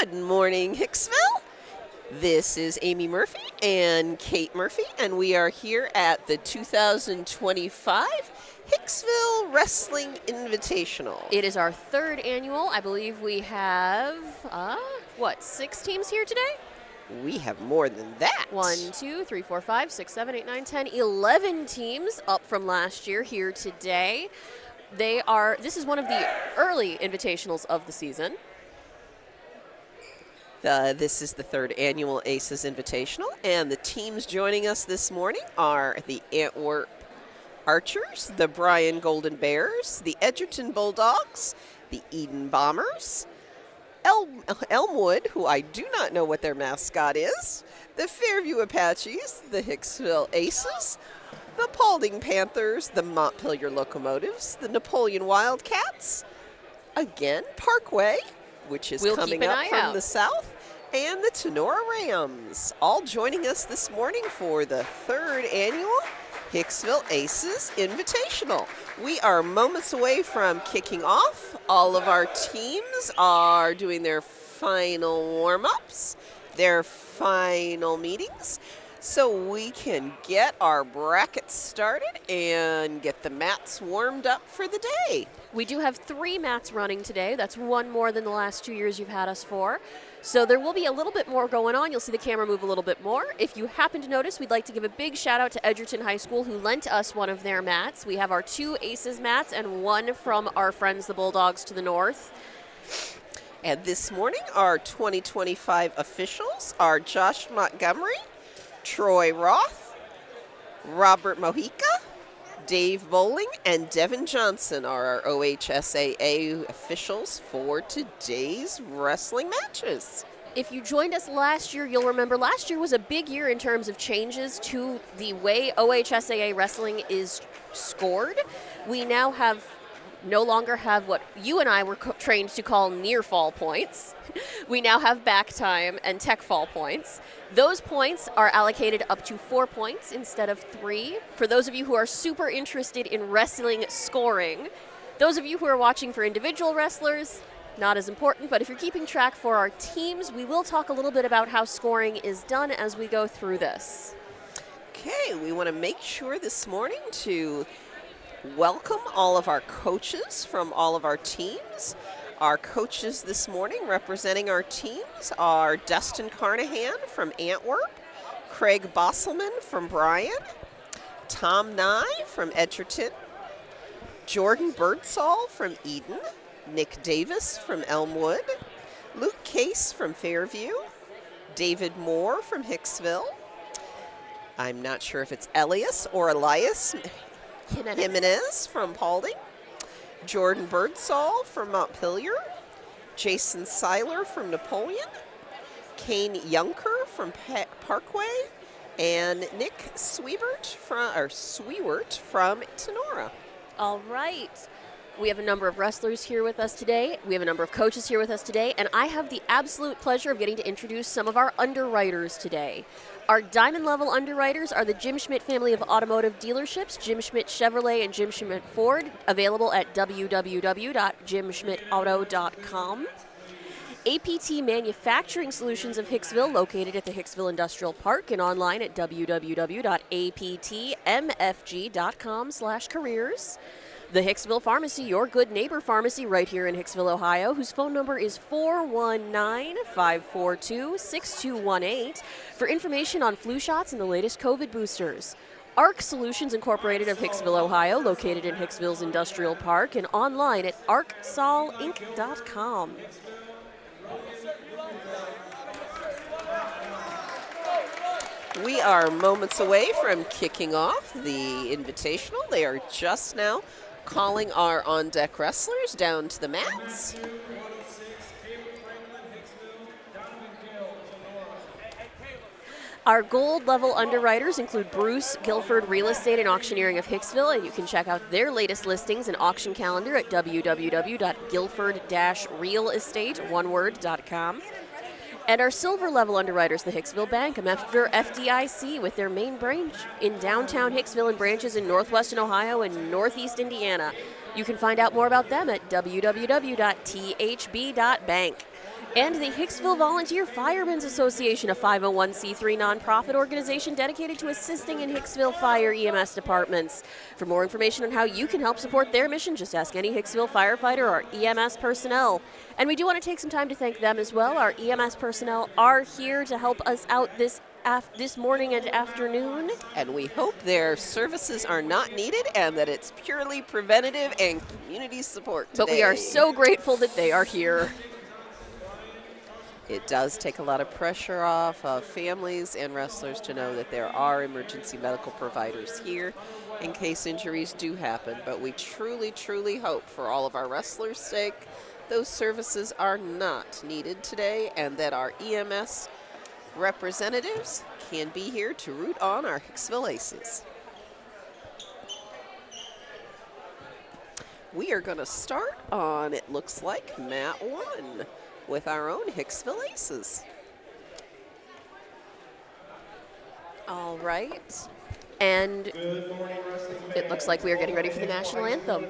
Good morning, Hicksville. This is Amy Murphy and Kate Murphy, and we are here at the 2025 Hicksville Wrestling Invitational. It is our third annual. I believe we have, 6 teams here today? We have more than that. 1, 2, 3, 4, 5, 6, 7, 8, 9, 10, 11 teams up from last year here today. This is one of the early invitationals of the season. This is the third annual Aces Invitational, and the teams joining us this morning are the Antwerp Archers, the Bryan Golden Bears, the Edgerton Bulldogs, the Eden Bombers, Elmwood, who I do not know what their mascot is, the Fairview Apaches, the Hicksville Aces, the Paulding Panthers, the Montpelier Locomotives, the Napoleon Wildcats, again, Parkway, which is coming up from the south, and the Tenora Rams, all joining us this morning for the third annual Hicksville Aces Invitational. We are moments away from kicking off. All of our teams are doing their final warm-ups, their final meetings, so we can get our brackets started and get the mats warmed up for the day. We do have 3 mats running today. That's one more than the last 2 years you've had us for. So there will be a little bit more going on. You'll see the camera move a little bit more. If you happen to notice, we'd like to give a big shout out to Edgerton High School, who lent us one of their mats. We have our 2 Aces mats and one from our friends, the Bulldogs, to the north. And this morning, our 2025 officials are Josh Montgomery, Troy Roth, Robert Mojica, Dave Bowling, and Devin Johnson are our OHSAA officials for today's wrestling matches. If you joined us last year, you'll remember last year was a big year in terms of changes to the way OHSAA wrestling is scored. We now no longer have what you and I were trained to call near fall points. We now have back time and tech fall points. Those points are allocated up to 4 points instead of 3. For those of you who are super interested in wrestling scoring, those of you who are watching for individual wrestlers, not as important, but if you're keeping track for our teams, we will talk a little bit about how scoring is done as we go through this. Okay, we want to make sure this morning to welcome all of our coaches from all of our teams. Our coaches this morning representing our teams are Dustin Carnahan from Antwerp, Craig Bosselman from Bryan, Tom Nye from Edgerton, Jordan Birdsall from Eden, Nick Davis from Elmwood, Luke Case from Fairview, David Moore from Hicksville. I'm not sure if it's Elias or Elias Jimenez from Paulding, Jordan Birdsall from Montpelier, Jason Seiler from Napoleon, Kane Younker from Parkway, and Nick Swewart from Tenora. All right. We have a number of wrestlers here with us today. We have a number of coaches here with us today, and I have the absolute pleasure of getting to introduce some of our underwriters today. Our diamond level underwriters are the Jim Schmidt family of automotive dealerships, Jim Schmidt Chevrolet and Jim Schmidt Ford, available at www.jimschmidtauto.com. APT Manufacturing Solutions of Hicksville, located at the Hicksville Industrial Park and online at www.aptmfg.com/careers. The Hicksville Pharmacy, your good neighbor pharmacy right here in Hicksville, Ohio, whose phone number is 419-542-6218 for information on flu shots and the latest COVID boosters. ARC Solutions Incorporated of Hicksville, Ohio, located in Hicksville's Industrial Park and online at arcsolinc.com. We are moments away from kicking off the Invitational. They are just now calling our on-deck wrestlers down to the mats. Our gold level underwriters include Bruce Guilford Real Estate and Auctioneering of Hicksville, and you can check out their latest listings and auction calendar at www.guilford-realestate.com. And our silver level underwriters, the Hicksville Bank, a member FDIC, with their main branch in downtown Hicksville and branches in northwestern Ohio and northeast Indiana. You can find out more about them at www.thb.bank. And the Hicksville Volunteer Firemen's Association, a 501c3 nonprofit organization dedicated to assisting in Hicksville fire EMS departments. For more information on how you can help support their mission, just ask any Hicksville firefighter or EMS personnel. And we do want to take some time to thank them as well. Our EMS personnel are here to help us out this morning and afternoon. And we hope their services are not needed and that it's purely preventative and community support today. But we are so grateful that they are here. It does take a lot of pressure off of families and wrestlers to know that there are emergency medical providers here in case injuries do happen. But we truly, truly hope for all of our wrestlers' sake those services are not needed today and that our EMS representatives can be here to root on our Hicksville Aces. We are going to start on, it looks like, mat 1 with our own Hicksville Aces. All right. And it looks like we are getting ready for the national anthem.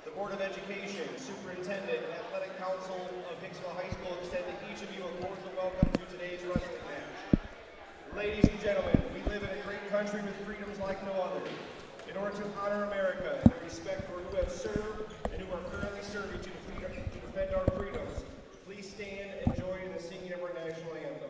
The Board of Education, Superintendent, and Athletic Council of Hicksville High School extend to each of you a cordial welcome to today's wrestling match. Ladies and gentlemen, we live in a great country with freedoms like no other. In order to honor America and respect for who have served and who are currently serving to defend our freedoms, please stand and join in the singing of our national anthem.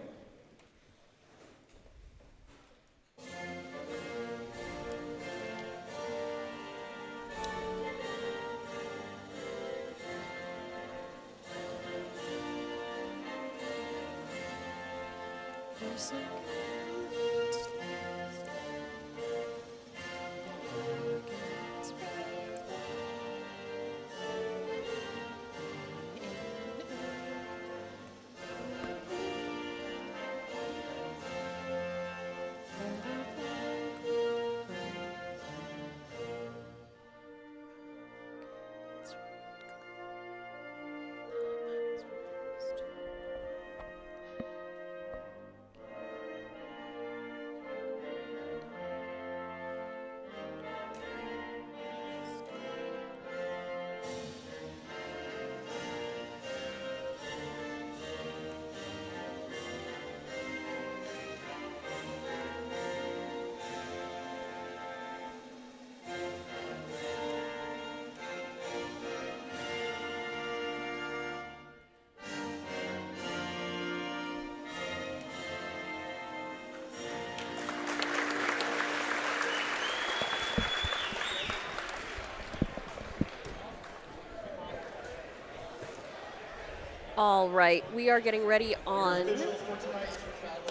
All right, we are getting ready on. Officials for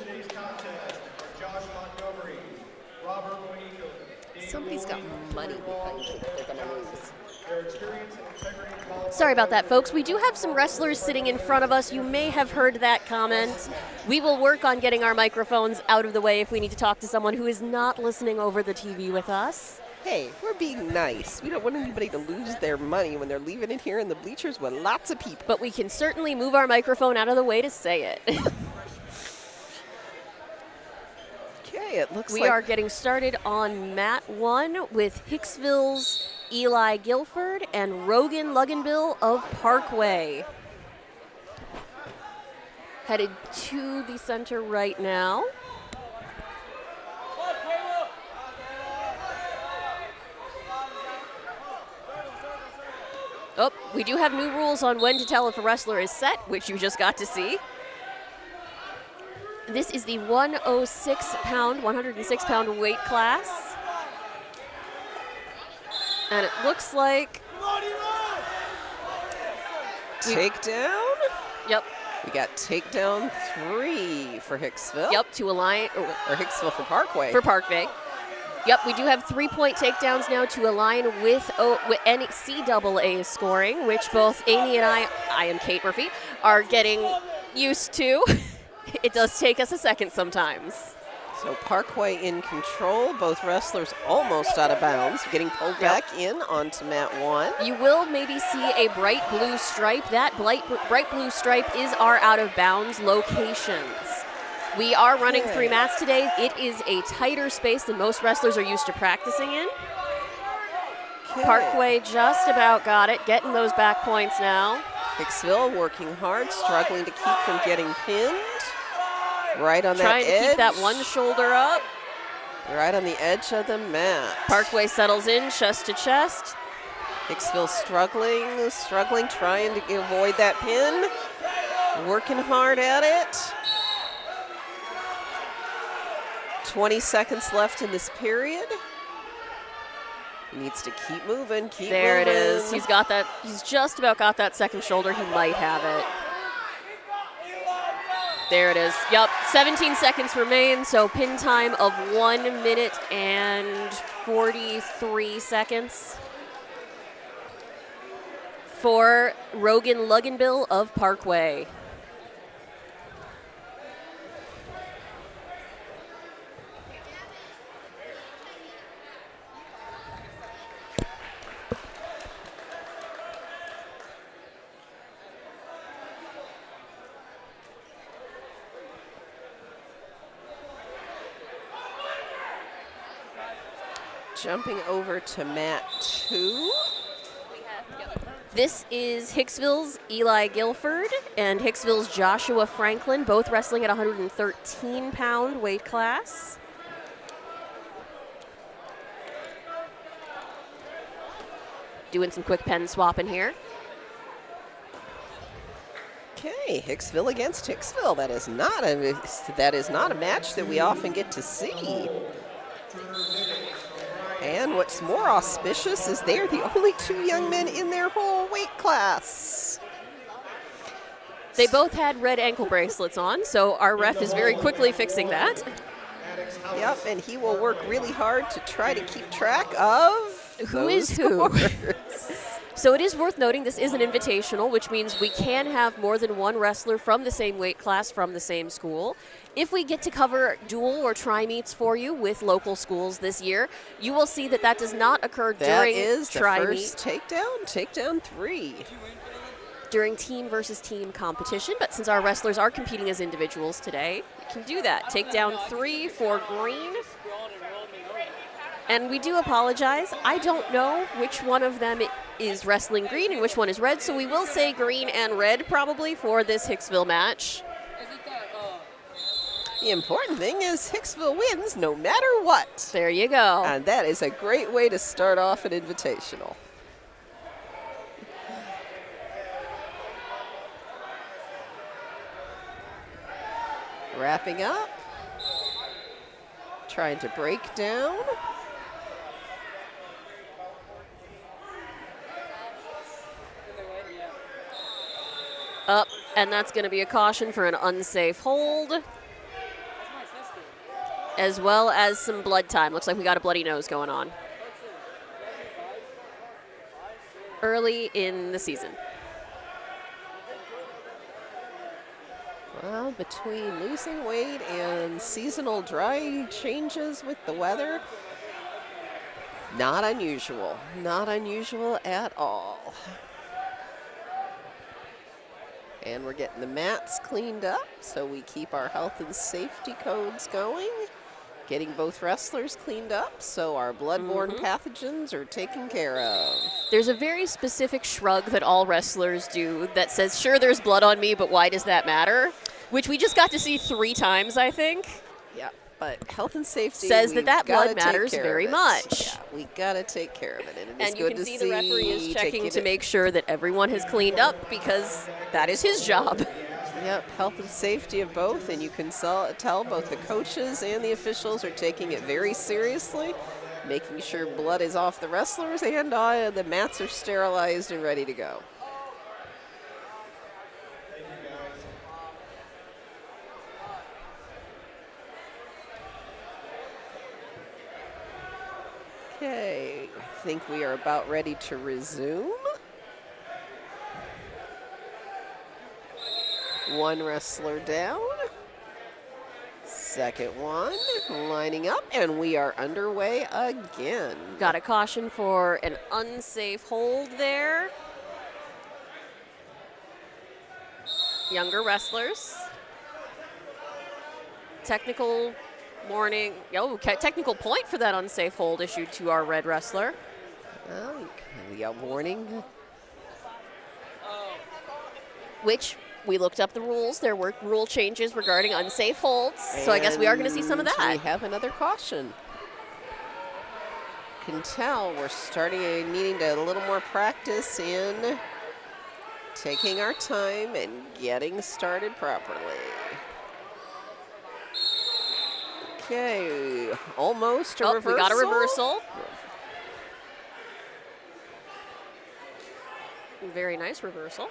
today's contest: Josh Montgomery, Robert Monaco. Somebody's got money behind them they're going to lose. Their experience and integrity and quality. Sorry about that, folks. We do have some wrestlers sitting in front of us. You may have heard that comment. We will work on getting our microphones out of the way if we need to talk to someone who is not listening over the TV with us. Hey, we're being nice. We don't want anybody to lose their money when they're leaving it here in the bleachers with lots of people. But we can certainly move our microphone out of the way to say it. Okay, it looks We like are getting started on mat 1 with Hicksville's Eli Guilford and Rogan Luganbill of Parkway. Headed to the center right now. Oh, we do have new rules on when to tell if a wrestler is set, which you just got to see. This is the 106 pound weight class. And it looks like takedown. Yep. We got takedown 3 for Hicksville. Yep, to align Or Hicksville for Parkway. for Parkway. Yep, we do have 3-point takedowns now to align with NCAA scoring, which both Amy and I am Kate Murphy, are getting used to. It does take us a second sometimes. So Parkway in control. Both wrestlers almost out of bounds, getting pulled back in onto mat 1. You will maybe see a bright blue stripe. That bright blue stripe is our out of bounds locations. We are running 3 mats today. It is a tighter space than most wrestlers are used to practicing in. Okay. Parkway just about got it, getting those back points now. Hicksville working hard, struggling to keep from getting pinned. Right on that Trying edge. to keep that one shoulder up. Right on the edge of the mat. Parkway settles in, chest to chest. Hicksville struggling, trying to avoid that pin. Working hard at it. 20 seconds left in this period. He needs to keep moving, keep moving. There it is. He's got that. He's just about got that second shoulder. He might have it. There it is. Yep, 17 seconds remain, so pin time of 1 minute and 43 seconds for Rogan Luganbill of Parkway. Jumping over to mat 2. This is Hicksville's Eli Guilford and Hicksville's Joshua Franklin, both wrestling at 113-pound weight class. Doing some quick pen swapping here. Okay, Hicksville against Hicksville. That is not a match that we often get to see. And what's more auspicious is they're the only 2 young men in their whole weight class. They both had red ankle bracelets on, so our ref is very quickly fixing that. Yep, and he will work really hard to try to keep track of who is who. Scores. So it is worth noting this is an invitational, which means we can have more than one wrestler from the same weight class from the same school. If we get to cover dual or tri-meets for you with local schools this year, you will see that that does not occur during tri-meet. That is the first takedown 3. During team versus team competition, but since our wrestlers are competing as individuals today, we can do that. Takedown 3 for green. And we do apologize. I don't know which one of them is wrestling green and which one is red, so we will say green and red probably for this Hicksville match. The important thing is Hicksville wins no matter what. There you go. And that is a great way to start off an invitational. Wrapping up. Trying to break down. Up, and that's going to be a caution for an unsafe hold, as well as some blood time. Looks like we got a bloody nose going on early in the season. Well, between losing weight and seasonal dry changes with the weather, not unusual. Not unusual at all. And we're getting the mats cleaned up so we keep our health and safety codes going. Getting both wrestlers cleaned up so our bloodborne pathogens are taken care of. There's a very specific shrug that all wrestlers do that says, sure, there's blood on me, but why does that matter? Which we just got to see 3 times, I think. Yeah, but health and safety says that blood matters very much. Yeah, we gotta take care of it. And you can see the referee is checking to make sure that everyone has cleaned up because that is his job. Yep, health and safety of both, and you can tell both the coaches and the officials are taking it very seriously, making sure blood is off the wrestlers and the mats are sterilized and ready to go. Okay, I think we are about ready to resume. One wrestler down. Second one lining up, and we are underway again. Got a caution for an unsafe hold there. Younger wrestlers. Technical warning. Oh, technical point for that unsafe hold issued to our red wrestler. Well, we got warning. which we looked up the rules. There were rule changes regarding unsafe holds, so I guess we are going to see some of And that. we have another caution. Can tell we're needing a little more practice in taking our time and getting started properly. Okay, almost a reversal. We got a reversal. Very nice reversal.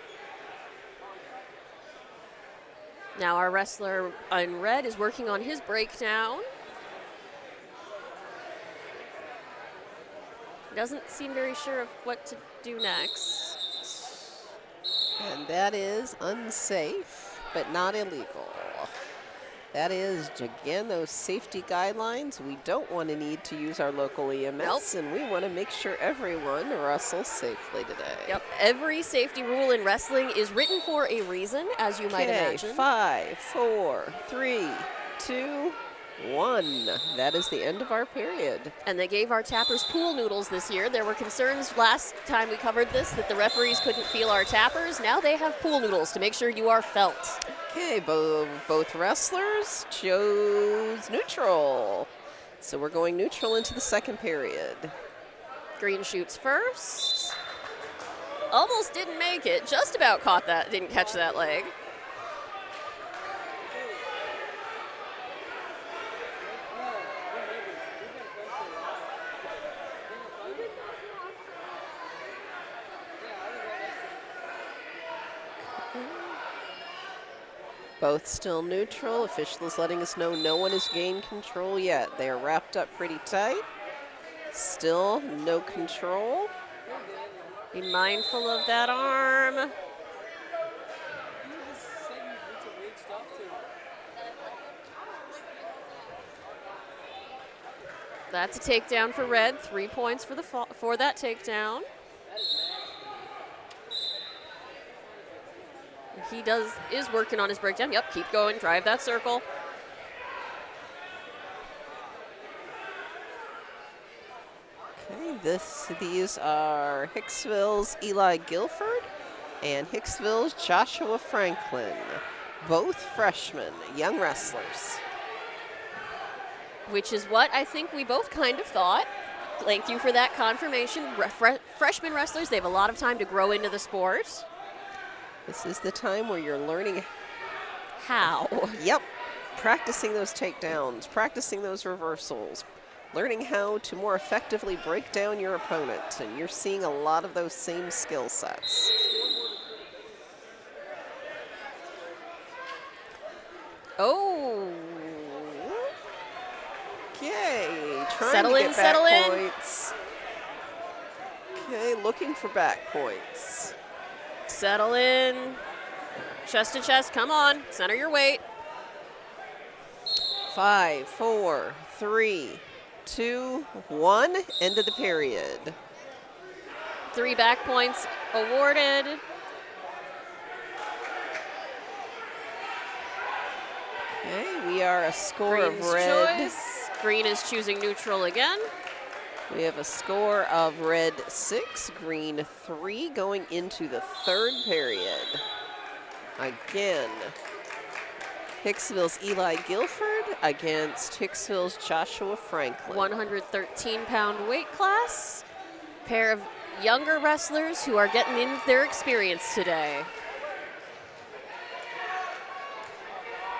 Now our wrestler in red is working on his breakdown. Doesn't seem very sure of what to do next. And that is unsafe, but not illegal. That is, again, those safety guidelines. We don't want to need to use our local EMS, and we want to make sure everyone wrestles safely today. Yep, every safety rule in wrestling is written for a reason, as you might imagine. 5, 4, 3, 2, 1. That is the end of our period. And they gave our tappers pool noodles this year. There were concerns last time we covered this that the referees couldn't feel our tappers. Now they have pool noodles to make sure you are felt. Okay, both wrestlers chose neutral. So we're going neutral into the second period. Green shoots first. Almost didn't make it. Just about caught that. Didn't catch that leg. Both still neutral. Official is letting us know no one has gained control yet. They are wrapped up pretty tight. Still no control. Be mindful of that arm. That's a takedown for red. 3 points for that takedown. He is working on his breakdown. Yep, keep going, drive that circle. Okay, these are Hicksville's Eli Guilford and Hicksville's Joshua Franklin. Both freshmen, young wrestlers. Which is what I think we both kind of thought. Thank you for that confirmation. Freshman wrestlers, they have a lot of time to grow into the sport. This is the time where you're learning how. Yep, practicing those takedowns, practicing those reversals, learning how to more effectively break down your opponent, and you're seeing a lot of those same skill sets. Oh. Okay, trying Settle to in, get settle back in. points. Okay, looking for back points. Settle in. Chest to chest, come on, center your weight. 5, 4, 3, 2, 1, end of the period. 3 back points awarded. Okay, we are a score Green's of red. choice. Green is choosing neutral again. We have a score of red 6, green 3, going into the third period. Again, Hicksville's Eli Guilford against Hicksville's Joshua Franklin. 113-pound weight class. Pair of younger wrestlers who are getting in their experience today.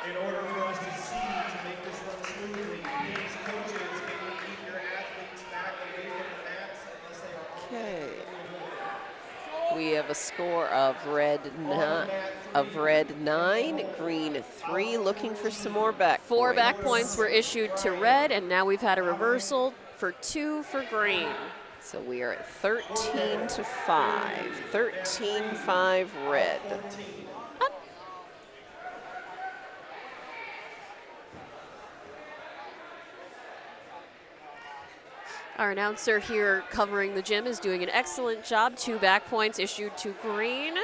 In order for us to see to make this run smoothly, please, coaches, can we keep your athletes back away from the mats unless they are on Okay. We have a score of red 9, green 3, looking for some more back 4 points. back points were issued to red, and now we've had a reversal for 2 for green. So we are at 13 to 5. 13-5 red. Our announcer here covering the gym is doing an excellent job. 2 back points issued to green.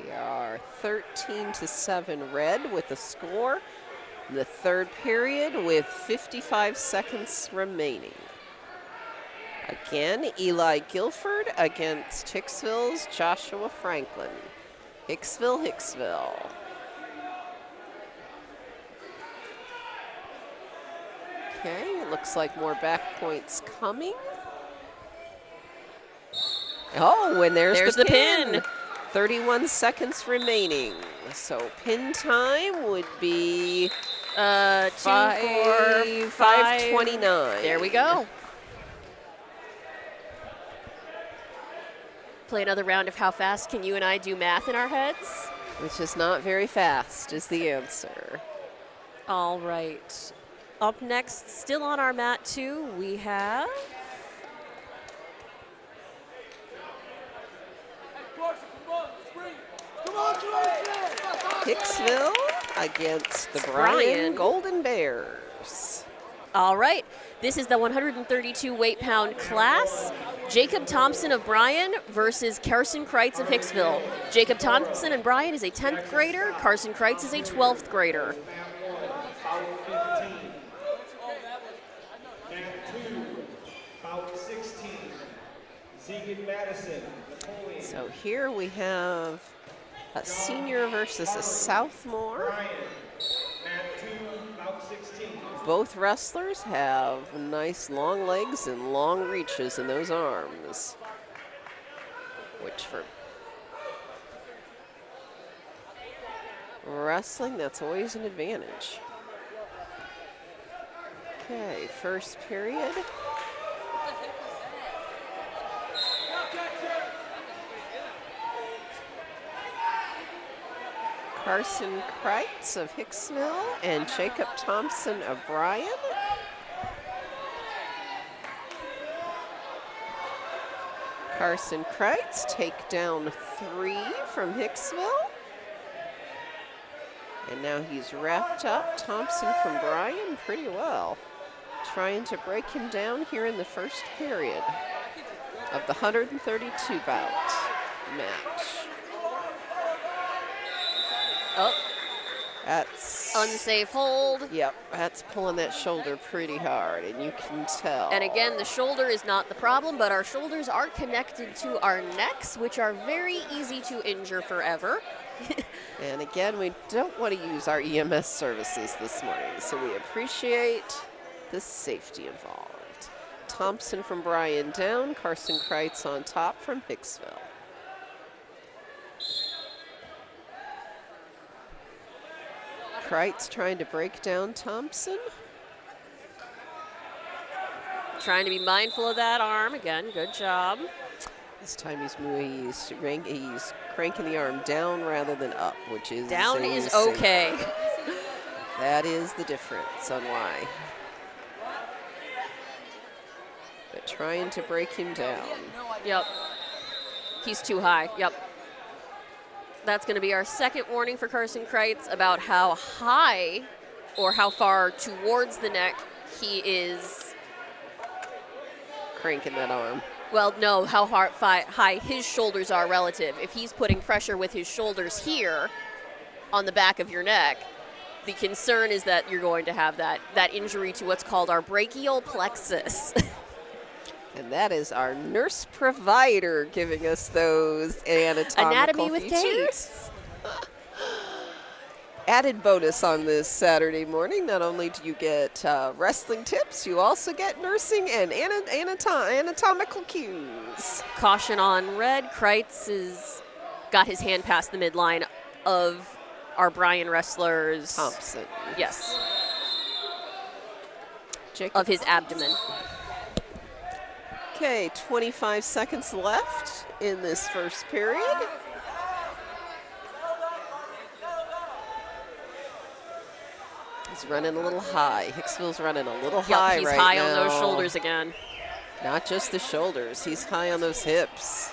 We are 13 to 7 red with a score in the third period with 55 seconds remaining. Again, Eli Guilford against Hicksville's Joshua Franklin. Hicksville, Hicksville. Okay, it looks like more back points coming. Oh, and there's the pin. 31 seconds remaining. So pin time would be 5:29. There we go. Play another round of how fast can you and I do math in our heads? Which is not very fast is the answer. All right. Up next, still on our mat too, we have Hicksville against the Bryan Golden Bears. all right. This is the 132 weight pound class. Jacob Thompson of Bryan versus Carson Kreitz of Hicksville. Jacob Thompson and Bryan is a 10th grader. Carson Kreitz is a 12th grader. So here we have a senior versus a sophomore. Both wrestlers have nice long legs and long reaches in those arms, which for wrestling, that's always an advantage. Okay, first period. Carson Kreitz of Hicksville and Jacob Thompson of Bryan. Carson Kreitz take down 3 from Hicksville. And now he's wrapped up Thompson from Bryan pretty well. Trying to break him down here in the first period of the 132 bout match. Oh, that's unsafe hold. Yep, that's pulling that shoulder pretty hard, and you can tell. And again, the shoulder is not the problem, but our shoulders are connected to our necks, which are very easy to injure forever. And again, we don't want to use our EMS services this morning, so we appreciate the safety involved. Thompson from Bryan down, Carson Kreitz on top from Hicksville. Kreitz trying to break down Thompson. Trying to be mindful of that arm. Again, good job. This time he's cranking the arm down rather than up, which is down is okay. That is the difference on why. But trying to break him down. Yep. He's too high. Yep. That's going to be our second warning for Carson Kreitz about how high or how far towards the neck he is cranking that arm. Well, no, how high his shoulders are relative. If he's putting pressure with his shoulders here on the back of your neck, the concern is that you're going to have that injury to what's called our brachial plexus. And that is our nurse provider giving us those anatomical Anatomy with features. Added bonus on this Saturday morning, not only do you get wrestling tips, you also get nursing and anatomical cues. Caution on red. Kreitz has got his hand past the midline of our Bryan wrestlers. Thompson. Yes. Jacob. Of his abdomen. Okay, 25 seconds left in this first period. He's running a little high. Hicksville's running a little high right now. He's high on those shoulders again. Not just the shoulders. He's high on those hips.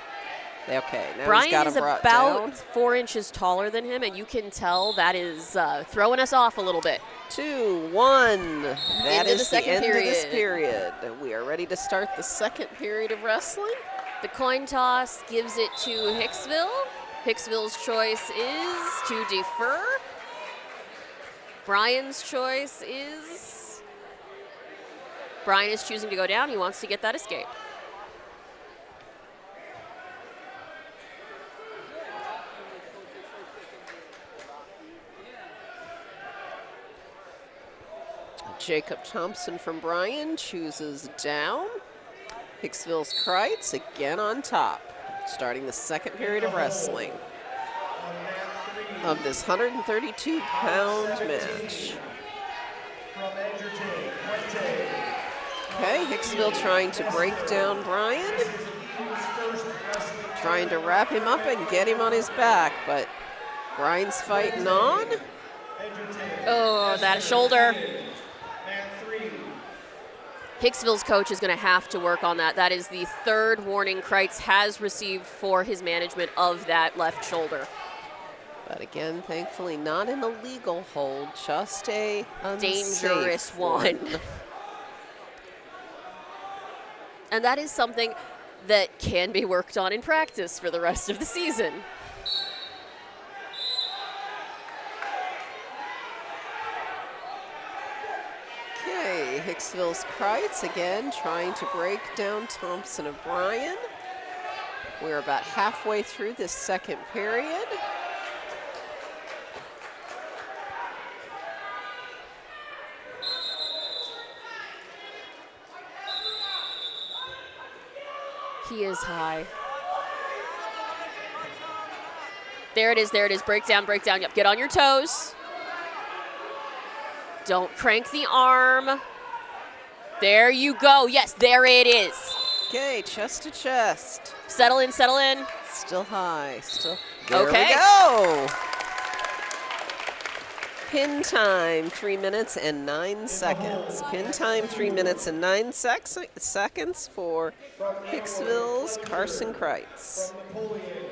Okay, now Bryan he's got him is brought about down. 4 inches taller than him, and you can tell that is throwing us off a little bit. 2, 1. That Into is the second end period. of this period. We are ready to start the second period of wrestling. The coin toss gives it to Hicksville. Hicksville's choice is to defer. Bryan's choice is... Bryan is choosing to go down. He wants to get that escape. Jacob Thompson from Bryan chooses down. Hicksville's Kreitz again on top, starting the second period of wrestling of this 132-pound match. Okay, Hicksville trying to break down Bryan, trying to wrap him up and get him on his back, but Bryan's fighting on. Oh, that shoulder. Hicksville's coach is going to have to work on that. That is the third warning Kreitz has received for his management of that left shoulder. But again, thankfully not an illegal hold, just a Dangerous one. And that is something that can be worked on in practice for the rest of the season. Okay, Hicksville's Kreitz again trying to break down Thompson of Bryan. We're about halfway through this second period. He is high. There it is, there it is. Break down, break down. Yep, get on your toes. Don't crank the arm. There you go. Yes, there it is. Okay, chest to chest. Settle in, settle in. Still high, still. There Okay. we go. Pin time, 3 minutes and 9 seconds. Pin time, 3 minutes and 9 seconds for Hicksville's Carson Kreitz. From Napoleon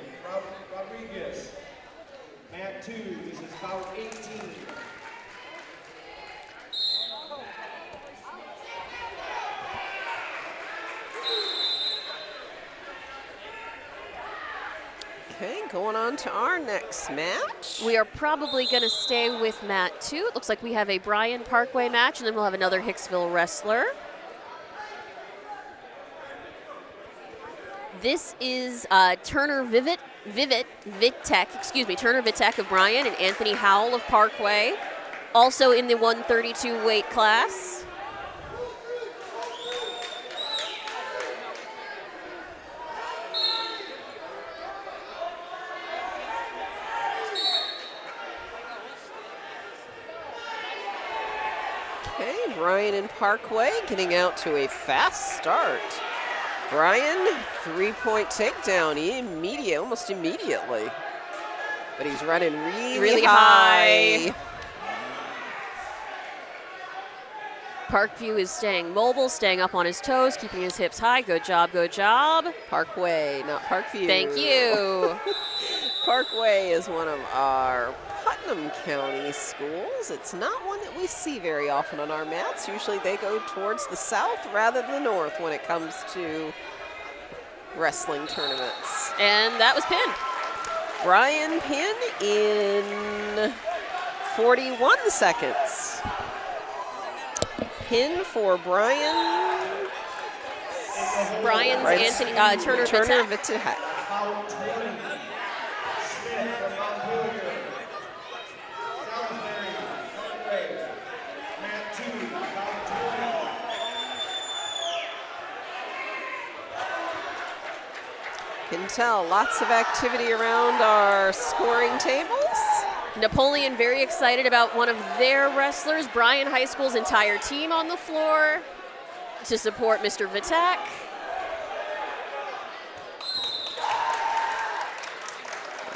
Rodriguez. Mat 2, this is bout 18. Okay, going on to our next match. We are probably going to stay with Mat 2. It looks like we have a Bryan Parkway match, and then we'll have another Hicksville wrestler. This is Turner Vitek of Bryan and Anthony Howell of Parkway, also in the 132 weight class. Okay, Bryan and Parkway getting out to a fast start. Bryan, 3-point takedown almost immediately. But he's running really high. Parkview is staying mobile, staying up on his toes, keeping his hips high. Good job, good job. Parkway, not Parkview. Thank you. Parkway is one of our Putnam County schools. It's not one that we see very often on our mats. Usually they go towards the south rather than the north when it comes to wrestling tournaments. And that was pin. Bryan pin in 41 seconds. Pin for Bryan. Bryan's Anthony Turner Vitek. Bout 20. Smith from Montpelier. Salisbury, Parkway. Mat 2, bout 20. Can tell lots of activity around our scoring tables. Napoleon very excited about one of their wrestlers, Bryan High School's entire team on the floor to support Mr. Vitek.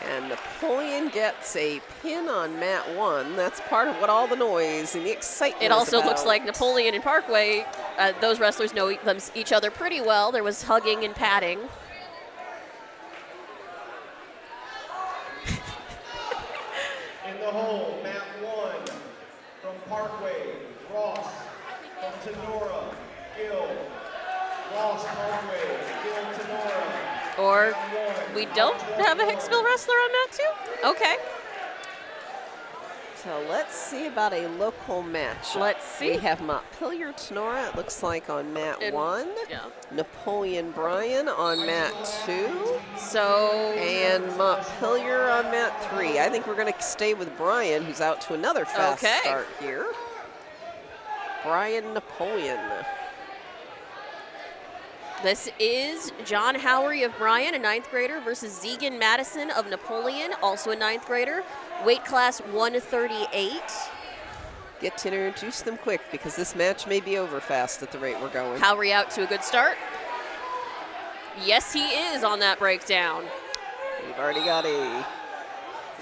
And Napoleon gets a pin on mat 1. That's part of what all the noise and the excitement It also is looks about. like Napoleon and Parkway, those wrestlers know each other pretty well. There was hugging and patting. In the hole, mat 1 from Parkway, Ross from Tenora, Gill, Ross, Parkway, Gill, Tenora. Or Mat 1, we don't have a Hicksville wrestler on mat 2? Okay. So let's see about a local match. Let's see. We have Montpelier Tenora, it looks like, on mat And- 1. Yeah. Napoleon Bryan on mat 2. So And Montpelier on mat 3. I think we're going to stay with Bryan, who's out to another fast Okay. start here. Brian Napoleon. This is John Howery of Bryan, a 9th grader, versus Zegan Madison of Napoleon, also a 9th grader. Weight class 138. Get to introduce them quick because this match may be over fast at the rate we're going. Howery out to a good start. Yes, he is on that breakdown. We've already got a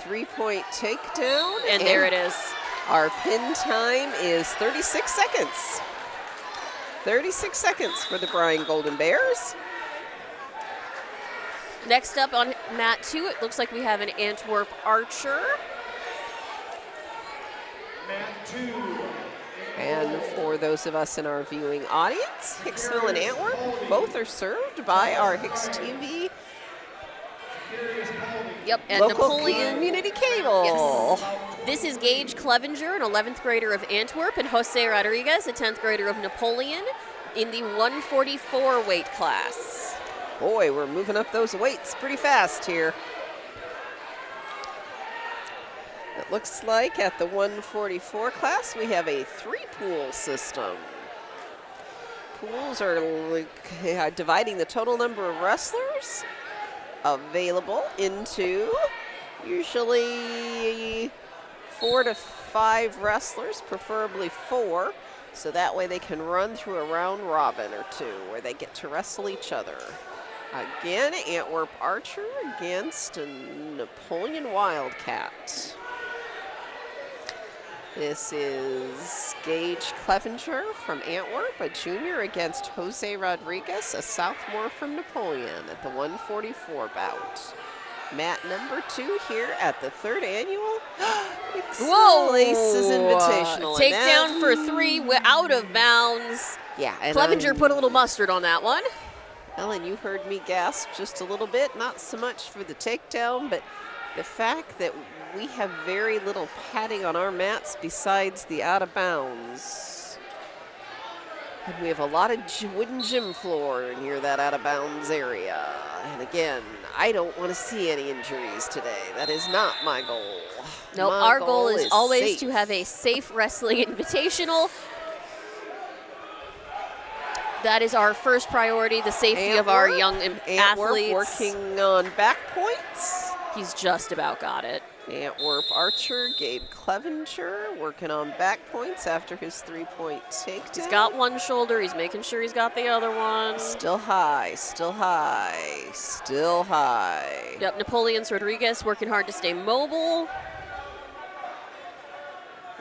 3-point takedown. And there it is. Our pin time is 36 seconds. 36 seconds for the Bryan Golden Bears. Next up on mat 2, it looks like we have an Antwerp Archer. Mat 2. And for those of us in our viewing audience, Hicksville and Antwerp both are served by our HIX-TV Yep, and local Napoleon. community cable. Yes. This is Gage Clevenger, an 11th grader of Antwerp, and Jose Rodriguez, a 10th grader of Napoleon, in the 144 weight class. Boy, we're moving up those weights pretty fast here. It looks like at the 144 class, we have a 3-pool system. Pools are like, dividing the total number of wrestlers available into usually 4 to 5 wrestlers, preferably 4, so that way they can run through a round robin or 2 where they get to wrestle each other. Again, Antwerp Archer against a Napoleon Wildcat. This is Gage Clevenger from Antwerp, a junior, against Jose Rodriguez, a sophomore from Napoleon, at the 144 bout. Mat number 2 here at the 3rd annual Whoa! Aces Invitational. Takedown for 3, out of bounds. Yeah. And Clevenger put a little mustard on that one. Ellen, you heard me gasp just a little bit, not so much for the takedown, but the fact that we have very little padding on our mats besides the out of bounds. And we have a lot of wooden gym floor near that out of bounds area. And again, I don't want to see any injuries today. That is not my goal. No, our goal is always to have a safe wrestling invitational. That is our first priority, the safety of our young athletes. Working on back points. He's just about got it. Antwerp Archer, Gabe Clevenger, working on back points after his 3-point takedown. He's got one shoulder. He's making sure he's got the other one. Still high, still high, still high. Yep, Napoleon's Rodriguez working hard to stay mobile.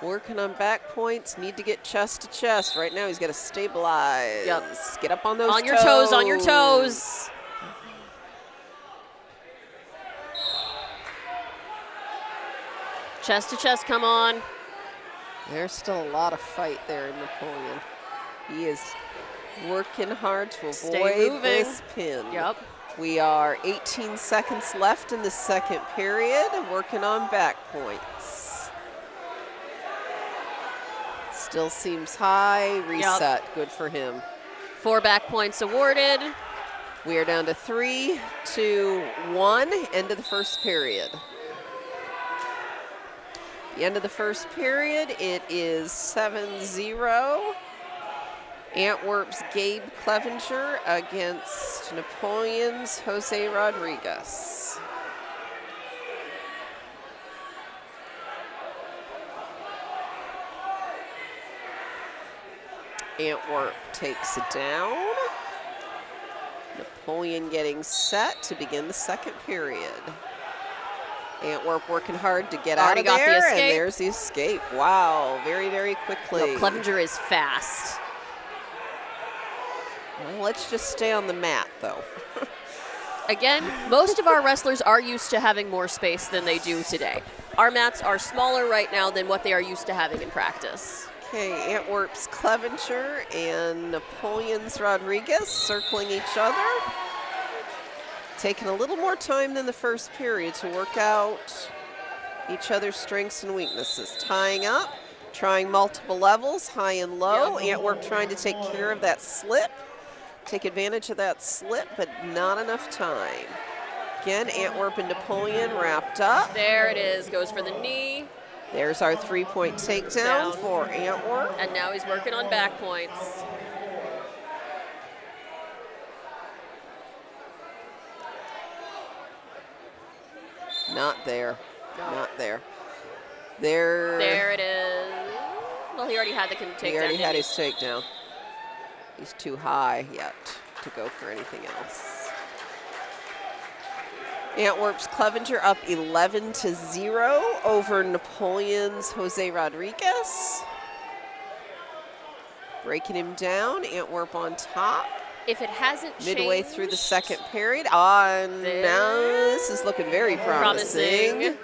Working on back points, need to get chest to chest. Right now he's got to stabilize. Yep. Get up on those On your toes, on your toes. Chest to chest, come on. There's still a lot of fight there in Napoleon. He is working hard to avoid this pin. Yep. We are 18 seconds left in the 2nd period, working on back points. Still seems high, reset, Yep. Good for him. 4 back points awarded. We are down to 3, 2, 1, end of the 1st period. The end of the 1st period, it is 7-0. Antwerp's Gabe Clevenger against Napoleon's Jose Rodriguez. Antwerp takes it down. Napoleon getting set to begin the 2nd period. Antwerp working hard to get out of there, and there's the escape. Wow, very, very quickly. No, Clevenger is fast. Well, let's just stay on the mat, though. Again, most of our wrestlers are used to having more space than they do today. Our mats are smaller right now than what they are used to having in practice. Okay, Antwerp's Clevenger and Napoleon's Rodriguez circling each other. Taking a little more time than the 1st period to work out each other's strengths and weaknesses. Tying up, trying multiple levels, high and low. Antwerp trying to take care of that slip, take advantage of that slip, but not enough time. Again, Antwerp and Napoleon wrapped up. There it is, goes for the knee. There's our 3-point takedown Down. for Antwerp. And now he's working on back points. Not there. No. Not there. There. There it is. Well, he already had the takedown. He already didn't had he? his takedown. He's too high yet to go for anything else. Antwerp's Clevenger up 11-0 over Napoleon's Jose Rodriguez. Breaking him down, Antwerp on top. If it hasn't Midway changed, through the second period. Now this is looking very promising.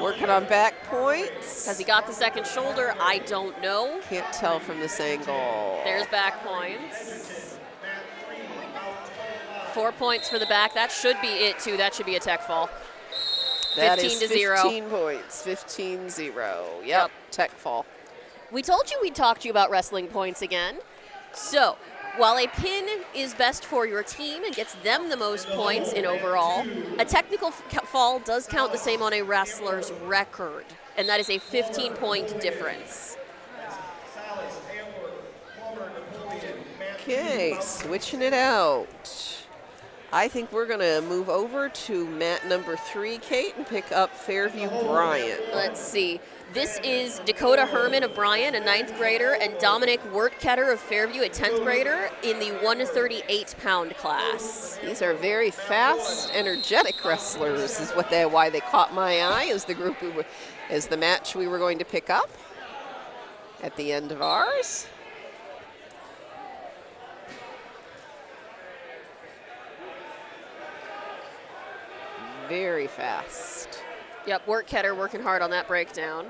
Working on back points. Has he got the second shoulder? I don't know. Can't tell from this angle. There's back points. 4 points for the back. That should be it, too. That should be a tech fall. That 15 is to 0. 15 points. 15-0. Yep, tech fall. We told you we'd talk to you about wrestling points again. So, while a pin is best for your team and gets them the most points in overall, a technical fall does count the same on a wrestler's record, and that is a 15-point difference. Okay, switching it out. I think we're going to move over to mat number 3, Kate, and pick up Fairview Bryant. Let's see. This is Dakota Herman of Bryan, a 9th grader, and Dominic Wertketter of Fairview, a 10th grader, in the 138-pound class. These are very fast, energetic wrestlers is why they caught my eye as as the match we were going to pick up at the end of ours. Very fast. Yep, Wertketter working hard on that breakdown.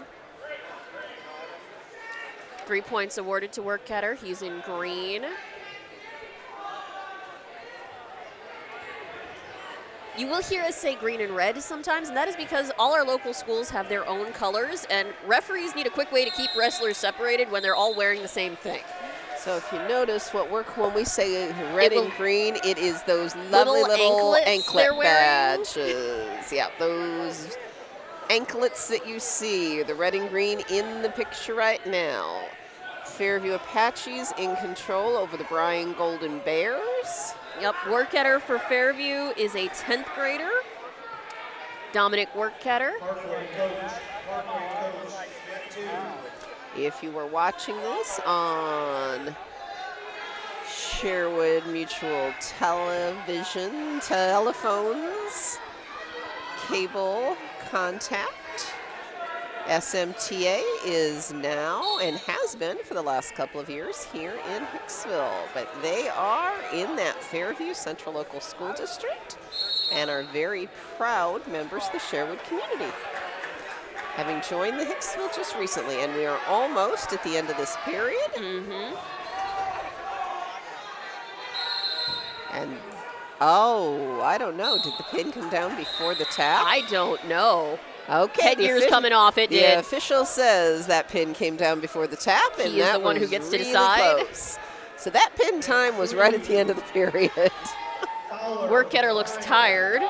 3 points awarded to Wertketter. He's in green. You will hear us say green and red sometimes, and that is because all our local schools have their own colors, and referees need a quick way to keep wrestlers separated when they're all wearing the same thing. So if you notice when we say red and green, it is those lovely Little little anklets anklet they're wearing. badges. Yeah, those anklets that you see, the red and green in the picture right now. Fairview Apaches in control over the Bryan Golden Bears. Yep, Wertketter for Fairview is a 10th grader. Dominic Wertketter. If you were watching this on Sherwood Mutual Television, telephones, cable contact, SMTA is now and has been for the last couple of years here in Hicksville. But they are in that Fairview Central Local School District and are very proud members of the Sherwood community, having joined the Hicksville just recently. And we are almost at the end of this period. And, oh, I don't know. Did the pin come down before the tap? I don't know. Okay. Headgear's coming off. It the did. official says that pin came down before the tap. And He is that the one who was gets to really decide. close. So that pin time was right at the end of the period. Wertketter looks tired.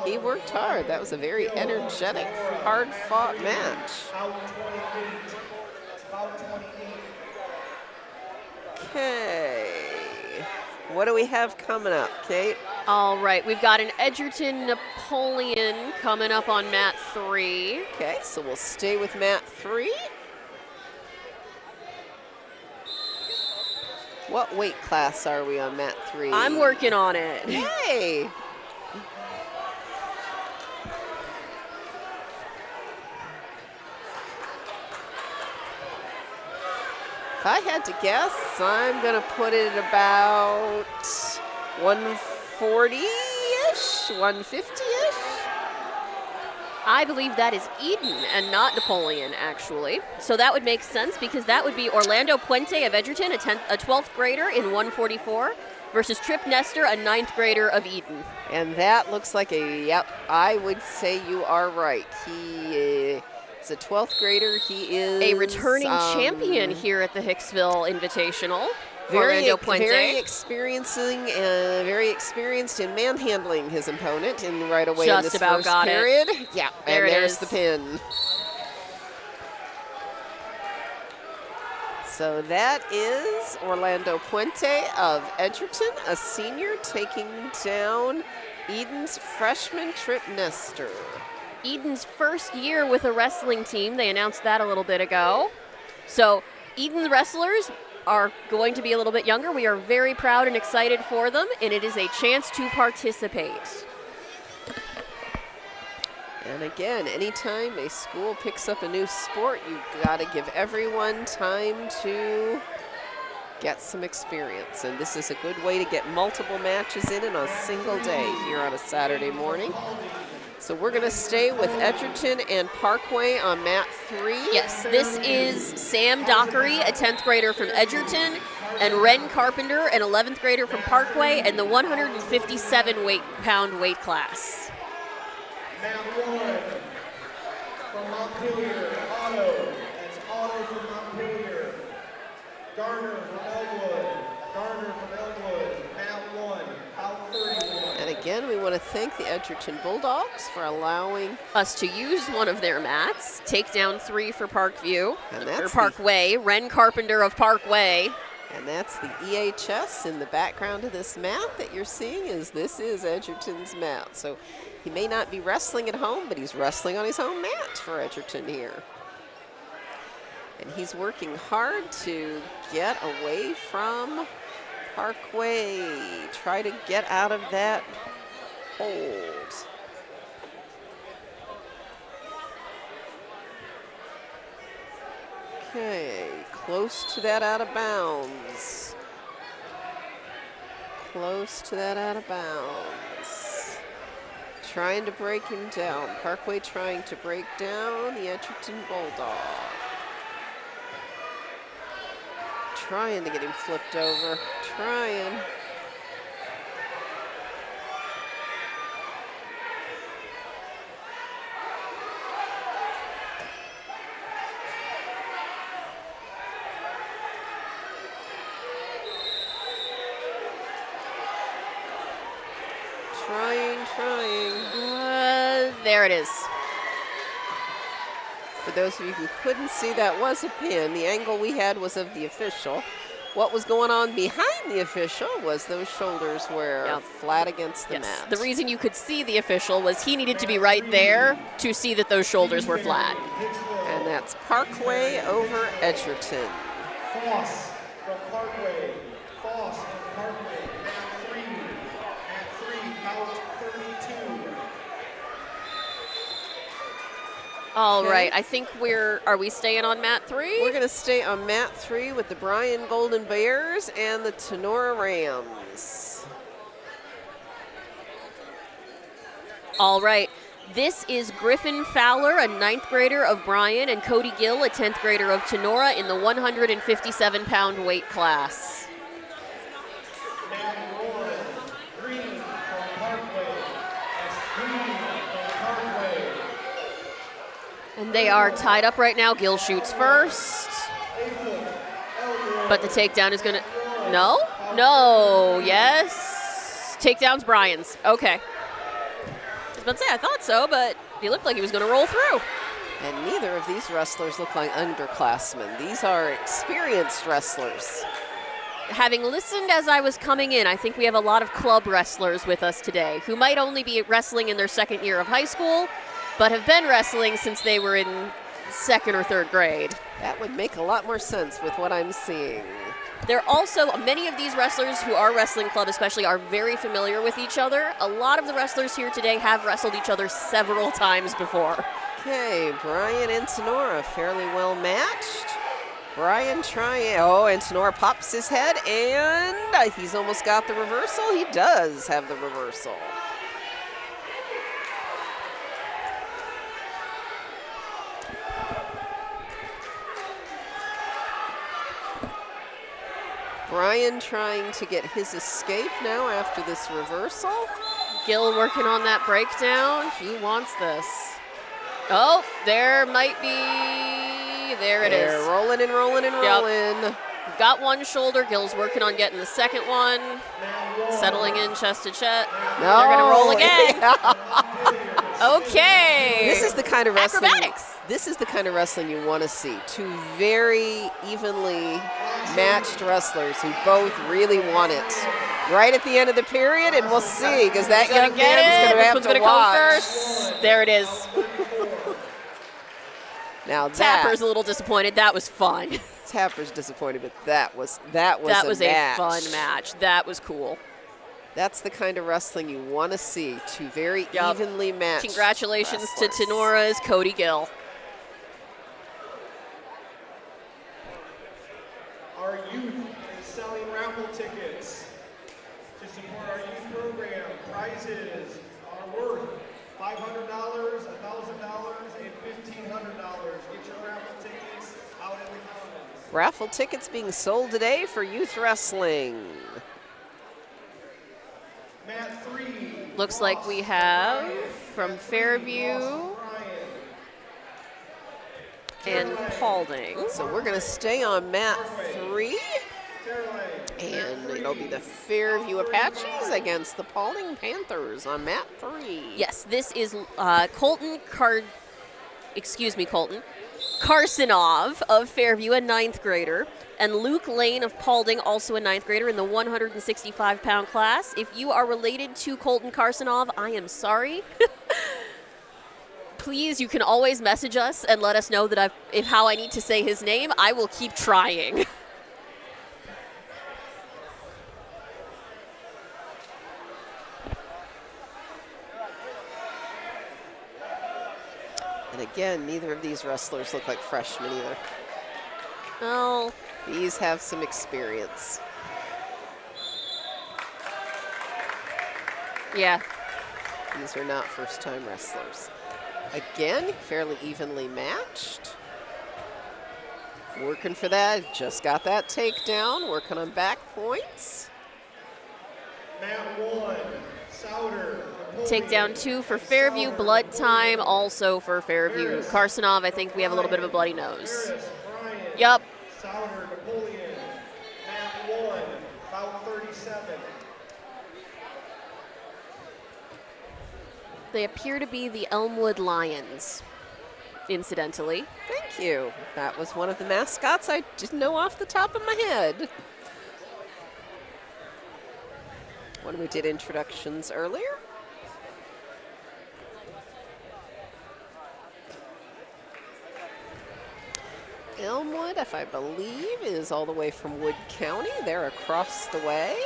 He worked hard. That was a very energetic, hard-fought match. Okay. What do we have coming up, Kate? All right, we've got an Edgerton Napoleon coming up on mat 3. Okay, so we'll stay with mat 3. What weight class are we on mat 3? I'm working on it. Hey! If I had to guess, I'm going to put it about 140-ish, 150-ish. I believe that is Eden and not Napoleon, actually. So that would make sense because that would be Orlando Puente of Edgerton, a 12th grader in 144, versus Trip Nestor, a 9th grader of Eden. And that looks like yep, I would say you are right. He is a 12th grader. He is a returning champion here at the Hicksville Invitational. Very Puente. very experienced in manhandling his opponent, and right away Just in this about first got period. it. Yeah, There and it there's is. the pin. So that is Orlando Puente of Edgerton, a senior, taking down Eden's freshman Trip Nestor. Eden's first year with a wrestling team. They announced that a little bit ago. So Eden wrestlers are going to be a little bit younger. We are very proud and excited for them, and it is a chance to participate. And again, anytime a school picks up a new sport, you've got to give everyone time to get some experience. And this is a good way to get multiple matches in a single day here on a Saturday morning. So we're going to stay with Edgerton and Parkway on mat 3. Yes, this is Sam Dockery, a 10th grader from Edgerton, and Ren Carpenter, an 11th grader from Parkway, and the 157 pound weight class. Mat 1 from Montpelier, Otto. That's Otto from Montpelier. Garner from Elmwood. Garner from Elmwood. Mat 1, out 31. And again, we want to thank the Edgerton Bulldogs for allowing Us to use one of their mats. Takedown 3 for Parkview, And that's or Parkway. Ren Carpenter of Parkway. And that's the EHS in the background of this mat that you're seeing. This is Edgerton's mat. So he may not be wrestling at home, but he's wrestling on his home mat for Edgerton here. And he's working hard to get away from Parkway. Try to get out of that hold. Okay, close to that out of bounds. Close to that out of bounds. Trying to break him down. Parkway trying to break down the Edgerton Bulldog. Trying to get him flipped over. Trying. There it is. For those of you who couldn't see, that was a pin. The angle we had was of the official. What was going on behind the official was those shoulders were flat against the mat. The reason you could see the official was he needed to be right there to see that those shoulders were flat. And that's Parkway over Edgerton. Foss from Parkway. Foss from Parkway. Mat 3. Mat 3, out 32. All Okay. right, I think are we staying on mat 3? We're going to stay on mat 3 with the Bryan Golden Bears and the Tenora Rams. All right, this is Griffin Fowler, a 9th grader of Bryan, and Cody Gill, a 10th grader of Tenora in the 157-pound weight class. Mat 1, Green from Parkway. That's Green from Parkway. And they are tied up right now. Gill shoots first. But the takedown is going to... No? No. Yes. Takedown's Bryan's. Okay. I was about to say, I thought so, but he looked like he was going to roll through. And neither of these wrestlers look like underclassmen. These are experienced wrestlers. Having listened as I was coming in, I think we have a lot of club wrestlers with us today who might only be wrestling in their second year of high school, but have been wrestling since they were in second or third grade. That would make a lot more sense with what I'm seeing. There are also, many of these wrestlers who are wrestling club especially are very familiar with each other. A lot of the wrestlers here today have wrestled each other several times before. Okay, Bryan and Tenora fairly well matched. Bryan trying, and Tenora pops his head, and he's almost got the reversal. He does have the reversal. Bryan trying to get his escape now after this reversal. Gill working on that breakdown. He wants this. Oh, there might be, there it is. They're rolling and rolling and rolling. We've got one shoulder. Gill's working on getting the second one. Settling in chest to chest. No. They're going to roll again. Okay. This is the kind of wrestling. Acrobatics. This is the kind of wrestling you want to see. Two very evenly matched wrestlers who both really want it. Right at the end of the period, and we'll see, because that young man's going to have to watch. Go first. There it is. Now Tapper's a little disappointed. That was fun. Tapper's disappointed, but that was a fun match. That was cool. That's the kind of wrestling you want to see. Two very evenly matched Congratulations wrestlers. to Tenora's Cody Gill. Our youth is selling raffle tickets to support our youth program. Prizes are worth $500, $1,000, and $1,500. Get your raffle tickets out in the comments. Raffle tickets being sold today for youth wrestling. Mat 3. Looks like we have from Fairview and Paulding. So we're going to stay on mat 3. And it'll be the Fairview Apaches against the Paulding Panthers on mat 3. Yes, this is Colton Carsonov of Fairview, a 9th grader, and Luke Lane of Paulding, also a 9th grader in the 165-pound class. If you are related to Colton Carsonov, I am sorry. Please, you can always message us and let us know that how I need to say his name. I will keep trying. And again, neither of these wrestlers look like freshmen either. Oh. These have some experience. Yeah. These are not first-time wrestlers. Again, fairly evenly matched. Working for that, just got that takedown, working on back points. Mat 1, Souter. Takedown 2 for Fairview, blood time also for Fairview. Carsonov, I think we have a little bit of a bloody nose. Yep. Souter, Napoleon. Mat 1, about 37. They appear to be the Elmwood Lions, incidentally. Thank you. That was one of the mascots I didn't know off the top of my head. When we did introductions earlier. Elmwood, if I believe, is all the way from Wood County. They're across the way.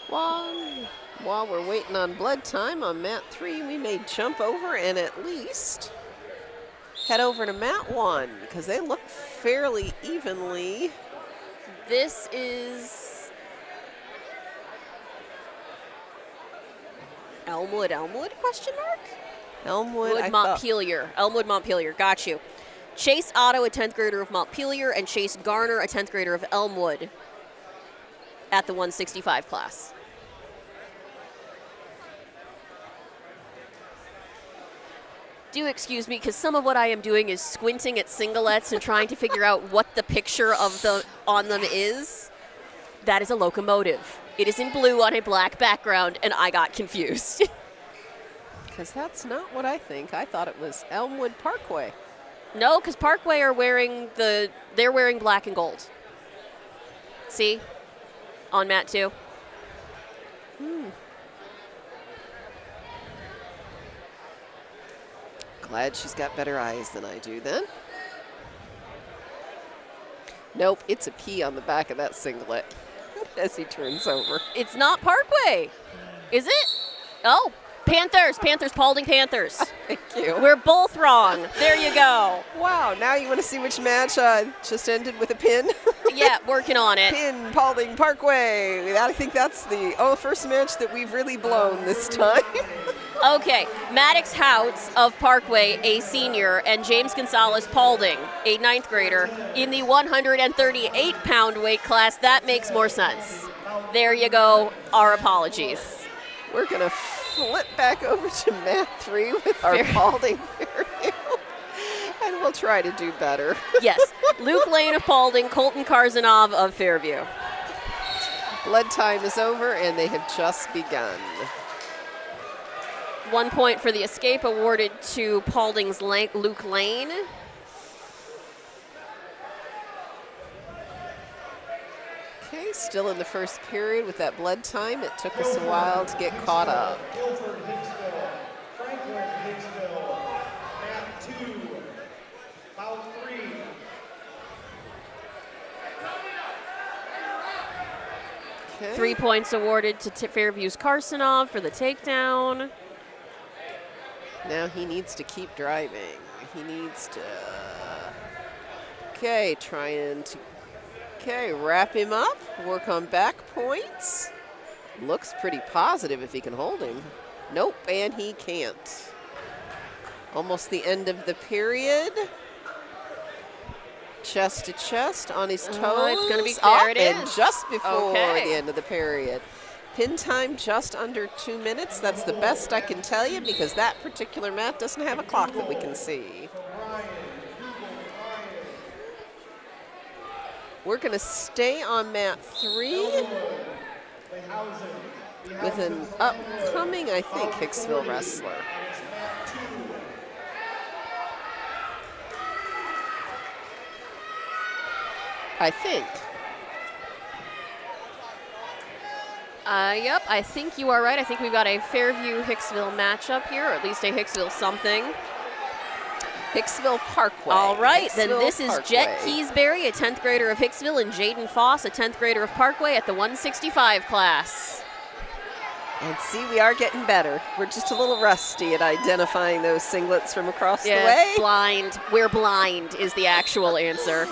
While we're waiting on blood time on mat 3, we may jump over and at least head over to mat 1 because they look fairly evenly. This is Elmwood, question mark? Elmwood, Montpelier. Elmwood, Montpelier. Got you. Chase Otto, a 10th grader of Montpelier, and Chase Garner, a 10th grader of Elmwood at the 165 class. Do excuse me, because some of what I am doing is squinting at singlets and trying to figure out what the picture of on them is. That is a locomotive. It is in blue on a black background, and I got confused. Because that's not what I think. I thought it was Elmwood Parkway. No, because Parkway are wearing they're wearing black and gold. See? On mat 2. Glad she's got better eyes than I do then. Nope, it's a P on the back of that singlet as he turns over. It's not Parkway, is it? Oh, Panthers, Paulding Panthers. Thank you. We're both wrong. There you go. Wow, now you want to see which match just ended with a pin? Yeah, working on it. Pin, Paulding Parkway. I think that's the first match that we've really blown this time. Okay, Maddox Houts of Parkway, a senior, and James Gonzalez Paulding, a 9th grader, in the 138-pound weight class. That makes more sense. There you go. Our apologies. We're going to flip back over to mat 3 with our Paulding Fairview, and we'll try to do better. Yes, Luke Lane of Paulding, Colton Carsonov of Fairview. Blood time is over, and they have just begun. 1 point for the escape awarded to Paulding's Luke Lane. Okay, still in the first period with that blood time. It took us a while to get caught up. Guilford, Hicksville. Franklin, Hicksville. Map 2. Foul 3. Okay. 3 points awarded to Fairview's Carsonov for the takedown. Now he needs to keep driving. He needs to. Okay, trying to. Okay, wrap him up. Work on back points. Looks pretty positive if he can hold him. Nope, and he can't. Almost the end of the period. Chest to chest on his toes. It's going to be there. It And is. just before Okay. the end of the period. Pin time just under 2 minutes. That's the best I can tell you because that particular mat doesn't have a clock that we can see. We're going to stay on mat 3 with an upcoming, I think, Hicksville wrestler. I think. Yep, I think you are right. I think we've got a Fairview-Hicksville matchup here, or at least a Hicksville something. Hicksville Parkway. All right, then Hicksville this is Jet Parkway. Keysbury, a 10th grader of Hicksville, and Jaden Foss, a 10th grader of Parkway at the 165 class. And see, we are getting better. We're just a little rusty at identifying those singlets from across the way. Blind. We're blind is the actual answer.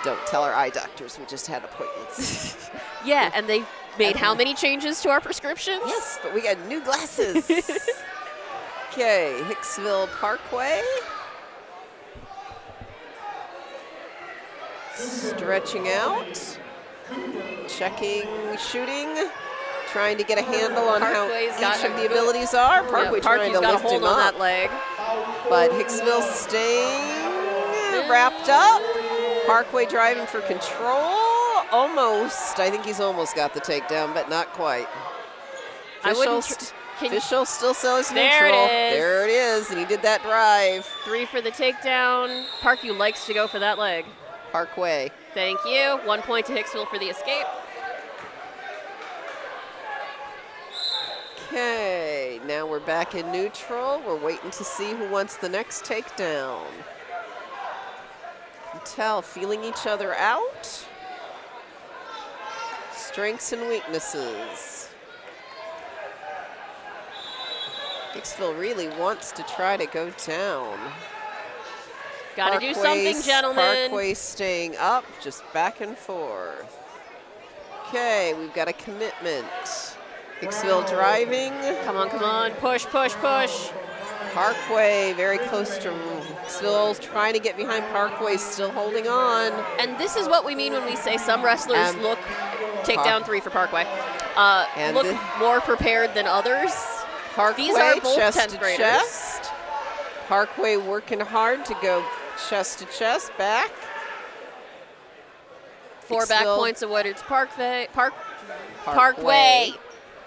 Don't tell our eye doctors. We just had appointments. Yeah, and they made how many changes to our prescriptions? Yes, but we got new glasses. Okay, Hicksville Parkway. Stretching out. Checking, shooting. Trying to get a handle on Parkway's how got each a of the good- abilities are. Parkway trying to got a lift hold him on up. that leg. But Hicksville staying wrapped up. Parkway driving for control. Almost. I think he's almost got the takedown, but not quite. I wouldn't Fischel still sells neutral. There it is. There it is, and he did that drive. 3 for the takedown. Parkview likes to go for that leg. Parkway. Thank you. 1 point to Hicksville for the escape. Okay, now we're back in neutral. We're waiting to see who wants the next takedown. You can tell, feeling each other out. Strengths and weaknesses. Hicksville really wants to try to go down. Got to do something, gentlemen. Parkway staying up, just back and forth. Okay, we've got a commitment. Hicksville driving. Come on, come on. Push, push, push. Parkway very close to Hicksville, trying to get behind Parkway, still holding on. And this is what we mean when we say some wrestlers look, takedown 3 for Parkway, And look more prepared than others. Parkway, These are both chest 10th to graders. chest. Parkway working hard to go chest to chest, back. 4 back Hicksville- points awarded to Parkway.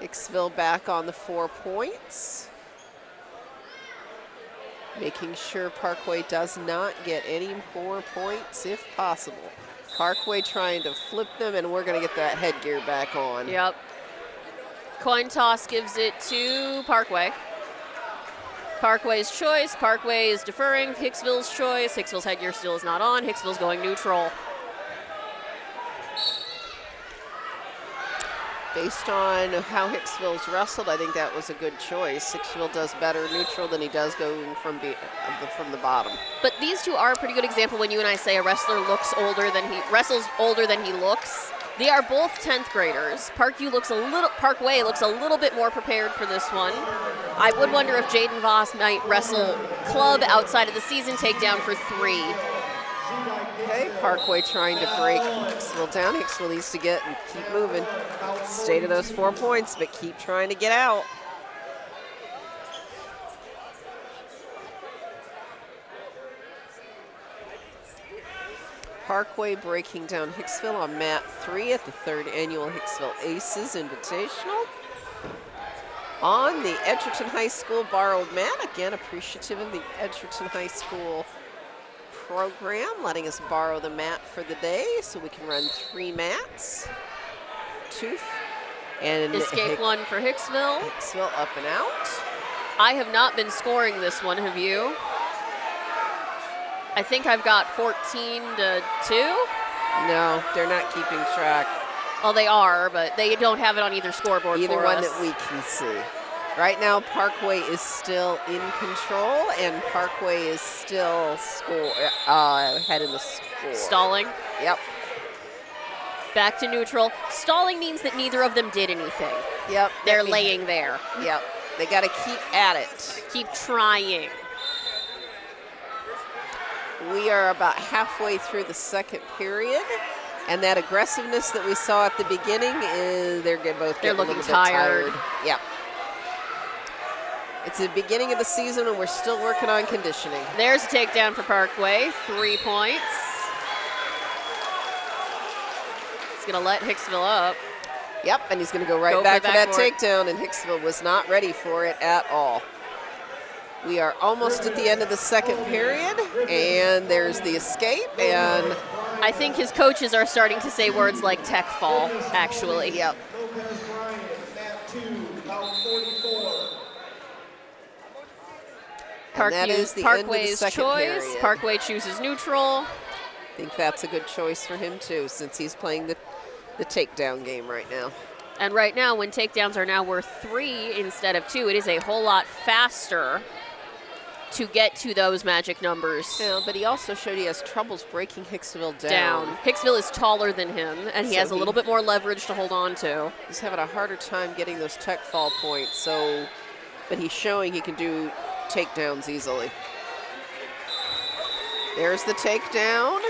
Hicksville back on the 4 points. Making sure Parkway does not get any more points if possible. Parkway trying to flip them, and we're going to get that headgear back on. Yep. Coin toss gives it to Parkway. Parkway's choice. Parkway is deferring. Hicksville's choice. Hicksville's headgear still is not on. Hicksville's going neutral. Based on how Hicksville's wrestled, I think that was a good choice. Hicksville does better neutral than he does going from the bottom. But these two are a pretty good example when you and I say a wrestler wrestles older than he looks. They are both 10th graders. Parkway looks a little bit more prepared for this one. I would wonder if Jaden Voss might wrestle club outside of the season takedown for 3. Okay, Parkway trying to break Hicksville down. Hicksville needs to get and keep moving. Stay to those 4 points, but keep trying to get out. Parkway breaking down Hicksville on mat 3 at the 3rd annual Hicksville Aces Invitational. on the Edgerton High School borrowed mat. Again, appreciative of the Edgerton High School program, letting us borrow the mat for the day so we can run 3 mats. 2 and Escape 1 for Hicksville. Hicksville up and out. I have not been scoring this one, have you? I think I've got 14-2. No, they're not keeping track. Well, they are, but they don't have it on either scoreboard Either for one us. that we can see. Right now, Parkway is still in control, and Parkway is still ahead in the score. Stalling. Yep. Back to neutral. Stalling means that neither of them did anything. Yep. They're laying there. Yep. They got to keep at it. Keep trying. We are about halfway through the second period, and that aggressiveness that we saw at the beginning is they're both getting a looking little bit tired. Yep. It's the beginning of the season, and we're still working on conditioning. There's a takedown for Parkway. 3 points. He's going to let Hicksville up. Yep, and he's going to go right back for that takedown, and Hicksville was not ready for it at all. We are almost at the end of the second period, and there's the escape, and I think his coaches are starting to say words like tech fall, actually. Yep. That is the end of the Parkway's second choice. period. Parkway chooses neutral. I think that's a good choice for him, too, since he's playing the takedown game right now. And right now, when takedowns are now worth 3 instead of 2, it is a whole lot faster to get to those magic numbers. Yeah, but he also showed he has troubles breaking Hicksville down. Hicksville is taller than him, and he So has a little bit more leverage to hold on to. He's having a harder time getting those tech fall points, but he's showing he can do takedowns easily. There's the takedown,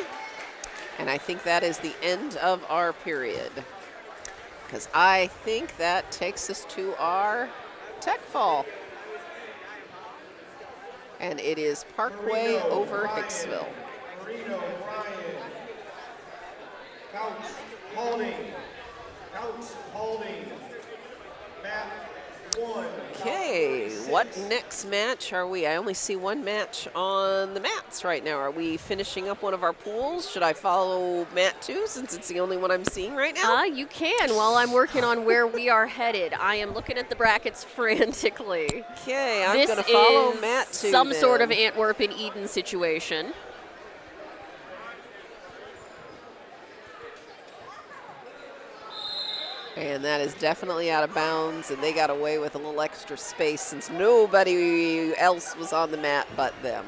and I think that is the end of our period, because I think that takes us to our tech fall. And it is Parkway over Hicksville. Marino, Bryan. Couch, holding. Couch, holding. Mat 1. Okay, what next match are we? I only see one match on the mats right now. Are we finishing up one of our pools? Should I follow mat 2 since it's the only one I'm seeing right now? You can while I'm working on where we are headed. I am looking at the brackets frantically. Okay, I'm going to follow mat 2 some then. sort of Antwerp and Eden situation. And that is definitely out of bounds, and they got away with a little extra space since nobody else was on the mat but them.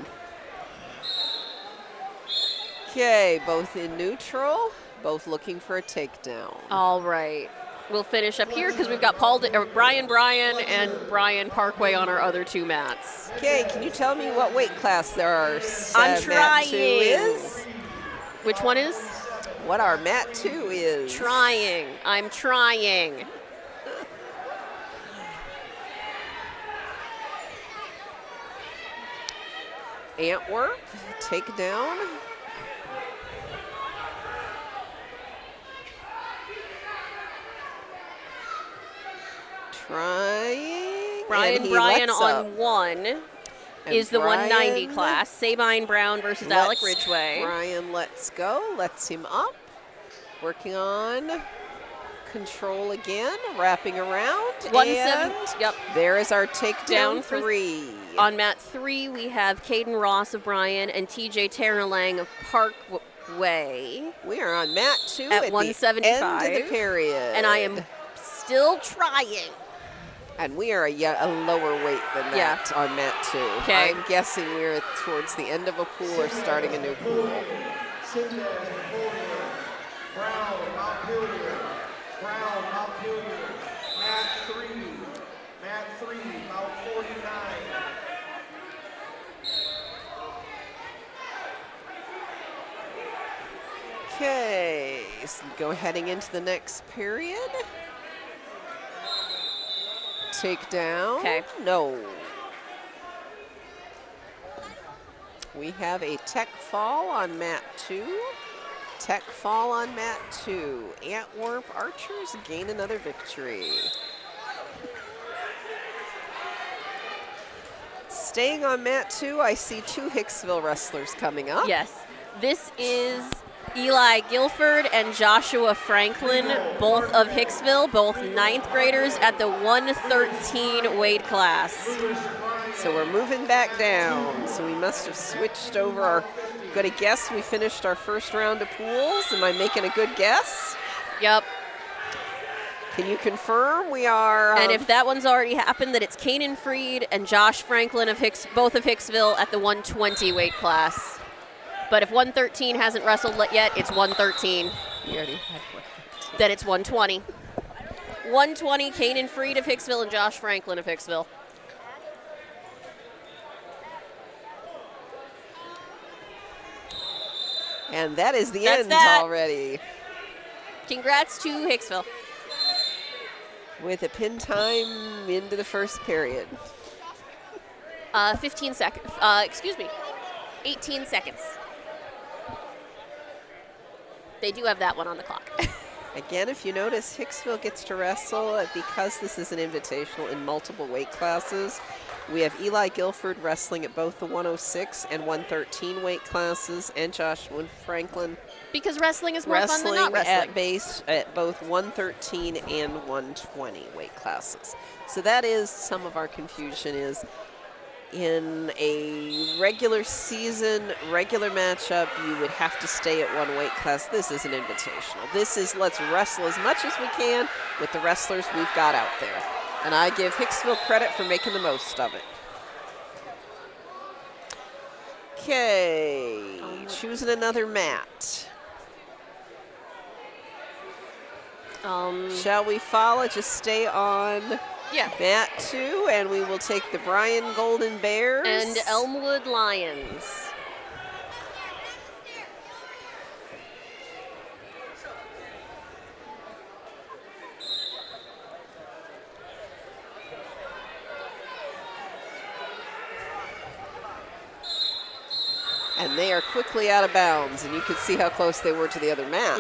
Okay, both in neutral, both looking for a takedown. All right. We'll finish up here because we've got Brian and Brian Parkway on our other 2 mats. Okay, can you tell me what weight class there are? I'm mat 2 trying. is? Which one is? What our mat 2 is. Trying. I'm trying. Antwerp, takedown. Trying. Brian on 1 is the 190 class. Sabine Brown versus Alec Ridgway. Brian lets go, lets him up. Working on control again, wrapping around. 170. Yep. There is our takedown Down for 3. On mat 3, we have Caden Ross of Brian and TJ Ternalang of Parkway. We are on mat 2 at 175. the end of the period. And I am still trying. And we are a lower weight than that on mat 2. Okay. I'm guessing we're towards the end of a pool or starting a new pool. Brown, Montpelier. Brown, Montpelier. Mat 3. Mat 3, about 49. Okay, so heading into the next period. Takedown. Okay. No. We have a tech fall on mat 2. Tech fall on mat 2. Antwerp Archers gain another victory. Staying on mat 2, I see 2 Hicksville wrestlers coming up. Yes. This is Eli Guilford and Joshua Franklin, both of Hicksville, both 9th graders at the 113 weight class. So we're moving back down. So we must have switched over our, going to guess we finished our first round of pools. Am I making a good guess? Yep. Can you confirm we are? And if that one's already happened, that it's Kanan Freed and Josh Franklin of both of Hicksville at the 120 weight class. But if 113 hasn't wrestled yet, it's 113. We already had 113. Then it's 120. 120, Kanan Freed of Hicksville and Josh Franklin of Hicksville. And that is the That's end that. already. Congrats to Hicksville. With a pin time into the first period. 15 seconds. 18 seconds. They do have that one on the clock. Again, if you notice, Hicksville gets to wrestle because this is an invitational in multiple weight classes. We have Eli Guilford wrestling at both the 106 and 113 weight classes, and Joshua Franklin Because wrestling is more fun than not wrestling. at base at both 113 and 120 weight classes. So that is some of our confusion is in a regular season, regular matchup, you would have to stay at one weight class. This is an invitational. This is let's wrestle as much as we can with the wrestlers we've got out there. And I give Hicksville credit for making the most of it. Okay, choosing another mat. Shall we follow? Just stay on mat 2, and we will take the Bryan Golden Bears and Elmwood Lions. And they are quickly out of bounds, and you can see how close they were to the other mat.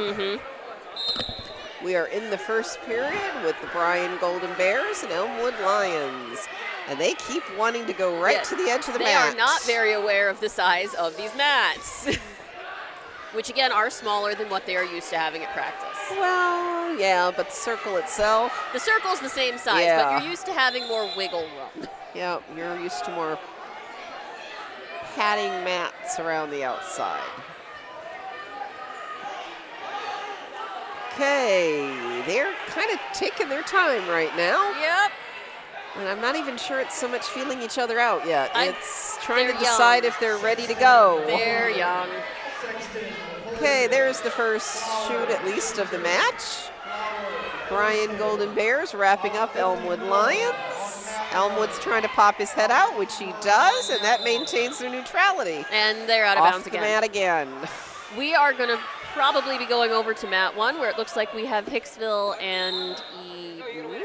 We are in the first period with the Bryan Golden Bears and Elmwood Lions. And they keep wanting to go right to the edge of the mat. They are not very aware of the size of these mats, which again are smaller than what they are used to having at practice. Well, yeah, but the circle itself. The circle's the same size, but you're used to having more wiggle room. Yeah, you're used to more padding mats around the outside. Okay, they're kind of taking their time right now. Yep. And I'm not even sure it's so much feeling each other out yet. It's trying to young. decide if they're ready to go. They're young. Okay, there's the first shoot, at least, of the match. Bryan Golden Bears wrapping up Elmwood Lions. Elmwood's trying to pop his head out, which he does, and that maintains their neutrality. And they're out of bounds again. Off the mat again. We are going to probably be going over to mat 1, where it looks like we have Hicksville and Eden.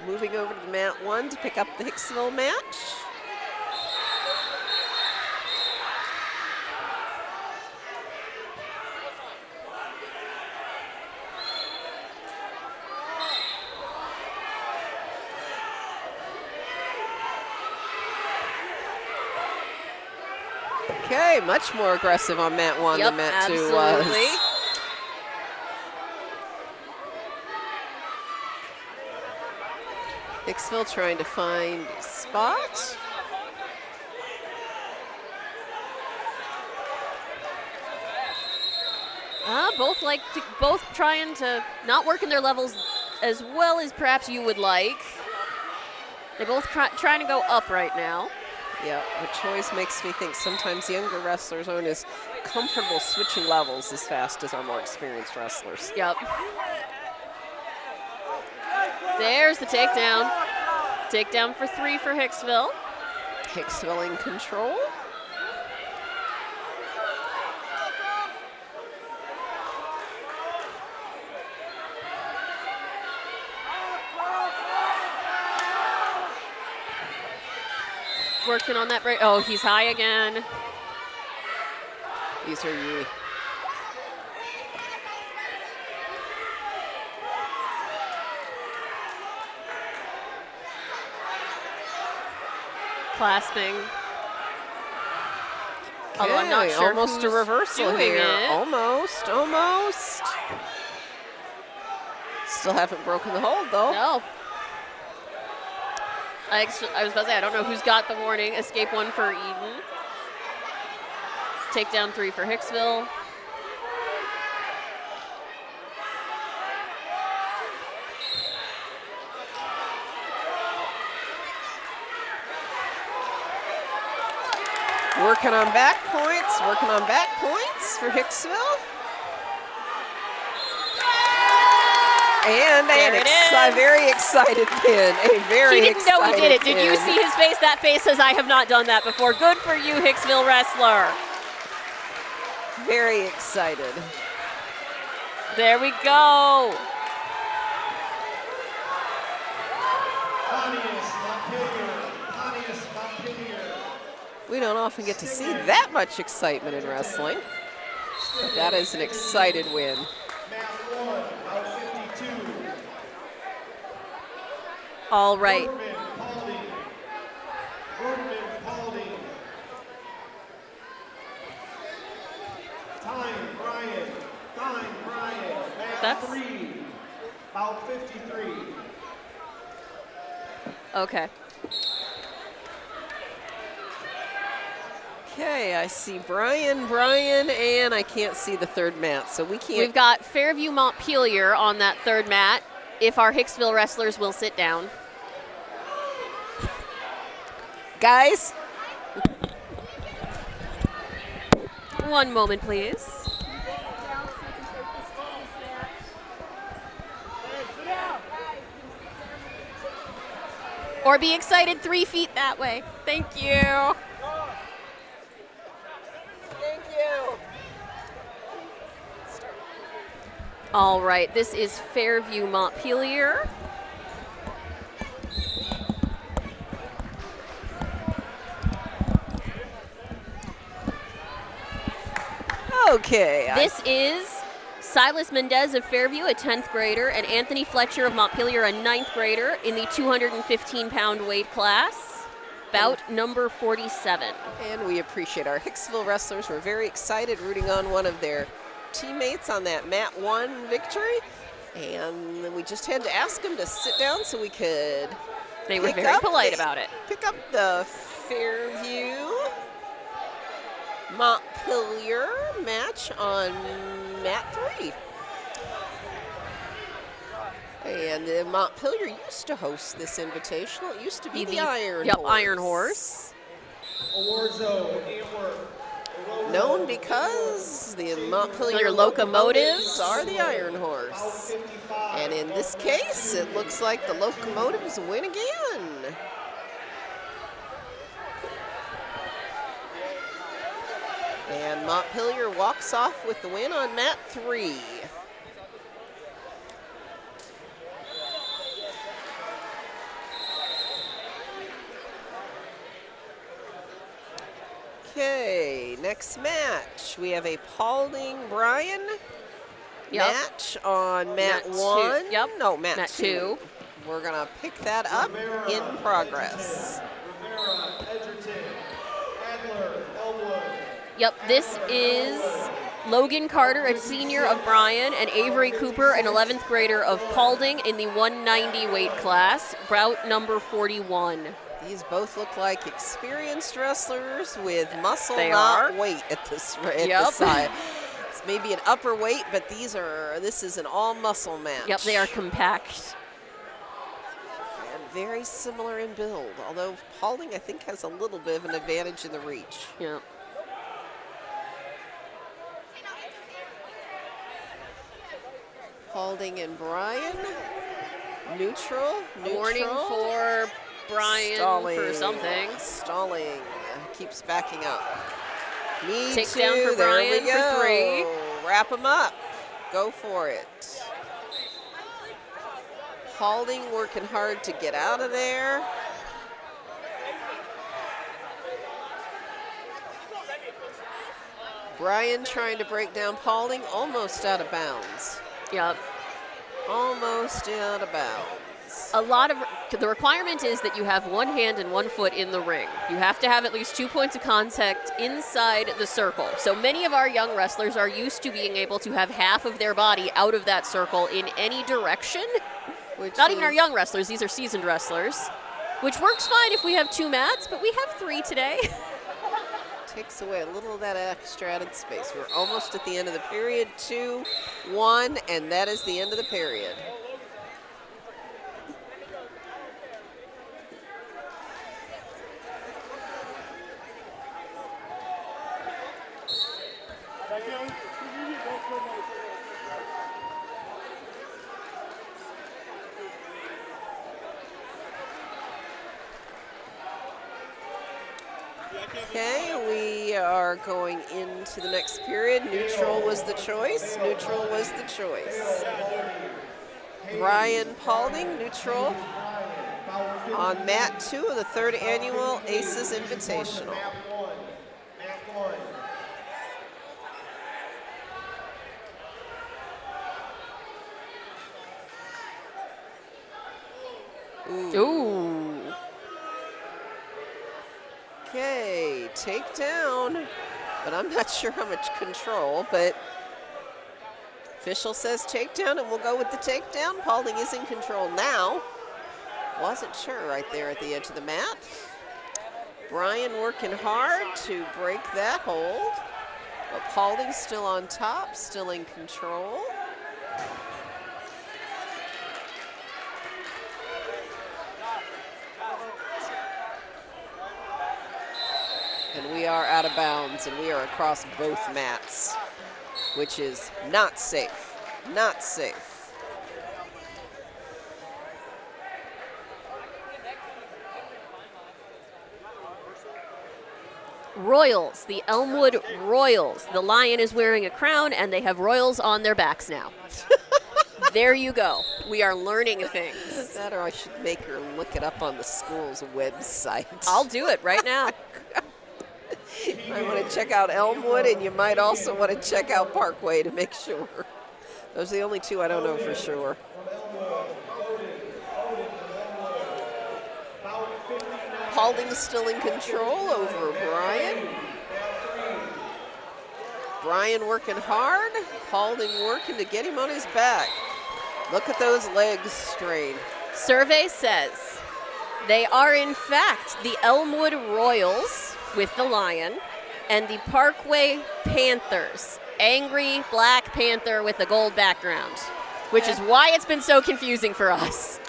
Moving over to the mat 1 to pick up the Hicksville match. Okay, much more aggressive on mat 1 than mat 2 was. Hicksville trying to find a spot. Both trying to not work in their levels as well as perhaps you would like. They're both trying to go up right now. Yeah, the choice makes me think sometimes younger wrestlers aren't as comfortable switching levels as fast as our more experienced wrestlers. Yep. There's the takedown. Takedown for 3 for Hicksville. Hicksville in control. Working on that break. Oh, he's high again. These are you. clasping. Although I'm not sure almost a who's reversal doing here. it. Almost, almost. Still haven't broken the hold, though. No. I was about to say, I don't know who's got the warning. Escape 1 for Eden. Takedown 3 for Hicksville. Working on back points for Hicksville. And There it is. a very excited pin. A very He didn't know he did it. excited Did you pin. see his face? That face says, I have not done that before. Good for you, Hicksville wrestler. Very excited. There we go. We don't often get to see that much excitement in wrestling. But that is an excited win. All right. That's about 53. Okay. Okay, I see Brian, and I can't see the third mat, so we can't. We've got Fairview Montpelier on that third mat. If our Hicksville wrestlers will sit down. Guys, One moment, please. Or be excited 3 feet that way. Thank you. thank you. All right, this is Fairview Montpelier. Okay. This is Silas Mendez of Fairview, a 10th grader, and Anthony Fletcher of Montpelier, a 9th grader, in the 215-pound weight class. Bout number 47. And we appreciate our Hicksville wrestlers. We're very excited rooting on one of their teammates on that mat 1 victory. And we just had to ask them to sit down so we could They were very polite about it. pick up the Fairview Montpelier match on mat 3. And the Montpelier used to host this invitational. It used to be the Iron Horse. Iron Horse. Award zone, Antwerp. Known because the Montpelier Montpelier locomotives locomotives are the Iron Horse. And in this case, it looks like the locomotives win again. And Montpelier walks off with the win on mat 3. Okay, next match. We have a Paulding Bryan match on mat Mat 1. two. Yep. No, mat Mat 2. We're going to pick that up in progress. Rivera, Edgerton, Adler, Elwood. Yep, this is Logan Carter, a senior of Bryan, and Avery Cooper, an 11th grader of Paulding in the 190 weight class, bout number 41. These both look like experienced wrestlers with muscle, They not are. weight at the Yep. side. It's maybe an upper weight, but this is an all muscle match. Yep, they are compact. And very similar in build, although Paulding, I think, has a little bit of an advantage in the reach. Yep. Paulding and Bryan, neutral. Warning for Bryan Stalling. for something. Stalling. Keeps backing up. Me Takedown too. for There Bryan we for go. 3. Wrap him up. Go for it. Paulding working hard to get out of there. Bryan trying to break down Paulding, almost out of bounds. Yep. Almost out of bounds. A lot of the requirement is that you have one hand and one foot in the ring. You have to have at least 2 points of contact inside the circle. So many of our young wrestlers are used to being able to have half of their body out of that circle in any direction. Not even our young wrestlers, these are seasoned wrestlers, which works fine if we have 2 mats, but we have 3 today. Takes away a little of that extra added space. We're almost at the end of the period. 2, 1, and that is the end of the period. Okay, we are going into the next period. Neutral was the choice. Neutral was the choice. Brian Paulding, neutral, on mat 2 of the 3rd annual ACES Invitational. Ooh. Okay, takedown, but I'm not sure how much control, but official says takedown, and we'll go with the takedown. Paulding is in control now. Wasn't sure right there at the edge of the mat. Brian working hard to break that hold, but Paulding's still on top, still in control. And we are out of bounds, and we are across both mats, which is not safe, not safe. Royals, the Elmwood Royals. The lion is wearing a crown, and they have royals on their backs now. There you go. We are learning things. That, or I should make her look it up on the school's website. I'll do it right now. I want to check out Elmwood, and you might also want to check out Parkway to make sure. Those are the only 2 I don't know for sure. Paulding's still in control over Brian. Brian working hard. Paulding working to get him on his back. Look at those legs strain. Survey says they are, in fact, the Elmwood Royals with the lion and the Parkway Panthers. Angry Black Panther with a gold background, which is why it's been so confusing for us.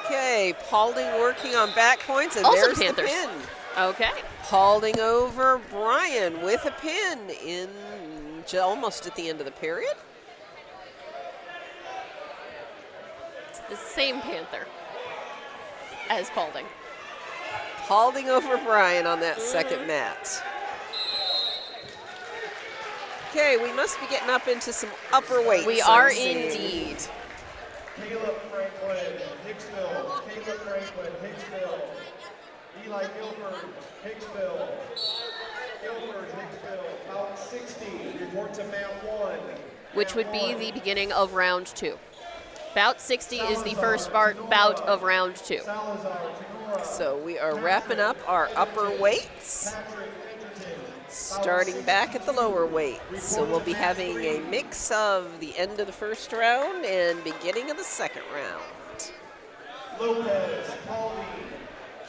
Okay, Paulding working on back points, and Also there's the Panthers. pin. Okay. Paulding over Brian with a pin in almost at the end of the period. It's the same Panther as Paulding. Paulding over Brian on that second mat. Okay, we must be getting up into some upper weights. We I'm are seeing. indeed. Caleb Franklin, Hicksville. Caleb Franklin, Hicksville. Eli Guilford, Hicksville. Guilford, Hicksville. About 60. Report to mat 1. Which would be the beginning of round 2. Bout 60 is the first bout of round 2. Salazar, Tagora. So we are wrapping up our upper weights, Patrick Edgerton. starting back at the lower weights. So we'll be having a mix of the end of the first round and beginning of the second round. Lopez, Paulding.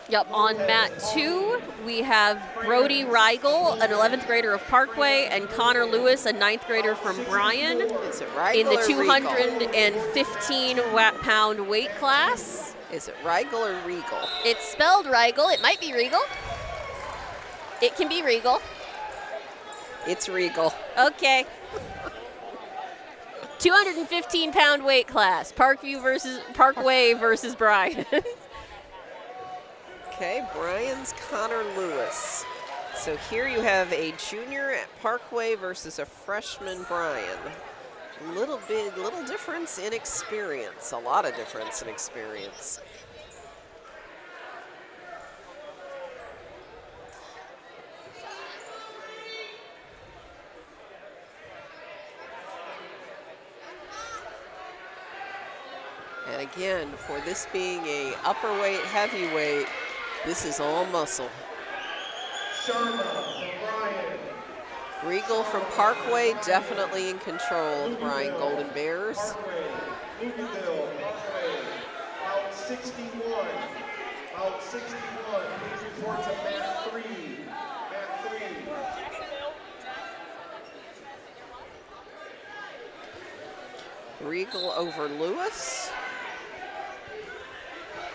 Yep, on mat 2, we have Brody Rigel, an 11th grader of Parkway, and Connor Lewis, a 9th grader from Bryan, Is it Rigel in the or Regal? 215-pound weight class. Is it Rigel or Regal? It's spelled Rigel. It might be Regal. It can be Regal. It's Regal. Okay. 215-pound weight class. Parkway versus Bryan. Okay, Brian's Connor Lewis. So here you have a junior at Parkway versus a freshman Brian. Little difference in experience. A lot of difference in experience. And again, for this being a upper weight, heavyweight, this is all muscle. Sharma from Bryan. Regal from Parkway definitely in control of the Bryan Golden Bears. Parkway, Louisville, Parkway, out 61. Out 61. Please report to mat 3. Mat 3. Regal over Lewis.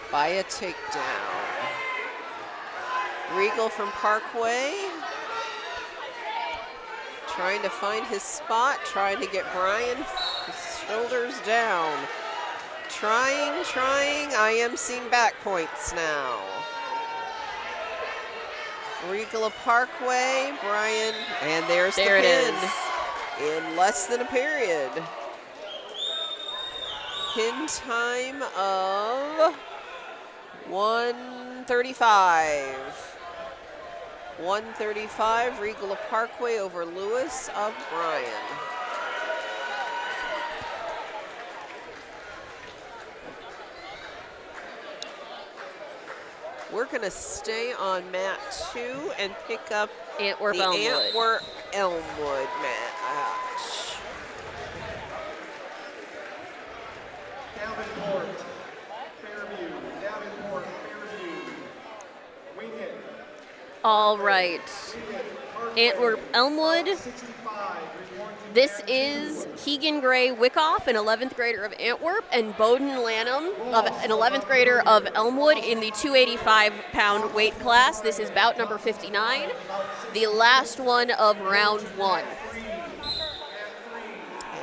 By a takedown. Regal from Parkway. Trying to find his spot, trying to get Bryan shoulders down. Trying. I am seeing back points now. Regal of Parkway, Bryan, and there's the There it pin is. in less than a period. Pin time of 1:35. 1:35, Regal of Parkway over Lewis of Bryan. We're going to stay on mat 2 and pick up Antwerp the Elmwood. Antwerp Elmwood match. Davenport, Fairview. Davenport, Fairview. Wing it. All right. Antwerp Elmwood. 65. This is Keegan Gray Wickoff, an 11th grader of Antwerp, and Bowden Lanham, an 11th grader of Elmwood in the 285-pound weight class. This is bout number 59, the last one of round 1.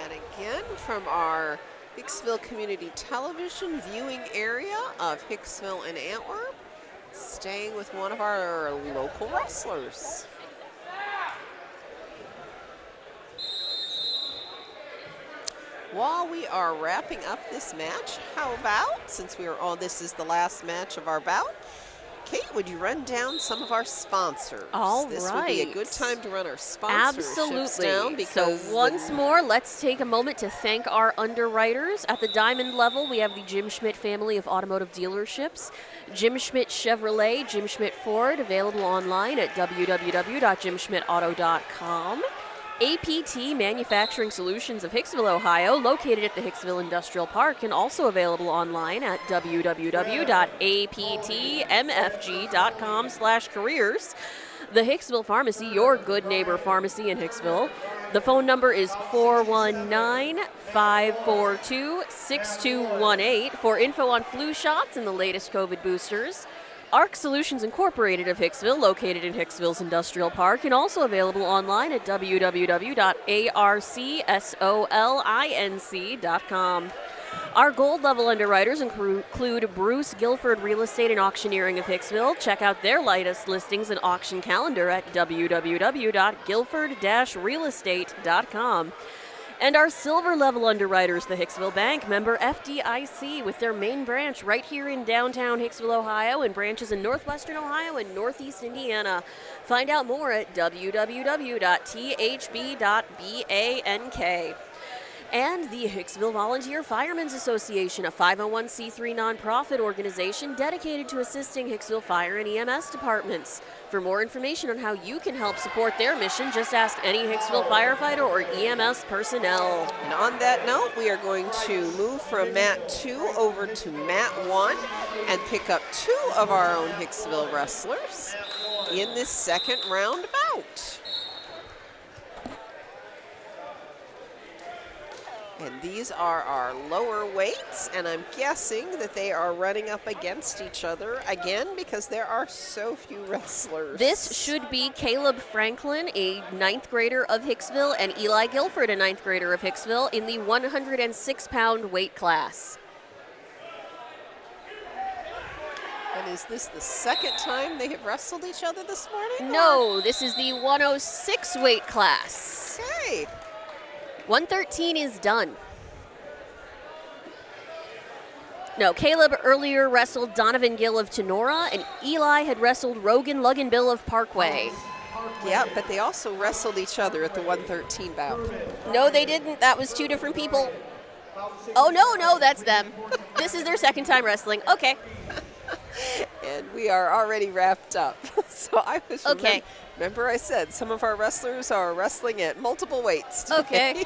And again, from our Hicksville Community Television viewing area of Hicksville and Antwerp, staying with one of our local wrestlers. While we are wrapping up this match, how about, since we are all, this is the last match of our bout, Kate, would you run down some of our sponsors? All This would be a right. good time to run our sponsorships Absolutely. down because So once more, let's take a moment to thank our underwriters. At the diamond level, we have the Jim Schmidt family of automotive dealerships. Jim Schmidt Chevrolet, Jim Schmidt Ford, available online at www.jimschmidtauto.com. APT Manufacturing Solutions of Hicksville, Ohio, located at the Hicksville Industrial Park and also available online at www.aptmfg.com/careers. The Hicksville Pharmacy, your good neighbor pharmacy in Hicksville. The phone number is 419-542-6218 for info on flu shots and the latest COVID boosters. ARC Solutions Incorporated of Hicksville, located in Hicksville's Industrial Park and also available online at www.arcsolinc.com. Our gold level underwriters include Bruce Guilford Real Estate and Auctioneering of Hicksville. Check out their latest listings and auction calendar at www.guilford-realestate.com. And our silver level underwriters, the Hicksville Bank, member FDIC, with their main branch right here in downtown Hicksville, Ohio, and branches in northwestern Ohio and northeast Indiana. Find out more at www.thb.bank. And the Hicksville Volunteer Firemen's Association, a 501c3 nonprofit organization dedicated to assisting Hicksville fire and EMS departments. For more information on how you can help support their mission, just ask any Hicksville firefighter or EMS personnel. And on that note, we are going to move from mat 2 over to mat 1 and pick up 2 of our own Hicksville wrestlers in this second round bout. And these are our lower weights, and I'm guessing that they are running up against each other again because there are so few wrestlers. This should be Caleb Franklin, a 9th grader of Hicksville, and Eli Guilford, a 9th grader of Hicksville, in the 106-pound weight class. And is this the second time they have wrestled each other this morning? No, this is the 106 weight class. Okay. 113 is done. No, Caleb earlier wrestled Donovan Gill of Tenora, and Eli had wrestled Rogan Luganbill of Parkway. Yeah, but they also wrestled each other at the 113 bout. No, they didn't. That was 2 different people. Oh, no, that's them. This is their second time wrestling. Okay. And we are already wrapped up. So I was Okay. Remember I said some of our wrestlers are wrestling at multiple weights today. Okay.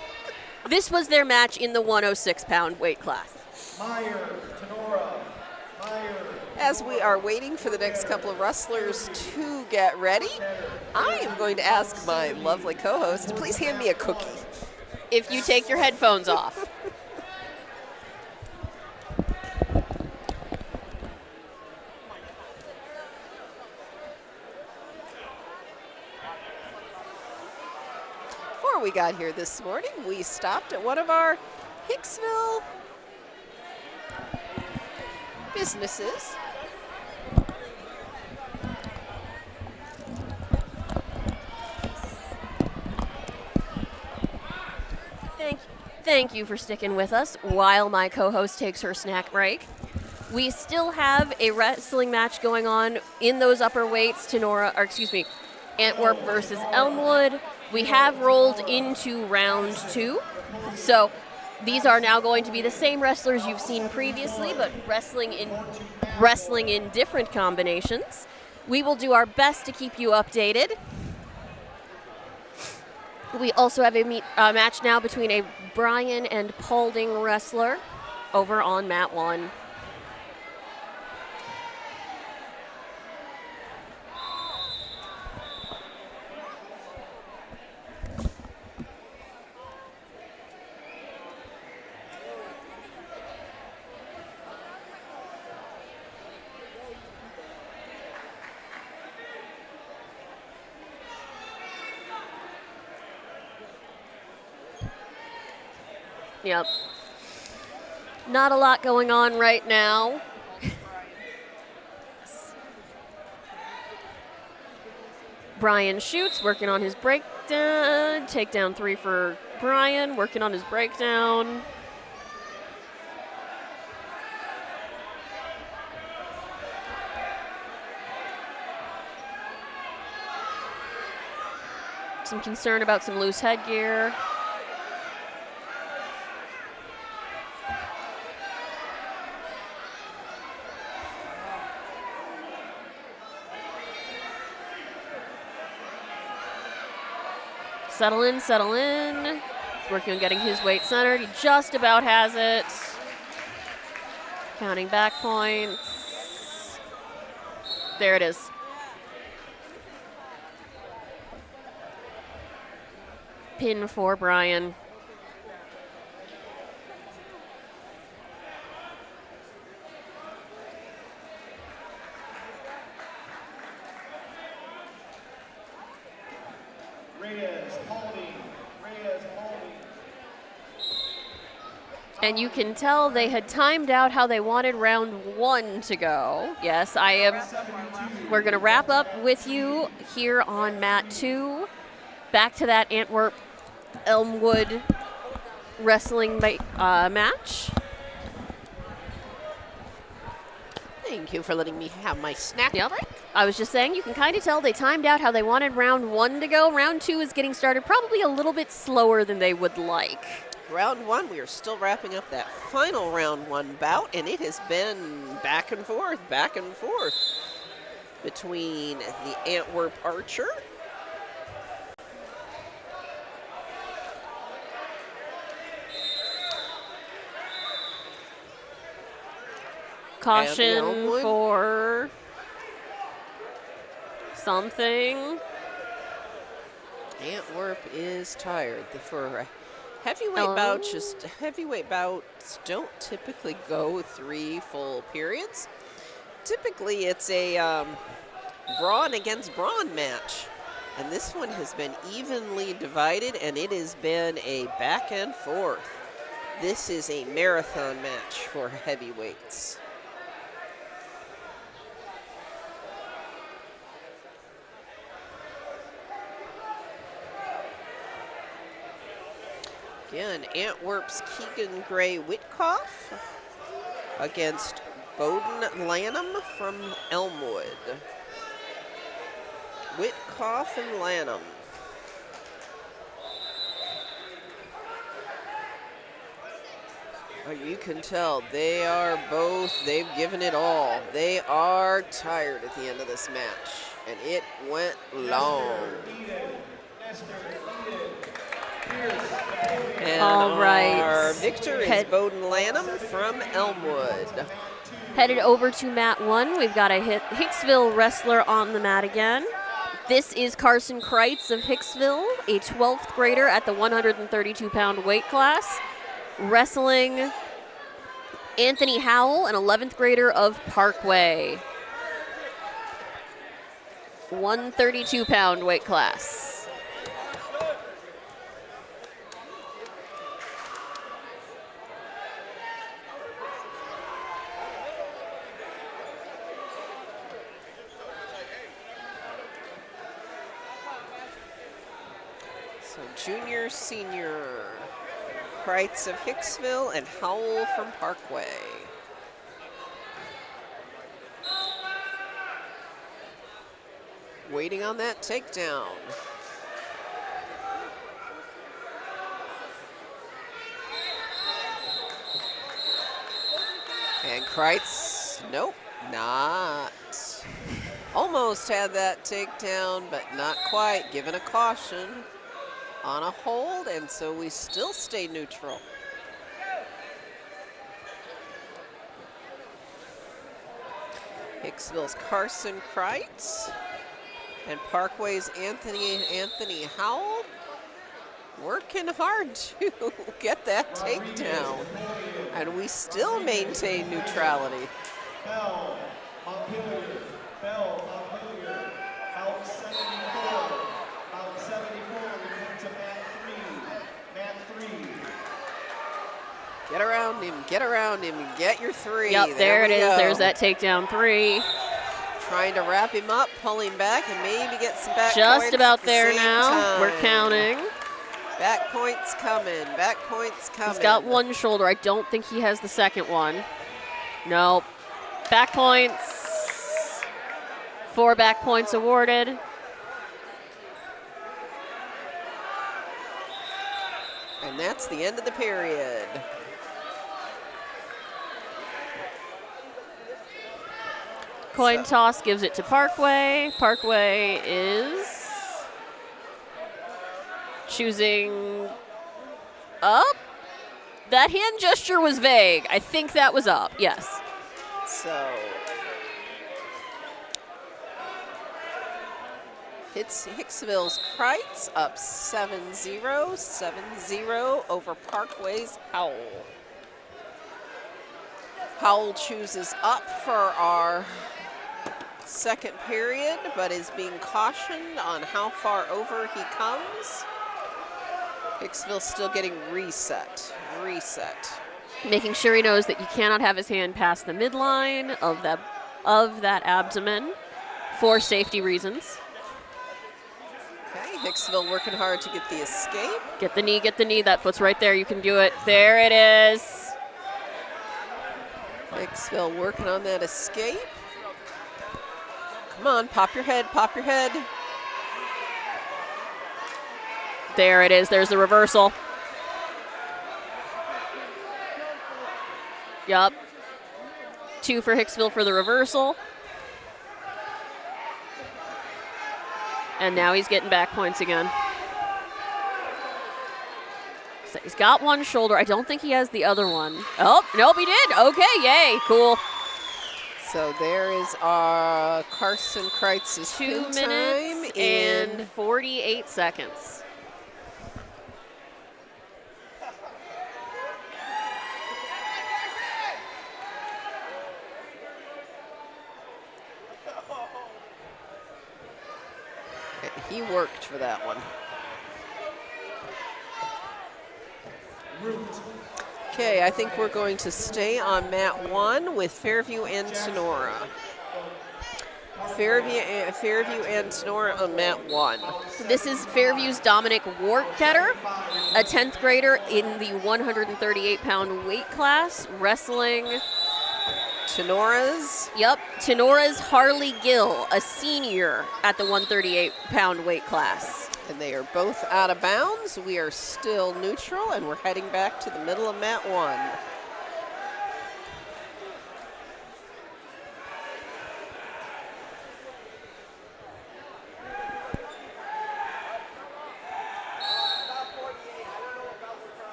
This was their match in the 106-pound weight class. Meyer, Tenora. Meyer. As we are waiting for the next couple of wrestlers to get ready, I am going to ask my lovely co-host to please hand me a cookie. If you take your headphones off. Before we got here this morning, we stopped at one of our Hicksville businesses. Thank you for sticking with us while my co-host takes her snack break. We still have a wrestling match going on in those upper weights, Antwerp versus Elmwood. We have rolled into round 2. So these are now going to be the same wrestlers you've seen previously, but wrestling in different combinations. We will do our best to keep you updated. We also have a match now between a Bryan and Paulding wrestler over on mat 1. Yep. Not a lot going on right now. Bryan shoots, working on his breakdown. Takedown 3 for Bryan, working on his breakdown. Some concern about some loose headgear. Settle in, settle in. He's working on getting his weight centered. He just about has it. Counting back points. There it is. Pin for Bryan. And you can tell they had timed out how they wanted round 1 to go. Yes, we're going to wrap up with you here on mat 2. Back to that Antwerp Elmwood wrestling match. Thank you for letting me have my snack break. I was just saying, you can kind of tell they timed out how they wanted round 1 to go. Round 2 is getting started probably a little bit slower than they would like. Round 1, we are still wrapping up that final round 1 bout, and it has been back and forth between the Antwerp Archer caution for something. Antwerp is tired. For heavyweight bouts don't typically go 3 full periods. Typically, it's a brawn against brawn match. And this one has been evenly divided, and it has been a back and forth. This is a marathon match for heavyweights. Again, Antwerp's Keegan Gray Witkoff against Bowden Lanham from Elmwood. Witkoff and Lanham. You can tell they've given it all. They are tired at the end of this match, and it went long. And All right. our victor is Bowden Lanham from Elmwood. Headed over to mat 1, we've got a Hicksville wrestler on the mat again. This is Carson Kreitz of Hicksville, a 12th grader at the 132-pound weight class, wrestling Anthony Howell, an 11th grader of Parkway. 132-pound weight class. So junior, senior, Kreitz of Hicksville and Howell from Parkway. Waiting on that takedown. And Kreitz, nope, not. Almost had that takedown, but not quite. Given a caution on a hold, and so we still stay neutral. Hicksville's Carson Kreitz and Parkway's Anthony Howell working hard to get that takedown, and we still maintain neutrality. Bell, Montpelier, out 74, out 74, we come to mat 3. Get around him, get your 3. Yep, there it is. Go. There's that takedown 3. Trying to wrap him up, pull him back, and maybe get some back Just points about at the there same now. time. We're counting. Back points coming, back points coming. He's got one shoulder. I don't think he has the second one. Nope. Back points. 4 back points awarded. And that's the end of the period. Coin toss gives it to Parkway. Parkway is choosing up. That hand gesture was vague. I think that was up, yes. So it's Hicksville's Kreitz up 7-0, 7-0 over Parkway's Howell. Howell chooses up for our second period, but is being cautioned on how far over he comes. Hicksville still getting reset. Making sure he knows that you cannot have his hand past the midline of that abdomen for safety reasons. Okay, Hicksville working hard to get the escape. Get the knee. That foot's right there. You can do it. There it is. Hicksville working on that escape. Come on, pop your head. There it is. There's the reversal. Yup. 2 for Hicksville for the reversal. And now he's getting back points again. So he's got one shoulder. I don't think he has the other one. Oh, nope, he did. Okay, yay, cool. So there is our Carson Kreitz's 2 time minutes and 48 seconds. He worked for that one. Okay, I think we're going to stay on mat 1 with Fairview and Tenora. Fairview and Tenora on mat 1. This is Fairview's Dominic Wartketter, a 10th grader in the 138-pound weight class, wrestling. Tenora's? Yep, Tenora's Harley Gill, a senior at the 138-pound weight class. And they are both out of bounds. We are still neutral, and we're heading back to the middle of mat 1.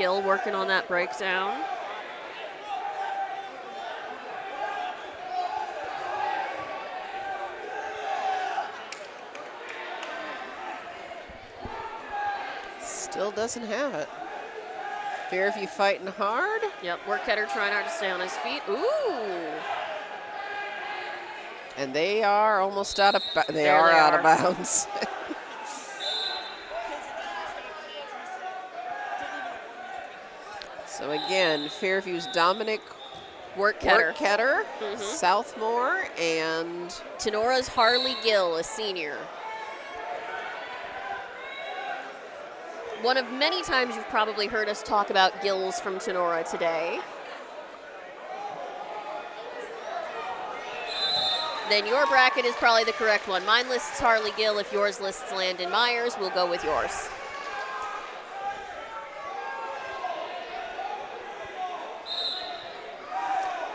skill working on that breakdown. Still doesn't have it. Fairview fighting hard. Yep, Worketter trying hard to stay on his feet. Ooh. And they are almost out of out of bounds. So again, Fairview's Dominic Worketter. Southmore, and Tenora's Harley Gill, a senior. One of many times you've probably heard us talk about Gills from Tenora today. Then your bracket is probably the correct one. Mine lists Harley Gill. If yours lists Landon Myers, we'll go with yours.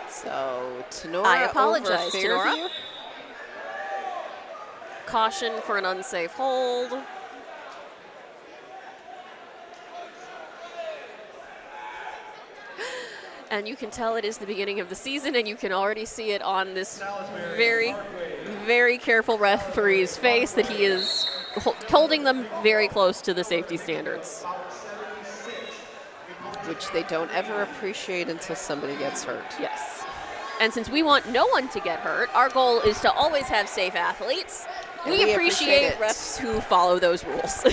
so Tenora I apologize, over Tenora. Fairview. Caution for an unsafe hold. And you can tell it is the beginning of the season, and you can already see it on this very, very careful referee's face that he is holding them very close to the safety standards. Which they don't ever appreciate until somebody gets hurt. Yes. And since we want no one to get hurt, our goal is to always have safe athletes. And We we appreciate appreciate it. refs who follow those rules.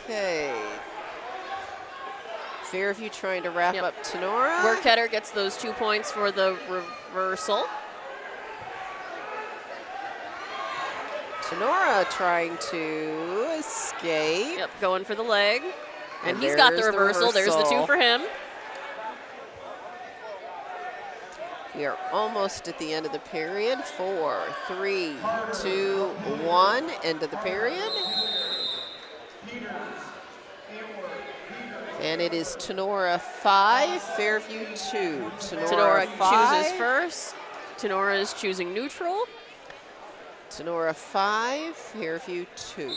Okay. Fairview trying to wrap Yep. up Tenora. Worketter gets those 2 points for the reversal. Tenora trying to escape. Yep, going for the leg. And And he's got the there's the reversal. There's the 2 reversal. for him. We are almost at the end of the period. 4, 3, 2, 1. End of the period. And it is Tenora 5, Fairview 2. Tenora 5. chooses first. Tenora is choosing neutral. Tenora 5, Fairview 2.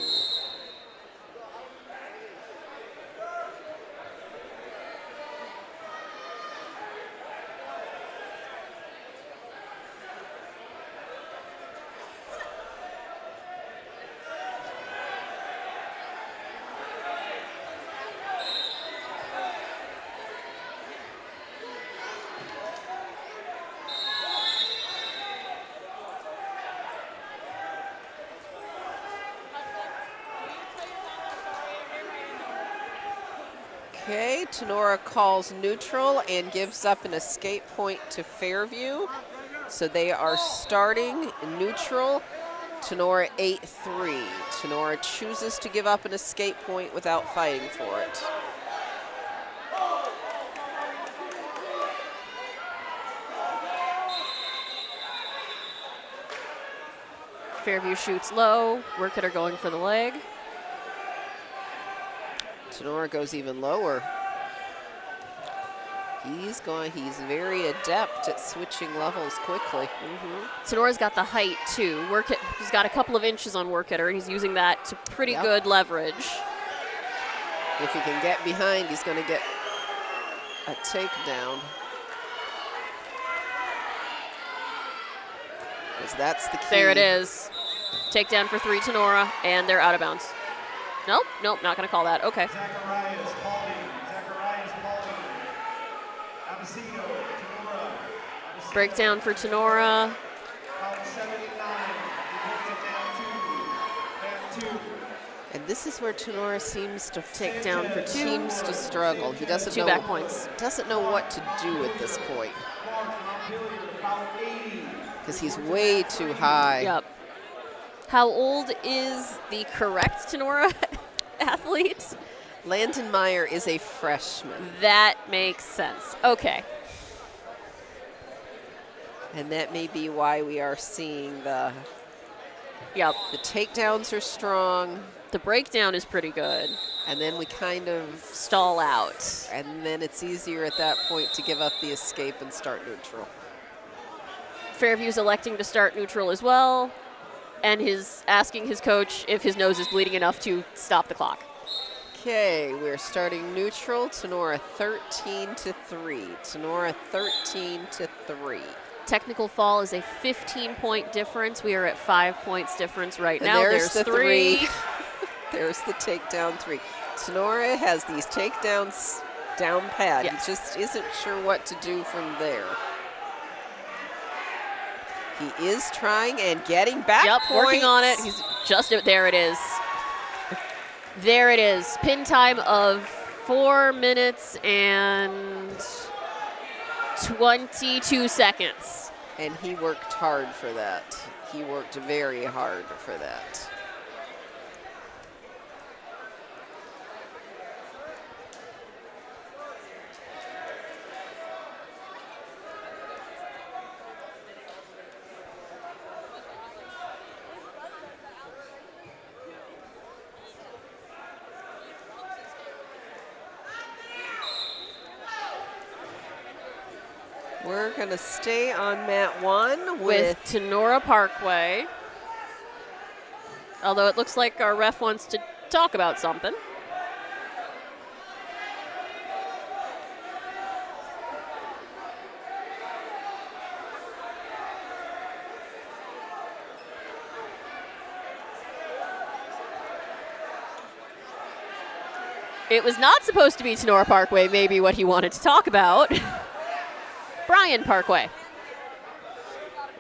Okay, Tenora calls neutral and gives up an escape point to Fairview. So they are starting neutral. Tenora 8-3. Tenora chooses to give up an escape point without fighting for it. Fairview shoots low. Worketter going for the leg. Tenora goes even lower. He's very adept at switching levels quickly. Tenora's got the height too. He's got a couple of inches on Worketter, and he's using that to pretty Yep. good leverage. If he can get behind, he's going to get a takedown. Because that's the key. There it is. Takedown for 3, Tenora, and they're out of bounds. Nope, not going to call that. Okay. Zacharias Pauling. Abasino, Tenora. Abasino, Breakdown for Tenora. count 79. He brings it down 2. And this is where Tenora seems to Takedown for 2. seems to struggle. He doesn't 2 know back points. doesn't know what to do at this point because he's way too high. Yep. How old is the correct Tenora athlete? Landon Meyer is a freshman, That makes sense. Okay. and that may be why we are seeing the Yep. takedowns are strong, The breakdown is pretty good. and then we kind of Stall out. and then it's easier at that point to give up the escape and start neutral. Fairview's electing to start neutral as well, and asking his coach if his nose is bleeding enough to stop the clock. Okay, we're starting neutral. Tenora 13-3. Tenora 13-3. Technical fall is a 15-point difference. We are at 5 points difference right And now. there's the three. There's the takedown 3. Tenora has these takedowns down pat. Yes. He just isn't sure what to do from there. He is trying and getting back points. Working on it. He's just, there it is. There it is. Pin time of 4 minutes and 22 seconds. And he worked hard for that. He worked very hard for that. We're going to stay on mat 1 with Tenora Parkway. Although it looks like our ref wants to talk about something. It was not supposed to be Tenora Parkway, maybe what he wanted to talk about. Brian Parkway.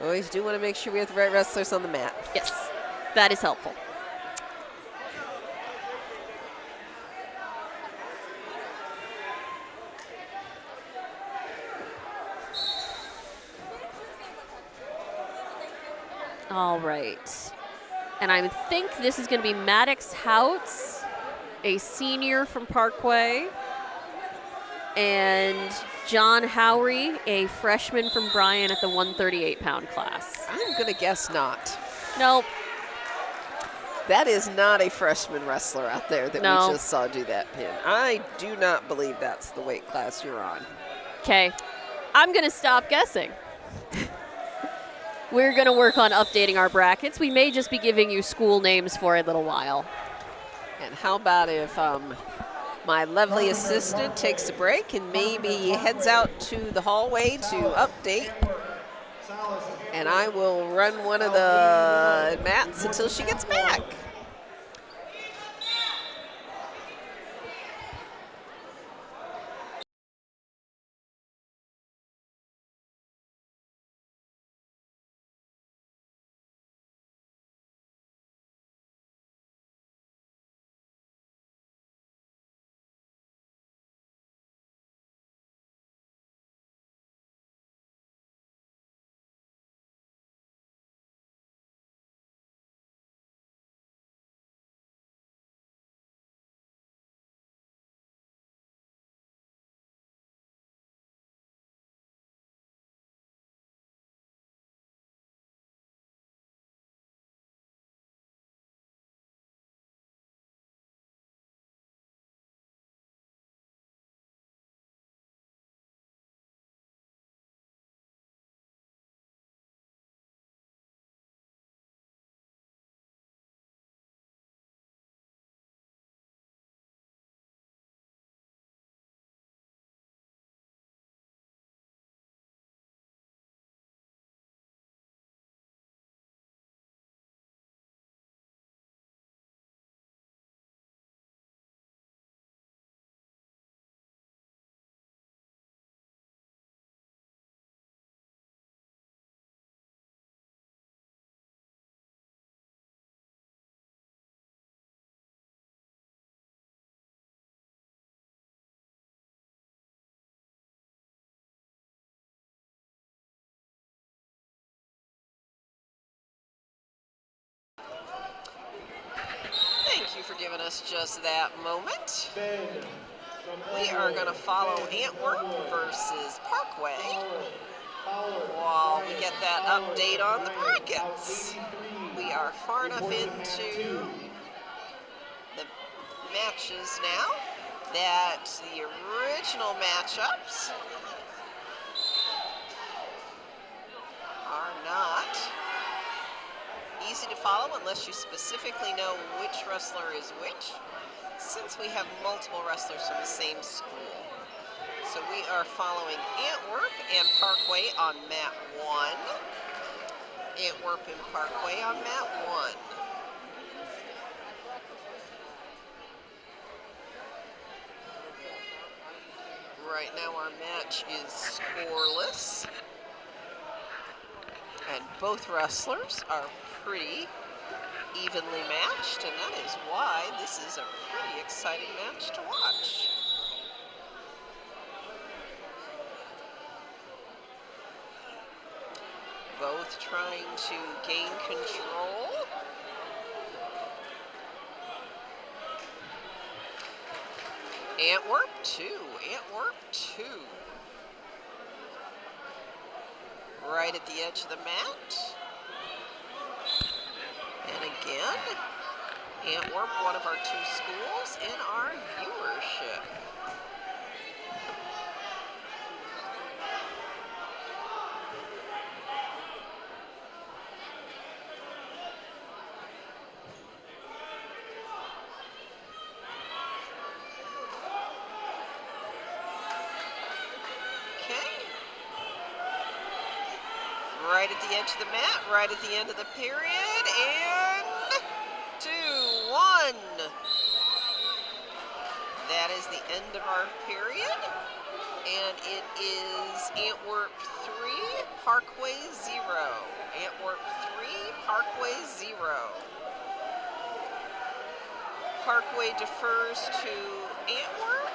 Always do want to make sure we have the right wrestlers on the mat. Yes, that is helpful. All right. And I think this is going to be Maddox Houts, a senior from Parkway, and John Howry, a freshman from Bryan at the 138-pound class. I'm going to guess not. Nope. That is not a freshman wrestler out there that No. we just saw do that pin. I do not believe that's the weight class you're on. Okay. I'm going to stop guessing. We're going to work on updating our brackets. We may just be giving you school names for a little while. And how about if my lovely assistant takes a break and maybe heads out to the hallway to update. And I will run one of the mats until she gets back. Thank you for giving us just that moment. We are going to follow Antwerp versus Parkway while we get that update on the brackets. We are far enough into the matches now that the original matchups are not easy to follow unless you specifically know which wrestler is which. since we have multiple wrestlers from the same school. So we are following Antwerp and Parkway on mat 1. Antwerp and Parkway on mat 1. Right now our match is scoreless. And both wrestlers are pretty evenly matched, and that is why this is a pretty exciting match to watch. Both trying to gain control. Antwerp 2, Antwerp 2. Right at the edge of the mat. And again, Antwerp, one of our 2 schools in our viewership. Right at the edge of the mat, right at the end of the period, and 2-1. That is the end of our period, and it is Antwerp 3, Parkway 0. Antwerp 3, Parkway 0. Parkway defers to Antwerp.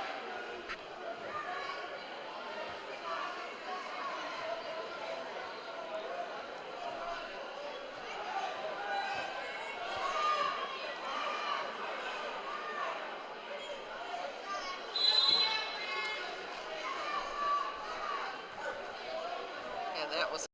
And that was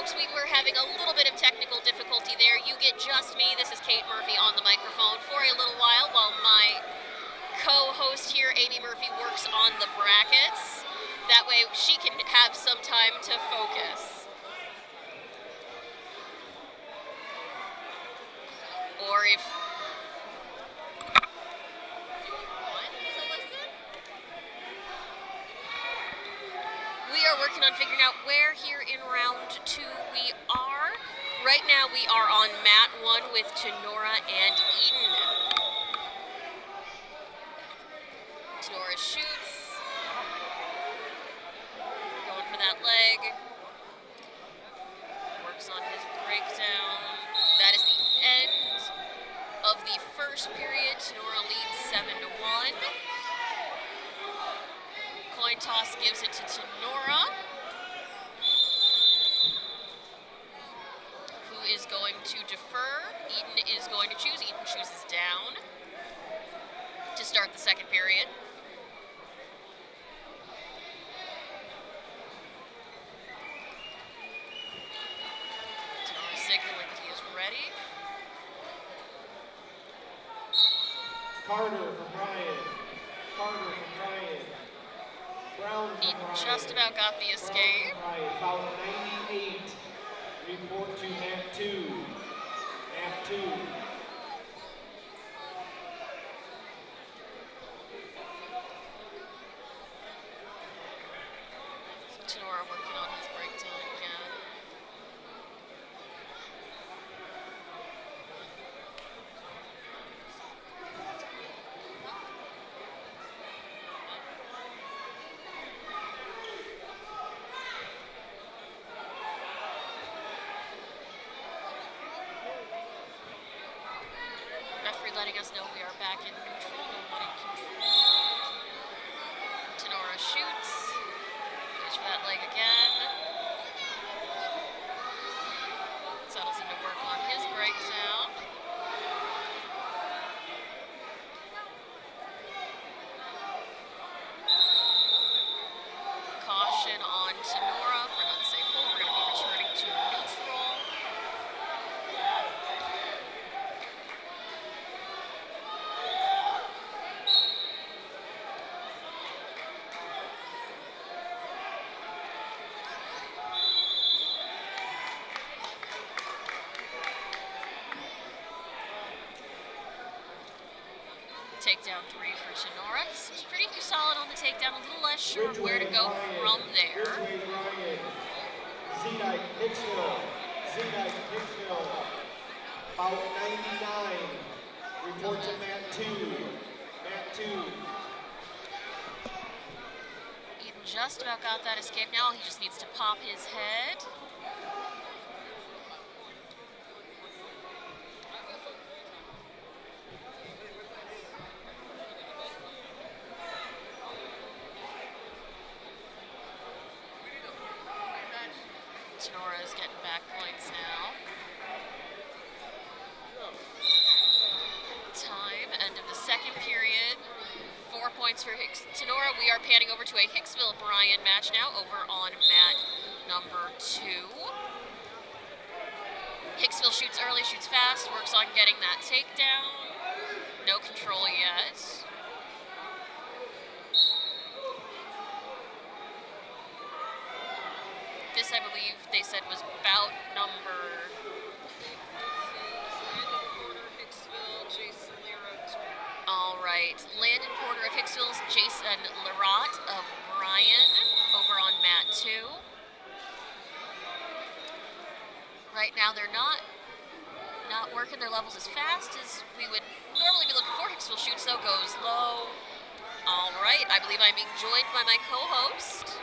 folks, we were having a little bit of technical difficulty there. You get just me. This is Kate Murphy on the microphone for a little while my co-host here, Amy Murphy, works on the brackets. That way she can have some time to focus. Or if... We are working on figuring out where here in round 2 we are. Right now we are on mat 1 with Tenora and Eden. Tenora shoots. Going for that leg. Works on his breakdown. That is the end of the first period. Tenora leads 7-1. Coin toss gives it to Tenora, who is going to defer. Eden is going to choose. Eden chooses down to start the second period. Tenora signaling that he is ready. Carter from Brian. Carter from Brian. Brown from Eden Brian. just about got the escape. Foul 98. Report to mat 2. Mat 2. Tenora working on his breakdown again. Referee letting us know we are back in neutral. No one in control. Tenora shoots. Goes for that leg again. Settles in to work on his breakdown. Caution on Tenora for an unsafe hold. We're going to be returning to neutral. Takedown 3 for Tenora. He's pretty solid on the takedown, a little less sure where to go from there. Z-Dyke, Hicksville. Z-Dyke, Hicksville. Foul 99. Report to mat 2. Mat 2. Eden just about got that escape now. He just needs to pop his head. Tenora is getting back points now. Time, end of the second period. 4 points for Tenora. We are panning over to a Hicksville-Bryan match now over on mat number 2. Hicksville shoots early, shoots fast, works on getting that takedown. No control yet. This, I believe, they said was bout number... All right, Landon Porter of Hicksville, Jason Lerotte of Bryan over on mat 2. Right now, they're not working their levels as fast as we would normally be looking for. Hicksville shoots, though, goes low. All right, I believe I'm being joined by my co-host.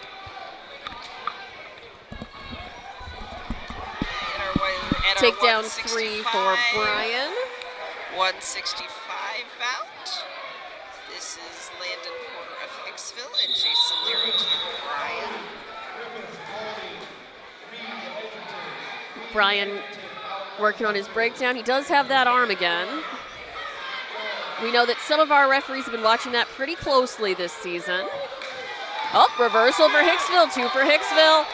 Takedown 3 for Bryan. 165 bout. This is Landon Porter of Hicksville and Jason Lerotte of Bryan. Bryan working on his breakdown. He does have that arm again. We know that some of our referees have been watching that pretty closely this season. Oh, reversal for Hicksville, 2 for Hicksville.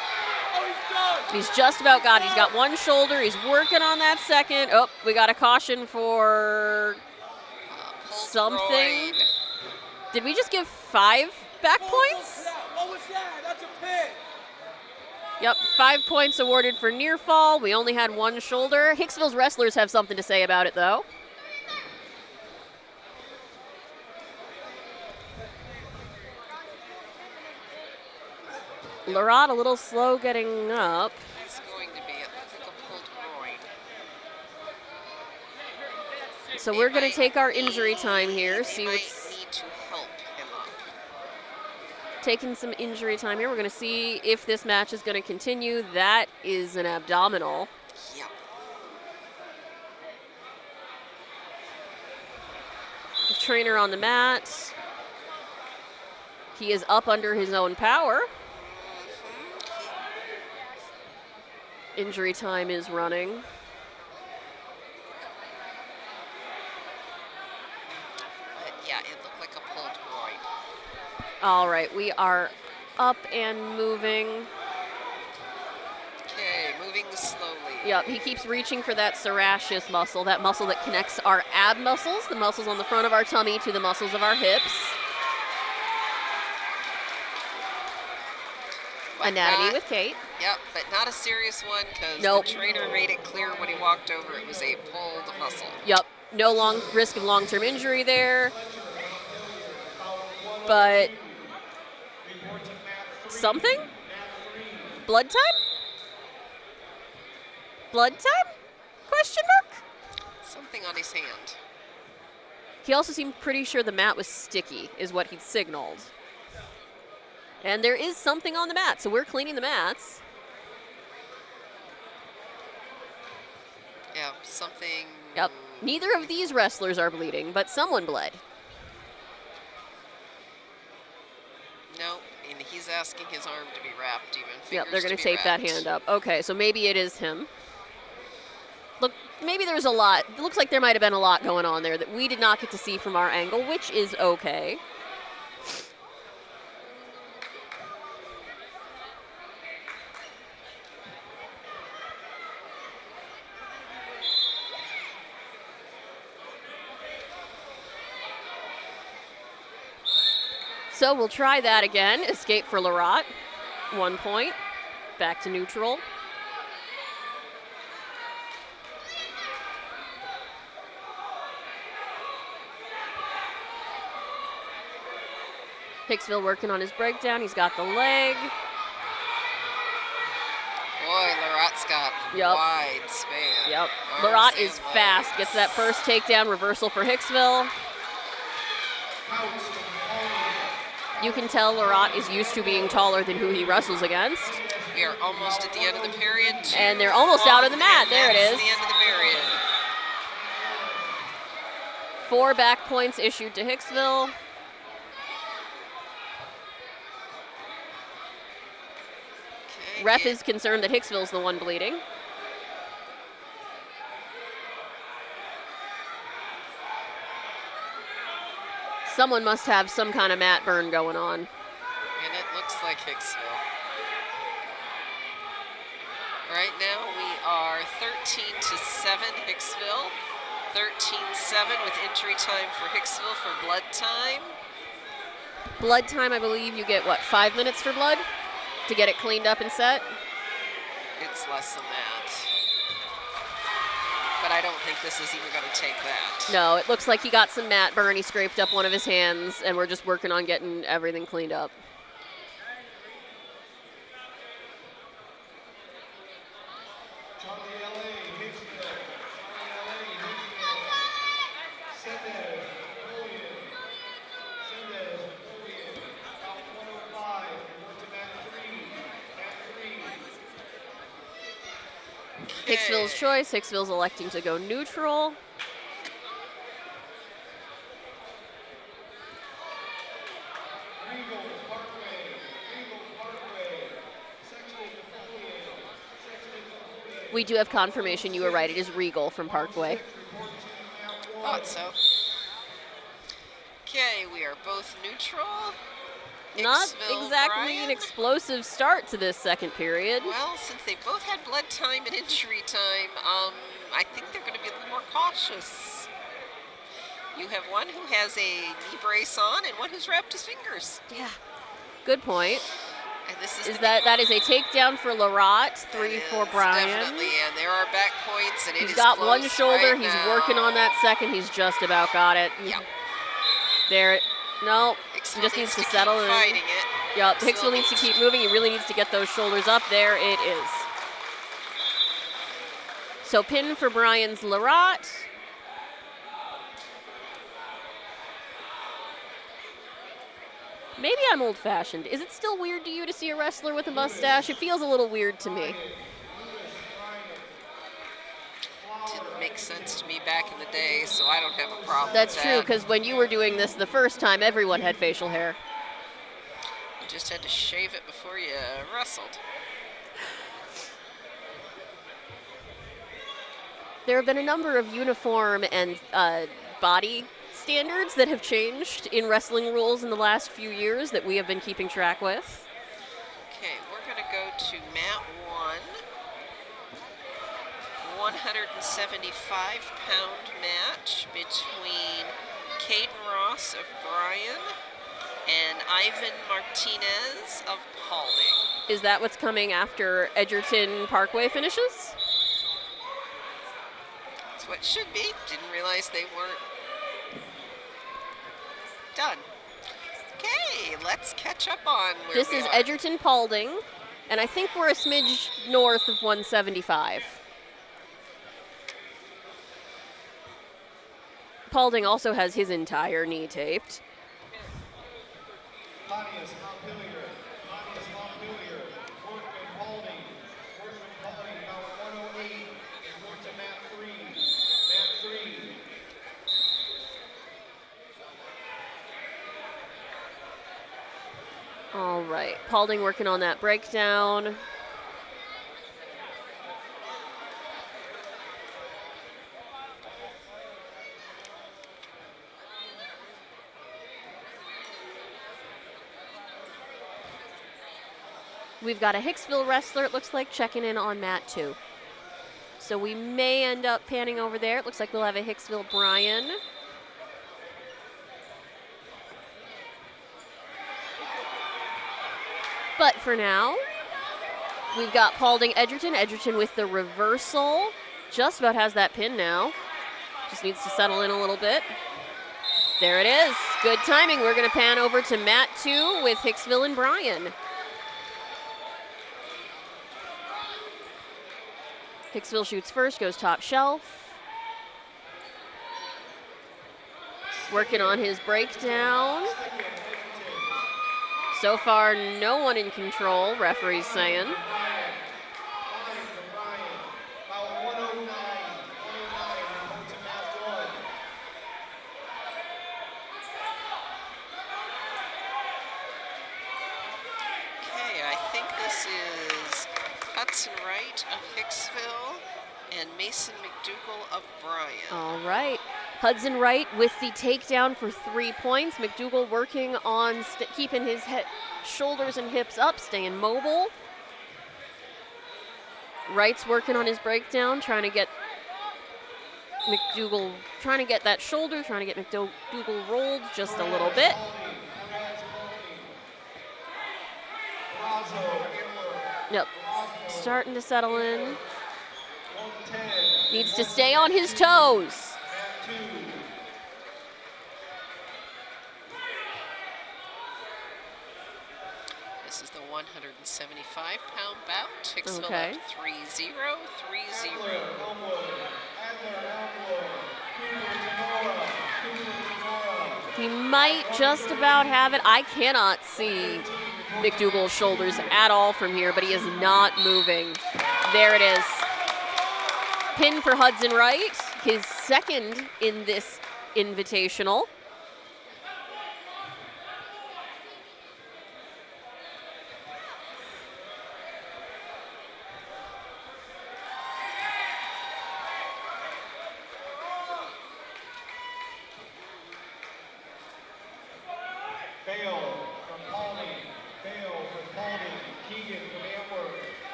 He's just about got it. He's got one shoulder. He's working on that second. Oh, we got a caution for something. Groin. Did we just give 5 back points? What was that? That's a pin. Yep, 5 points awarded for near fall. We only had one shoulder. Hicksville's wrestlers have something to say about it, though. Larat a little slow getting up. He's going to be. It looks like a pulled groin. So we're going to take our injury time here. See They might what's need to help him up. taking some injury time here. We're going to see if this match is going to continue. That is an abdominal. Yeah. The trainer on the mat. He is up under his own power. Injury time is running. But yeah, it looked like a pulled groin. All right, we are up and moving. Okay, moving slowly. Yep, he keeps reaching for that serratus muscle, that muscle that connects our ab muscles, the muscles on the front of our tummy to the muscles of our hips. But Anatomy not- with Kate. Yep, but not a serious one because Nope. the trainer made it clear when he walked over it was a pulled muscle. Yep, no risk of long-term injury there. But something? Blood time? Blood time? Question mark? Something on his hand. He also seemed pretty sure the mat was sticky, is what he'd signaled. And there is something on the mat, so we're cleaning the mats. Yeah, something. Yep. Neither of these wrestlers are bleeding, but someone bled. No, and he's asking his arm to be wrapped even. Yep, they're going to to be tape that wrapped. hand up. Okay, so maybe it is him. Look, maybe there's a lot. It looks like there might have been a lot going on there that we did not get to see from our angle, which is okay. So we'll try that again. Escape for Larat. 1 point. Back to neutral. Hicksville working on his breakdown. He's got the leg. Boy, Larat's got Yep. wide span. Yep. Arms Larat and is fast. legs. Gets that first takedown. Reversal for Hicksville. You can tell Larat is used to being taller than who he wrestles against. We are almost at the end of the period. And they're almost out of the mat. And There it that's is. the end of the period. 4 back points issued to Hicksville. Okay, Ref yeah. is concerned that Hicksville's the one bleeding. Someone must have some kind of mat burn going on. And it looks like Hicksville. Right now we are 13-7 Hicksville. 13-7 with injury time for Hicksville for blood time. Blood time, I believe you get, what, 5 minutes for blood to get it cleaned up and set? It's less than that. But I don't think this is even going to take that. No, it looks like he got some mat burn. He scraped up one of his hands, and we're just working on getting everything cleaned up. Charlie LA, Hicksville. Charlie LA, Hicksville. Sendez, Napoleon. Sendez, Napoleon. About 105. We're to mat 3. Mat 3. Hicksville's choice. Hicksville's electing to go neutral. Regal, Parkway. Regal, Parkway. Sexton, Napoleon. Sexton, Napoleon. We do have confirmation. You were right. It is Regal from Parkway. Thought so. Okay, we are both neutral. not Hicksville, exactly Bryan. an explosive start to this second period. Well, since they both had blood time and injury time, I think they're going to be a little more cautious. You have one who has a knee brace on and one who's wrapped his fingers. Yeah, good point. And this Is the that is a takedown for Larat, That 3 for is Bryan. Definitely, and there are back points, and He's it is got close one shoulder. right He's now. working on that second. He's just about got it. Yeah. There. No, Hicksville he just needs to keep settle in. fighting it. Yep, Hicksville needs to keep moving. He really needs to get those shoulders up. There it is. So pin for Bryan's Larat. Maybe I'm old-fashioned. Is it still weird to you to see a wrestler with a mustache? It feels a little weird to me. Didn't make sense to me back in the day, so I don't have a problem That's with true, that. because when you were doing this the first time, everyone had facial hair. You just had to shave it before you wrestled. There have been a number of uniform and body standards that have changed in wrestling rules in the last few years that we have been keeping track with. Okay, we're going to go to mat 1. 175-pound match between Caden Ross of Bryan and Ivan Martinez of Paulding. Is that what's coming after Edgerton Parkway finishes? That's what it should be. Didn't realize they weren't done. Okay, let's catch up on where This we is are. Edgerton Paulding, and I think we're a smidge north of 175. Paulding also has his entire knee taped. Pontius Montpelier, Workman Paulding, about 108, and going to mat 3. Mat 3. All right, Paulding working on that breakdown. We've got a Hicksville wrestler, it looks like, checking in on mat 2. So we may end up panning over there. It looks like we'll have a Hicksville Bryan. But for now, we've got Paulding Edgerton. Edgerton with the reversal. Just about has that pin now. Just needs to settle in a little bit. There it is. Good timing. We're going to pan over to mat 2 with Hicksville and Bryan. Hicksville shoots first, goes top shelf. Working on his breakdown. So far, no one in control, referee's saying. About 109, and going to mat 1. Okay, I think this is Hudson Wright of Hicksville and Mason McDougall of Bryan. All right. Hudson Wright with the takedown for 3 points. McDougall working on keeping his shoulders and hips up, staying mobile. Wright's working on his breakdown, trying to get McDougall, trying to get that shoulder, trying to get McDougall rolled just a little bit. Yep. Starting to settle in. Needs to stay on his toes. This is the 175-pound bout. Hicksville Okay. up 3-0, 3-0. He might just about have it. I cannot see McDougall's shoulders at all from here, but he is not moving. There it is. Pin for Hudson Wright, his second in this invitational. Bale from Paulding,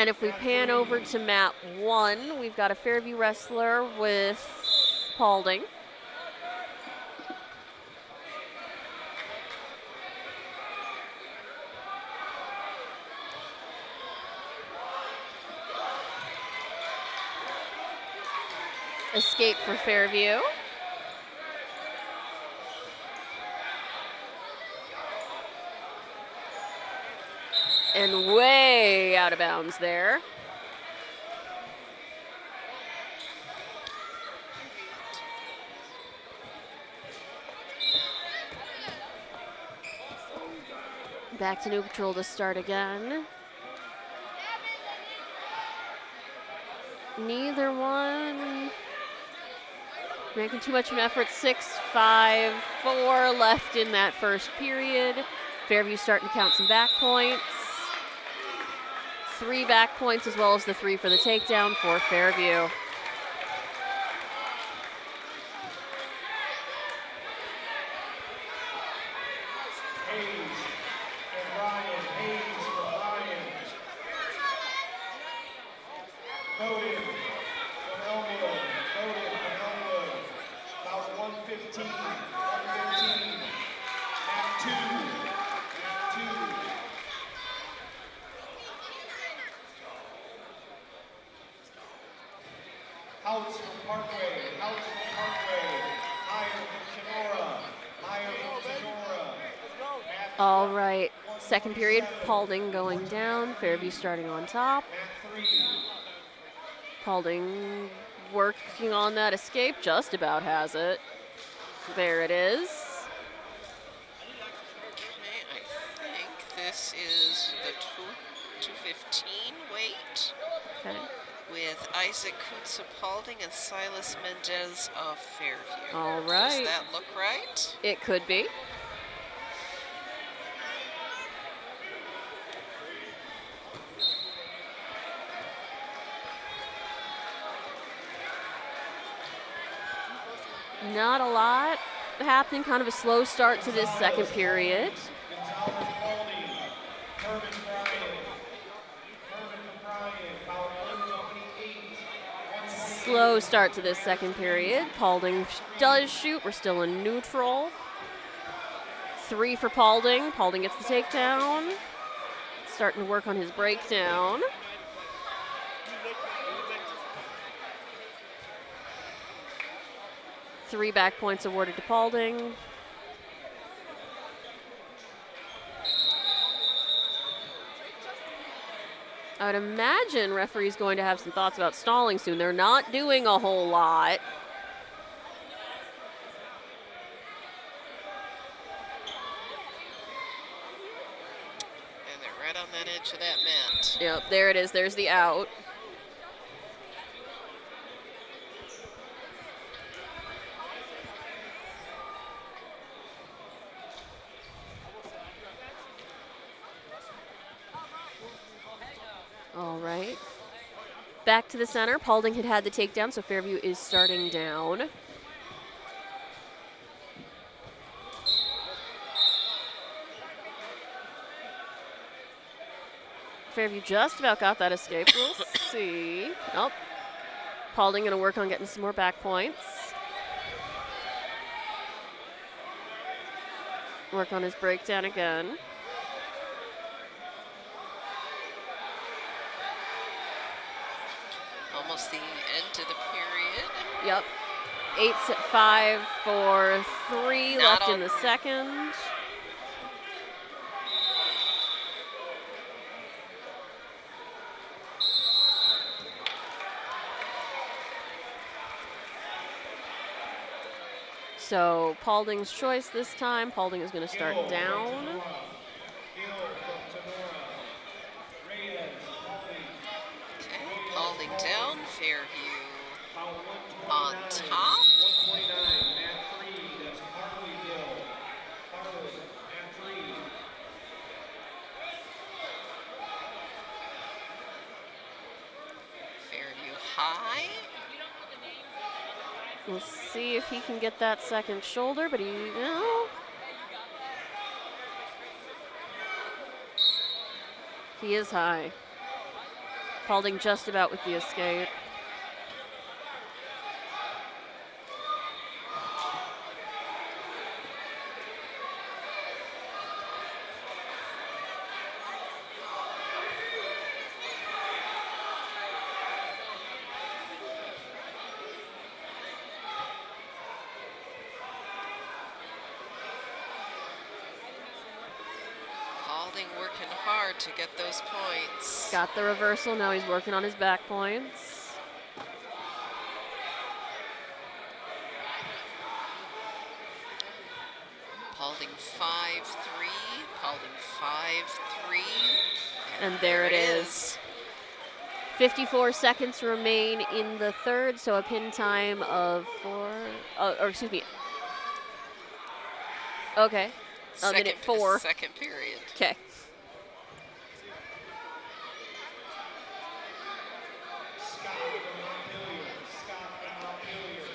And if we pan over to mat 1, we've got a Fairview wrestler with Paulding. Escape for Fairview. And way out of bounds there. Back to neutral to start again. Neither one making too much of an effort. 6-5-4 left in that first period. Fairview starting to count some back points. 3 back points as well as the 3 for the takedown for Fairview. All right, second period, Paulding going down, Fairview starting on top. Paulding working on that escape, just about has it. There it is. Okay, I think this is the 215 weight. Okay. With Isaac Kutza Paulding and Silas Mendez of Fairview. All right. Does that look right? It could be. Not a lot happening, kind of a slow start to this second period. Slow start to this second period. Paulding does shoot. We're still in neutral. 3 for Paulding. Paulding gets the takedown. Starting to work on his breakdown. Three back points awarded to Paulding. I would imagine referee's going to have some thoughts about stalling soon. They're not doing a whole lot. And they're right on that edge of that mat. Yep, there it is. There's the out. All right. Back to the center. Paulding had the takedown, so Fairview is starting down. Fairview just about got that escape. We'll see. Oh, Paulding gonna work on getting some more back points. Work on his breakdown again. Almost the end of the period. Yep. 8-5-4-3 left in the second. So Paulding's choice this time. Paulding is going to start down. Okay, Paulding down, Fairview on top. Fairview high. We'll see if he can get that second shoulder, but no. He is high. Paulding just about with the escape. Paulding working hard to get those points. Got the reversal. Now he's working on his back points. Paulding 5-3. Paulding 5-3. And there it is. 54 seconds remain in the third, so a pin time of or excuse me. Okay. Minute 4. Second period. Okay. Scott from Montpelier. Scott from Montpelier.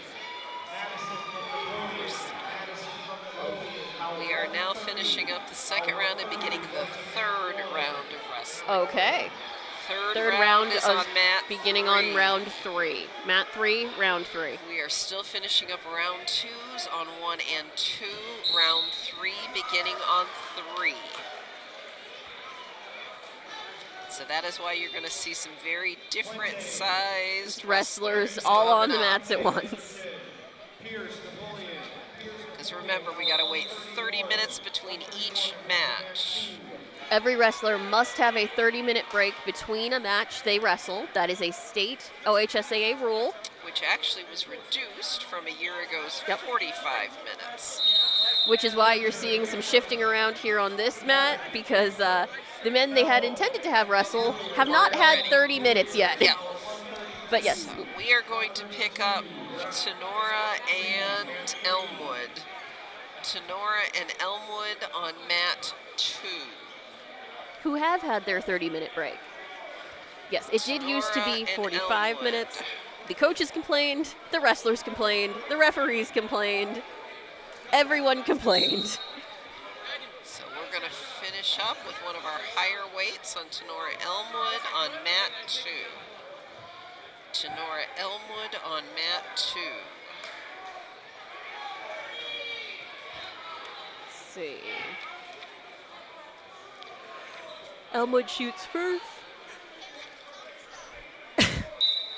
Madison from Napoleon. Madison from Napoleon. We are now finishing up the second round and beginning the third round of wrestling. Okay. Third round is on mat beginning 3. on round 3. Mat 3, round 3. We are still finishing up round 2s on 1 and 2. Round 3 beginning on 3. So that is why you're going to see some very different sized Wrestlers all on the coming up. mats at once. Because remember, we got to wait 30 minutes between each match. Every wrestler must have a 30-minute break between a match they wrestle. That is a state OHSAA rule. Which actually was reduced from a year ago's 45 minutes. Which is why you're seeing some shifting around here on this mat, because the men they had intended to have wrestle have not had 30 minutes yet. Yeah. But yes. So we are going to pick up Tenora and Elmwood. Tenora and Elmwood on mat 2. Who have had their 30-minute break. Yes, it did used to be Tenora and 45 Elmwood. minutes. The coaches complained, the wrestlers complained, the referees complained, everyone complained. So we're going to finish up with one of our higher weights on Tenora Elmwood on mat 2. Tenora Elmwood on mat 2. Let's see. Elmwood shoots first.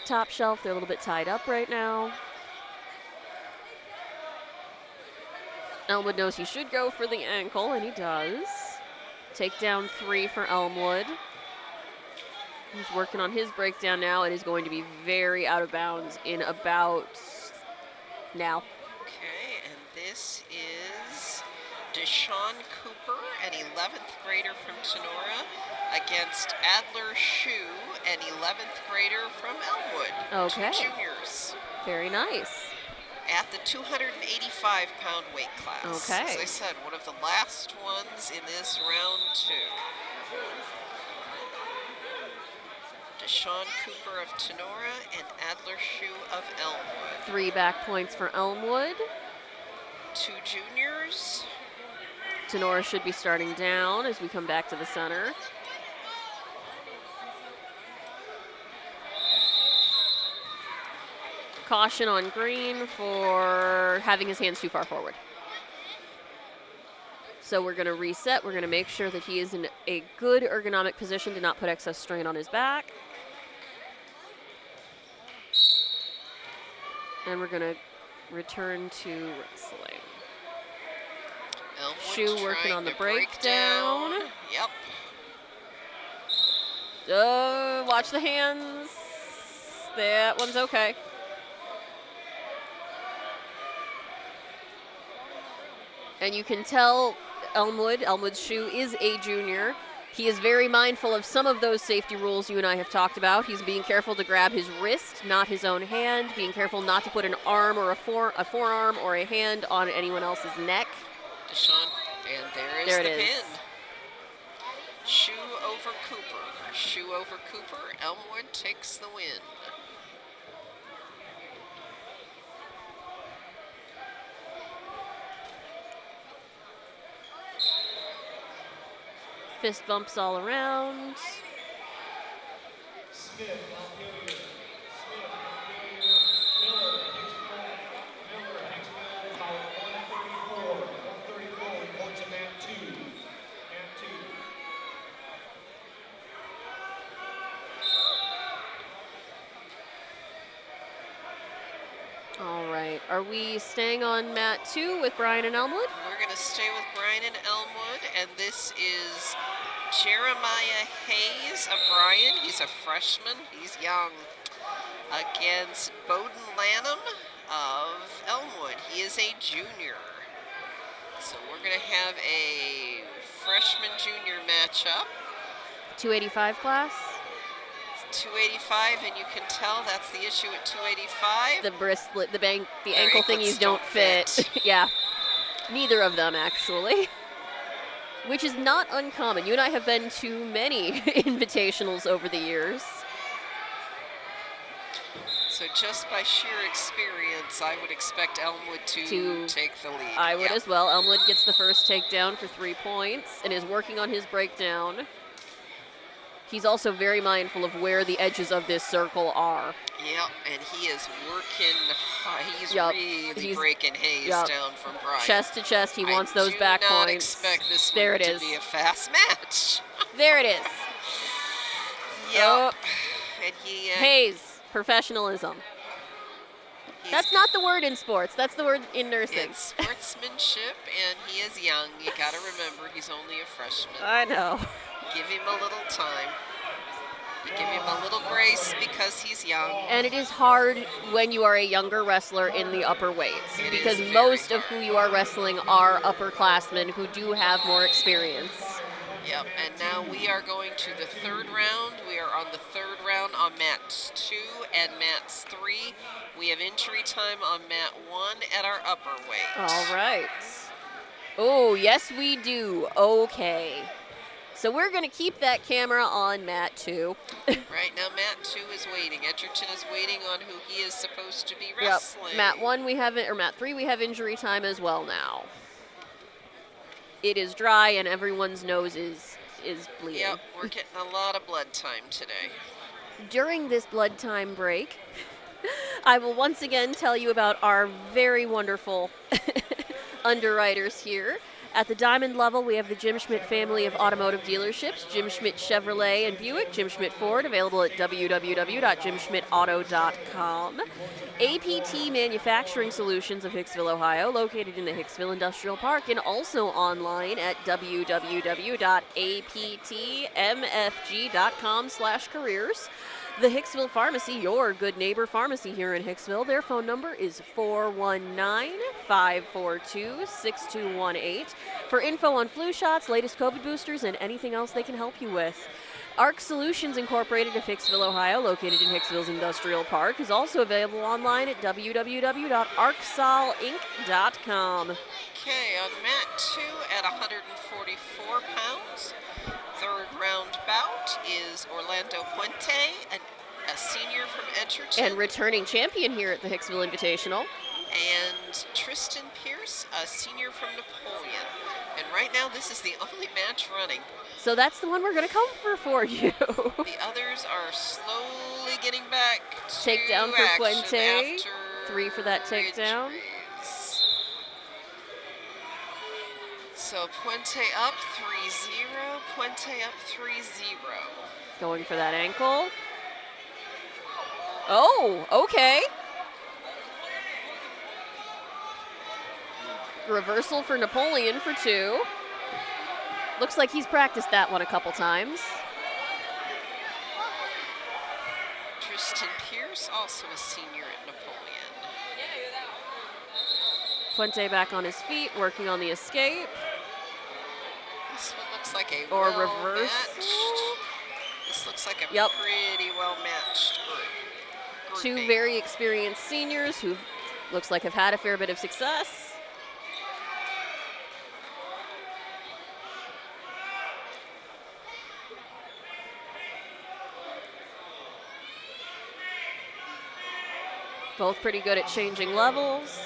Top shelf, they're a little bit tied up right now. Elmwood knows he should go for the ankle, and he does. Takedown 3 for Elmwood. He's working on his breakdown now. It is going to be very out of bounds in about now. Okay, and this is Deshaun Cooper, an 11th grader from Tenora, against Adler Shu, an 11th grader from Elmwood. Okay. 2 juniors. Very nice. At the 285-pound weight class. Okay. As I said, one of the last ones in this round 2. Deshaun Cooper of Tenora and Adler Shu of Elmwood. 3 back points for Elmwood. 2 juniors. Tenora should be starting down as we come back to the center. Caution on green for having his hands too far forward. So we're going to reset. We're going to make sure that he is in a good ergonomic position to not put excess strain on his back. And we're going to return to wrestling. Elmwood Shu working on the trying to breakdown. Yep. Watch the hands. That one's okay. And you can tell Elmwood's Shu is a junior. He is very mindful of some of those safety rules you and I have talked about. He's being careful to grab his wrist, not his own hand, being careful not to put an arm or a forearm or a hand on anyone else's neck. Deshaun, and there is the pin. Shu over Cooper. Shu over Cooper. Elmwood takes the win. Fist bumps all around. Smith, Montpelier. Smith, Montpelier. Miller, Hicksville. Miller, Hicksville, about 134. 134, report to mat 2. Mat 2. All right. Are we staying on mat 2 with Brian and Elmwood? We're going to stay with Brian and Elmwood, and this is Jeremiah Hayes of Brian. He's a freshman. He's young. Against Bowden Lanham of Elmwood. He is a junior. So we're going to have a freshman-junior matchup. 285 class. 285, and you can tell that's the issue at 285. The brisket, the Their ankle anklets thingies don't fit. Yeah, neither of them actually. Which is not uncommon. You and I have been to many invitationals over the years. So just by sheer experience, I would expect Elmwood to take the lead. I would Yep. as well. Elmwood gets the first takedown for 3 points and is working on his breakdown. He's also very mindful of where the edges of this circle are. Yep, and he is working hard. He's Yep, really he's- breaking Hayes yep. down from Brian. Chest to chest, he wants those back I do not points. expect this There one it to is. be a fast match. There it is. Yep. Oh. And he, Hayes, professionalism. he's That's not the word in sports. That's the word in nursing. It's sportsmanship, and he is young. You got to remember, he's only a freshman. I know. Give him a little time. You give him a little grace because he's young. And it is hard when you are a younger wrestler in the upper weights It because is very most of hard. who you are wrestling are upperclassmen who do have more experience. Yep, and now we are going to the third round. We are on the third round on mats 2 and mats 3. We have entry time on mat 1 at our upper weight. All right. Oh, yes, we do. Okay. So we're going to keep that camera on mat 2. Right now, mat 2 is waiting. Edgerton is waiting on who he is supposed to be wrestling. Mat 1 we have, or mat 3 we have injury time as well now. It is dry and everyone's nose is bleeding. Yep, we're getting a lot of blood time today. During this blood time break, I will once again tell you about our very wonderful underwriters here. At the diamond level, we have the Jim Schmidt family of automotive dealerships, Jim Schmidt Chevrolet and Buick, Jim Schmidt Ford, available at www.jimschmidtauto.com. APT Manufacturing Solutions of Hicksville, Ohio, located in the Hicksville Industrial Park, and also online at www.aptmfg.com/careers. The Hicksville Pharmacy, your good neighbor pharmacy here in Hicksville. Their phone number is 419-542-6218 for info on flu shots, latest COVID boosters, and anything else they can help you with. ARC Solutions Incorporated of Hicksville, Ohio, located in Hicksville's Industrial Park, is also available online at www.arcsolinc.com. Okay, on mat 2 at 144 pounds. Third round bout is Orlando Puente, a senior from Edgerton. And returning champion here at the Hicksville Invitational. And Tristan Pierce, a senior from Napoleon. And right now, this is the only match running. So that's the one we're going to cover for you. The others are slowly getting back to Takedown for action Puente. after 3 for that takedown. injuries. So Puente up 3-0. Puente up 3-0. Going for that ankle. Oh, okay. Reversal for Napoleon for 2. Looks like he's practiced that one a couple times. Tristan Pierce, also a senior at Napoleon. Puente back on his feet, working on the escape. This one looks like a Or well-matched. reversal. This looks like a Yep. pretty well-matched group. 2 grouping. very experienced seniors who looks like have had a fair bit of success. Both pretty good at changing levels.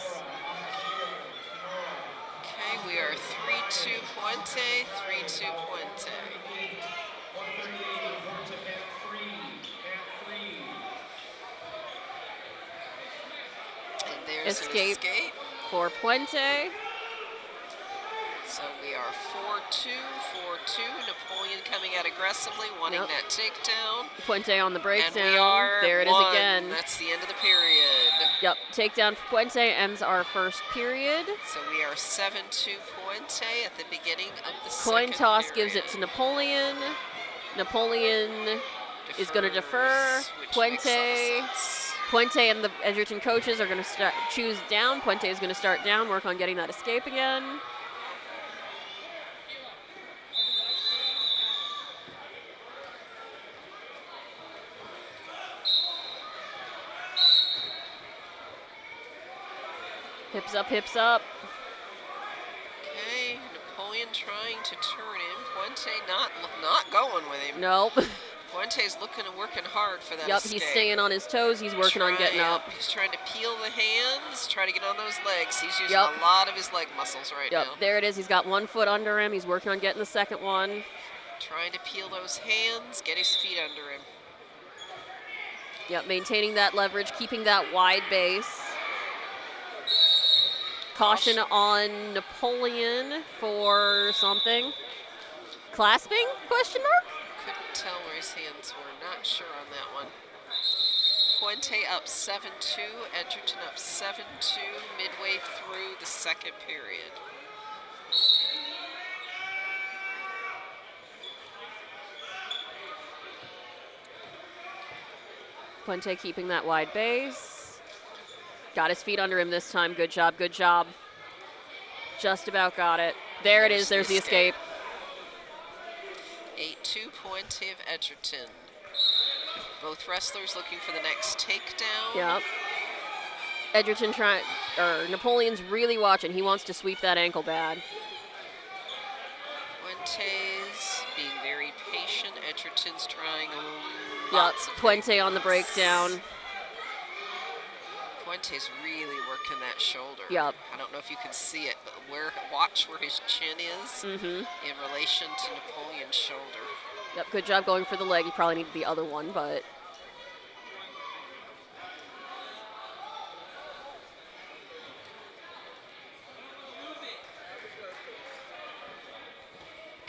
Okay, we are 3-2 Puente, 3-2 Puente. 138, report to mat 3. Mat 3, There's an Escape. escape. For Puente. So we are 4-2, 4-2. Napoleon coming out aggressively, wanting Yep. that takedown. Puente on the breakdown. And we are there it is one. again. That's the end of the period. Yep, takedown for Puente ends our first period. So we are 7-2 Puente at the beginning of the Coin second toss period. gives it to Napoleon. Napoleon is going to defer. Defers, which makes a lot of Puente. sense. Puente and the Edgerton coaches are going to choose down. Puente is going to start down, work on getting that escape again. Hips up, hips up. Okay, Napoleon trying to turn him. Puente not going with him. Nope. Puente's looking and working hard for that Yep, escape. he's staying on his toes. He's working on getting up. He's trying to peel the hands, try to get on those legs. He's using Yep. a lot of his leg muscles right Yep, now. there it is. He's got one foot under him. He's working on getting the second one. Trying to peel those hands, get his feet under him. Yep, maintaining that leverage, keeping that wide base. Caution on Napoleon for something. Clasping? Question mark? Couldn't tell where his hands were. Not sure on that one. Puente up 7-2. Edgerton up 7-2 midway through the second period. Puente keeping that wide base. Got his feet under him this time. Good job, good job. Just about got it. There it is. There's the escape. 8-2 Puente of Edgerton. Both wrestlers looking for the next takedown. Yep. Edgerton Napoleon's really watching. He wants to sweep that ankle bad. Puente's being very patient. Edgerton's trying Yep. lots of Puente on the breakdown. Puente's really working that shoulder. Yep. I don't know if you can see it, but watch where his chin is in relation to Napoleon's shoulder. Yep, good job going for the leg. You probably need the other one, but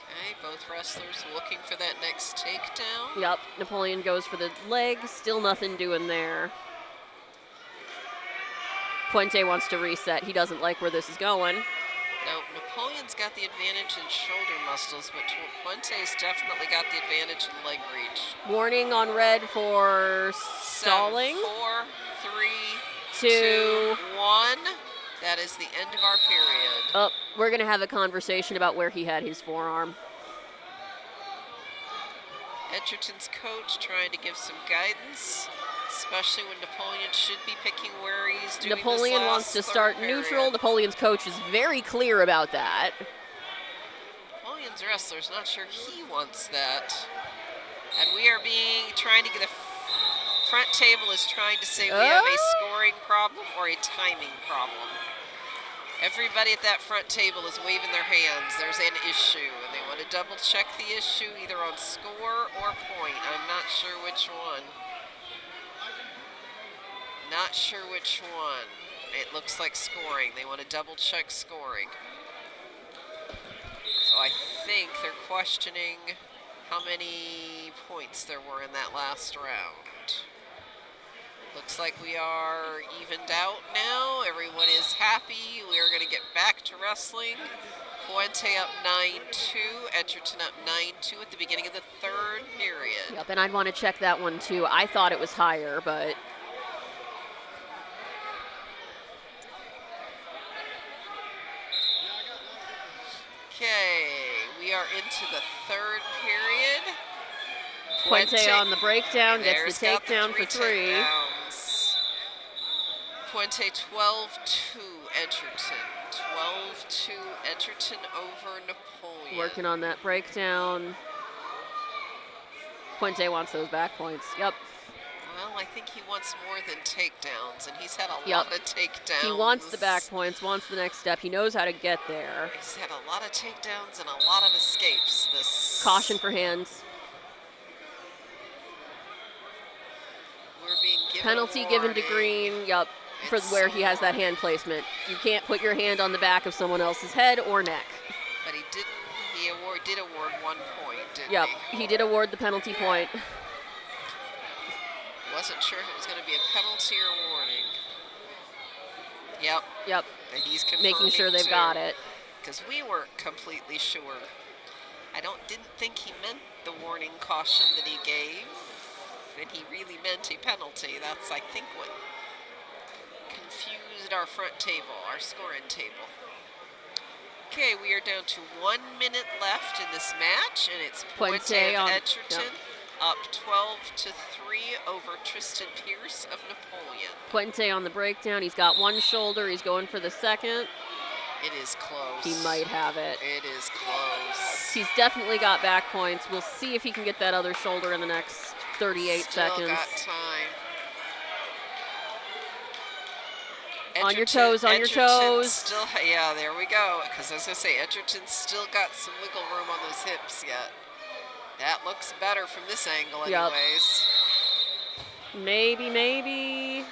Okay, both wrestlers looking for that next takedown. yep, Napoleon goes for the leg. Still nothing doing there. Puente wants to reset. He doesn't like where this is going. Now, Napoleon's got the advantage in shoulder muscles, but Puente's definitely got the advantage in leg reach. Warning on red for stalling. 7, 4, 3, 2. 2, 1. That is the end of our period. Oh, we're going to have a conversation about where he had his forearm. Edgerton's coach trying to give some guidance, especially when Napoleon should be picking where he's doing Napoleon this wants to last start third neutral. period. Napoleon's coach is very clear about that. Napoleon's wrestler's not sure he wants that. And we are trying to get the front table is trying to say we have a scoring problem or a timing problem. Everybody at that front table is waving their hands. There's an issue, and they want to double check the issue either on score or point. I'm not sure which one. Not sure which one. It looks like scoring. They want to double check scoring. So I think they're questioning how many points there were in that last round. Looks like we are evened out now. Everyone is happy. We are going to get back to wrestling. Puente up 9-2. Edgerton up 9-2 at the beginning of the third period. Yep, and I'd want to check that one too. I thought it was higher, but Okay, we are into the third period. Puente on the breakdown gets the There's got takedown for 3. takedowns. Puente 12-2 Edgerton. 12-2 Edgerton over Napoleon. Working on that breakdown. Puente wants those back points. Yep. Well, I think he wants more than takedowns, and he's had a Yep. lot of takedowns. He wants the back points, wants the next step. He knows how to get there. He's had a lot of takedowns and a lot of escapes. This Caution for hands. We're being given Penalty a given to warning. Green. Yep. for where he has that hand placement. You can't put your hand on the back of someone else's head or neck. But he didn't. He did award 1 point, didn't Yep, he? he did award the penalty point. Wasn't sure if it was going to be a penalty or warning. Yep. Yep. And he's confirming Making sure they've got it. Because we weren't completely sure. I didn't think he meant the warning caution that he gave, and he really meant a penalty. That's, I think, what confused our front table, our scoring table. Okay, we are down to 1 minute left in this match, and it's Puente of Edgerton up 12-3 over Tristan Pierce of Napoleon. Puente on the breakdown. He's got one shoulder. He's going for the second. It is close. He might have it. It is close. He's definitely got back points. We'll see if he can get that other shoulder in the next 38 seconds. Still got time. On your toes, on your toes. Still, yeah, there we go. Because I was going to say, Edgerton's still got some wiggle room on those hips yet. That looks better from this angle anyways. Maybe.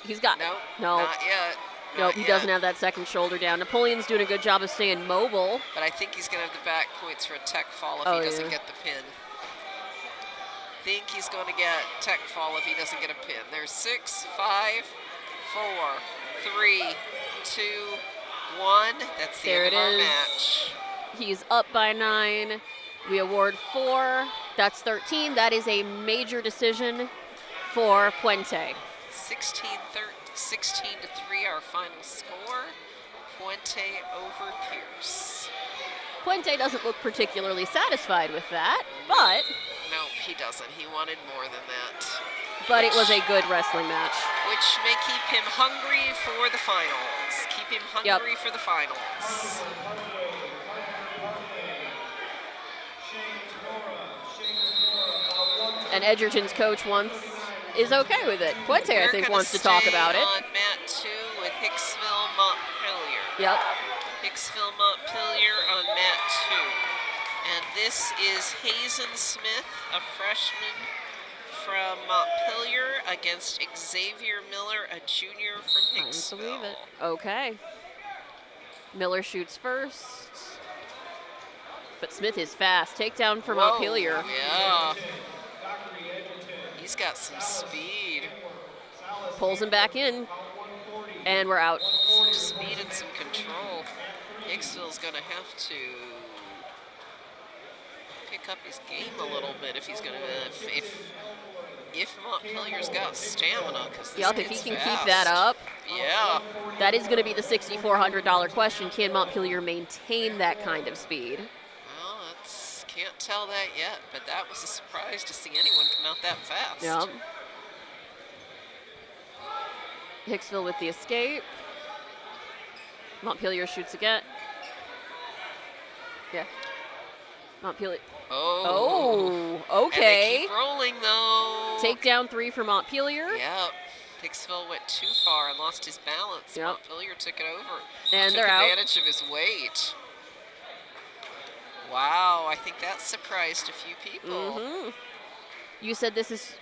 He's got, no, not yet. Nope, he doesn't have that second shoulder down. Napoleon's doing a good job of staying mobile. But I think he's going to have the back points for a tech fall if he doesn't get the pin. Think he's going to get tech fall if he doesn't get a pin. There's 6, 5, 4, 3, 2, 1. That's the end of our match. He's up by 9. We award 4. That's 13. That is a major decision for Puente. 16-3 our final score. Puente over Pierce. Puente doesn't look particularly satisfied with that, but... No, he doesn't. He wanted more than that. But it was a good wrestling match. Which may keep him hungry for the finals. Keep him hungry for the finals. And Edgerton's coach is okay with it. Puente, I think, wants to talk about it. On mat 2 with Hicksville Montpelier. Yep. Hicksville Montpelier on mat 2. And this is Hazen Smith, a freshman from Montpelier, against Xavier Miller, a junior from Hicksville. I believe it. Okay. Miller shoots first. But Smith is fast. Takedown for Montpelier. Yeah. He's got some speed. Pulls him back in. And we're out. Some speed and some control. Hicksville's going to have to pick up his game a little bit if he's going to, if Montpelier's got stamina. Yep, if he can keep that up. Yeah. That is going to be the $6,400 question. Can Montpelier maintain that kind of speed? Well, can't tell that yet, but that was a surprise to see anyone come out that fast. Yep. Hicksville with the escape. Montpelier shoots again. Yeah. Montpelier. Oh, okay. And they keep rolling, though. Takedown 3 for Montpelier. Yep. Hicksville went too far and lost his balance. Yep. Montpelier took it over. And took they're out. advantage of his weight. Wow, I think that surprised a few people. You said this is,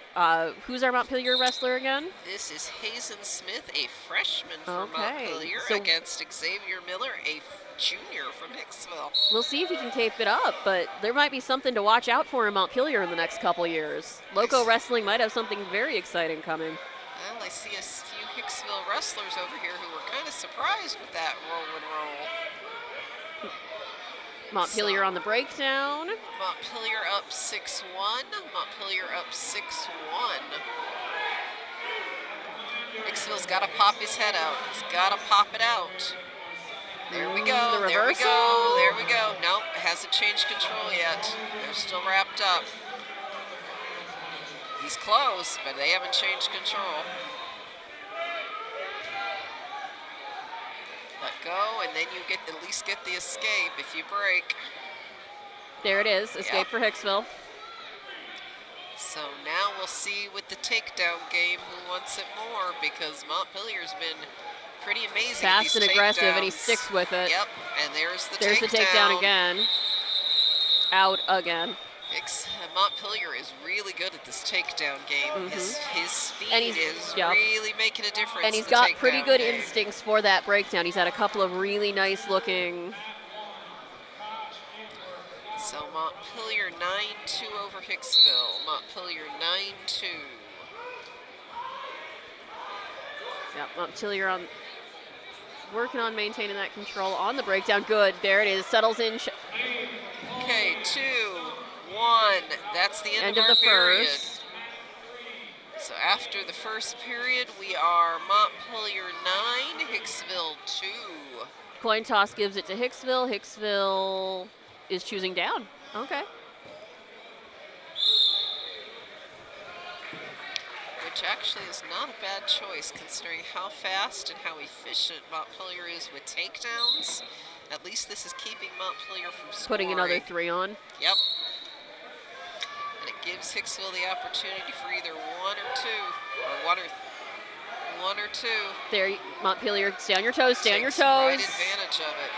who's our Montpelier wrestler again? This is Hazen Smith, a freshman from Montpelier, against Xavier Miller, a junior from Hicksville. We'll see if he can keep it up, but there might be something to watch out for in Montpelier in the next couple years. Loco Wrestling might have something very exciting coming. Well, I see a few Hicksville wrestlers over here who were kind of surprised with that roll and roll. Montpelier on the breakdown. Montpelier up 6-1. Montpelier up 6-1. Hicksville's got to pop his head out. He's got to pop it out. There we go. The there we reversal. go. There we go. Nope, it hasn't changed control yet. They're still wrapped up. He's close, but they haven't changed control. Let go, and then you get at least get the escape if you break. There it is, escape for Hicksville. So now we'll see with the takedown game who wants it more, because Montpelier's been pretty amazing. Fast and aggressive, and he sticks with it. Yep, and there's the takedown. There's the takedown again. Out again. Montpelier is really good at this takedown game. His speed And he's- is yep. really making a difference. And he's in the got pretty takedown good game. instincts for that breakdown. He's had a couple of really nice looking. So Montpelier 9-2 over Hicksville. Montpelier 9-2. Yep, Montpelier on working on maintaining that control on the breakdown. Good, there it is. Settles in. Okay, 2-1. That's the end End of of our the period. first. So after the first period, we are Montpelier 9, Hicksville 2. Coin toss gives it to Hicksville. Hicksville is choosing down. Okay. Which actually is not a bad choice considering how fast and how efficient Montpelier is with takedowns. At least this is keeping Montpelier from scoring. Putting another 3 on. Yep. And it gives Hicksville the opportunity for either 1 or 2, or 1 or 2. There, Montpelier, stay on your toes, stay on your Takes right toes. advantage of it.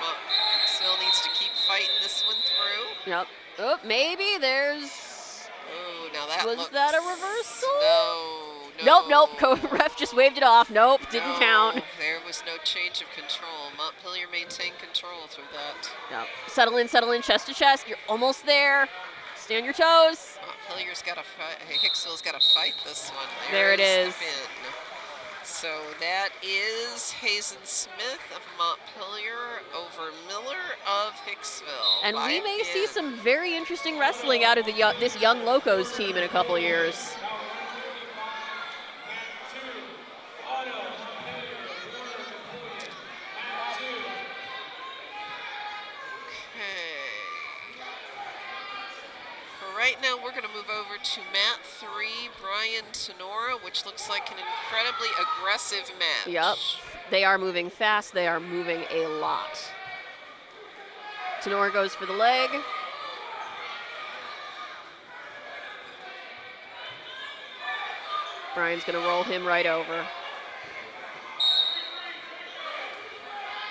Hicksville needs to keep fighting this one through. Yep. Oh, maybe there's. Oh, now that Was looks, that a reversal? No. Nope. Ref just waved it off. Nope, didn't No, count. There was no change of control. Montpelier maintained control through that. Yep. Settle in, chest to chest. You're almost there. Stay on your toes. Montpelier's got to fight. Hicksville's got to fight this one. There it is. The pin. So that is Hazen Smith of Montpelier over Miller of Hicksville. And by we a may see pin. some very interesting wrestling out of this young Locos team in a couple of years. Right now, we're going to move over to mat 3, Brian Tenora, which looks like an incredibly aggressive match. Yep. They are moving fast. They are moving a lot. Tenora goes for the leg. Brian's going to roll him right over.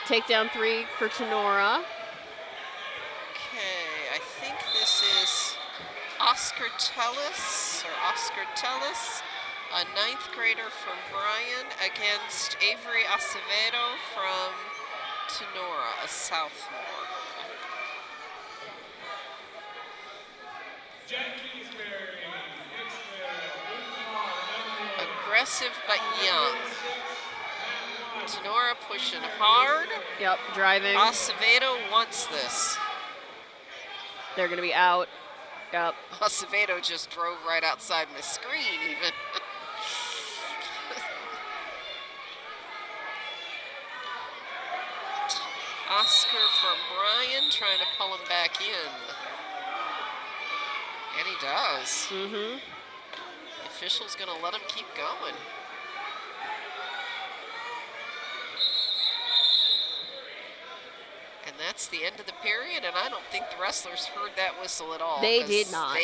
Takedown 3 for Tenora. Okay, I think this is Oscar Tellis, a 9th grader from Bryan against Avery Acevedo from Tenora, a sophomore. Aggressive but young. Tenora pushing hard. Yep, driving. Acevedo wants this. They're going to be out. Yep. Acevedo just drove right outside my screen even. Oscar from Bryan trying to pull him back in. And he does. Mm-hmm. The official's going to let him keep going. And that's the end of the period, and I don't think the wrestlers heard that whistle at all. They 'cause did not.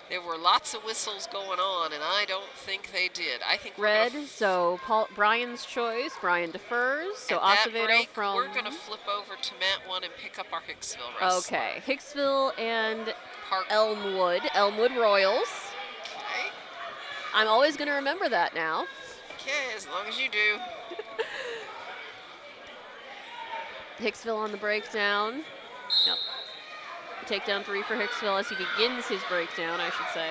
There were lots of whistles going on, and I don't think they did. I think we're Red, gonna so Brian's choice. Brian defers. So at that Acevedo break, from. we're going to flip over to mat 1 and pick up our Hicksville wrestler. Okay, Hicksville and Park. Elmwood Royals. Okay. I'm always going to remember that now. Okay, as long as you do. Hicksville on the breakdown. Yep. Takedown 3 for Hicksville as he begins his breakdown, I should say.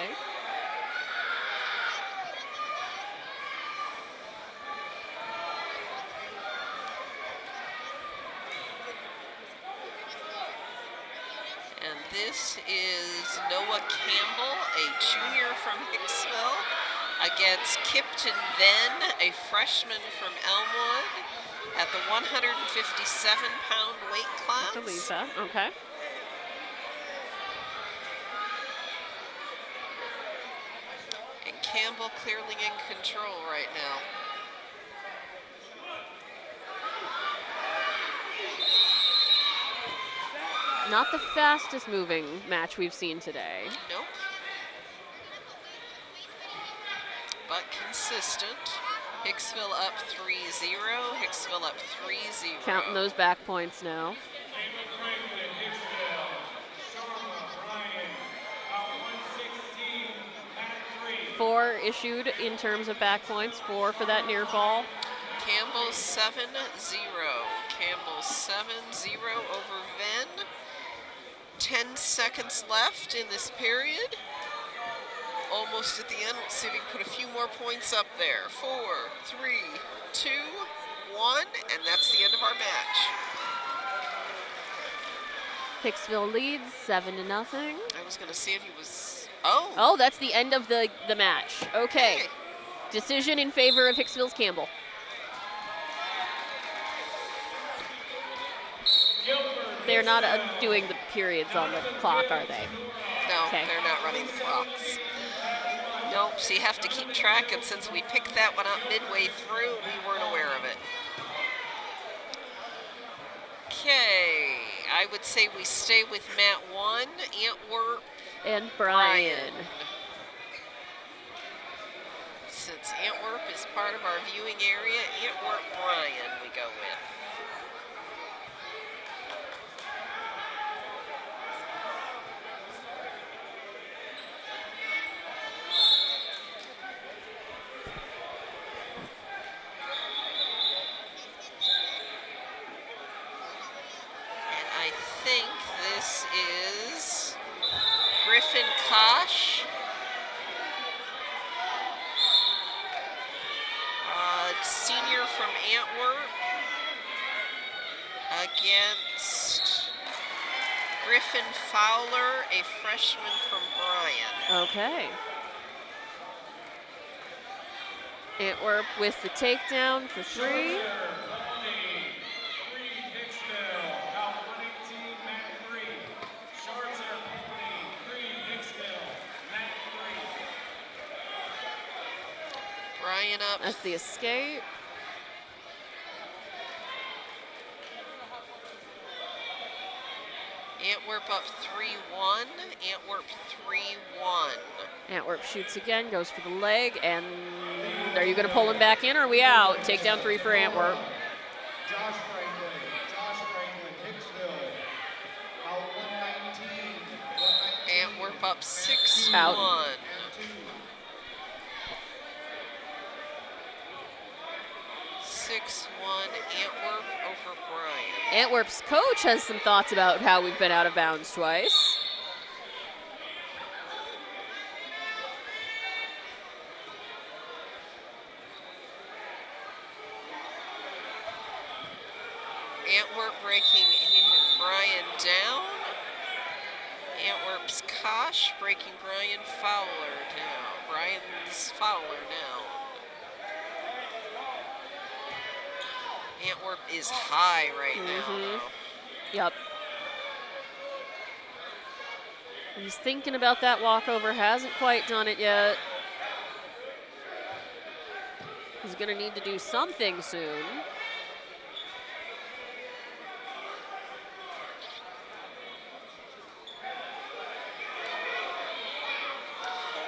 And this is Noah Campbell, a junior from Hicksville, against Kipton Venn, a freshman from Elmwood, at the 157-pound weight class. I believe that. Okay. And Campbell clearly in control right now. Not the fastest moving match we've seen today. Nope. But consistent. Hicksville up 3-0. Hicksville up 3-0. Counting those back points now. 4 issued in terms of back points, 4 for that near fall. Campbell 7-0. Campbell 7-0 over Venn. 10 seconds left in this period. Almost at the end. Let's see if we can put a few more points up there. 4, 3, 2, 1, and that's the end of our match. Hicksville leads 7-0. I was going to see if he was. Oh. Oh, that's the end of the match. Okay. Hey. Decision in favor of Hicksville's Campbell. They're not doing the periods on the clock, are they? No, Okay. they're not running the clocks. Nope, so you have to keep track, and since we picked that one up midway through, we weren't aware of it. Okay, I would say we stay with mat 1, Antwerp, And Brian. Since Antwerp is part of our viewing area, Antwerp, Brian we go with. I think this is Griffin Kosh. Senior from Antwerp against Griffin Fowler, a freshman from Bryan. Okay. Antwerp with the takedown for 3. Bryan up. That's the escape. Antwerp up 3-1. Antwerp 3-1. Antwerp shoots again, goes for the leg, and are you going to pull him back in, or are we out? Takedown 3 for Antwerp. Josh Franklin, Hicksville. Out 119. Antwerp up 6-1. Out. Antwerp over Bryan. Antwerp's coach has some thoughts about how we've been out of bounds twice. Antwerp breaking Bryan down. Antwerp's Kosh breaking Bryan Fowler down. Bryan's Fowler now. Antwerp is high right now. Yep. He's thinking about that walkover, hasn't quite done it yet. He's going to need to do something soon.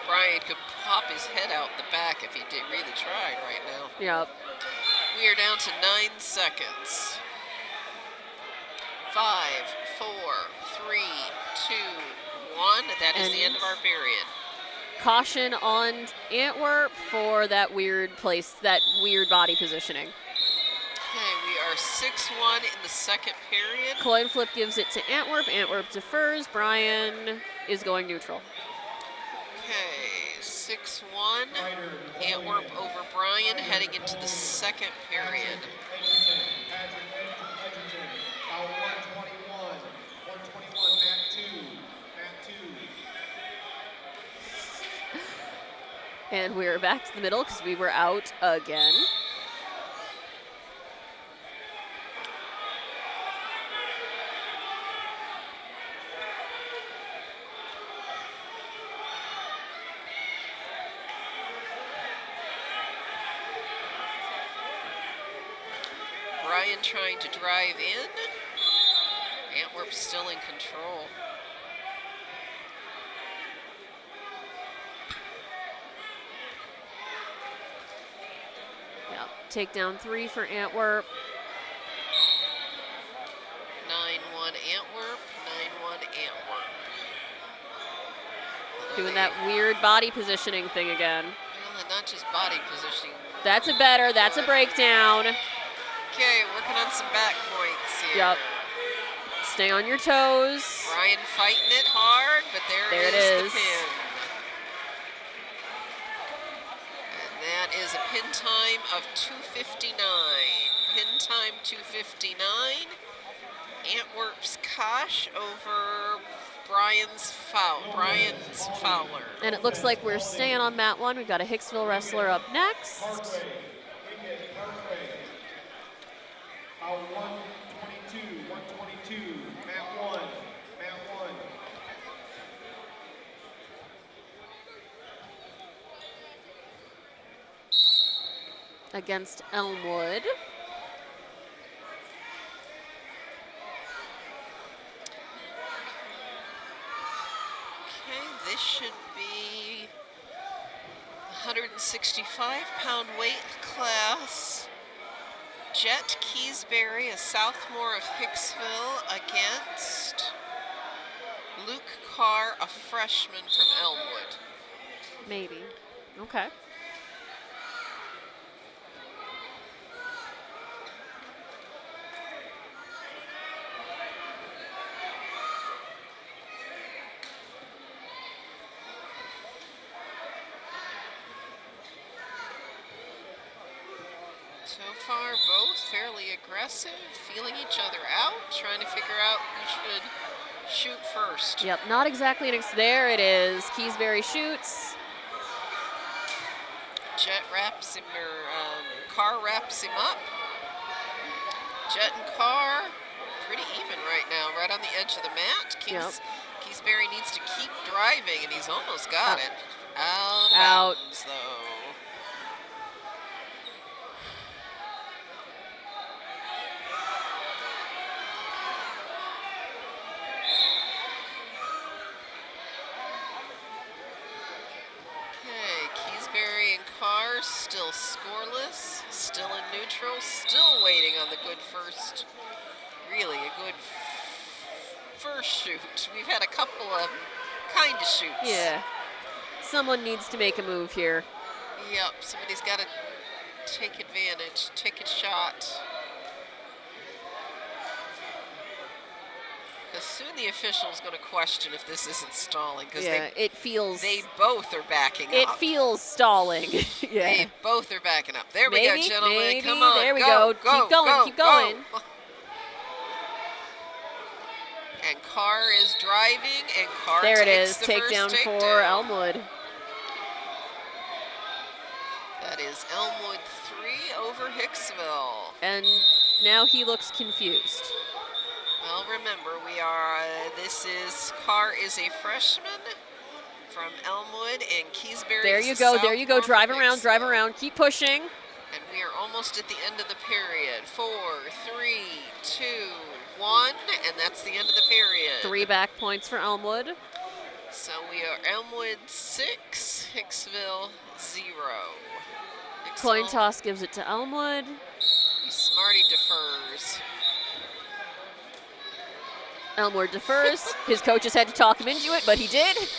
Bryan could pop his head out the back if he did really tried right now. Yep. We are down to 9 seconds. 5, 4, 3, 2, 1. That is the end of our period. Caution on Antwerp for that weird place, that weird body positioning. Okay, we are 6-1 in the second period. Coin flip gives it to Antwerp. Antwerp defers. Bryan is going neutral. Okay, 6-1. Antwerp over Bryan heading into the second period. Out 121. 121, mat 2. And we're back to the middle because we were out again. Bryan trying to drive in. Antwerp still in control. Yeah, takedown 3 for Antwerp. 9-1 Antwerp, 9-1 Antwerp. Doing that weird body positioning thing again. Well, and not just body positioning. That's a better, that's a breakdown. Okay, working on some back points here. Yep. Stay on your toes. Brian fighting it hard, but there it is is. the pin. And that is a pin time of 2:59. Pin time 2:59. Antwerp's Kosh over Brian's Fowler. And it looks like we're staying on mat 1. We've got a Hicksville wrestler up next. Parkway, Wicked, Parkway. Out 122, mat 1, mat 1. Against Elmwood. Okay, this should be 165-pound weight class. Jet Keysbury, a sophomore of Hicksville, against Luke Carr, a freshman from Elmwood. Maybe. Okay. So far, both fairly aggressive, feeling each other out, trying to figure out who should shoot first. Yep, not exactly an there it is. Keysbury shoots. Jet wraps him, or Carr wraps him up. Jet and Carr, pretty even right now, right on the edge of the mat. Keysbury needs to keep driving, and he's almost got it. Out of bounds, though. Carr still scoreless, still in neutral, still waiting on the good first, really a good first shoot. We've had a couple of kind of shoots. Yeah. Someone needs to make a move here. Yep, somebody's got to take advantage, take a shot. Because soon the official's going to question if this isn't stalling. Because it feels. They both are backing up. It feels stalling. Yeah. They both are backing up. There we go, gentlemen. Maybe. Come on. There we go. Keep going. Keep going. And Carr is driving, and Carr there takes it is. the Takedown first for Elmwood. That is Elmwood 3 over Hicksville. And now he looks confused. Well, remember, this is, Carr is a freshman from Elmwood, and Keysbury There is you a go, there you go. sophomore Drive from around, drive Hicksville. around. Keep pushing. And we are almost at the end of the period. 4, 3, 2, 1, and that's the end of the period. 3 back points for Elmwood. So we are Elmwood 6, Hicksville 0. Coin toss gives it to Elmwood. Smarty defers. Elmwood defers. His coaches had to talk him into it, but he did. Again.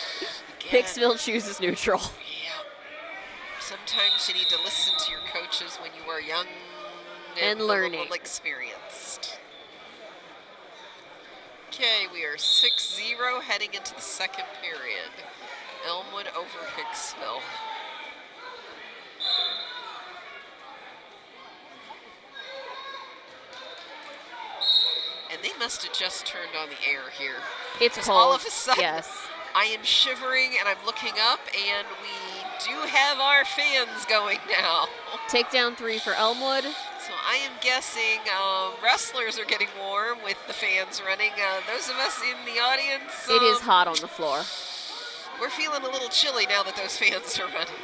Hicksville chooses neutral. Yeah. Sometimes you need to listen to your coaches when you are young and learning. A little experienced. Okay, we are 6-0 heading into the second period. Elmwood over Hicksville. And they must have just turned on the air here. It's cold. All of a sudden, yes. I am shivering and I'm looking up, and we do have our fans going now. Takedown 3 for Elmwood. So I am guessing wrestlers are getting warm with the fans running. Those of us in the audience, it is hot on the floor. We're feeling a little chilly now that those fans are running.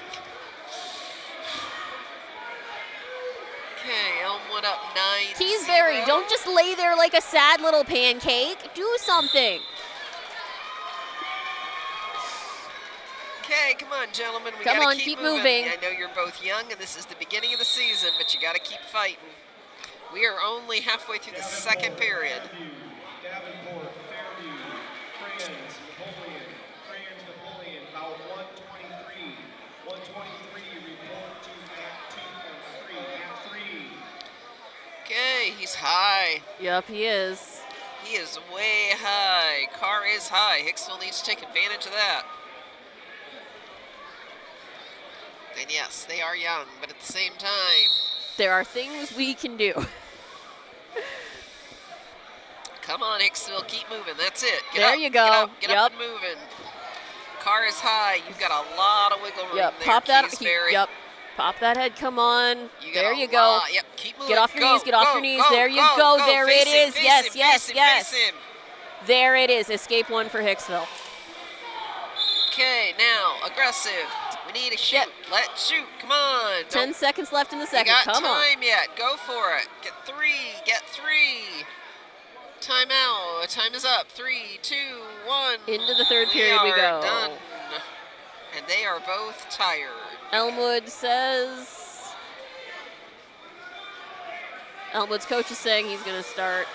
Okay, Elmwood up 9-0. Keysbury, don't just lay there like a sad little pancake. Do something. Okay, come on, gentlemen. We Come gotta on, keep keep moving. I know you're both young, and this is the beginning of the season, but you got to keep fighting. We are only halfway through the second period. Davenport, Fairview, Crayons, Napoleon, about he's high. Yep, he is. He is way high. Car is high. Hicksville needs to take advantage of that. And yes, they are young, but at the same time, There are things we can do. come on, Hicksville, keep moving. That's it. Get There up, you go. Get up, get up Yep. and moving. Car is high. You've got a lot of wiggle room Yep, there, pop that. Keysbury. Yep, pop that head. Come on. You got There a you go. lot. Yep, keep moving. Get off your Go, knees. Get off go, your knees. go, There you go. There Face it him, is. face Yes, him, yes, face him, yes. face him. There it is. Escape one for Hicksville. Okay, now aggressive. We need a shoot. Yep. Let's shoot. Come on. 10 seconds left in the You second. got Come on. time yet. Go for it. Get three. Get three. Time out. Time is up. 3, 2, 1. Into the third period we are go. Done. And they are both tired. Elmwood says. Elmwood's coach is saying he's going to start.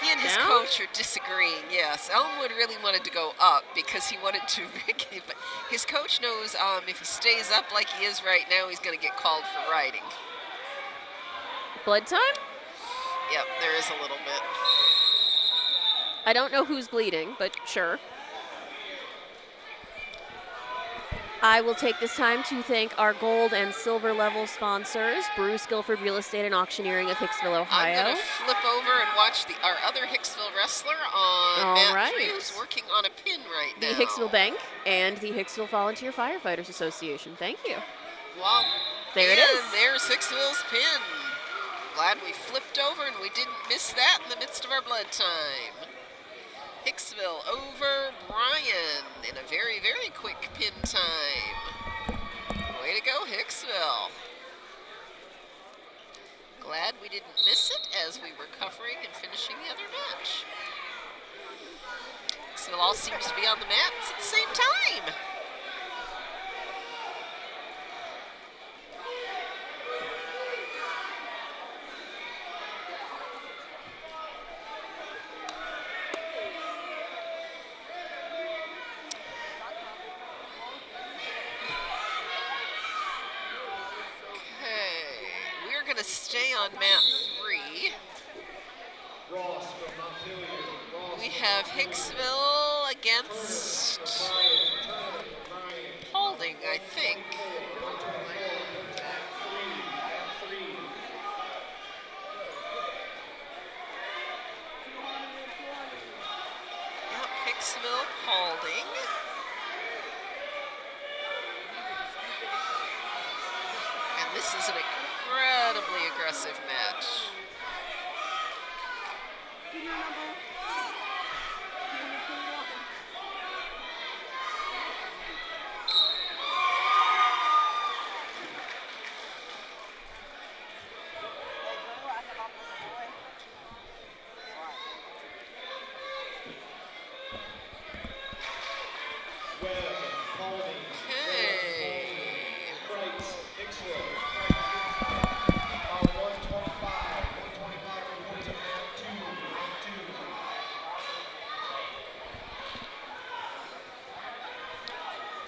He and his Down? coach are disagreeing, yes. Elmwood really wanted to go up because he wanted to, but his coach knows if he stays up like he is right now, he's going to get called for riding. Blood time? Yep, there is a little bit. I don't know who's bleeding, but sure. I will take this time to thank our gold and silver level sponsors, Bruce Guilford Real Estate and Auctioneering of Hicksville, I'm Ohio. going to flip over and watch our other Hicksville wrestler on All Matt right. 3, who's working on a pin right The now. Hicksville Bank and the Hicksville Volunteer Firefighters Association. Thank you. Well, There it and is. there's Hicksville's pin. Glad we flipped over and we didn't miss that in the midst of our blood time. Hicksville over Bryan in a very, very quick pin time. Way to go, Hicksville. Glad we didn't miss it as we were covering and finishing the other match. Hicksville all seems to be on the mats at the same time. Going to stay on map 3. Ross from Montpelier. Ross We have Hicksville against Paulding, I think. Yep, Hicksville, Paulding. And this is an incredibly aggressive match.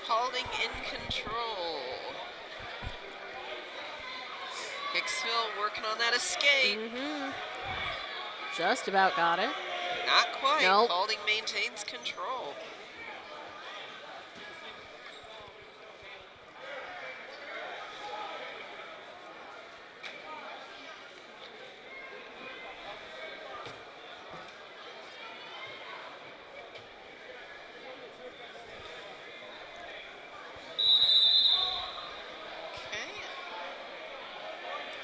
Paulding in control. Hicksville working on that escape. Just about got it. Not quite. Nope. Paulding maintains control.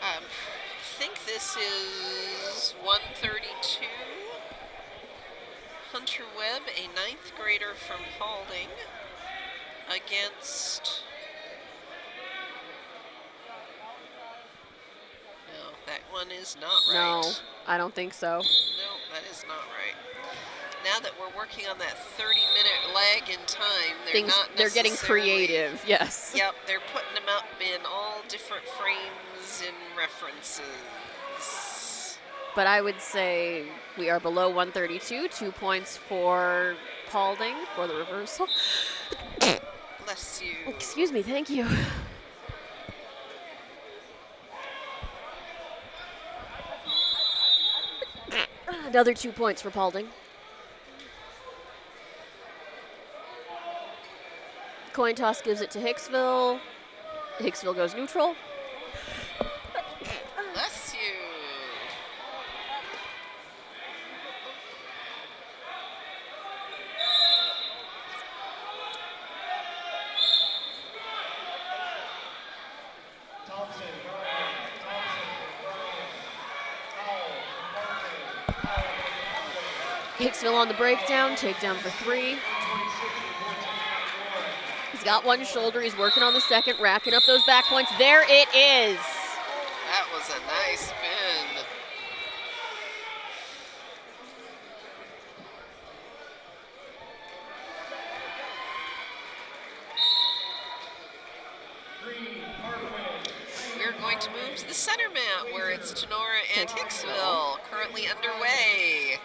I think this is 132. Hunter Webb, a 9th grader from Paulding, against... No, that one is not right. No, I don't think so. No, that is not right. Now that we're working on that 30-minute lag in time, They're getting necessarily- creative, yes. Yep, they're putting them up in all different frames and references. But I would say we are below 132, 2 points for Paulding for the reversal. Bless you. Excuse me, thank you. Another 2 points for Paulding. Coin toss gives it to Hicksville. Hicksville goes neutral. Bless you. Thompson, Brian. Thompson, Brian. Howell, Hicksville on the breakdown, takedown for 3. He's got one shoulder, he's working on the second, racking up those back points. There it is. That was a nice spin. We're going to move to the center mat where it's Tenora and Hicksville currently underway.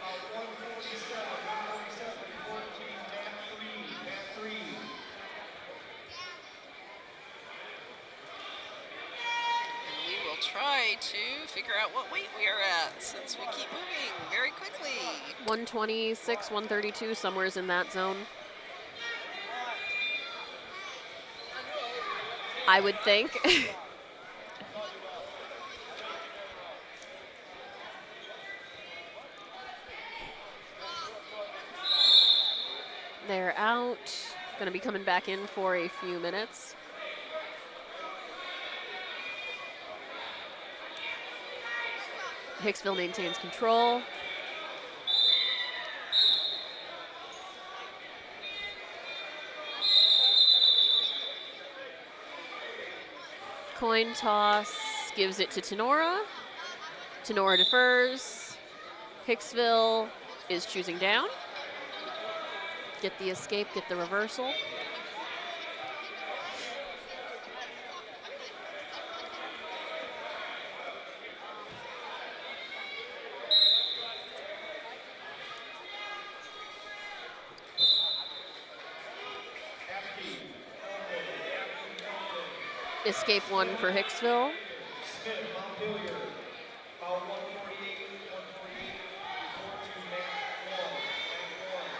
And we will try to figure out what weight we are at since we keep moving very quickly. 126, 132, somewhere's in that zone. I would think. They're out. Going to be coming back in for a few minutes. Hicksville maintains control. Coin toss gives it to Tenora. Tenora defers. Hicksville is choosing down. Get the escape, get the reversal. Escape one for Hicksville. Smith, Montpelier, about 148, 148, before to mat 1, mat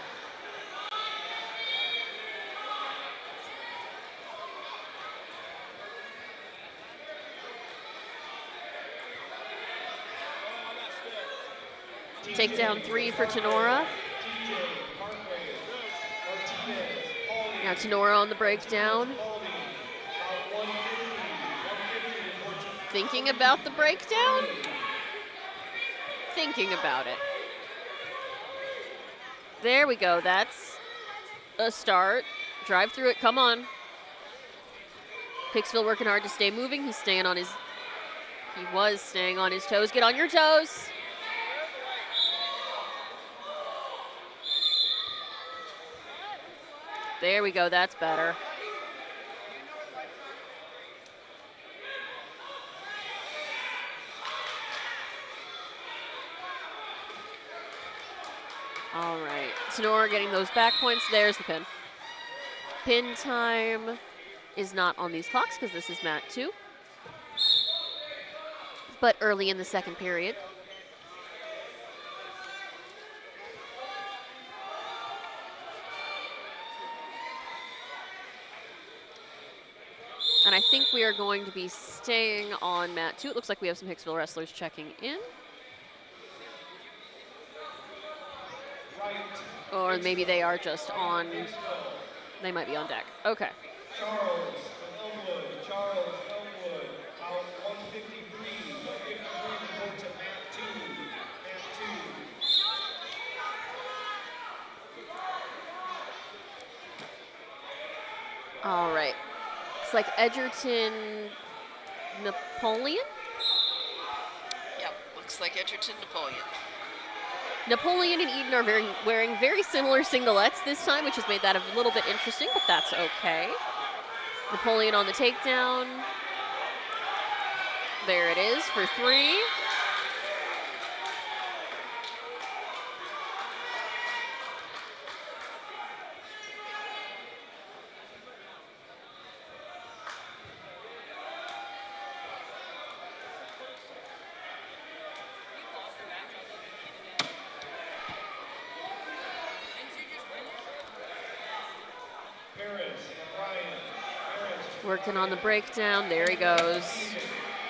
1. Takedown 3 for Tenora. TJ, Parkway, Martinez, Paulding, Now Tenora on the breakdown. Paulding, about 150, 150 before to mat Thinking about the breakdown? Thinking about it. There we go. That's a start. Drive through it. Come on. Hicksville working hard to stay moving. He's staying on his... He was staying on his toes. Get on your toes. There we go. That's better. All right. Tenora getting those back points. There's the pin. Pin time is not on these clocks because this is mat 2. But early in the second period. And I think we are going to be staying on mat 2. It looks like we have some Hicksville wrestlers checking in. Or maybe they are just on, they might be on deck. Okay. Charles Elmwood, about 153, 153 before to mat 2, mat 2. All right. Looks like Edgerton Napoleon. Yep, looks like Edgerton Napoleon. Napoleon and Eden are wearing very similar singlets this time, which has made that a little bit interesting, but that's okay. Napoleon on the takedown. There it is for 3. Working on the breakdown. There he goes.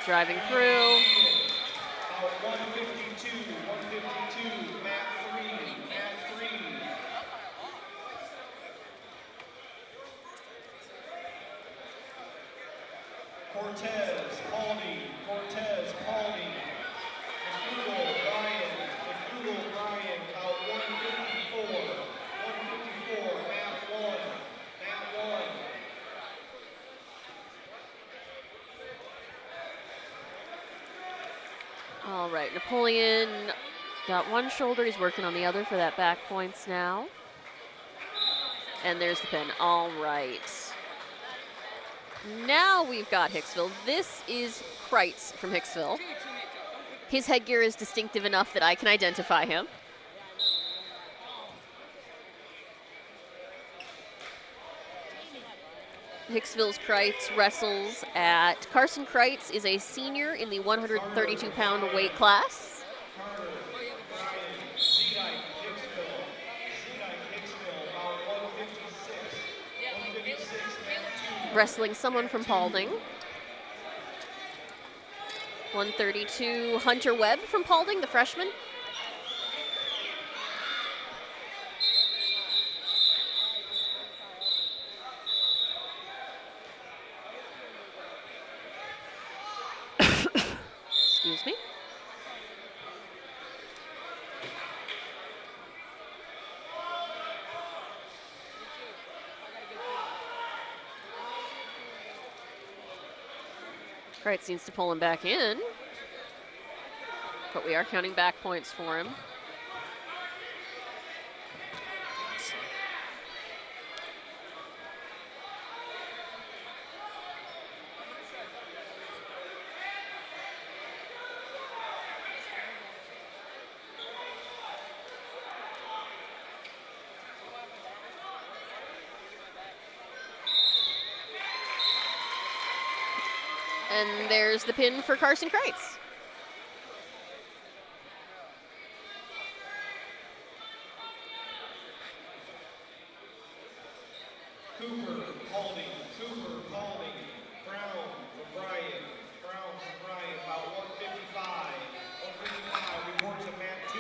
Driving through. About 152, mat 3. Cortez, Pauly. McDougal, Ryan, about 154, mat 1. All right, Napoleon got one shoulder. He's working on the other for that back points now. And there's the pin. All right. Now we've got Hicksville. This is Kreitz from Hicksville. His headgear is distinctive enough that I can identify him. Hicksville's Kreitz wrestles at Carson Kreitz is a senior in the 132-pound weight class. Wrestling someone from Paulding. 132, Hunter Webb from Paulding, the freshman. Excuse me. Kreitz needs to pull him back in, but we are counting back points for him. And there's the pin for Carson Kreitz. Cooper, Paulding, Brown for Brian, about 155, reports of mat 2.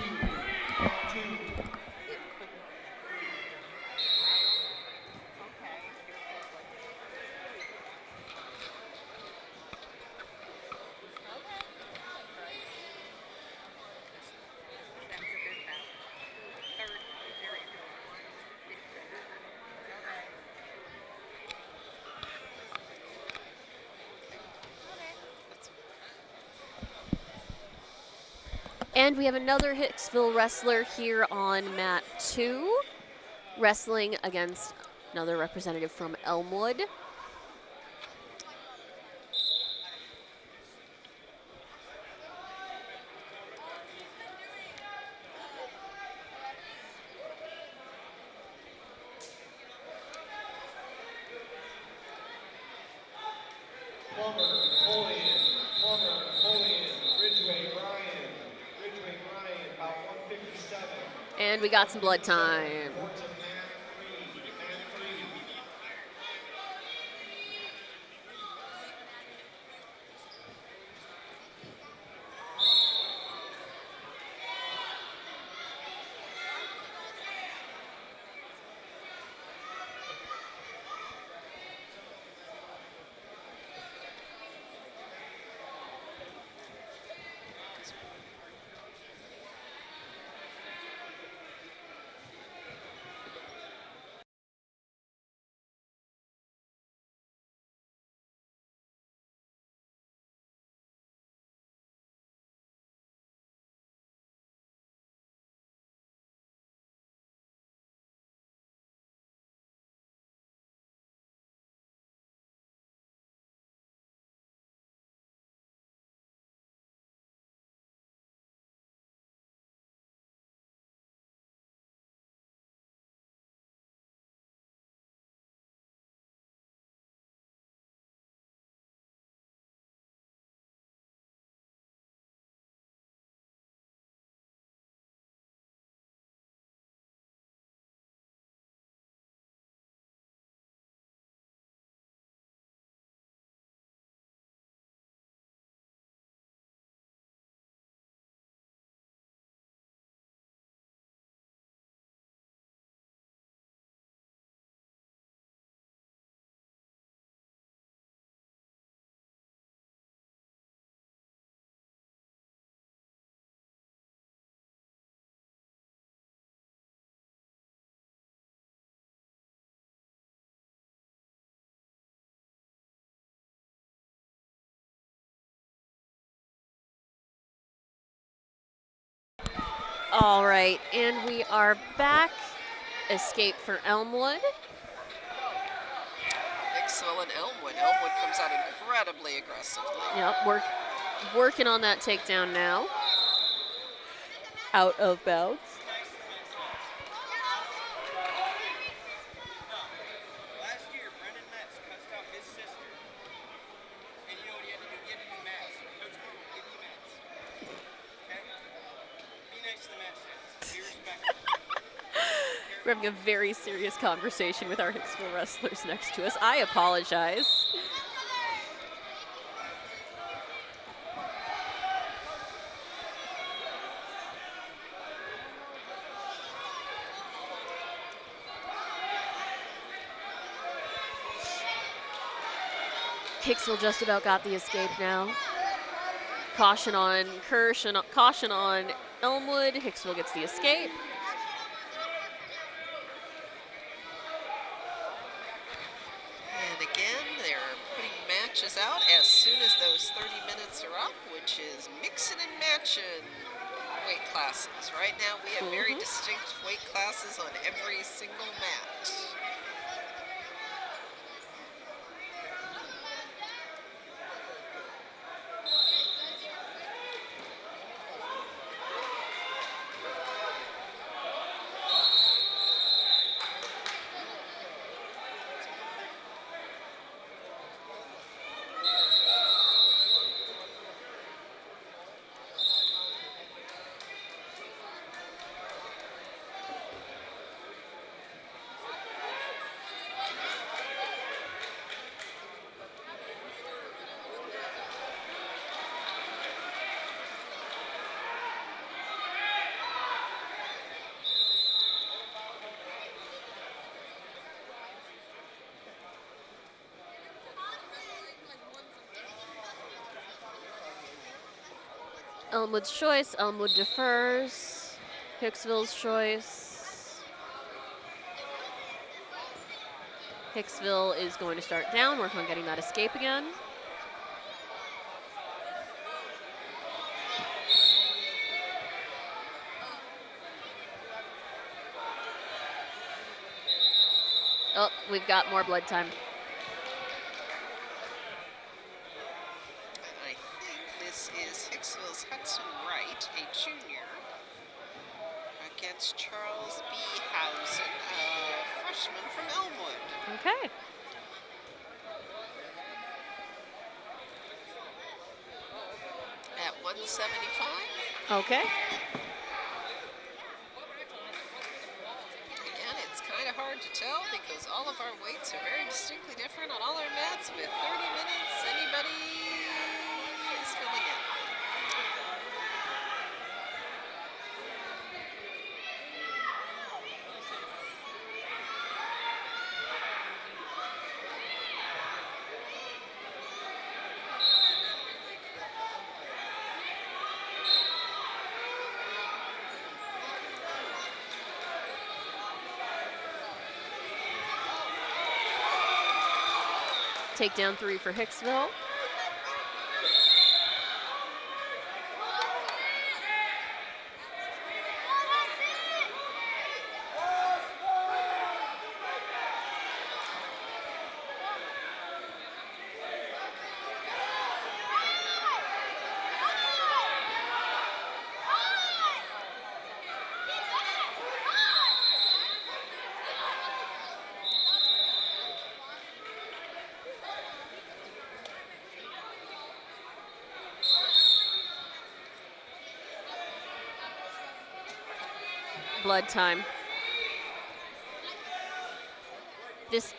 And we have another Hicksville wrestler here on mat 2, wrestling against another representative from Elmwood. And we got some blood time. All right, and we are back. Escape for Elmwood. Hicksville and Elmwood. Elmwood comes out incredibly aggressively. Yep, working on that takedown now. Out of bounds. Last year, Brendan Metz cussed out his sister. And you know what he had to do? He had to do math. Coach Moore will give you math. Okay? Be nice to the math fans. Be respectful. We're having a very serious conversation with our Hicksville wrestlers next to us. I apologize. Hicksville just about got the escape now. Caution on Kirsch and caution on Elmwood. Hicksville gets the escape. And again, they're putting matches out as soon as those 30 minutes are up, which is mixing and matching weight classes. Right now, we have very distinct weight classes on every single mat. Elmwood's choice. Elmwood defers. Hicksville's choice. Hicksville is going to start down, working on getting that escape again. Oh, we've got more blood time. I think this is Hicksville's Hudson Wright, a junior, against Charles B. Housen, a freshman from Elmwood. Okay. At 175. Okay. Again, it's kind of hard to tell because all of our weights are very distinctly different on all our mats with 30 minutes. Anybody is filling in. Takedown 3 for Hicksville. Blood time. This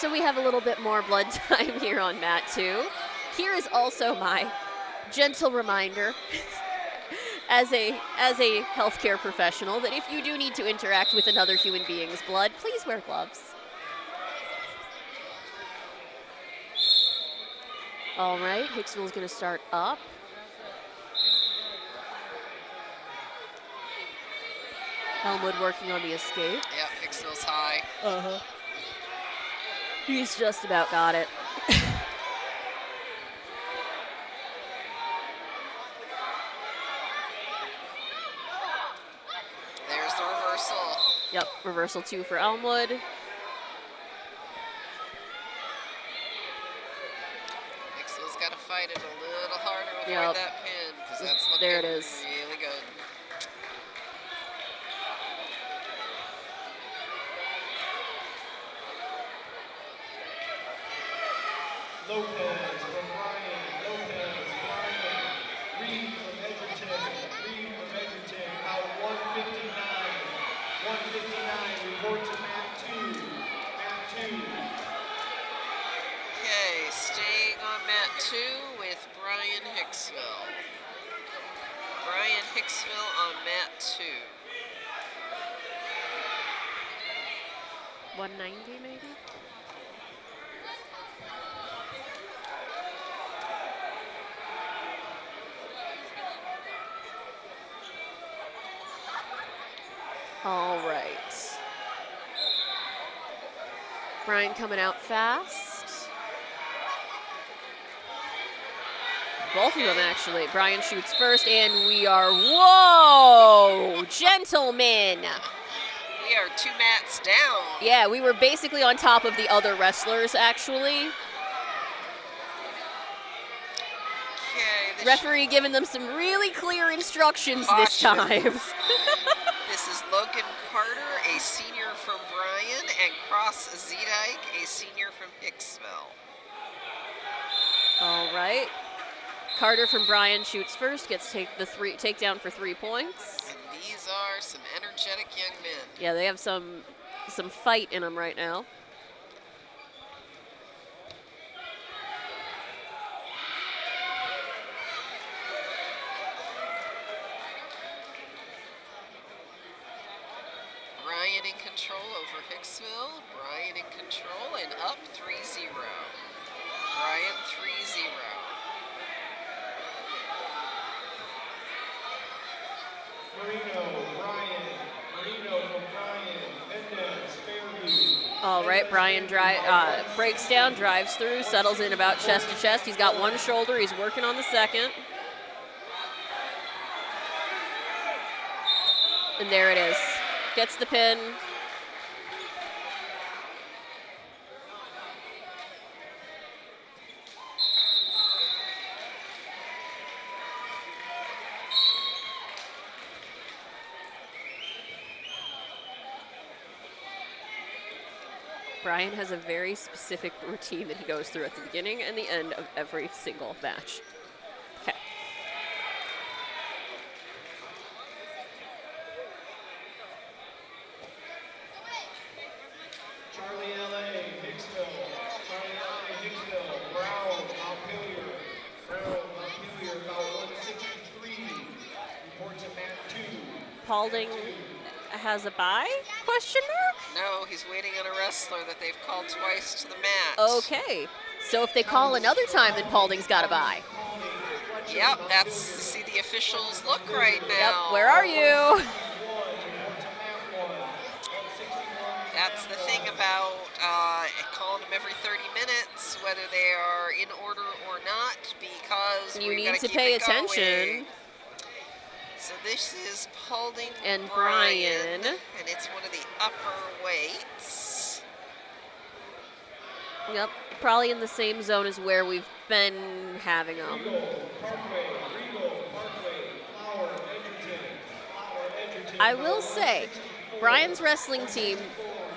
So we have a little bit more blood time here on mat 2. Here is also my gentle reminder as a healthcare professional that if you do need to interact with another human being's blood, please wear gloves. All right, Hicksville is going to start up. Elmwood working on the escape. Yep, Hicksville's high. Uh-huh. He's just about got it. There's the reversal. Yep, reversal 2 for Elmwood. Hicksville's got to fight it a little harder to Yep. avoid that pin, because that's looking There it is. really good. Lopez from Bryan, Lopez, Bryan, Reed from Edgerton, Reed from Edgerton, out 159. 159, report to mat 2. Mat 2. Okay, staying on mat 2 with Brian Hicksville. Brian Hicksville on mat 2. 190 maybe? All right. Brian coming out fast. Both of them, actually. Brian shoots first, and we are, whoa, gentlemen. We are 2 mats down. Yeah, we were basically on top of the other wrestlers, actually. Okay, Referee giving them some really clear instructions this Caution. time. This is Logan Carter, a senior from Bryan, and Cross Zedike, a senior from Hicksville. All right. Carter from Bryan shoots first, gets takedown for 3 points. And these are some energetic young men. Yeah, they have some fight in them right now. Bryan in control over Hicksville. Bryan in control and up 3-0. Bryan 3-0. Marino, Bryan, Marino from Bryan, Mendez, Fairview. All right, Bryan breaks down, drives through, settles in about chest to chest. He's got one shoulder. He's working on the second. And there it is. Gets the pin. Bryan has a very specific routine that he goes through at the beginning and the end of every single match. Okay. Charlie L.A., Hicksville. Charlie L.A., Hicksville. Brown, Montpelier. Brown, Montpelier, about 163. Report to mat 2. Paulding has a bye? Question mark? No, he's waiting on a wrestler that they've called twice to the mat. Okay. So if they call another time, then Paulding's got a bye. Yep, that's, see the officials look right now. Yep, where are you? That's the thing about calling them every 30 minutes, whether they are in order or not, because You we've need gotta to keep pay it going. attention. So this is Paulding And Bryan, Bryan. and it's one of the upper weights. Yep, probably in the same zone as where we've been having them. I will say, Bryan's wrestling team,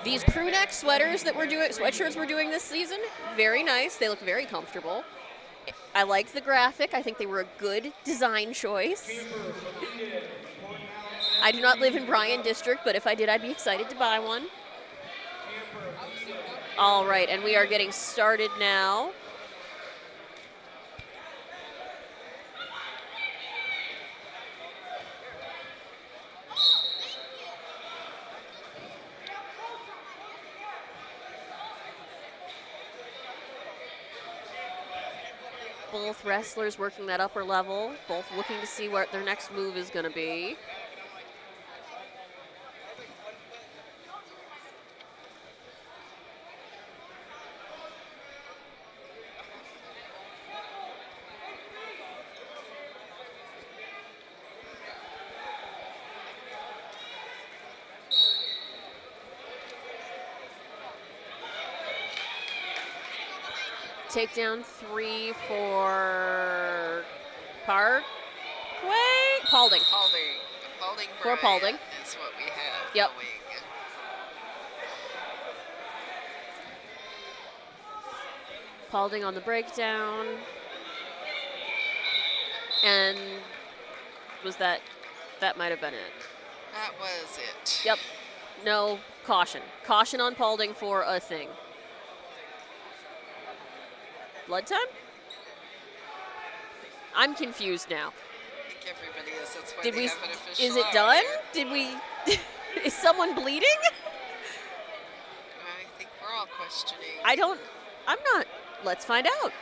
these crew neck sweaters that we're doing, sweatshirts we're doing this season, very nice. They look very comfortable. I like the graphic. I think they were a good design choice. I do not live in Bryan District, but if I did, I'd be excited to buy one. All right, and we are getting started now. Both wrestlers working that upper level, both looking to see what their next move is going to be. Takedown 3 for Parkway? Paulding. Paulding For Paulding. is what we have Yep. going. Paulding on the breakdown. And was that might have been it. That was it. Yep. No, caution. Caution on Paulding for a thing. Blood time? I'm confused now. I think everybody is. That's why Did they we? have an official Is it out done? here. Did we? Is someone bleeding? I think we're all questioning. I'm not. Let's find out.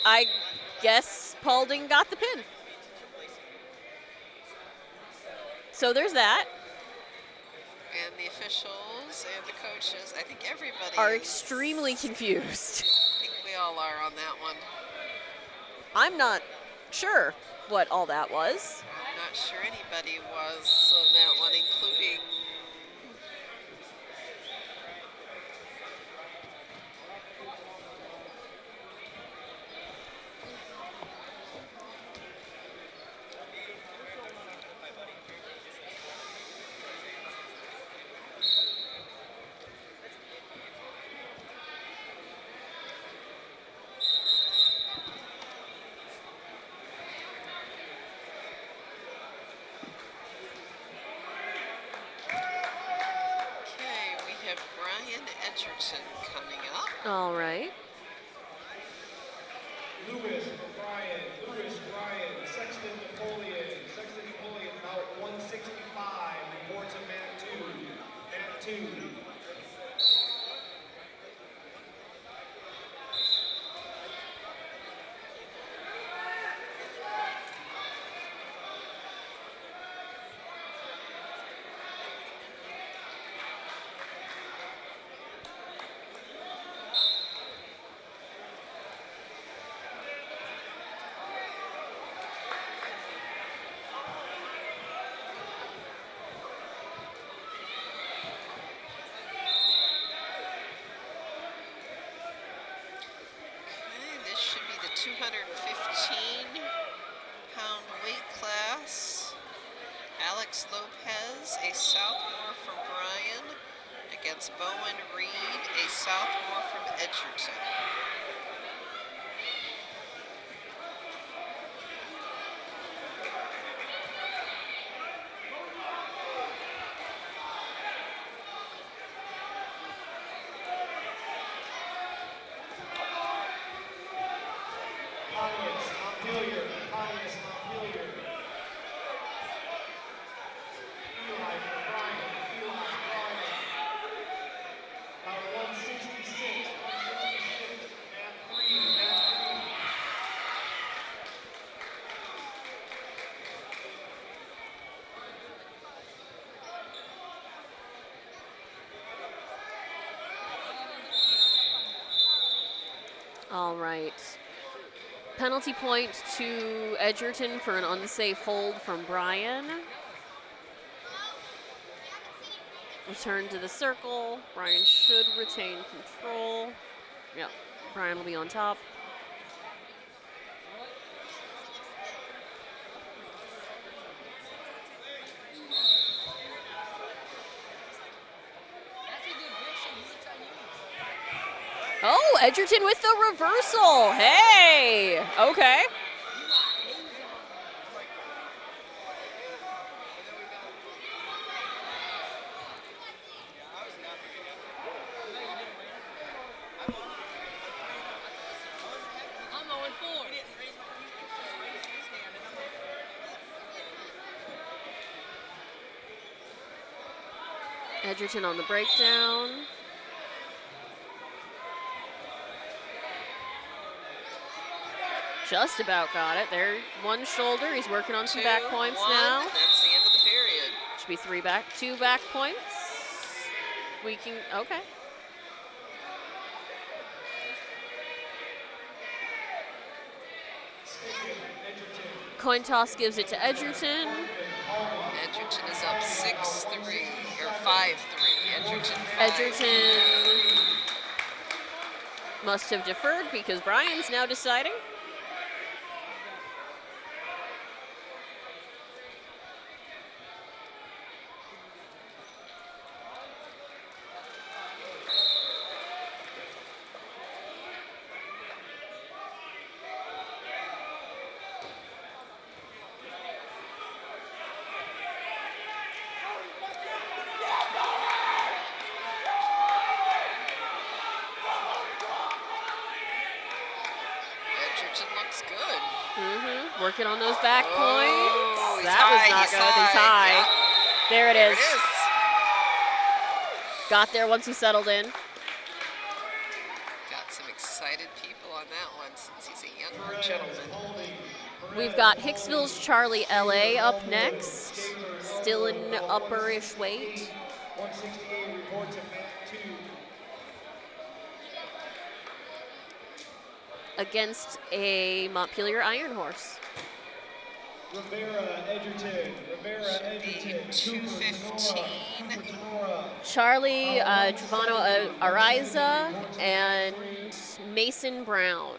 I guess Paulding got the pin. So there's that. And the officials and the coaches, I think everybody Are is- extremely confused. I think we all are on that one. I'm not sure what all that was. I'm not sure anybody was on that one, including Brian Edgerton coming up. All right. Lewis, Bryan, Sexton Napoleon, about 165, reports of Mat 2. This should be the 215-pound weight class. Alex Lopez, a sophomore from Bryan, against Bowen Reed, a sophomore from Edgerton. All right. Penalty point to Edgerton for an unsafe hold from Bryan. Return to the circle. Bryan should retain control. Yep, Bryan will be on top. Oh, Edgerton with the reversal. Hey, okay. Edgerton on the breakdown. Just about got it. There, one shoulder. He's working on some back points 2-1. now. That's the end of the period. Should be two back points. We can, okay. Coin toss gives it to Edgerton. Edgerton is up 6-3 or 5-3. Edgerton. 5. Edgerton must have deferred because Brian's now deciding. Edgerton looks good. Working on those back Oh, points. he's That was high, not he's good. He's high. Yep. There it There is. it is. Got there once he settled in. Got some excited people on that one since he's a younger gentleman. We've got Hicksville's Charlie LA up next. Still in upperish weight. 168 reports of mat 2. Against a Montpelier Iron Horse. Rivera Edgerton. Rivera Edgerton. 215. Charlie Giovanno Ariza and Mason Brown.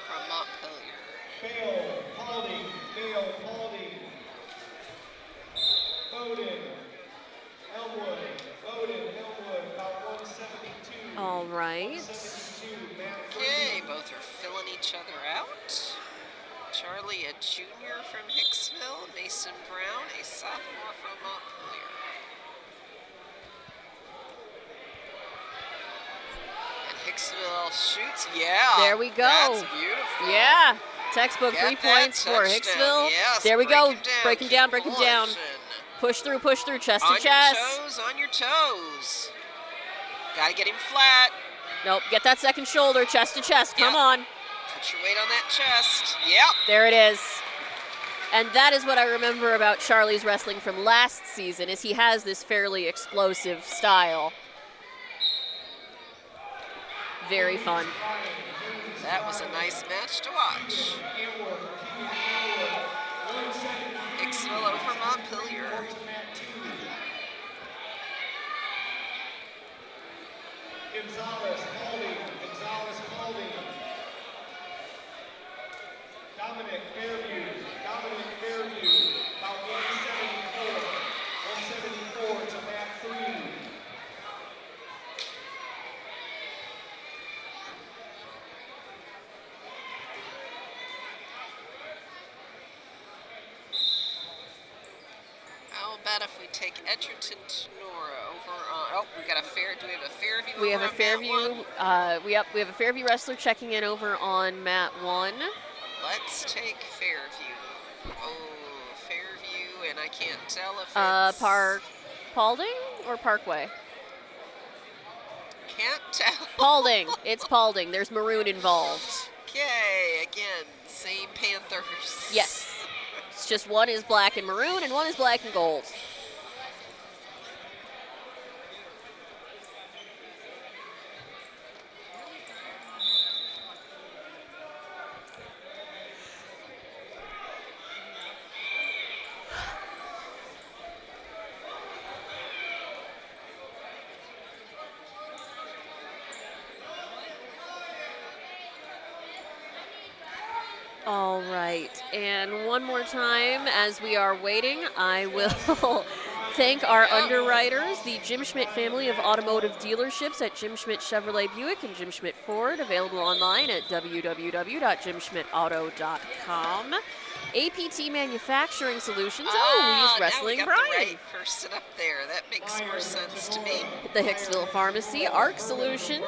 From Montpelier. Bale Paulding. Bale Paulding. Bowden. Elmwood. Bowden. Elmwood. About 172. All right. 172. Matt Okay, both are filling each other out. Charlie, a junior from Hicksville. Mason Brown, a sophomore from Montpelier. And Hicksville shoots. Yeah. There we go. That's beautiful. Yeah. Textbook Get 3 that points for touchdown. Hicksville. Yes, There we go. break him down. Break him Keep down. pushing. Push through, chest On to chest. your toes, on your toes. Gotta get him flat. Nope, get that second shoulder, chest to chest. Come Yep. on. Put your weight on that chest. Yep. There it is. And that is what I remember about Charlie's wrestling from last season, is he has this fairly explosive style. Very fun. That was a nice match to watch. Hicksville over Montpelier. Gonzalez Paulding. Gonzalez Paulding. Dominic Fairview. Dominic Fairview. About 174. 174 to mat 3. How about if we take Edgerton Tenora over on? Oh, we got a fair. Do we have a Fairview? We have over a on mat Fairview. one? We have a Fairview wrestler checking in over on mat 1. Let's take Fairview. Oh, Fairview, and I can't tell if it's Paulding or Parkway? Can't tell. Paulding. It's Paulding. There's maroon involved. Okay, again, same Panthers. Yes. It's just one is black and maroon and one is black and gold. All right, and one more time as we are waiting, I will thank our underwriters, the Jim Schmidt family of automotive dealerships at Jim Schmidt Chevrolet Buick and Jim Schmidt Ford, available online at www.jimschmidtauto.com. APT Manufacturing Solutions, we use Wrestling now we got Brian. the right person up there. That makes more sense to me. The Hicksville Pharmacy, ARC Solutions,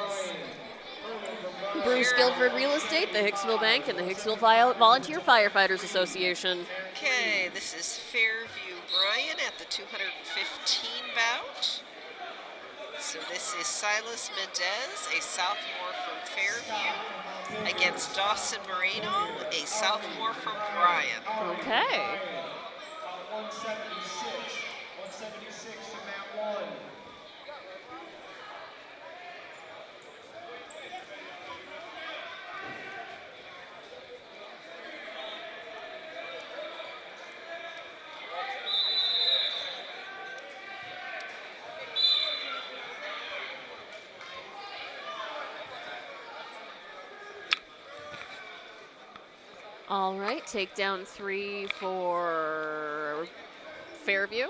Bruce Guilford Real Estate, the Hicksville Bank, and the Hicksville Volunteer Firefighters Association. Okay, this is Fairview Bryan at the 215 bout. So this is Silas Mendez, a sophomore from Fairview, against Dawson Moreno, a sophomore from Bryan. Okay. 176 from mat 1. All right, takedown 3 for Fairview.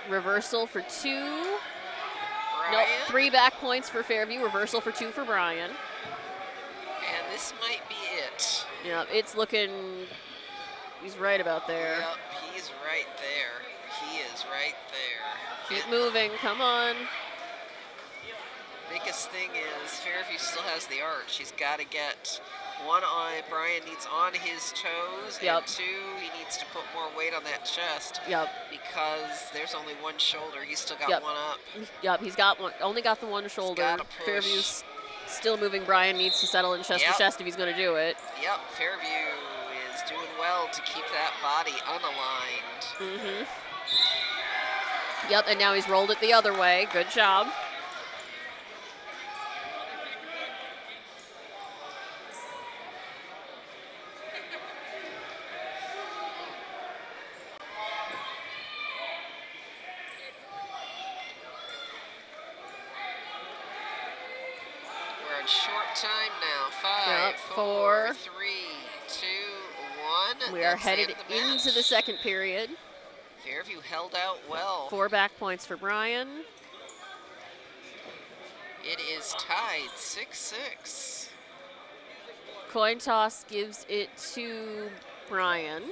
Reversal for 2. Nope, Bryan. 3 back points for Fairview. Reversal for 2 for Bryan. And this might be it. Yeah, it's looking, he's right about there. Yep, he's right there. He is right there. Keep And moving, come on. biggest thing is Fairview still has the arch. He's got to get one eye. Bryan needs on his toes, Yep. and 2, he needs to put more weight on that chest. Yep. Because there's only one shoulder. He's still got Yep. one up. Yep, he's got one, only got the one shoulder. gotta push. Fairview's still moving. Bryan needs to settle in chest to Yep. chest if he's going to do it. Yep, Fairview is doing well to keep that body unaligned. Mm-hmm. Yep, and now he's rolled it the other way. Good job. We're on short time now. 5, Yep, 4, four. 3, 2, 1. We are That's headed the end of into the match. second period. Fairview held out well. 4 back points for Bryan. It is tied 6-6. Coin toss gives it to Bryan.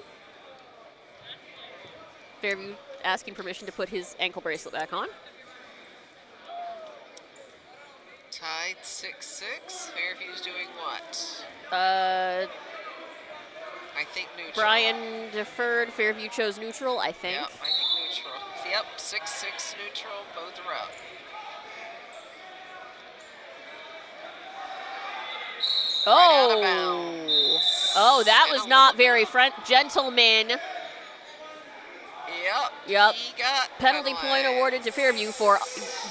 Fairview asking permission to put his ankle bracelet back on. Tied 6-6. Fairview's doing what? Uh, I think neutral. Bryan deferred. Fairview chose neutral, I think. Yep, I think neutral. Yep, 6-6 neutral. Both are up. out of Oh, bounds. oh, that And was a not little- very gentleman. Yep. Yep. He got Penalty point awarded to Fairview for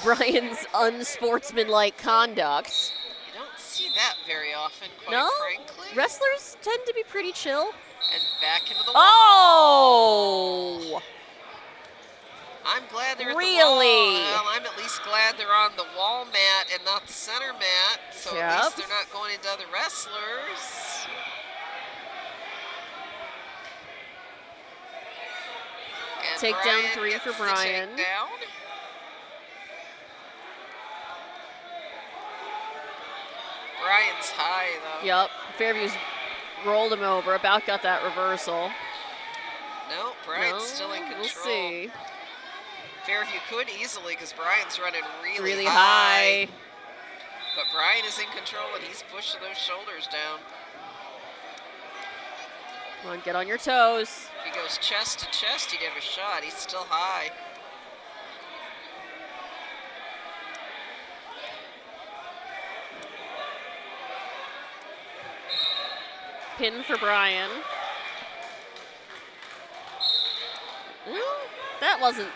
Bryan's unsportsmanlike conduct. You don't see that very often, quite No? frankly. Wrestlers tend to be pretty chill. And back into the wall. Oh! I'm glad they're at the Really? wall. Well, I'm at least glad they're on the wall mat and not the center mat. So at least Yep. they're not going into other wrestlers. And Takedown Bryan 3 gets for the Bryan. takedown. Bryan's high though. Yep, Fairview's rolled him over, about got that reversal. No, Bryan's No, still in control. we'll see. Fairview could easily because Bryan's running really, high. But Bryan is in control and he's pushing those shoulders down. Come on, get on your toes. If he goes chest to chest, he'd have a shot. He's still high. Pin for Bryan. That wasn't.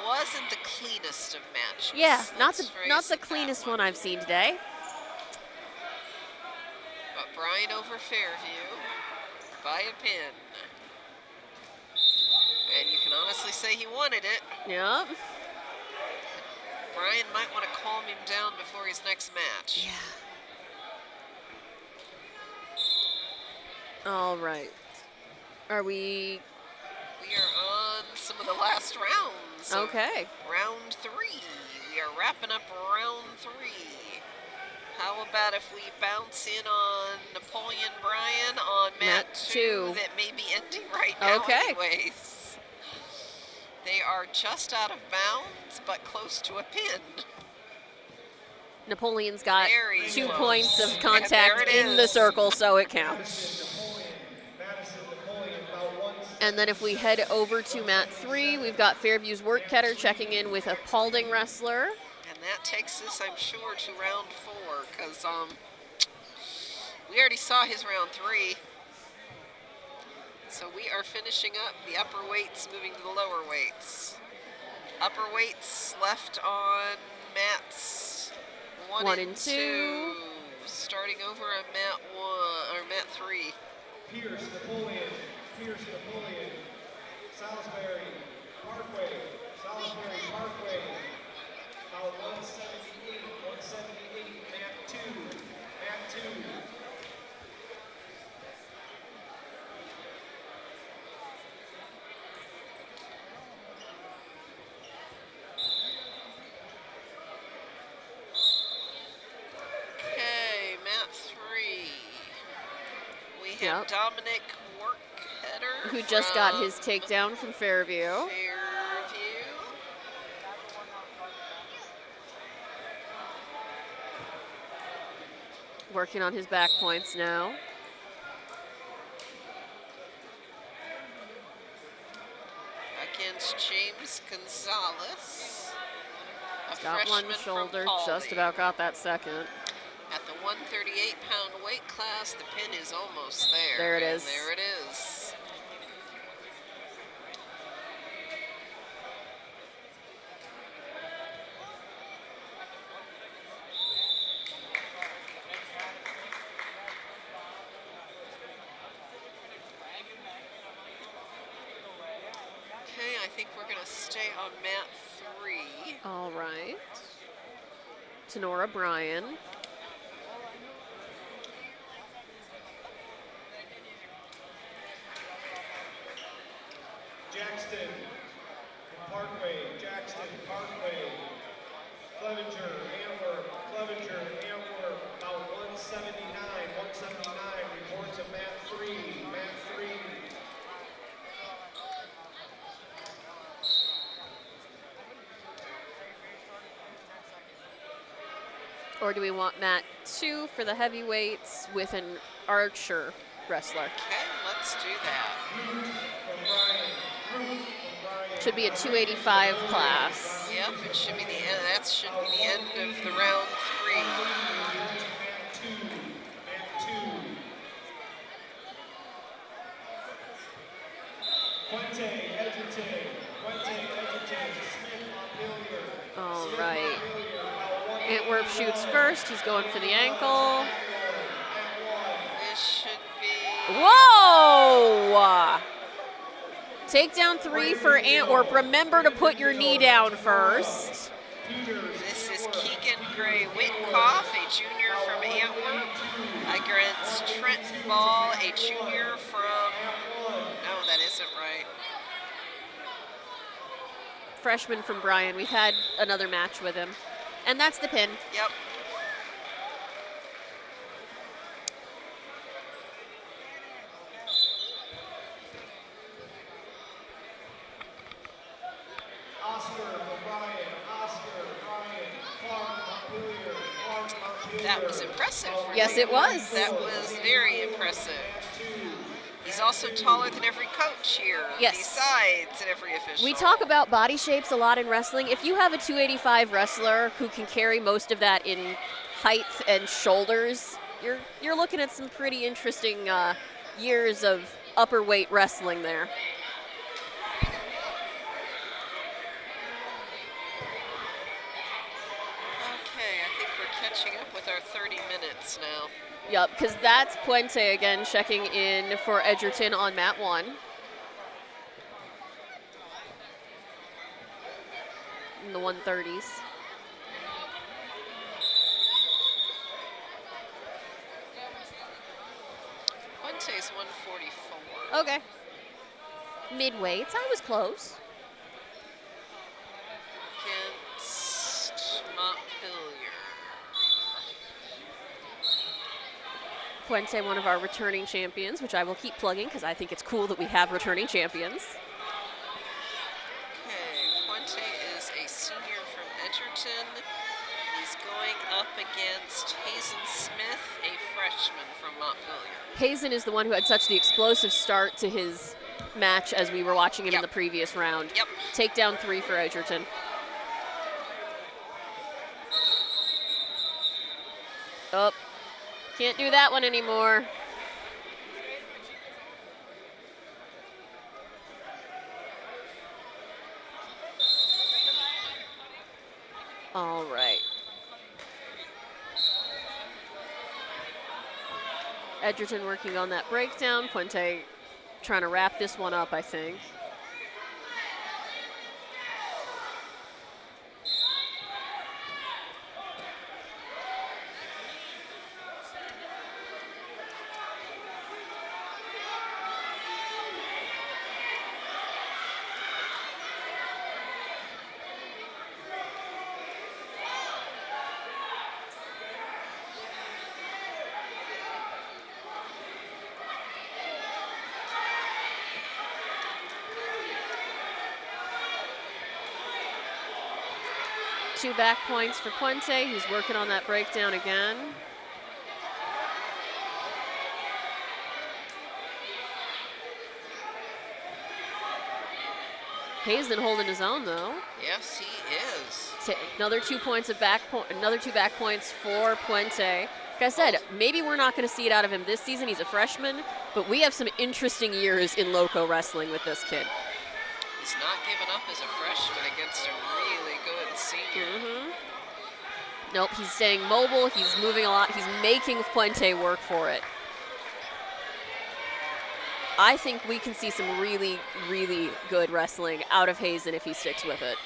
Wasn't the cleanest of matches. Yeah, not Let's the face it, that cleanest one I've seen today. But Bryan over Fairview by a pin. And you can honestly say he wanted it. Yep. Bryan might want to calm him down before his next match. Yeah. All right. Are we We are on some of the last rounds. of okay? Round 3. We are wrapping up round 3. How about if we bounce in on Napoleon Bryan on mat Mat 2 two. that may be ending right now Okay. anyways. They are just out of bounds, but close to a pin. Napoleon's got Very 2 close. points of And contact there it in the is. circle, so it counts. Madison Napoleon, about 1 And then if we head over to mat 3, we've got Fairview's Wortketter checking in with a Paulding wrestler. And that takes us, I'm sure, to round 4, because we already saw his round 3. So we are finishing up the upper weights, moving to the lower weights. Upper weights left on mats 1 and 2. Starting over on mat 1 or mat 3. Pierce Napoleon, Salisbury Parkway, about 178, mat 2. Okay, mat 3. We have Yep. Dominic Workheader, Who just got from his takedown from Fairview. Fairview. Working on his back points now. Against James Gonzalez. A Got one freshman from shoulder, Pauley. just about got that second. At the 138-pound weight class, the pin is almost there. There it And is. there it is. Okay, I think we're going to stay on mat 3. All right. Tenora Bryan. Jackson Parkway, Clevenger, Antwerp, about 179, report to mat 3. Or do we want mat 2 for the heavyweights with an Archer wrestler? Okay, let's do that. Should be a 285 class. Yep, it should be the end. That should be the end of the round 3. Puente, Edgerton, Smith, Montpelier. All right. Antwerp shoots first. He's going for the ankle. This should be. Whoa! Takedown 3 for Antwerp. Remember to put your knee down first. This is Keegan Gray Whitcoff, a junior from Antwerp, against Trent Ball, a junior from. No, that isn't right. Freshman from Bryan. We've had another match with him. And that's the pin. Yep. That was impressive. Yes, it was. That was very impressive. He's also taller than every coach here. Yes. Besides every official. We talk about body shapes a lot in wrestling. If you have a 285 wrestler who can carry most of that in height and shoulders, you're looking at some pretty interesting years of upper weight wrestling there. Okay, I think we're catching up with our 30 minutes now. Yep, because that's Puente again checking in for Edgerton on mat 1. In the 130s. Puente's 144. Okay. Midweights, I was close. Against Montpelier. Puente, one of our returning champions, which I will keep plugging because I think it's cool that we have returning champions. Okay, from Montpelier. Hazen is the one who had such the explosive start to his match as we were watching him in Yep. the previous round. Yep. Takedown 3 for Edgerton. Oh, can't do that one anymore. All right. Edgerton working on that breakdown. Puente trying to wrap this one up, I think. Two back points for Puente. He's working on that breakdown again. Hazen holding his own though. Yes, he is. Another 2 points of another 2 back points for Puente. Like I said, maybe we're not going to see it out of him this season. He's a freshman, but we have some interesting years in loco wrestling with this kid. He's not giving up as a freshman against a really good senior. Nope, he's staying mobile. He's moving a lot. He's making Puente work for it. I think we can see some really, really good wrestling out of Hazen if he sticks with it.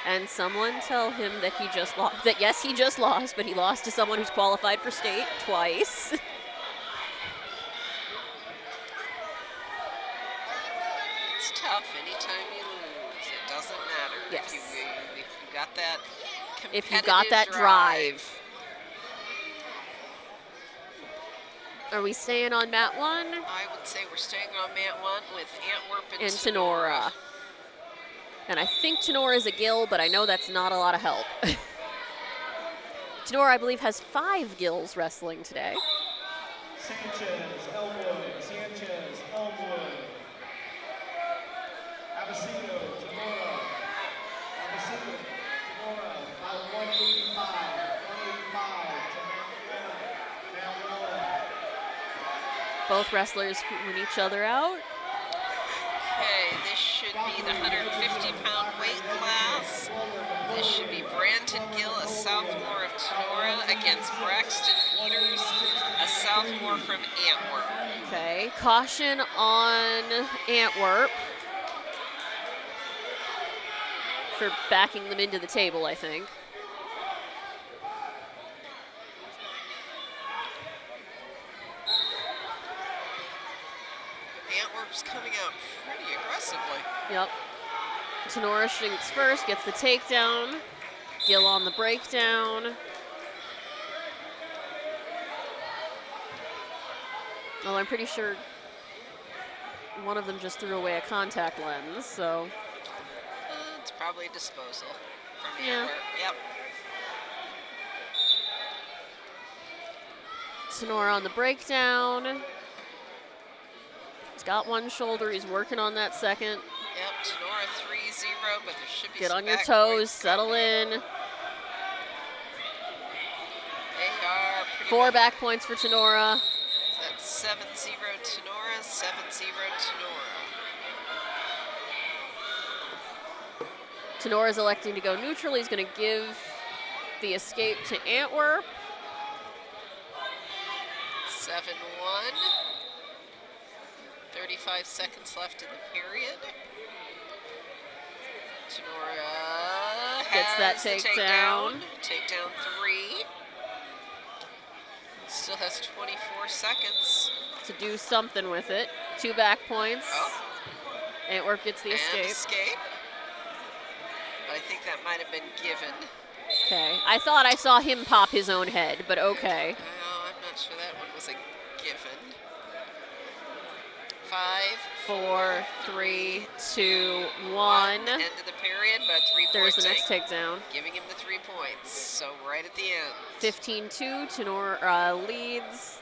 And someone tell him that he just lost. That yes, he just lost, but he lost to someone who's qualified for state twice. It's tough anytime you lose. It doesn't matter. Yes. If you got that If you got that drive. Are we staying on mat 1? I would say we're staying on mat 1 with Antwerp and Tenora. And I think Tenora is a gill, but I know that's not a lot of help. Tenora, I believe, has 5 gills wrestling today. Sanchez, Elmwood, Sanchez, Elmwood. Abasino, Tamora. Abasino, Tamora, about 185 to Mount 1. Both wrestlers win each other out. Okay, this should be the 150-pound weight class. This should be Brandon Gill, a sophomore of Tenora, against Braxton Peters, a sophomore from Antwerp. Okay, caution on Antwerp for backing them into the table, I think. Antwerp's coming out pretty aggressively. Yep. Tenora shoots first, gets the takedown. Gill on the breakdown. Well, I'm pretty sure one of them just threw away a contact lens, so. It's probably a disposal from Yeah. Antwerp. Yep. Tenora on the breakdown. He's got one shoulder, he's working on that second. Yep, Tenora 3-0, but there should be Get some on your back toes, points settle coming. in. They are pretty 4 much- back points for Tenora. That's 7-0 Tenora, 7-0 Tenora. Tenora's electing to go neutral. He's going to give the escape to Antwerp. 7-1. 35 seconds left in the period. Tenora Gets that has the takedown. Takedown 3. Still has 24 seconds. To do something with it. 2 back points. Oh, Antwerp gets the and escape. escape. But I think that might have been given. Okay. I thought I saw him pop his own head, but okay. Oh, I'm not sure that one was a given. 5, 4, 3, 2, 1. End of the period, but a 3-point There's the next take. takedown. Giving him the 3 points. So right at the end. 15-2, Tenor leads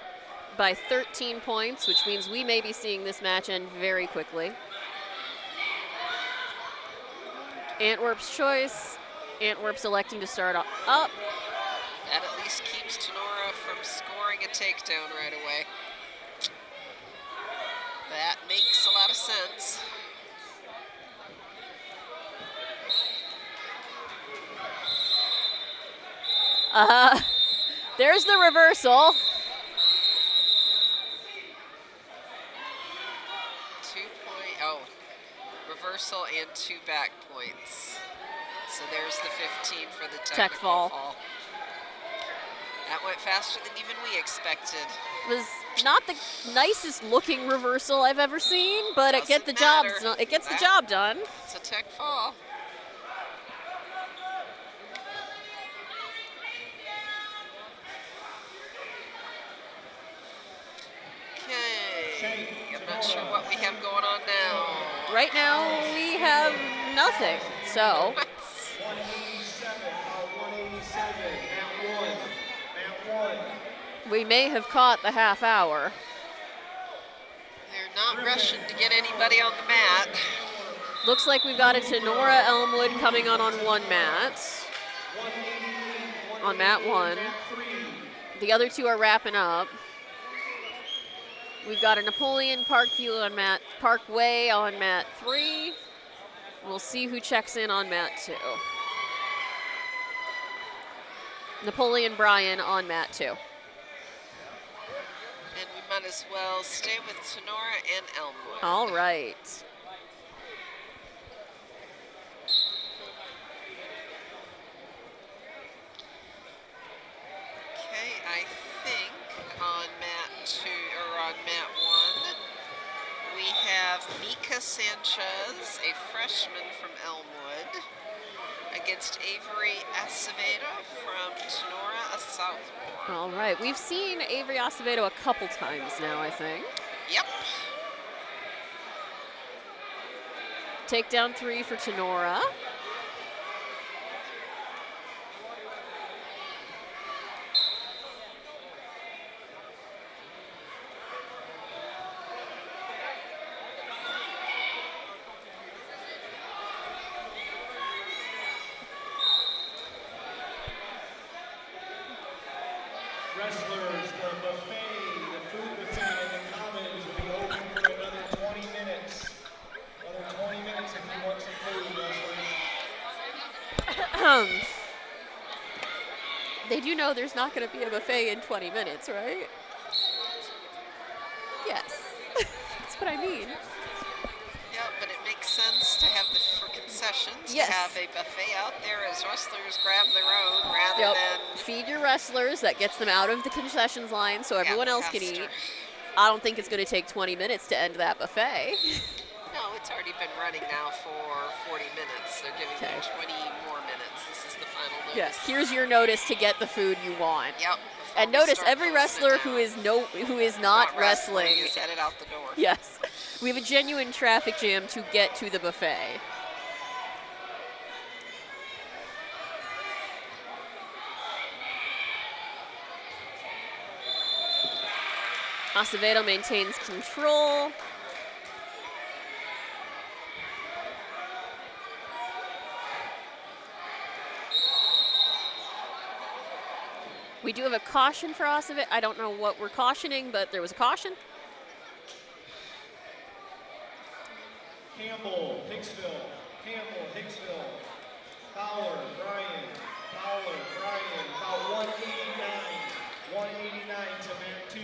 by 13 points, which means we may be seeing this match end very quickly. Antwerp's choice. Antwerp's electing to start up. That at least keeps Tenora from scoring a takedown right away. That makes a lot of sense. There's the reversal. 2-point, oh, reversal and 2 back points. So there's the 15 for the technical fall. That went faster than even we expected. It was not the nicest looking reversal I've ever seen, but it gets the job done. It's a tech fall. Okay, I'm not sure what we have going on now. Right now we have nothing, so. 187, 187, mat 1. We may have caught the half hour. They're not rushing to get anybody on the mat. Looks like we've got a Tenora Elmwood coming on one mat. On mat 1. The other 2 are wrapping up. We've got a Napoleon Parkview on Parkway on mat 3. We'll see who checks in on mat 2. Napoleon Bryan on mat 2. And we might as well stay with Tenora and Elmwood. All right. Okay, I think on mat 2 or on mat 1, we have Mika Sanchez, a freshman from Elmwood, against Avery Acevedo from Tenora, a sophomore. All right. We've seen Avery Acevedo a couple times now, I think. Yep. Takedown 3 for Tenora. Wrestlers, the buffet, the food buffet in the commons will be open for another 20 minutes. Another 20 minutes if you want some food, wrestlers. They do know there's not going to be a buffet in 20 minutes, right? Yes. That's what I mean. Yeah, but it makes sense to have for concessions, Yes. to have a buffet out there as wrestlers grab their own rather than Feed your wrestlers. That gets them out of the concessions line so everyone else can faster. eat. I don't think it's going to take 20 minutes to end that buffet. No, it's already been running now for 40 minutes. They're giving you 20 more minutes. This is the final notice. Yes. Here's your notice to get the food you want. Yep. And before we notice start every closing it wrestler down. who is not wrestling. is headed out the door. Yes. We have a genuine traffic jam to get to the buffet. Acevedo maintains control. We do have a caution for Acevedo. I don't know what we're cautioning, but there was a caution. Campbell, Hicksville, Fowler, Bryan, about 189 to mat 2.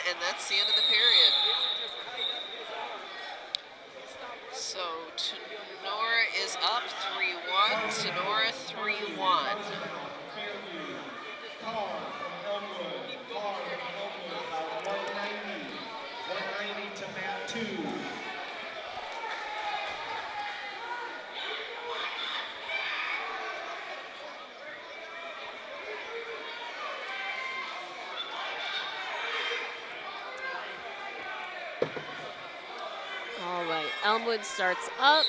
And that's the end of the period. So Tenora is up 3-1. Tenora 3-1. Carr from Elmwood, Elmwood starts up.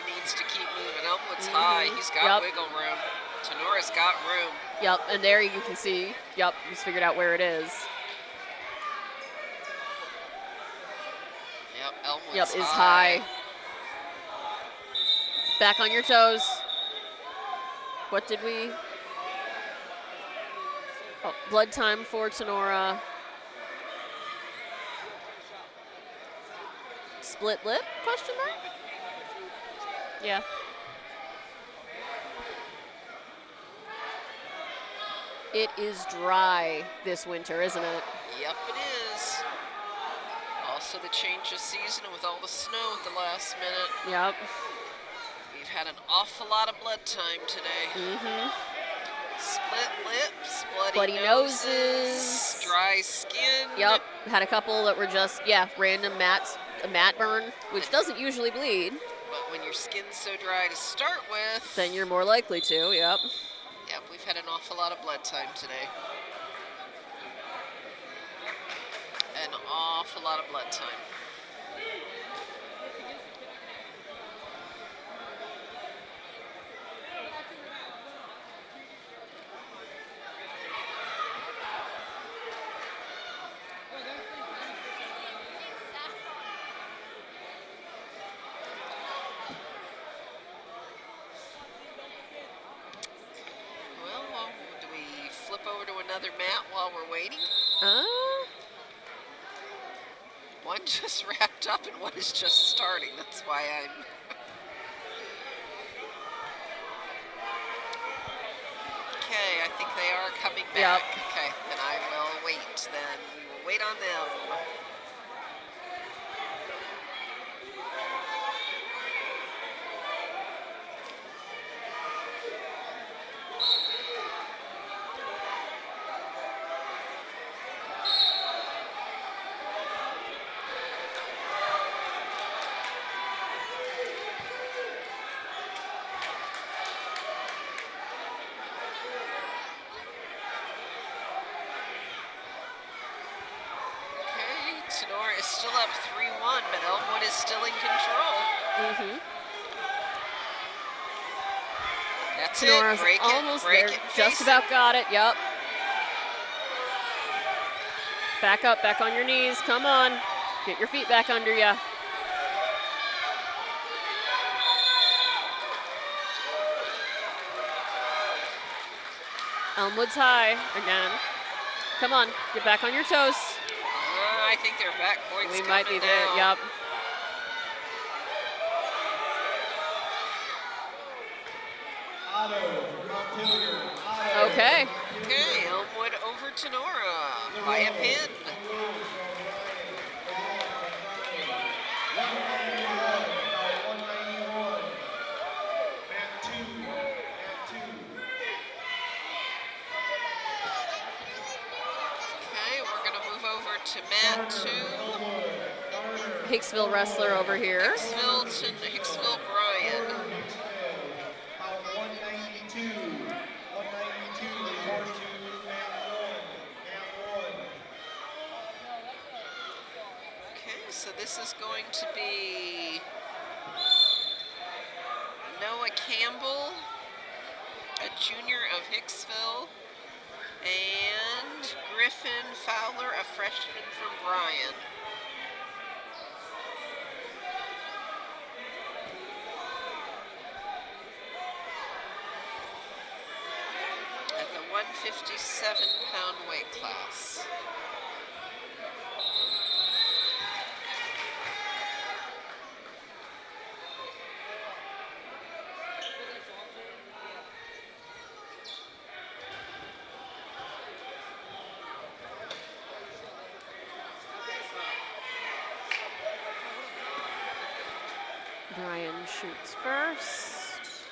Needs to keep moving. Elmwood's high. He's got wiggle room. Tenora's got room. Yep, and there you can see, yep, he's figured out where it is. Yep, Elmwood's Yep, is high. Back on your toes. What did we? Oh, blood time for Tenora. Split lip, question mark? Yeah. It is dry this winter, isn't it? Yep, it is. Also the change of season with all the snow at the last minute. Yep. We've had an awful lot of blood time today. Mm-hmm. Split lips, bloody noses, dry skin. Yep. Had a couple that were just, random a mat burn, which doesn't usually bleed. But when your skin's so dry to start with, then you're more likely to, yep. Yep, we've had an awful lot of blood time today. An awful lot of blood time. Do we flip over to another mat while we're waiting? One just wrapped up and one is just starting. That's why I'm... Okay, I think they are coming back. Yep. Okay, then I will wait. Then we will wait on them. Tenora is still up 3-1, but Elmwood is still in control. Mm-hmm. That's Tenora's it. Break almost it. Break there. it. Just about got it. Yep. Back up. Back on your knees. Come on. Get your feet back under you. Elmwood's high again. Come on. Get back on your toes. I think their back point's We might be down. there. Yep. Okay. Okay, Elmwood over Tenora by a pin. Okay, we're going to move over to mat 2. Hicksville wrestler over here. Hicksville Brian. Okay, so this is going to be Noah Campbell, a junior of Hicksville, and Griffin Fowler, a freshman from Bryan. At the 157-pound weight class. Brian shoots first.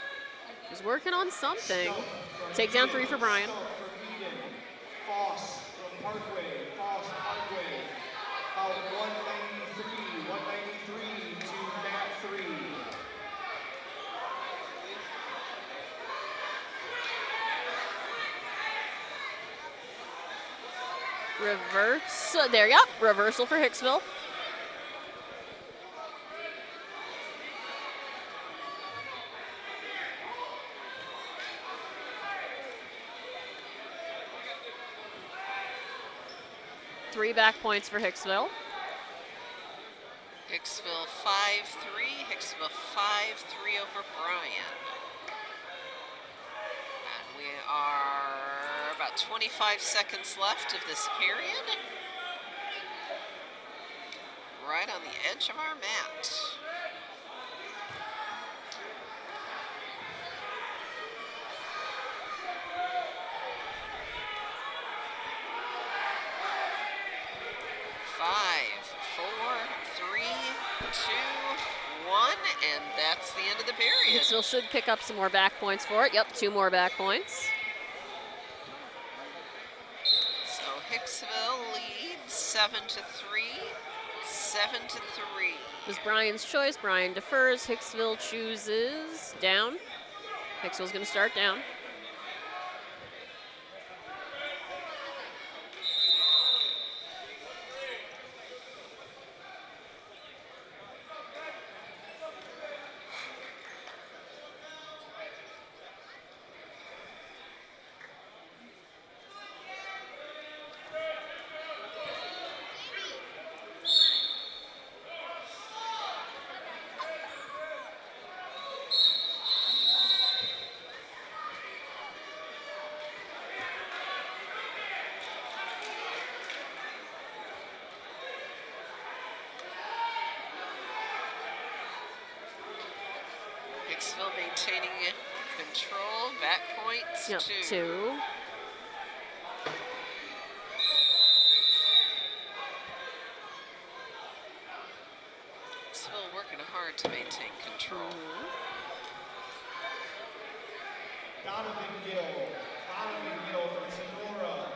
He's working on something. Takedown 3 for Brian. Parkway, Foss Parkway. About 193 to mat 3. Reverse. There you go. Reversal for Hicksville. Three back points for Hicksville. Hicksville 5-3. Hicksville 5-3 over Bryan. And we are about 25 seconds left of this period. Right on the edge of our mat. Five, 4, 3, 2, 1, and that's the end of the period. Hicksville should pick up some more back points for it. Yep, 2 more back points. So Hicksville leads 7-3, 7-3. It was Bryan's choice. Bryan defers. Hicksville chooses down. Hicksville's going to start down. Hicksville maintaining control, back points, Yep, 2. 2. Hicksville working hard to maintain control. Donovan Gill from Sonora.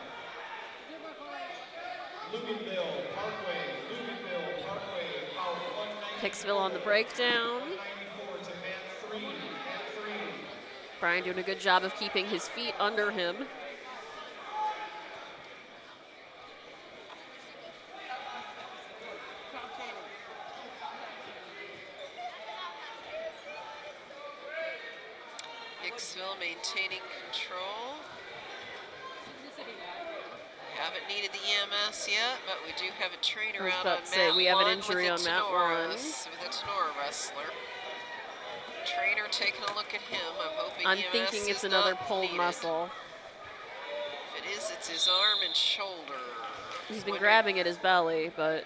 Luganville Parkway, about 194 Hicksville on the breakdown. to mat 3, Bryan doing a good job of keeping his feet under him. Hicksville maintaining control. Haven't needed the EMS yet, but we do have a trainer I was out about on to say, mat we have an 1 injury with on a mat Tenora, 1. with a Tenora wrestler. Trainer taking a look at him. I'm hoping I'm EMS thinking it's is another not pulled needed. muscle. If it is, it's his arm and shoulder. He's been Wondering- grabbing at his belly, but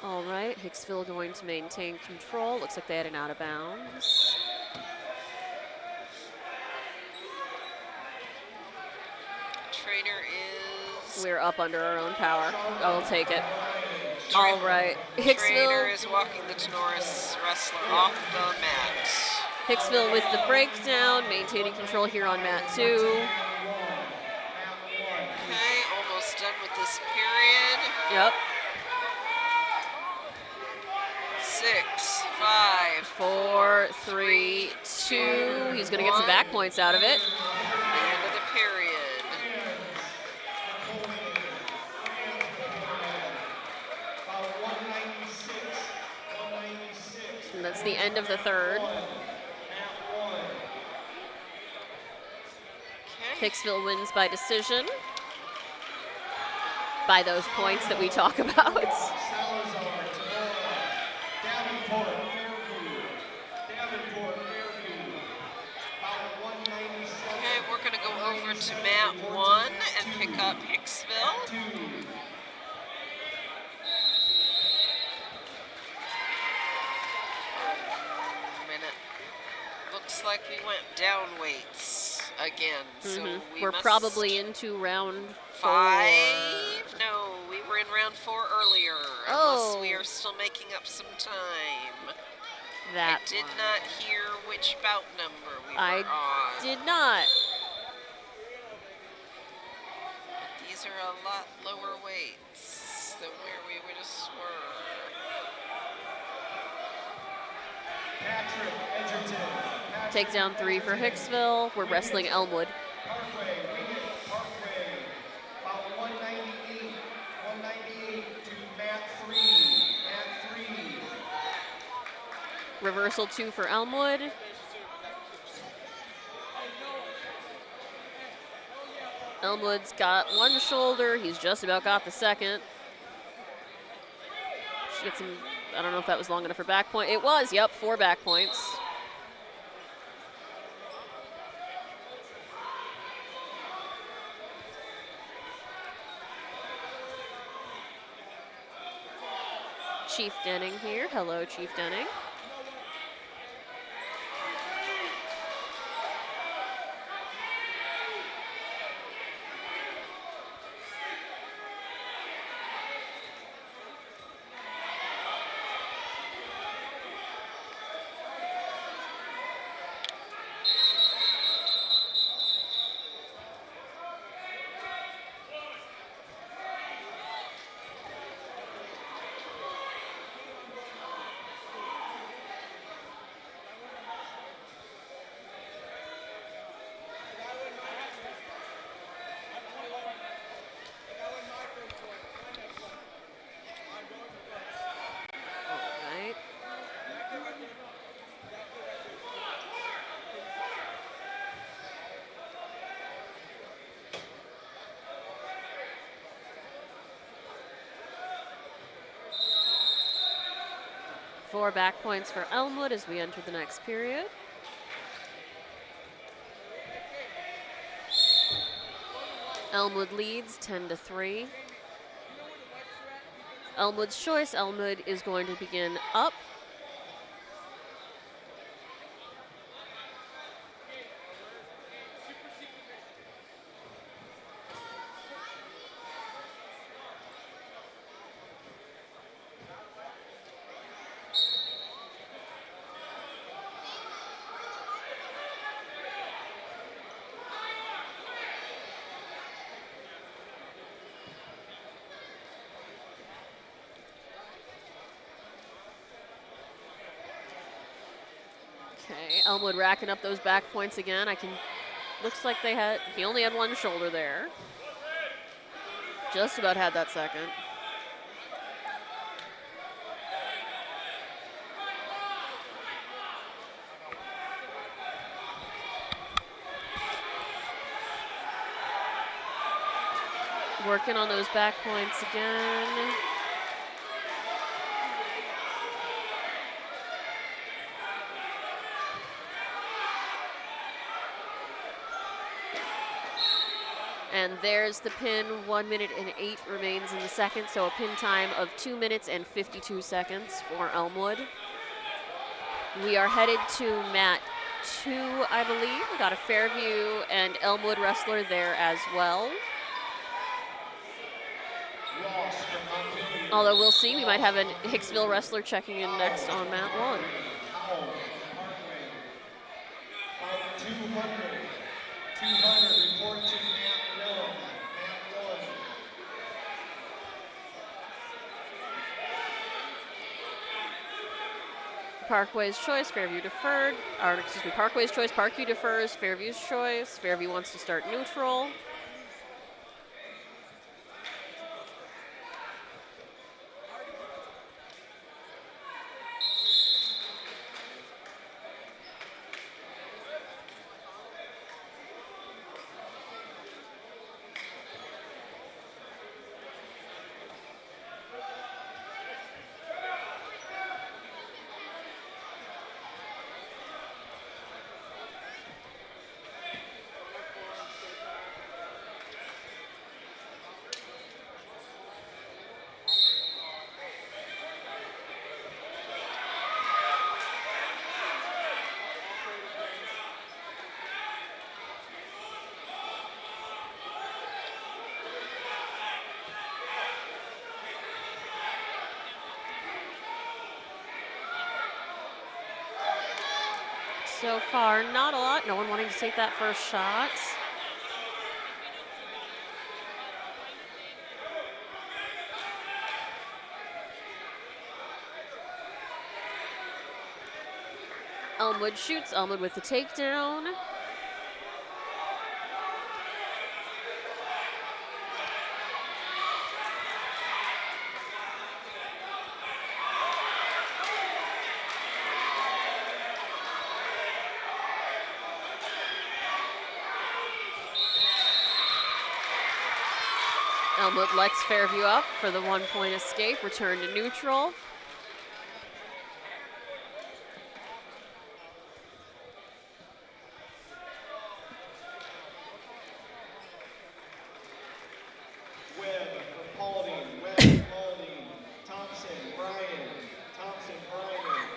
all right, Hicksville going to maintain control. Looks like they had an out of bounds. Trainer is. We're up under our own power. I'll take it. Tra- All right, Trainer Hicksville. is walking the Tenora wrestler off the mat. Hicksville with the breakdown, maintaining control here on mat 2. Okay, almost done with this period. Yep. 6, 5, 4, 3, 2. He's going to get some back points out of it. The end of the period. about 196. And that's the end of the third. Okay. Hicksville wins by decision. By those points that we talk about. Salazar, Davenport, Fairview, about 197. Okay, we're going to go over to mat 1 and pick up Hicksville. Minute. Looks like we went down weights again. So we We're must probably into round 4. 5. No, we were in round 4 earlier. Oh. Unless we are still making up some time. that I did one. not hear which bout number we were I on. did not. These are a lot lower weights than where we just were. Patrick Edgerton. Takedown 3 for Hicksville. We're wrestling Elmwood. Parkway, Wigan Parkway. About 198 to mat 3. Mat 3. Reversal 2 for Elmwood. Elmwood's got one shoulder. He's just about got the second. Should get some, I don't know if that was long enough for back point. It was, yep, 4 back points. Chief Denning here. Hello, Chief Denning. All right. Four back points for Elmwood as we enter the next period. Elmwood leads 10-3. Elmwood's choice. Elmwood is going to begin up. Okay, Elmwood racking up those back points again. Looks like he only had one shoulder there. Just about had that second. Working on those back points again. And there's the pin. 1 minute and 8 remains in the second, so a pin time of 2 minutes and 52 seconds for Elmwood. We are headed to mat 2, I believe. We got a Fairview and Elmwood wrestler there as well. Although we'll see, we might have a Hicksville wrestler checking in next on mat 1. About 200 report to mat 1. Parkway's choice, Fairview deferred. Or, excuse me, Parkway's choice, Parkview defers. Fairview's choice, Fairview wants to start neutral. So far, not a lot. No one wanting to take that first shot. Elmwood shoots. Elmwood with the takedown. Elmwood lets Fairview up for the 1-point escape, return to neutral. Webb for Paulding, Webb for Paulding, Thompson, Bryan, Thompson, Bryan.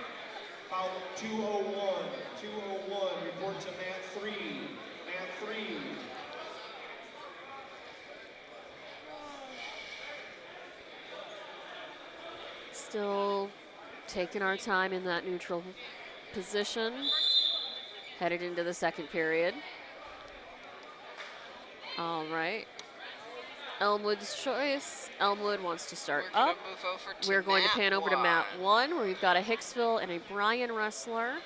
Foul 201, 201, report to mat 3, mat 3. Still taking our time in that neutral position. Headed into the second period. All right. Elmwood's choice. Elmwood wants to start We're gonna up. move over to We're going to mat pan over to one. mat 1, where we've got a Hicksville and a Bryan wrestler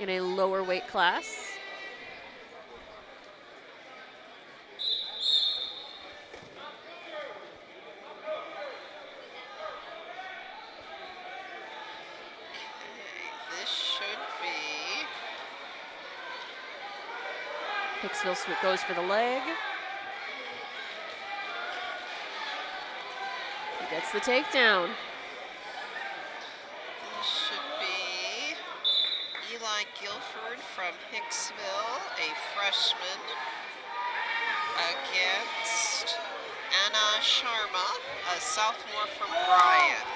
in a lower weight class. This should be Hicksville goes for the leg. He gets the takedown. This should be Eli Guilford from Hicksville, a freshman, against Anna Sharma, a sophomore from Bryan.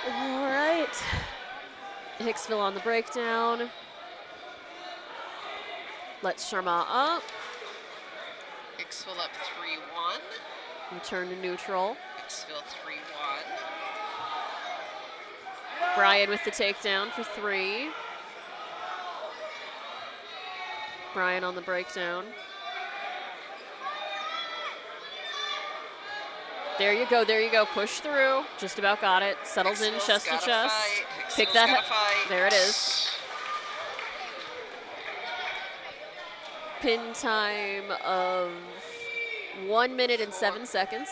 All right. Hicksville on the breakdown. Lets Sharma up. Hicksville up 3-1. Return to neutral. Hicksville 3-1. Bryan with the takedown for 3. Bryan on the breakdown. There you go, there you go. Push through. Just about got it. Settles in Hicksville's chest to gotta chest. fight. Pick Hicksville's that. gotta fight. There it is. Pin time of 1 minute and 7 seconds.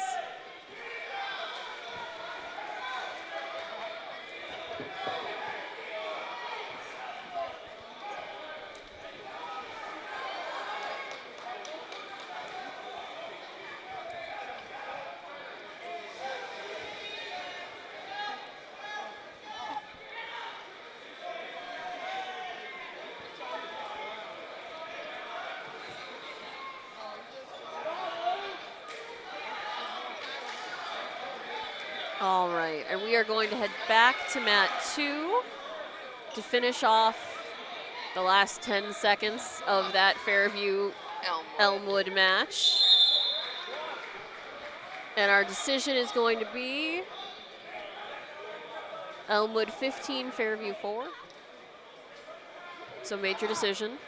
All right, and we are going to head back to mat 2 to finish off the last 10 seconds of that Fairview Elmwood match. And our decision is going to be Elmwood 15, Fairview 4. So major decision.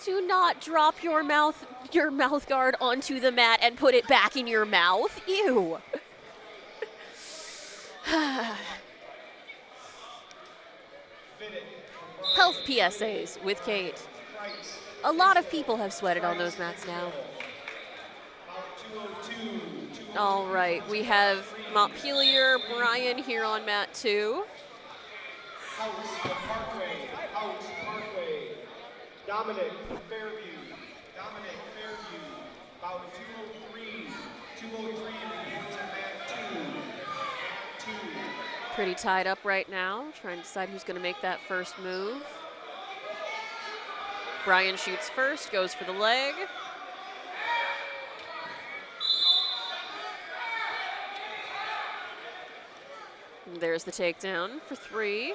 Do not drop your mouth guard onto the mat and put it back in your mouth. Ew. Health PSAs with Kate. A lot of people have sweated on those mats now. All right, we have Montpelier, Bryan here on mat 2. Parkway, Dominic Fairview, about 203 report to mat 2, Pretty tied up right now, trying to decide who's going to make that first move. Bryan shoots first, goes for the leg. And there's the takedown for 3.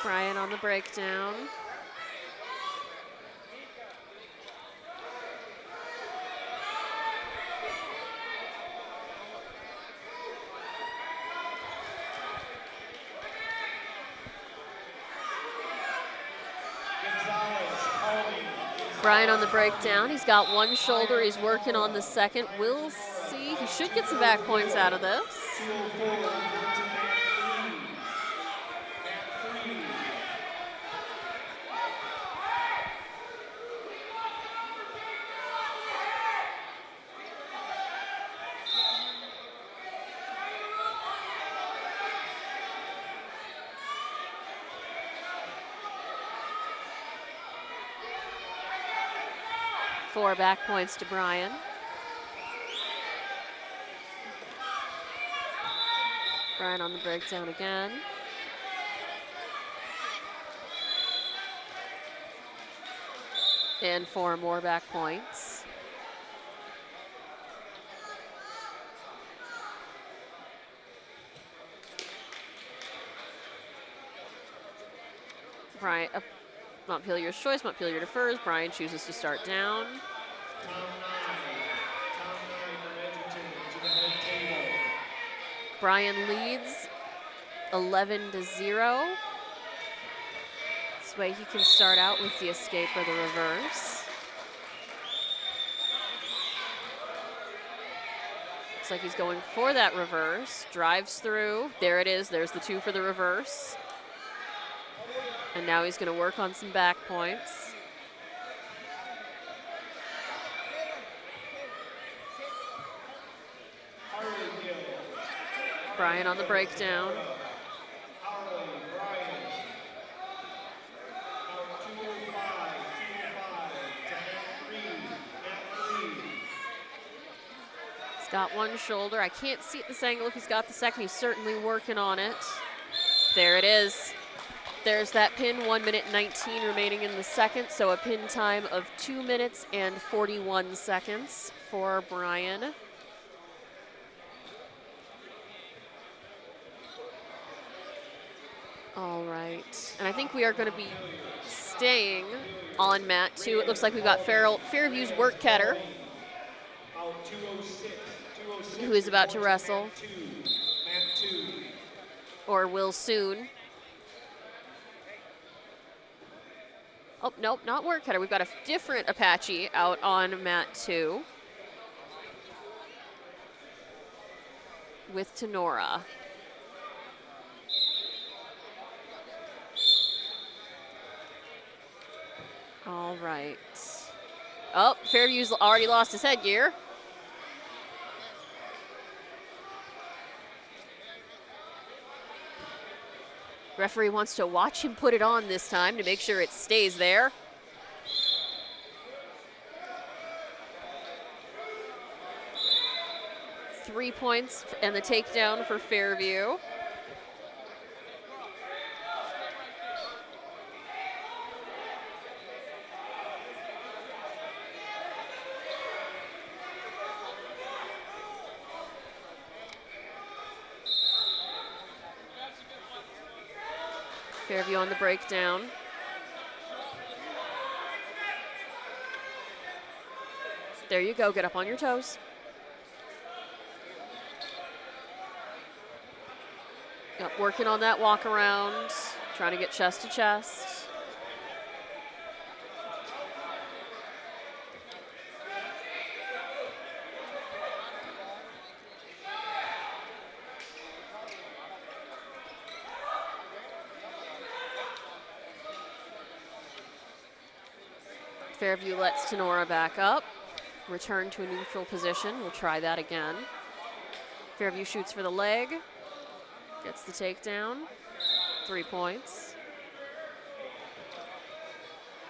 Brian on the breakdown. Brian on the breakdown. He's got one shoulder. He's working on the second. We'll see. He should get some back points out of this. Four back points to Brian. Brian on the breakdown again. And 4 more back points. Brian, Montpelier's choice. Montpelier defers. Brian chooses to start down. Brian leads 11-0. This way he can start out with the escape or the reverse. Looks like he's going for that reverse. Drives through. There it is. There's the 2 for the reverse. And now he's going to work on some back points. Brian on the breakdown. He's got one shoulder. I can't see at this angle if he's got the second. He's certainly working on it. There it is. There's that pin, 1 minute 19 remaining in the second, so a pin time of 2 minutes and 41 seconds for Brian. All right, and I think we are going to be staying on mat 2. It looks like we've got Fairview's Workketter, who is about to wrestle, or will soon. Oh, nope, not Workketter. We've got a different Apache out on mat 2 with Tenora. All right. Oh, Fairview's already lost his headgear. Referee wants to watch him put it on this time to make sure it stays there. Three points and the takedown for Fairview. Fairview on the breakdown. There you go, get up on your toes. Yep, working on that walk around, trying to get chest to chest. Fairview lets Tenora back up, return to a neutral position. We'll try that again. Fairview shoots for the leg, gets the takedown, 3 points.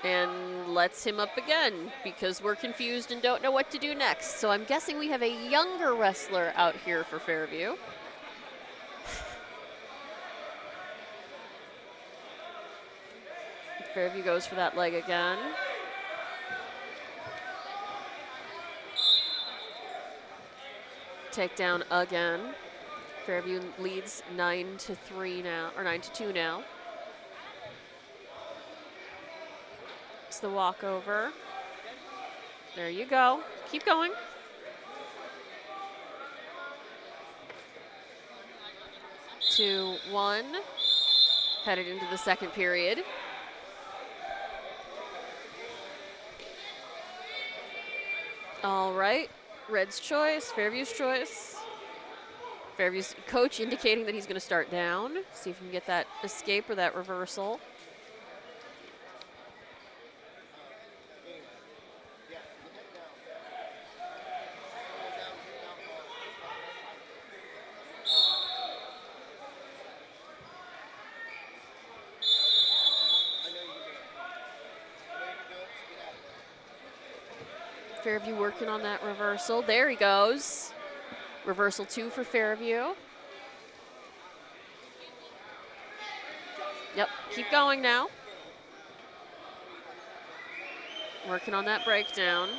and lets him up again because we're confused and don't know what to do next. So I'm guessing we have a younger wrestler out here for Fairview. Fairview goes for that leg again. Takedown again. Fairview leads 9-3 now, or 9-2 now. It's the walkover. There you go. Keep going. Two, one. Headed into the second period. All right. Red's choice, Fairview's choice. Fairview's coach indicating that he's going to start down. See if he can get that escape or that reversal. Fairview working on that reversal. There he goes. Reversal 2 for Fairview. Yep, keep going now. Working on that breakdown.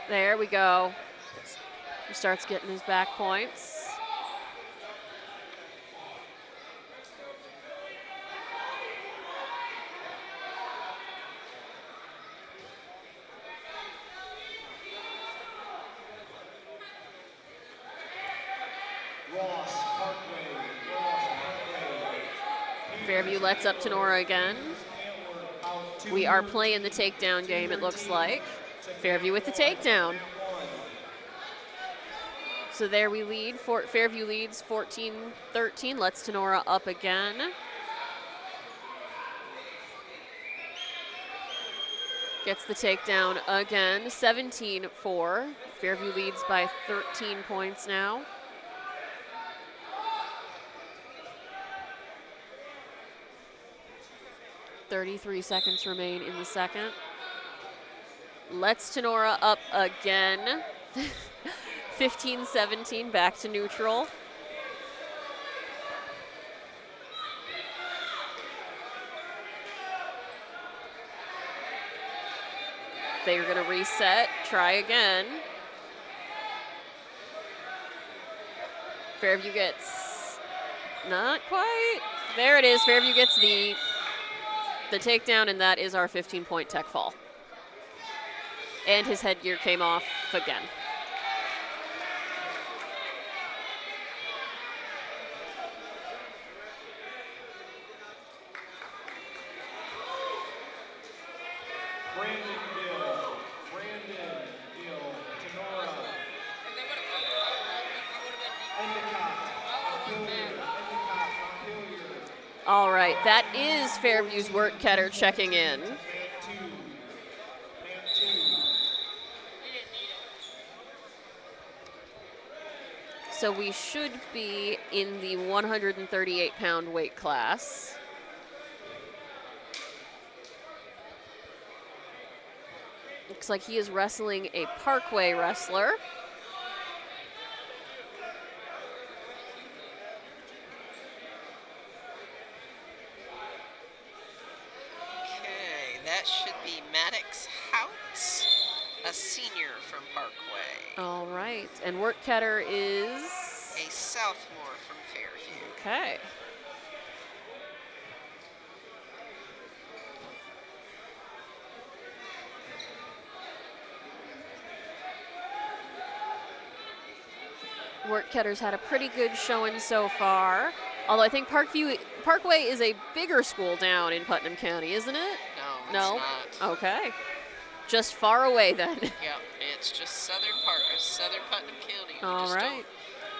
There we go. He starts getting his back points. Fairview lets up Tenora again. We are playing the takedown game, it looks like. Fairview with the takedown. So there we lead. Fairview leads 14-13. Lets Tenora up again. Gets the takedown again. 17-4. Fairview leads by 13 points now. .33 seconds remain in the second. Lets Tenora up again. 15-17, back to neutral. They're gonna reset, try again. Fairview gets, not quite. There it is, Fairview gets the takedown, and that is our 15-point tech fall. And his headgear came off again. All right, that is Fairview's Wertketter checking in. So we should be in the 138-pound weight class. Looks like he is wrestling a Parkway wrestler. That should be Maddox Houts, a senior from Parkway. All right, and Wertketter is? A sophomore from Fairview. Okay. Wertketter's had a pretty good showing so far. Although I think Parkway is a bigger school down in Putnam County, isn't it? No, No? it's not. Okay. Just far away then. Yeah, it's just southern Putnam County. All right.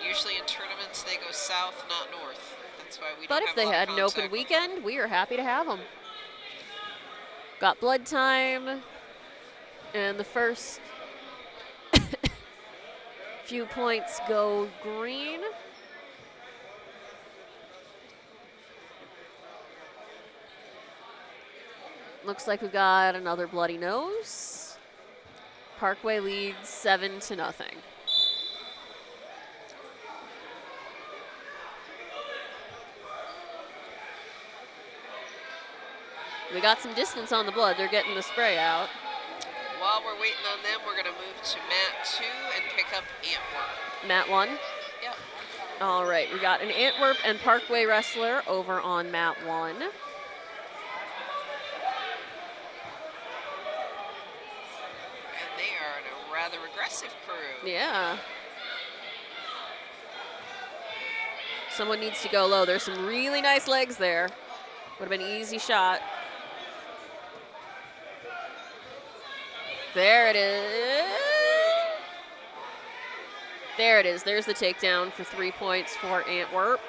Usually in tournaments they go south, not north. That's why we But don't if have they a lot had of an open contact with weekend, we are happy to have them. Got blood time. And the first few points go green. Looks like we've got another bloody nose. Parkway leads 7-0. We got some distance on the blood. They're getting the spray out. While we're waiting on them, we're going to move to mat 2 and pick up Antwerp. Mat 1. Yep. All right, we got an Antwerp and Parkway wrestler over on mat 1. And they are a rather aggressive crew. Yeah. Someone needs to go low. There's some really nice legs there. Would have been an easy shot. There it is. There it is. There's the takedown for 3 points for Antwerp.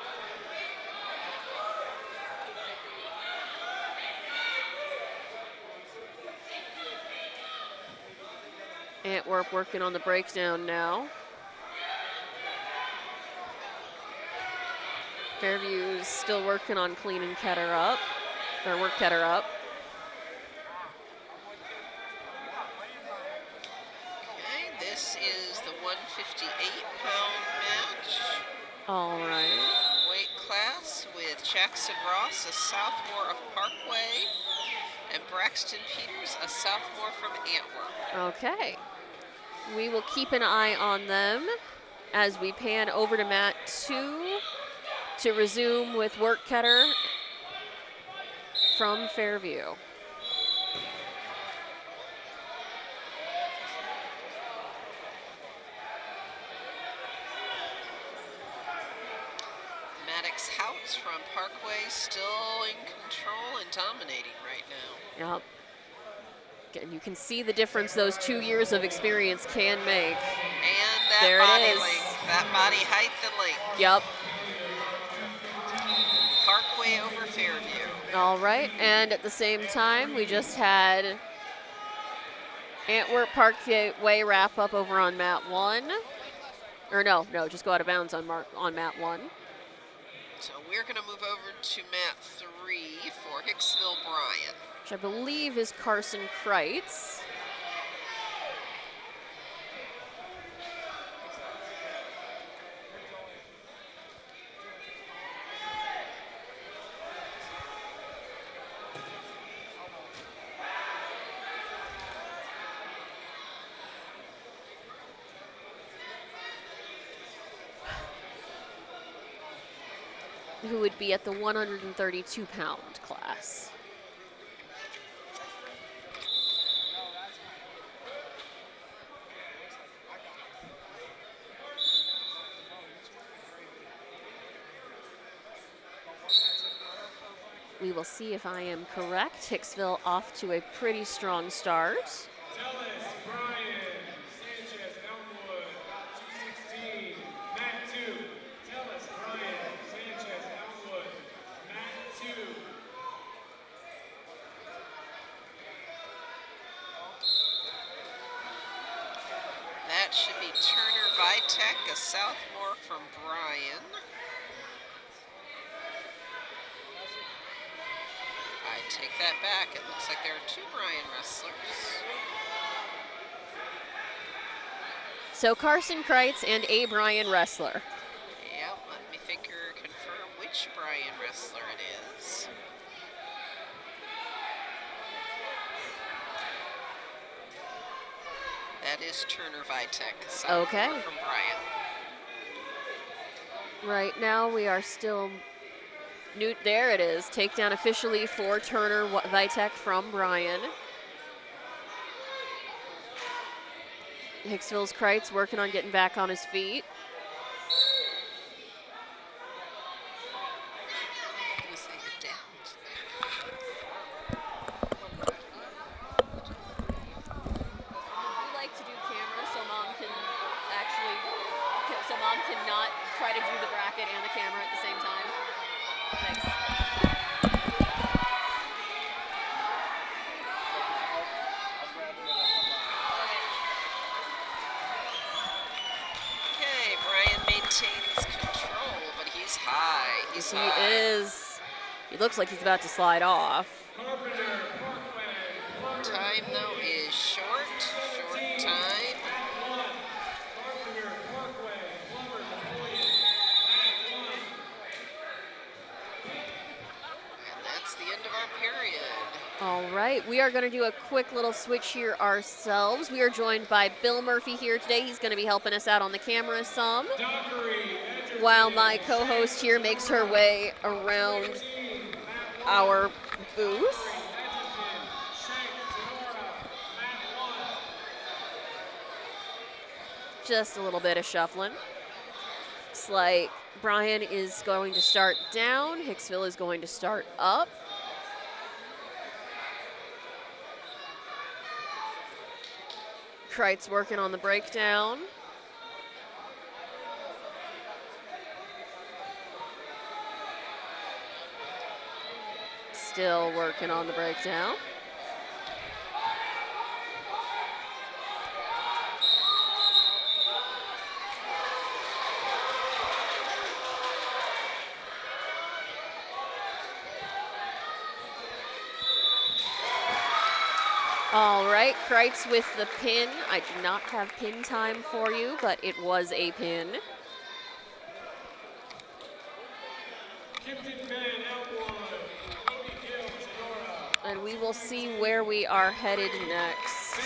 Antwerp working on the breakdown now. Fairview's still working on cleaning Ketter up, or work Ketter up. Okay, this is the 158-pound match. All right. Weight class with Jackson Ross, a sophomore of Parkway, and Braxton Peters, a sophomore from Antwerp. Okay. We will keep an eye on them as we pan over to mat 2 to resume with work Ketter from Fairview. Maddox Houts from Parkway still in control and dominating right now. Yep. Again, you can see the difference those 2 years of experience can make. And that There body it is. length, that body height and length. Yep. Parkway over Fairview. All right, and at the same time, we just had Antwerp Parkway wrap up over on mat 1. Or no, just go out of bounds on mat 1. So we're going to move over to mat 3 for Hicksville Bryan. Which I believe is Carson Kreitz. Who would be at the 132-pound class. We will see if I am correct. Hicksville off to a pretty strong start. Tellis, Brian, Sanchez, Elmwood, 216, mat 2. Tellis, Brian, Sanchez, Elmwood, mat 2. That should be Turner Vitek, a sophomore from Bryan. I take that back. It looks like there are 2 Bryan wrestlers. So Carson Kreitz and a Bryan wrestler. Yep, let me confirm which Bryan wrestler it is. That is Turner Vitek, sophomore Okay. from Bryan. Right now we are still there it is. Takedown officially for Turner Vitek from Bryan. Hicksville's Kreitz working on getting back on his feet. I'm gonna say it down. We like to do cameras so mom can not try to do the bracket and the camera at the same time. Thanks. maintains control, but he's high. He's He high. is. He looks like he's about to slide off. Time, though, is short time. And that's the end of our period. All right, we are going to do a quick little switch here ourselves. We are joined by Bill Murphy here today. He's going to be helping us out on the camera some, while my co-host here makes her way around our booth. Just a little bit of shuffling. Looks like Brian is going to start down. Hicksville is going to start up. Kreitz working on the breakdown. Still working on the breakdown. All right, Kreitz with the pin. I do not have pin time for you, but it was a pin. And we will see where we are headed next.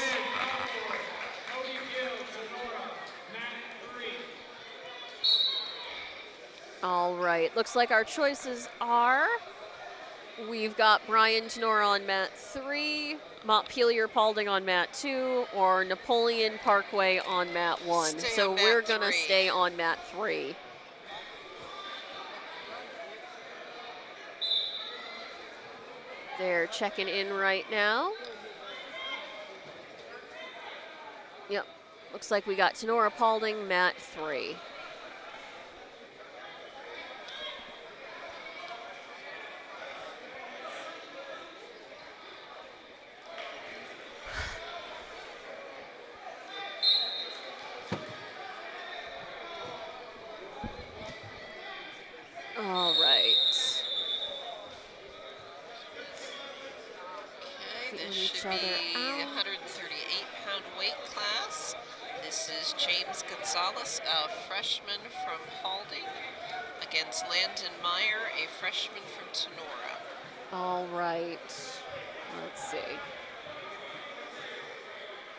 All right, looks like our choices are, we've got Brian Tenora on mat 3, Montpelier Paulding on mat 2, or Napoleon Parkway on mat 1. Stay So on we're mat going to 3. stay on mat 3. They're checking in right now. Yep, looks like we got Tenora Paulding, mat 3. All right. Okay, Feeling this each should be other the out. 138-pound weight class. This is James Gonzalez, a freshman from Paulding, against Landon Meyer, a freshman from Sonora. All right. Let's see.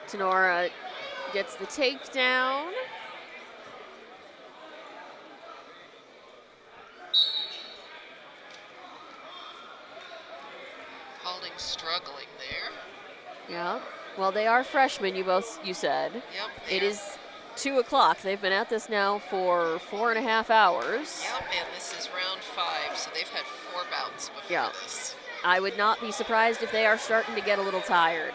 Tenora gets the takedown. Paulding struggling there. Yeah. Well, they are freshmen, you said. Yep. It they're- is 2 o'clock. They've been at this now for 4.5 hours. Yep, and this is round 5, so they've had 4 bouts before Yeah. this. I would not be surprised if they are starting to get a little tired.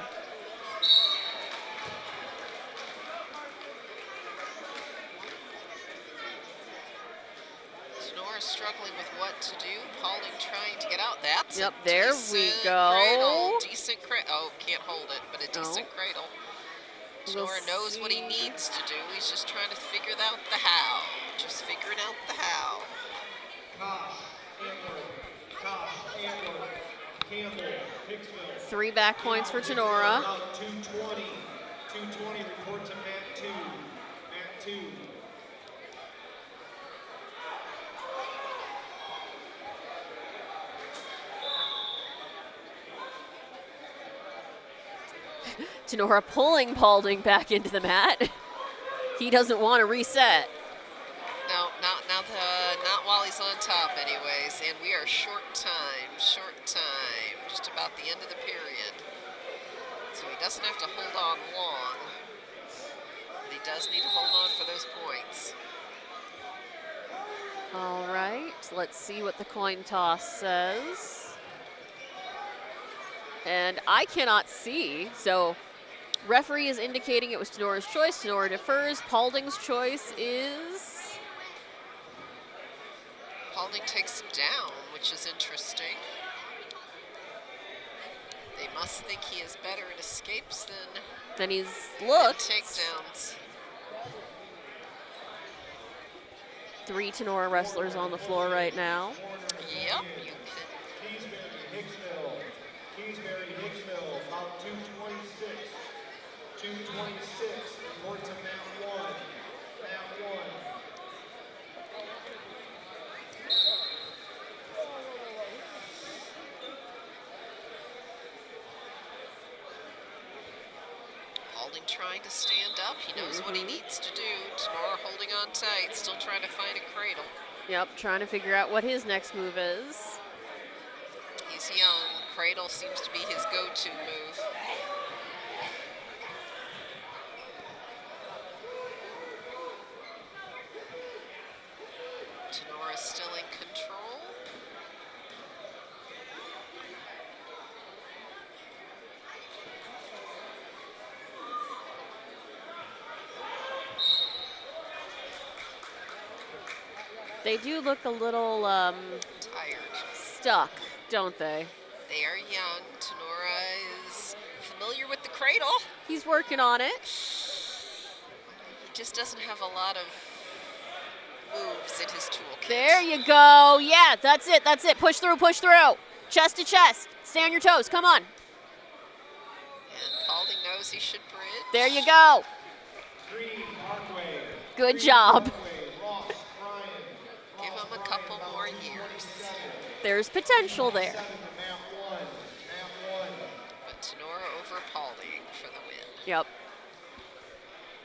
Sonora's struggling with what to do. Paulding trying to get out. That's Yep, a there we decent go. Cradle. Decent cradle. Oh, can't hold it, but a No. decent cradle. We'll Sonora knows what he see. needs to do. He's just trying to figure out the how. Just figuring out the how. Kosh, Antwerp, Campbell, Hicksville. 3 back points for Tenora. About 220. 220, report to mat 2. Mat 2. Tenora pulling Paulding back into the mat. He doesn't want to reset. No, not while he's on top anyways. And we are short time. Just about the end of the period. So he doesn't have to hold on long. But he does need to hold on for those points. All right, let's see what the coin toss says. And I cannot see, so referee is indicating it was Tenora's choice. Tenora defers. Paulding's choice is... Paulding takes him down, which is interesting. They must think he is better at escapes than Then he's looked. takedowns. 3 Tenora wrestlers on the floor right now. Yep, you can. Hicksville, about 226. 226, report to mat 1. Mat 1. Paulding trying to stand up. He knows what he needs to do. Tenora holding on tight, still trying to find a cradle. Yep, trying to figure out what his next move is. He's young. Cradle seems to be his go-to move. Tenora still in control. They do look a little Tired. stuck, don't they? They are young. Tenora is familiar with the cradle. He's working on it. He just doesn't have a lot of moves in his toolkit. There you go. Yeah, that's it. That's it. Push through, push through. Chest to chest. Stay on your toes. Come on. And Paulding knows he should bridge. There you go. Green Parkway. Good job. Ross, Bryan. Give him a couple more years. There's potential there. Mat 1. Mat 1. But Tenora over Paulding for the win. Yep.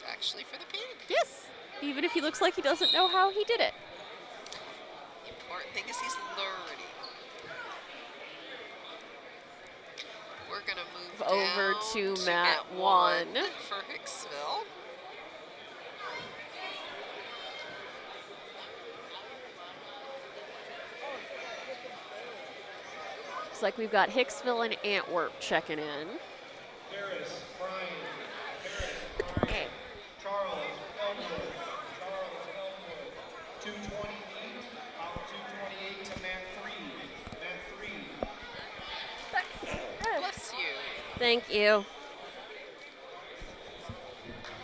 Actually for the pin. Yes. Even if he looks like he doesn't know how he did it. The important thing is he's learning. We're going to move Over down to mat 1. for Hicksville. Looks like we've got Hicksville and Antwerp checking in. Harris, Bryan. Charles, Elmwood. 220 feet, about 228 to mat 3. Mat 3. Bless you. Thank you.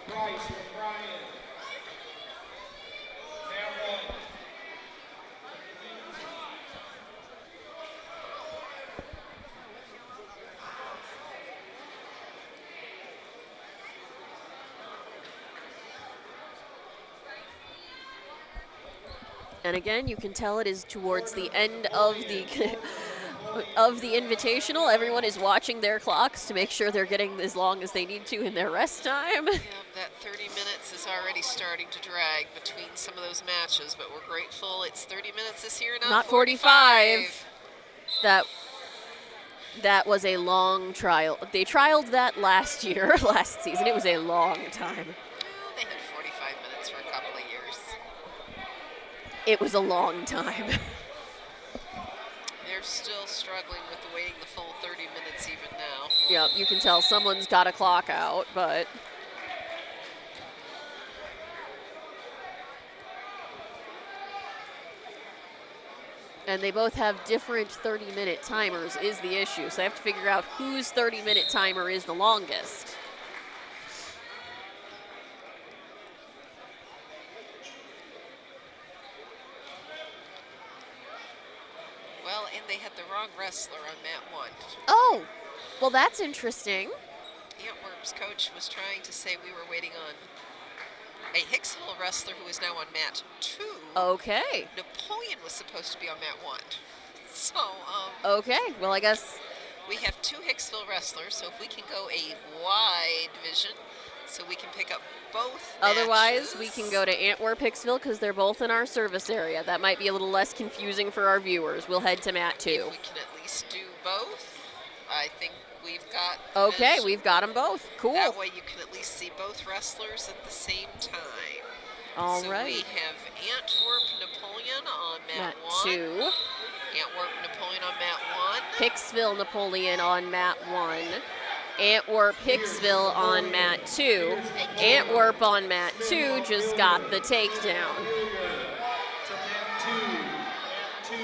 Bryce with Bryan. Mat 1. And again, you can tell it is towards the end of the of the Invitational. Everyone is watching their clocks to make sure they're getting as long as they need to in their rest time. Yeah, that 30 minutes is already starting to drag between some of those matches, but we're grateful it's 30 minutes this year, not 45. That was a long trial. They trialed that last year, last season. It was a long time. Well, they had 45 minutes for a couple of years. It was a long time. They're still struggling with waiting the full 30 minutes even now. Yep, you can tell someone's got a clock out, but and they both have different 30-minute timers is the issue. So I have to figure out whose 30-minute timer is the longest. Well, and they had the wrong wrestler on mat 1. Oh, well, that's interesting. Antwerp's coach was trying to say we were waiting on a Hicksville wrestler who is now on mat 2. Okay. Napoleon was supposed to be on mat 1. So, Okay, well, I guess we have 2 Hicksville wrestlers, so if we can go a wide division, so we can pick up both otherwise matches. we can go to Antwerp, Hicksville, because they're both in our service area. That might be a little less confusing for our viewers. We'll head to mat 2. If we can at least do both, I think we've got Okay, vision. we've got them both. Cool. That way you can at least see both wrestlers at the same time. All so right. we have Antwerp Napoleon on mat Mat 1. 2. Antwerp Napoleon on mat 1. Hicksville Napoleon on mat 1. Antwerp Hicksville on mat 2. Antwerp on mat 2 just got the takedown. To mat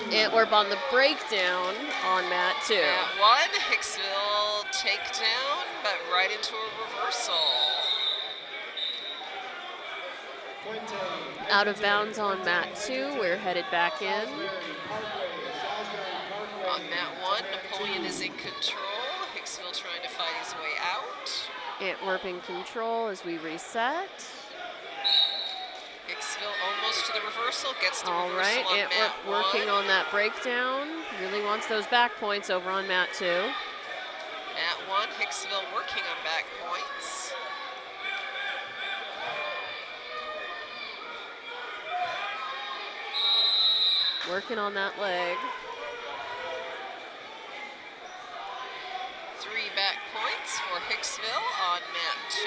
2. Antwerp on the breakdown on mat 2. Mat 1, Hicksville takedown, but right into a reversal. Out of bounds on mat 2. We're headed back in. On mat 1, Napoleon is in control. Hicksville trying to fight his way out. Antwerp in control as we reset. Hicksville almost to the reversal, gets the All reversal right, on Antwerp mat 1. working on that breakdown. Really wants those back points over on mat 2. Mat 1, Hicksville working on back points. Working on that leg. 3 back points for Hicksville on mat 2.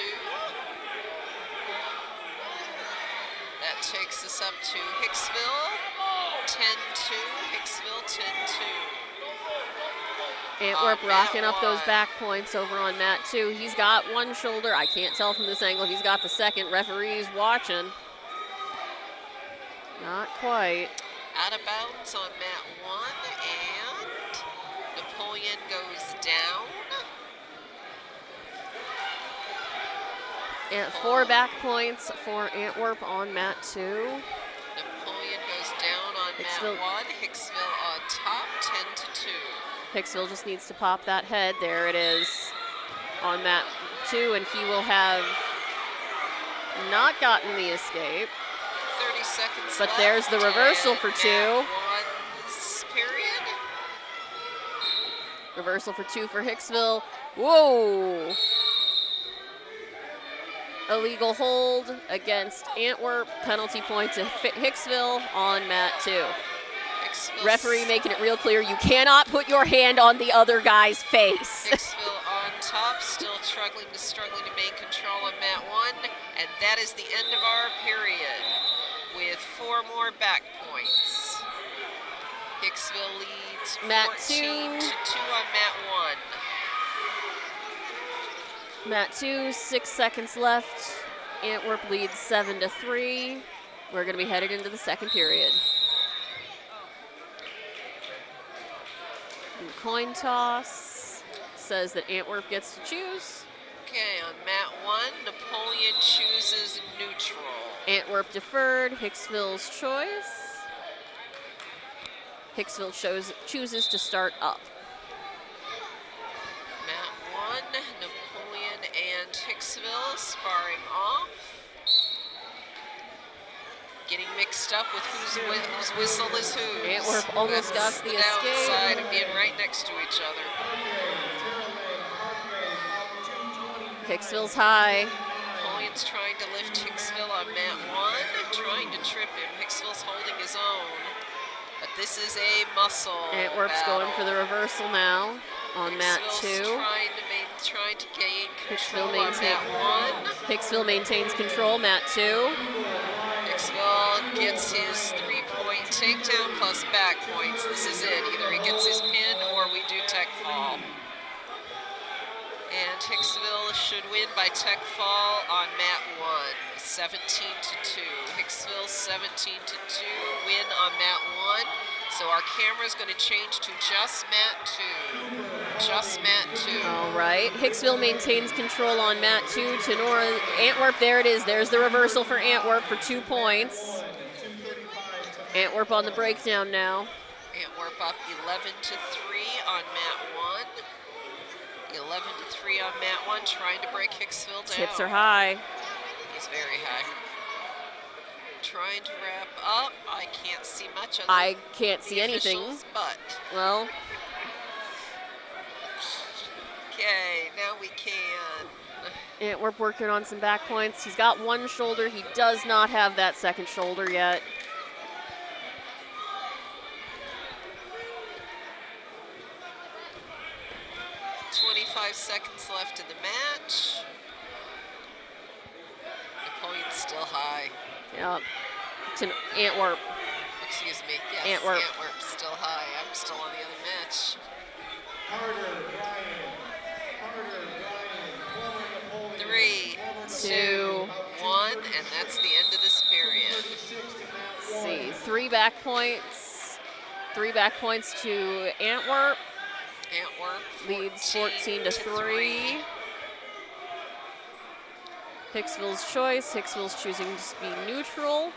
That takes us up to Hicksville 10-2. Hicksville 10-2. Antwerp On rocking mat up those 1. back points over on mat 2. He's got one shoulder. I can't tell from this angle. He's got the second. Referee's watching. Not quite. Out of bounds on mat 1, and Napoleon goes down. And 4 back points for Antwerp on mat 2. Napoleon goes down on Hicksville. mat 1. Hicksville on top, 10-2. Hicksville just needs to pop that head. There it is on mat 2, and he will have not gotten the escape. 30 seconds But left, there's the reversal and for 2. mat 1's period. Reversal for 2 for Hicksville. Whoa! Illegal hold against Antwerp. Penalty point to Hicksville on mat 2. Hicksville Referee making it real clear, you cannot put your hand on the other guy's face. Hicksville on top, still struggling to maintain control on mat 1, and that is the end of our period with 4 more back points. Hicksville leads Mat 14-2 2. on mat 1. Mat 2, 6 seconds left. Antwerp leads 7-3. We're going to be headed into the second period. And coin toss says that Antwerp gets to choose. Okay, on mat 1, Napoleon chooses neutral. Antwerp deferred, Hicksville's choice. Hicksville chooses to start up. Mat 1, Napoleon and Hicksville sparring off. Getting mixed up with whose whistle is whose. Antwerp almost That's got the downside escape. of being right next to each other. Hicksville's high. Napoleon's trying to lift Hicksville on mat 1, trying to trip him. Hicksville's holding his own, but this is a muscle Antwerp's battle. going for the reversal now on mat 2. Hicksville's trying to gain Hicksville control on mat 1. Hicksville maintains control, mat 2. Hicksville gets his 3-point takedown plus back points. This is it. Either he gets his pin or we do tech fall. And Hicksville should win by tech fall on mat 1, 17-2. Hicksville 17-2, win on mat 1. So our camera's going to change to just mat 2. Just mat 2. All right, Hicksville maintains control on mat 2. Tenora, Antwerp, there it is. There's the reversal for Antwerp for 2 points. Antwerp on the breakdown now. Antwerp up 11-3 on mat 1. 11-3 on mat 1, trying to break Hicksville down. Tips are high. He's very high. Trying to wrap up. I can't see much of I can't see the anything. officials, but Well, okay, now we can. Antwerp working on some back points. He's got one shoulder. He does not have that second shoulder yet. Seconds left in the match. Napoleon's still high. Yep. Antwerp. Excuse me. Yes, Antwerp. Antwerp's still high. I'm still on the other match. Three, 2, 1, and that's the end of this period. Let's see, 3 back points. 3 back points to Antwerp. Antwerp Leads 14-3. Hicksville's choice. Hicksville's choosing to be neutral.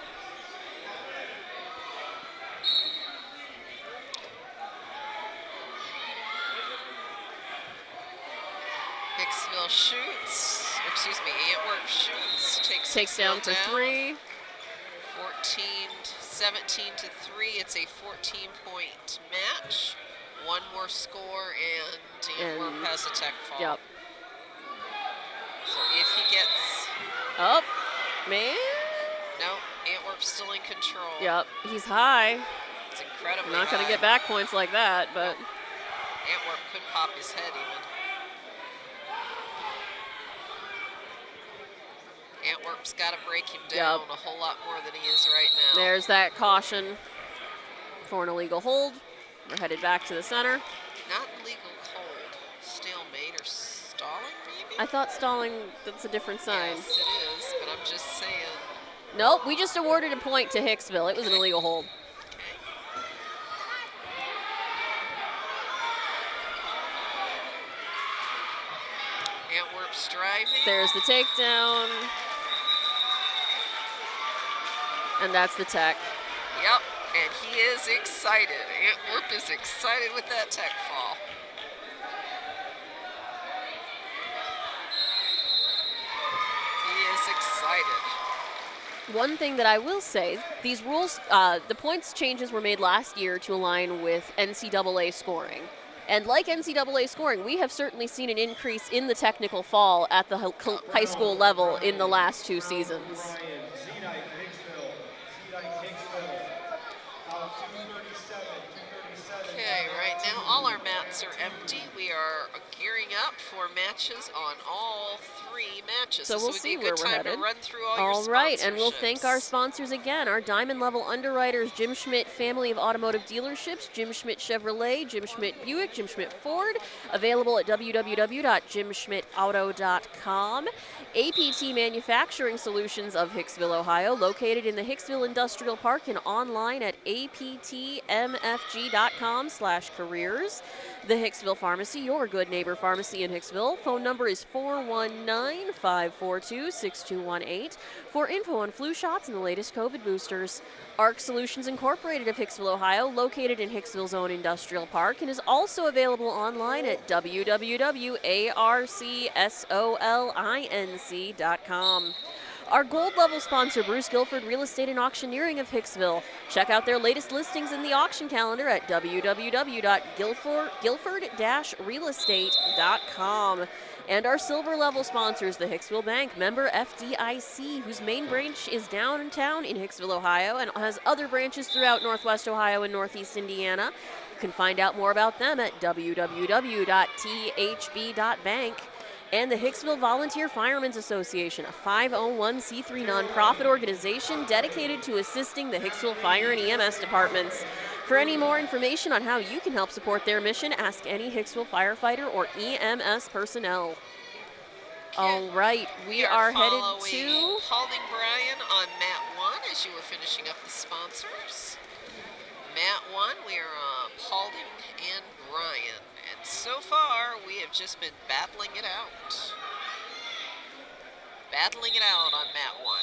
Hicksville shoots, excuse me, Antwerp shoots, Takes down for 3. 17 to 3. It's a 14-point match. One more score, and Antwerp has a tech fall. Yep. So if he gets... Oh, man. No, Antwerp's still in control. Yep, he's high. It's incredibly Not going to high. get back points like that, but... Antwerp could pop his head even. Antwerp's got to break him down a whole lot more than he is right now. There's that caution for an illegal hold. We're headed back to the center. Not illegal hold. Stalemate or stalling, maybe? I thought stalling, that's a different sign. Yes, it is, but I'm just saying. Nope, we just awarded a point to Hicksville. It was an illegal hold. Antwerp's driving. There's the takedown. And that's the tech. Yep, and he is excited. Antwerp is excited with that tech fall. He is excited. One thing that I will say, these rules, the points changes were made last year to align with NCAA scoring. And like NCAA scoring, we have certainly seen an increase in the technical fall at the high school level in the last 2 seasons. Okay, right now all our mats are empty. We are gearing up for matches on all 3 matches. So we'll would see be a where good we're time headed. to run through all your right, and we'll sponsorships. thank our sponsors again. Our diamond level underwriters, Jim Schmidt Family of Automotive Dealerships, Jim Schmidt Chevrolet, Jim Schmidt Buick, Jim Schmidt Ford, available at www.jimschmidtauto.com. APT Manufacturing Solutions of Hicksville, Ohio, located in the Hicksville Industrial Park and online at aptmfg.com/careers. The Hicksville Pharmacy, your good neighbor pharmacy in Hicksville. Phone number is 419-542-6218 for info on flu shots and the latest COVID boosters. ARC Solutions Incorporated of Hicksville, Ohio, located in Hicksville's own industrial park and is also available online at www.arcsolinc.com. Our gold level sponsor, Bruce Guilford Real Estate and Auctioneering of Hicksville. Check out their latest listings in the auction calendar at www.guilford-realestate.com. And our silver level sponsors, the Hicksville Bank, member FDIC, whose main branch is downtown in Hicksville, Ohio, and has other branches throughout Northwest Ohio and Northeast Indiana. You can find out more about them at www.thb.bank. And the Hicksville Volunteer Firemen's Association, a 501c3 nonprofit organization dedicated to assisting the Hicksville Fire and EMS departments. For any more information on how you can help support their mission, ask any Hicksville firefighter or EMS personnel. All right, we are headed to Paulding Bryan on mat 1 as you were finishing up the sponsors. Mat 1, we are Paulding and Bryan. And so far, we have just been battling it out. Battling it out on mat 1.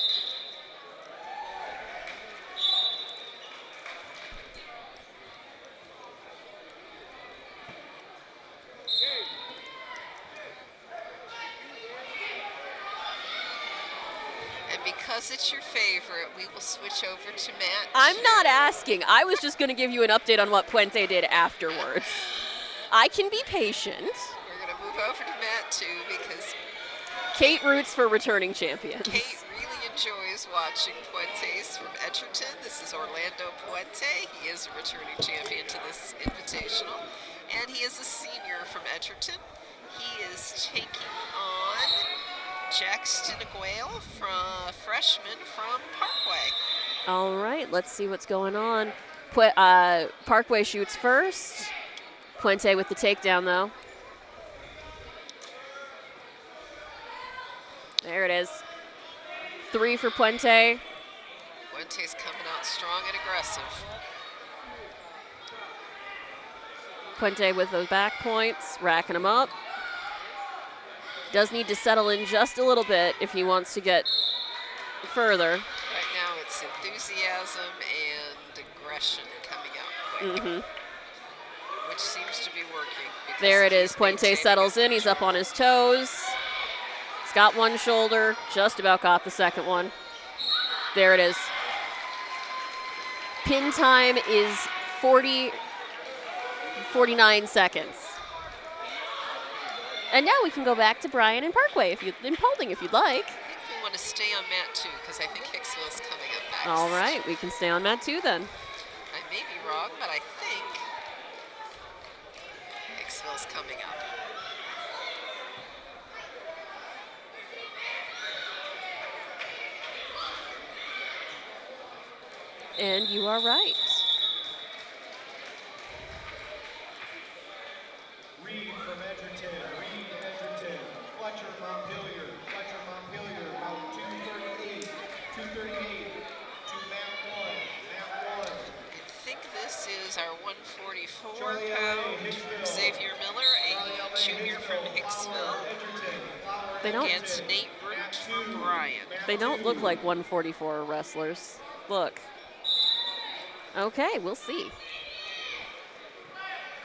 And because it's your favorite, we will switch over to mat 2. I'm not asking. I was just going to give you an update on what Puente did afterwards. I can be patient. We're going to move over to mat 2 because Kate roots for returning champions. Kate really enjoys watching Puentes from Edgerton. This is Orlando Puente. He is a returning champion to this Invitational. And he is a senior from Edgerton. He is taking on Jackson Aguayo, freshman from Parkway. All right, let's see what's going on. Parkway shoots first. Puente with the takedown, though. There it is. 3 for Puente. Puente's coming out strong and aggressive. Puente with those back points, racking them up. Does need to settle in just a little bit if he wants to get further. Right now it's enthusiasm and aggression coming out quick, which seems to be working. because There it is. he's Puente maintaining settles his in. He's up control. on his toes. He's got one shoulder. Just about got the second one. There it is. Pin time is 49 seconds. And now we can go back to Bryan and Parkway in Paulding if you'd like. I think we want to stay on mat 2 because I think Hicksville's coming up next. All right, we can stay on mat 2 then. I may be wrong, but I think Hicksville's coming up. And you are right. Reed from Edgerton, Fletcher Montpelier, about 238 to mat 1. I think this is our 144 Charlie L.A., pound Hicksville. Xavier Miller, a junior from Hicksville, They don't against Nate Root from Bryan. They don't look like 144 wrestlers. Look. Okay, we'll see.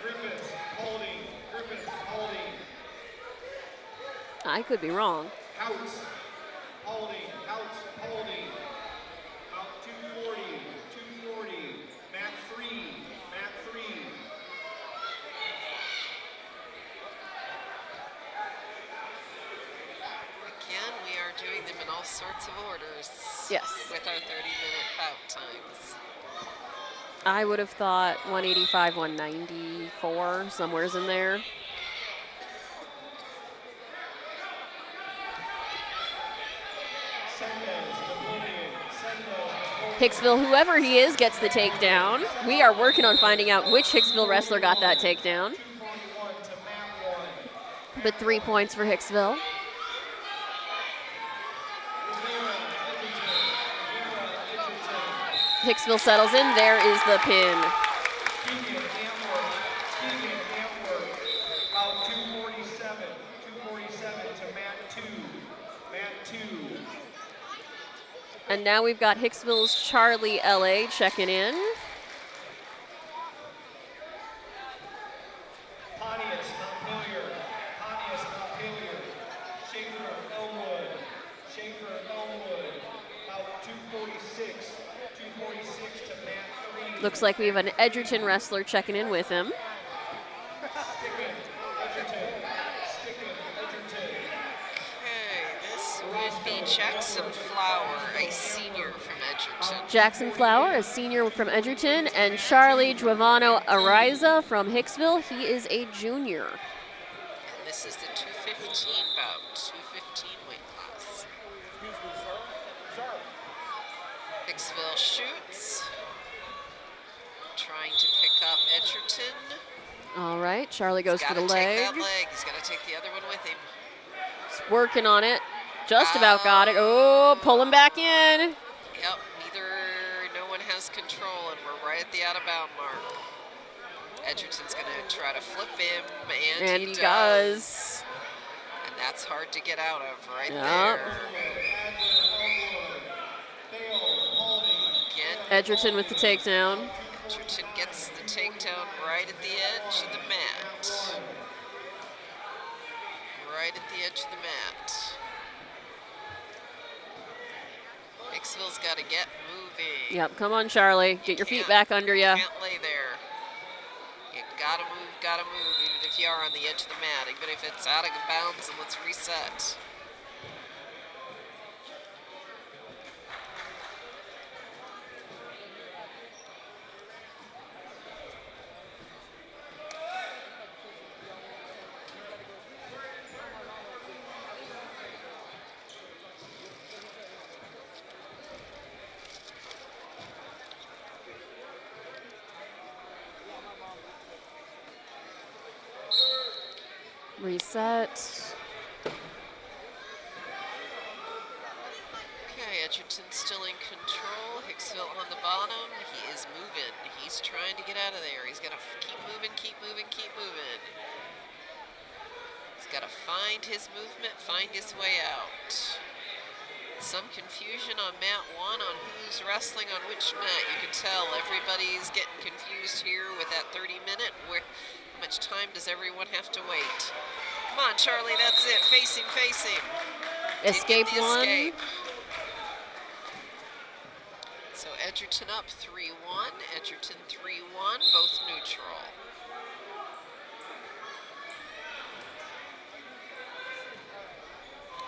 Griffiths, Holding, I could be wrong. Couts, Holding, about 240, mat 3. Again, we are doing them in all sorts of orders. Yes. With our 30-minute bout times. I would have thought 185, 194, somewhere's in there. Hicksville, whoever he is, gets the takedown. We are working on finding out which Hicksville wrestler got that takedown. But 3 points for Hicksville. Hicksville settles in. There is the pin. Keegan Antwerp, about 247 to mat 2. And now we've got Hicksville's Charlie LA checking in. Pontius Montpelier, Schaefer Elmwood, about 246 to mat 3. Looks like we have an Edgerton wrestler checking in with him. Okay, this would be Jackson Flower, a senior from Edgerton. Jackson Flower, a senior from Edgerton, and Charlie Giovano Ariza from Hicksville. He is a junior. And this is the 215 bout, 215 weight class. Hicksville shoots, trying to pick up Edgerton. All right, Charlie goes He's for the gotta take leg. that leg. He's got to take the other one with him. He's working on it. Just about got it. Oh, pull him back in. Yep, no one has control, and we're right at the out-of-bound mark. Edgerton's going to try to flip him, and he does. And that's hard to get out of right there. Again, Edgerton with the takedown. Edgerton gets the takedown right at the edge of the mat. Right at the edge of the mat. Hicksville's got to get moving. Yep, come on, Charlie. Get your feet back under you. Can't lay there. You gotta move, even if you are on the edge of the mat, even if it's out of bounds, and let's reset. Reset. Okay, Edgerton's still in control. Hicksville on the bottom. He is moving. He's trying to get out of there. He's got to keep moving. He's got to find his movement, find his way out. Some confusion on mat 1 on who's wrestling on which mat. You can tell everybody's getting confused here with that 30-minute. How much time does everyone have to wait? Come on, Charlie, that's it. Facing, facing. Escape Didn't get the 1. escape. So Edgerton up 3-1, Edgerton 3-1, both neutral.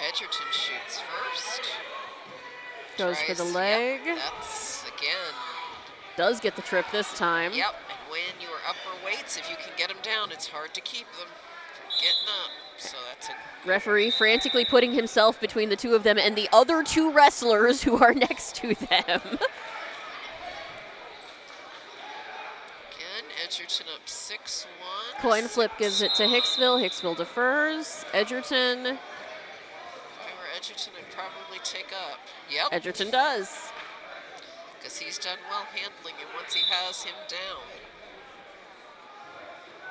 Edgerton shoots first. Goes for the Tries- leg. Yep, that's, again, Does get the trip this time. yep. And when you are upper weights, if you can get them down, it's hard to keep them from getting up. So that's a Referee frantically putting himself between the two of them and the other 2 wrestlers who are next to them. again, Edgerton up 6-1. Coin flip gives it to Hicksville. Hicksville defers. Edgerton. If I were Edgerton, I'd probably take up. Yep. Edgerton does. Because he's done well handling him once he has him down.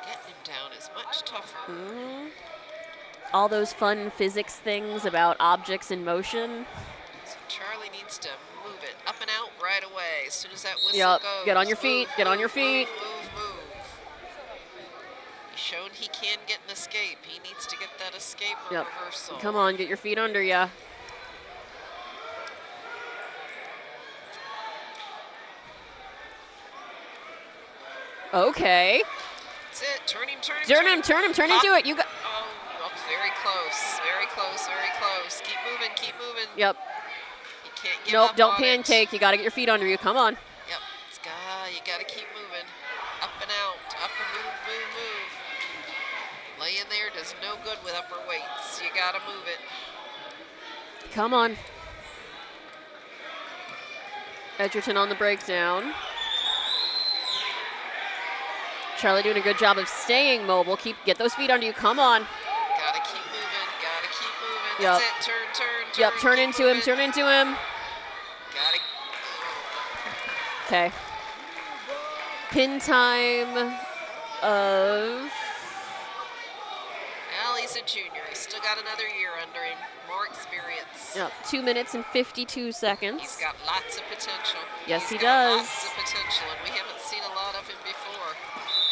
Getting him down is much tougher. All those fun physics things about objects in motion. So Charlie needs to move it up and out right away. As soon as that whistle Yup. goes. Get on your feet. Move, Get on move, your feet. Move, move, move. He's shown he can get an escape. He needs to get that escape or Yep. reversal. Come on, get your feet under ya. Okay. That's it. Turn him, turn him, Turn Hop. into it. You got. Oh, very close. Very close, very close. Keep moving, keep moving. Yep. You can't give Nope, up don't on it. pancake. You got to get your feet under you. Come on. Yep. You got to keep moving. Up and out. Up and move, move, move. Laying there does no good with upper weights. You got to move it. Come on. Edgerton on the breakdown. Charlie doing a good job of staying mobile. Get those feet under you. Come on. Gotta keep moving. Gotta keep moving. Yep. That's it. Turn, turn, Yep, turn. turn keep into him. moving. Turn into him. Gotta. Okay. Pin time of. Well, he's a junior. He's still got another year under him. More experience. Yep, 2 minutes and 52 seconds. He's got lots of potential. Yes, He's he got does. Lots of potential, and we haven't seen a lot of him before.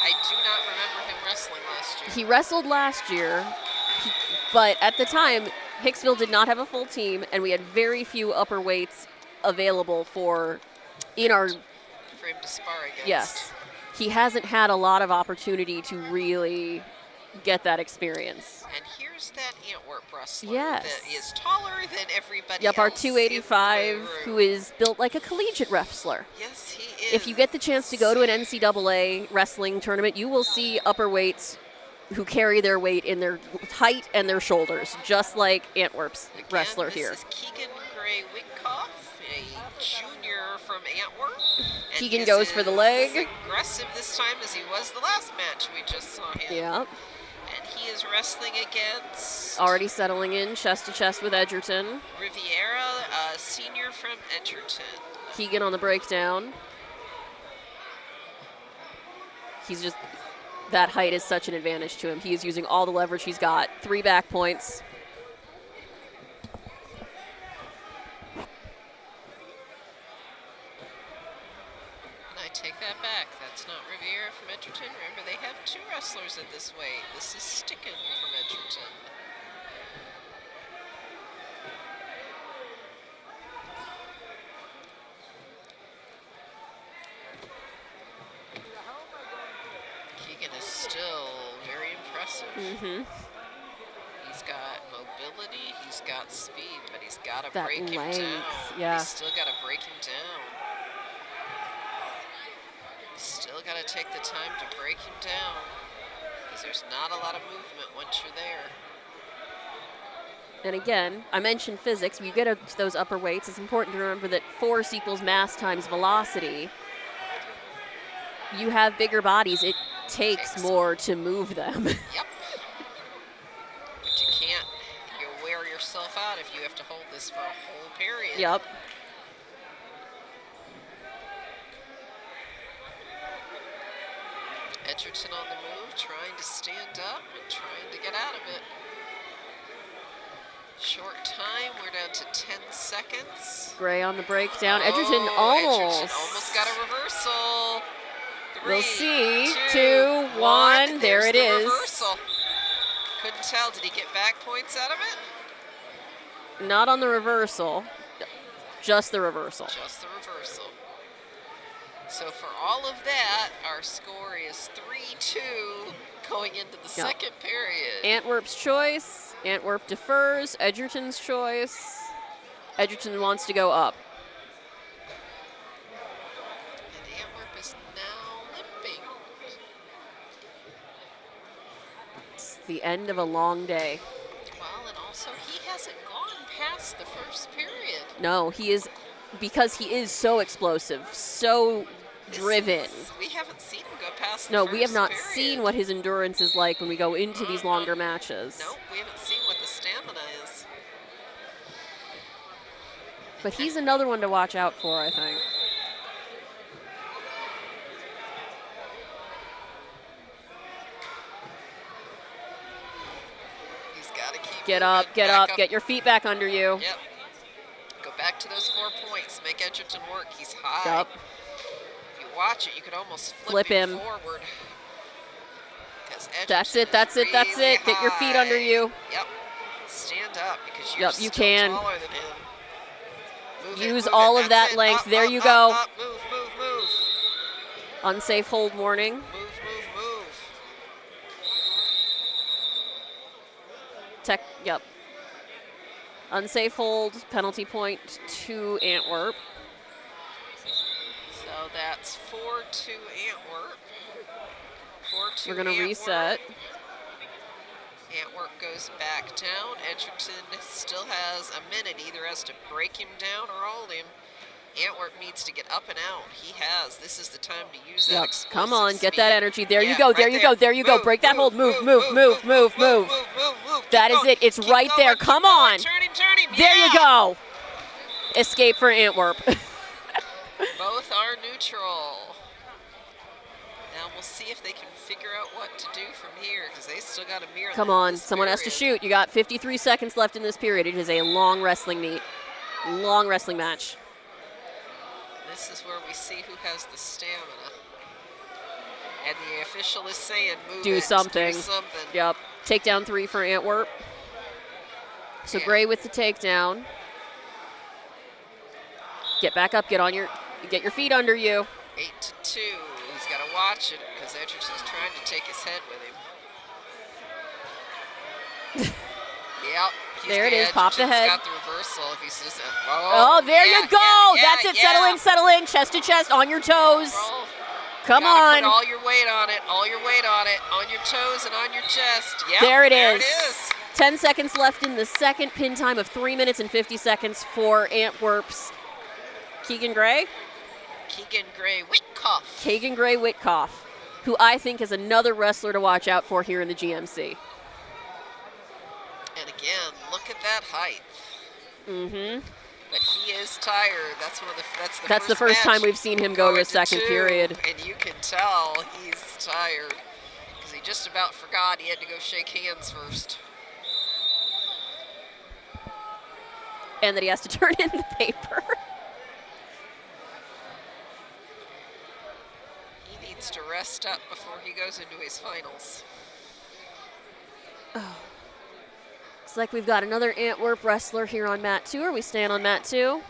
I do not remember him wrestling last year. He wrestled last year, but at the time, Hicksville did not have a full team, and we had very few upper weights available for in our. For him to spar against. Yes, he hasn't had a lot of opportunity to really get that experience. And here's that Antwerp wrestler Yes. that is taller than everybody Yep, else. our in the 285, room. who is built like a collegiate wrestler. Yes, he is. If you get the chance to go to an NCAA wrestling tournament, you will see upper weights who carry their weight in their height and their shoulders, just like Antwerp's Again, wrestler this here. is Keegan Gray Wigkoff, a junior from Antwerp. And Keegan his goes for the is leg. Aggressive this time as he was the last match we just saw him. Yep. And he is wrestling against Already settling in chest to chest with Edgerton. Riviera, a senior from Edgerton. Keegan on the breakdown. He's just, that height is such an advantage to him. He is using all the leverage he's got. 3 back points. And I take that back. That's not Riviera from Edgerton. Remember, they have 2 wrestlers at this weight. This is Sticken from Edgerton. Keegan is still very impressive. Mm-hmm. He's got mobility, he's got speed, but he's got to That break him length, down. yeah. He's still got to break him down. He's still got to take the time to break him down because there's not a lot of movement once you're there. And again, I mentioned physics. When you get to those upper weights, it's important to remember that force equals mass times velocity. You have bigger bodies. It takes more to move them. Yep. But you can't, you'll wear yourself out if you have to hold this for a whole period. Yep. Edgerton on the move, trying to stand up and trying to get out of it. Short time. We're down to 10 seconds. Gray on the breakdown. Oh, Edgerton almost. Edgerton almost got a reversal. We'll 3, see. 2, 2, 1. There There's it the is. Reversal. Couldn't tell. Did he get back points out of it? Not on the reversal. Just the reversal. Just the reversal. So for all of that, our score is 3-2 going into the second period. Antwerp's choice. Antwerp defers. Edgerton's choice. Edgerton wants to go up. And Antwerp is now limping. It's the end of a long day. Well, and also he hasn't gone past the first period. No, he is, because he is so explosive, so driven. We haven't seen him go past the No, first we have not period. seen what his endurance is like when we go into these longer matches. Nope, we haven't seen what the stamina is. But he's another one to watch out for, I think. He's got to keep Get moving, up, get back up, get your feet back under you. Yep. Go back to those 4 points. Make Edgerton work. He's high. Yep. If you watch it, you could almost Flip him him. forward. 'Cause That's Edgerton it, that's is it, that's really it. Get your feet high. under you. Yep. Stand up because you're Yep, still you can. taller than him. Move it, Use move all it. of That's that it. length. Up, There up, you up, go. Up. Move, move, move. Unsafe hold warning. Move, move, move. Yep. Unsafe hold, penalty point to Antwerp. So that's 4-2 Antwerp. 4-2 We're going to Antwerp. reset. Antwerp goes back down. Edgerton still has a minute. Either has to break him down or hold him. Antwerp needs to get up and out. He has. This is the time to use that Yep. explosive Come on, get speed. that energy. There you Yeah, go, there right you go, there you go. Move, Break that hold. Move, move, move, move, move. Keep That is going, it. It's keep right going, there. keep Come going. on. Turn him. There you Yeah. go. Escape for Antwerp. Both are neutral. Now we'll see if they can figure out what to do from here because they still got a mirror. Come on, someone has to shoot. You got 53 seconds left in this period. It is a long wrestling meet. Long wrestling match. This is where we see who has the stamina. And the official is saying, move Do it, something. Do something. Yep. Takedown 3 for Antwerp. So Yeah. Gray with the takedown. Get back up, get your feet under you. 8-2. He's got to watch it because Edgerton's trying to take his head with him. Yep. There it is, pop the head. Got the reversal if he's just. Oh, there yeah, you go. yeah, That's it. yeah. Settle in, chest to chest, on your toes. Roll. Come Gotta on. Put all your weight on it. All your weight on it. On your toes and on your chest. Yep, There it there is. It is. 10 seconds left in the second. Pin time of 3 minutes and 50 seconds for Antwerp's Keegan Gray. Keegan Gray Witkoff. Keegan Gray Witkoff, who I think is another wrestler to watch out for here in the GMC. And again, look at that height. Mm-hmm. But he is tired. That's That's the first time match we've seen him go to a second 2, period. And you can tell he's tired because he just about forgot he had to go shake hands first. And that he has to turn in the paper. He needs to rest up before he goes into his finals. Oh. It's like we've got another Antwerp wrestler here on mat 2. Are we staying on mat 2? You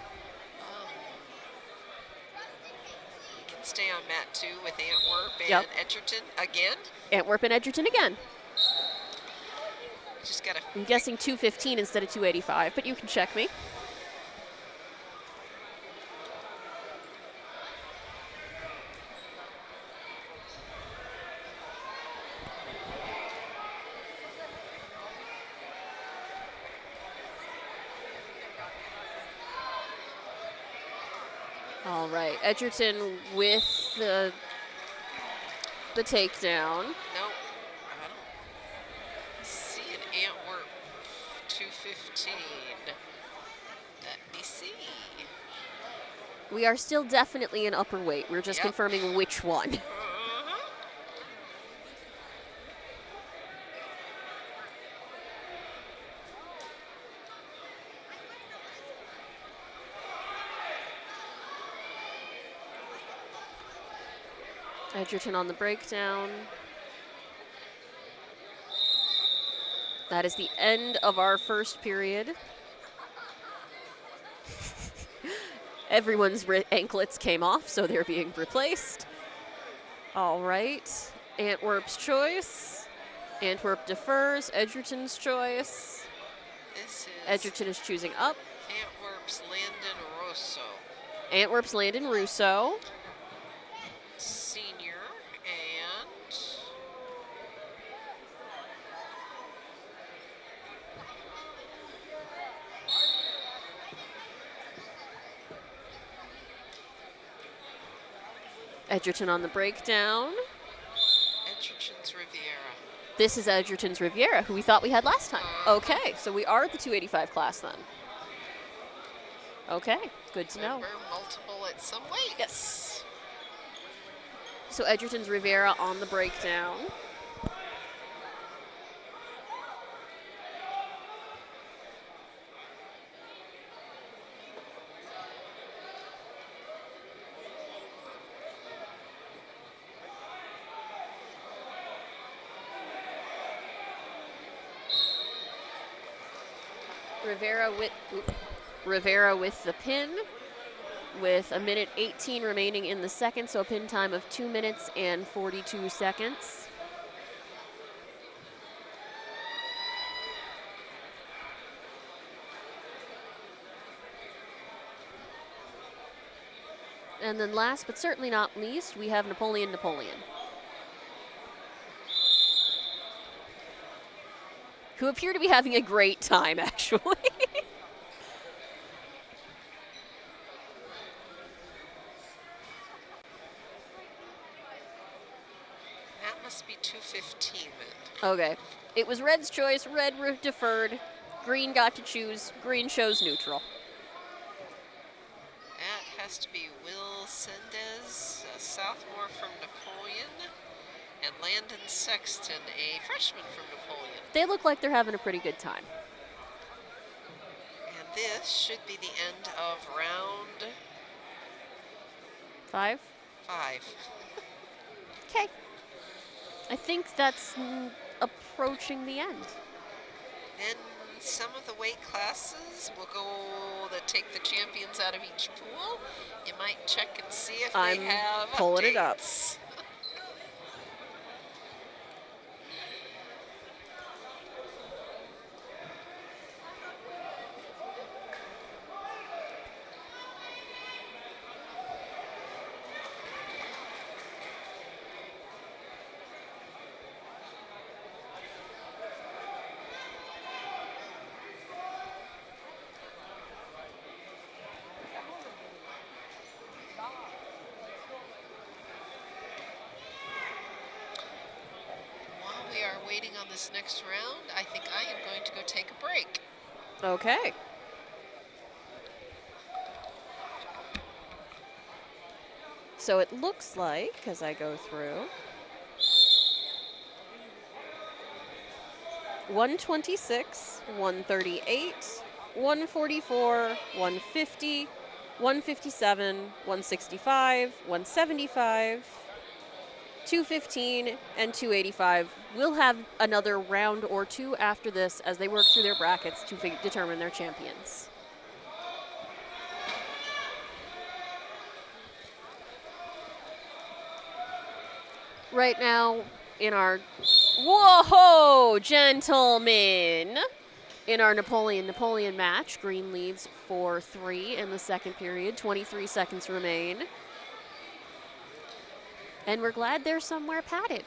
can stay on mat 2 with Antwerp and Edgerton again. Antwerp and Edgerton again. Just gotta. I'm guessing 215 instead of 285, but you can check me. All right, Edgerton with the takedown. Nope. I don't see an Antwerp 215. Let me see. We are still definitely in upper weight. We're just confirming which one. Edgerton on the breakdown. That is the end of our first period. Everyone's anklets came off, so they're being replaced. All right, Antwerp's choice. Antwerp defers, Edgerton's choice. This is Edgerton is choosing up. Antwerp's Landon Rosso, Antwerp's Landon Russo. senior, and Edgerton on the breakdown. Edgerton's Riviera. This is Edgerton's Riviera, who we thought we had last time. Okay, so we are at the 285 class then. Okay, good to know. Remember, multiple at some weight. Yes. So Edgerton's Riviera on the breakdown. Rivera with the pin, with 1:18 remaining in the second, so a pin time of 2 minutes and 42 seconds. And then last but certainly not least, we have Napoleon. Who appear to be having a great time, actually. That must be 2:15 then. Okay. It was Red's choice. Red deferred. Green got to choose. Green chose neutral. That has to be Will Sendez, a sophomore from Napoleon, and Landon Sexton, a freshman from Napoleon. They look like they're having a pretty good time. And this should be the end of round 5? 5. Okay. I think that's approaching the end. Then some of the weight classes will go that take the champions out of each pool. You might check and see if I'm they have pulling it up. updates. We are waiting on this next round. I think I am going to go take a break. Okay. So it looks like, as I go through, 126, 138, 144, 150, 157, 165, 175, 215, and 285. We'll have another round or two after this as they work through their brackets to determine their champions. Right now, in our, whoa, gentlemen, in our Napoleon match, Green leads 4-3 in the second period. 23 seconds remain. And we're glad they're somewhere padded.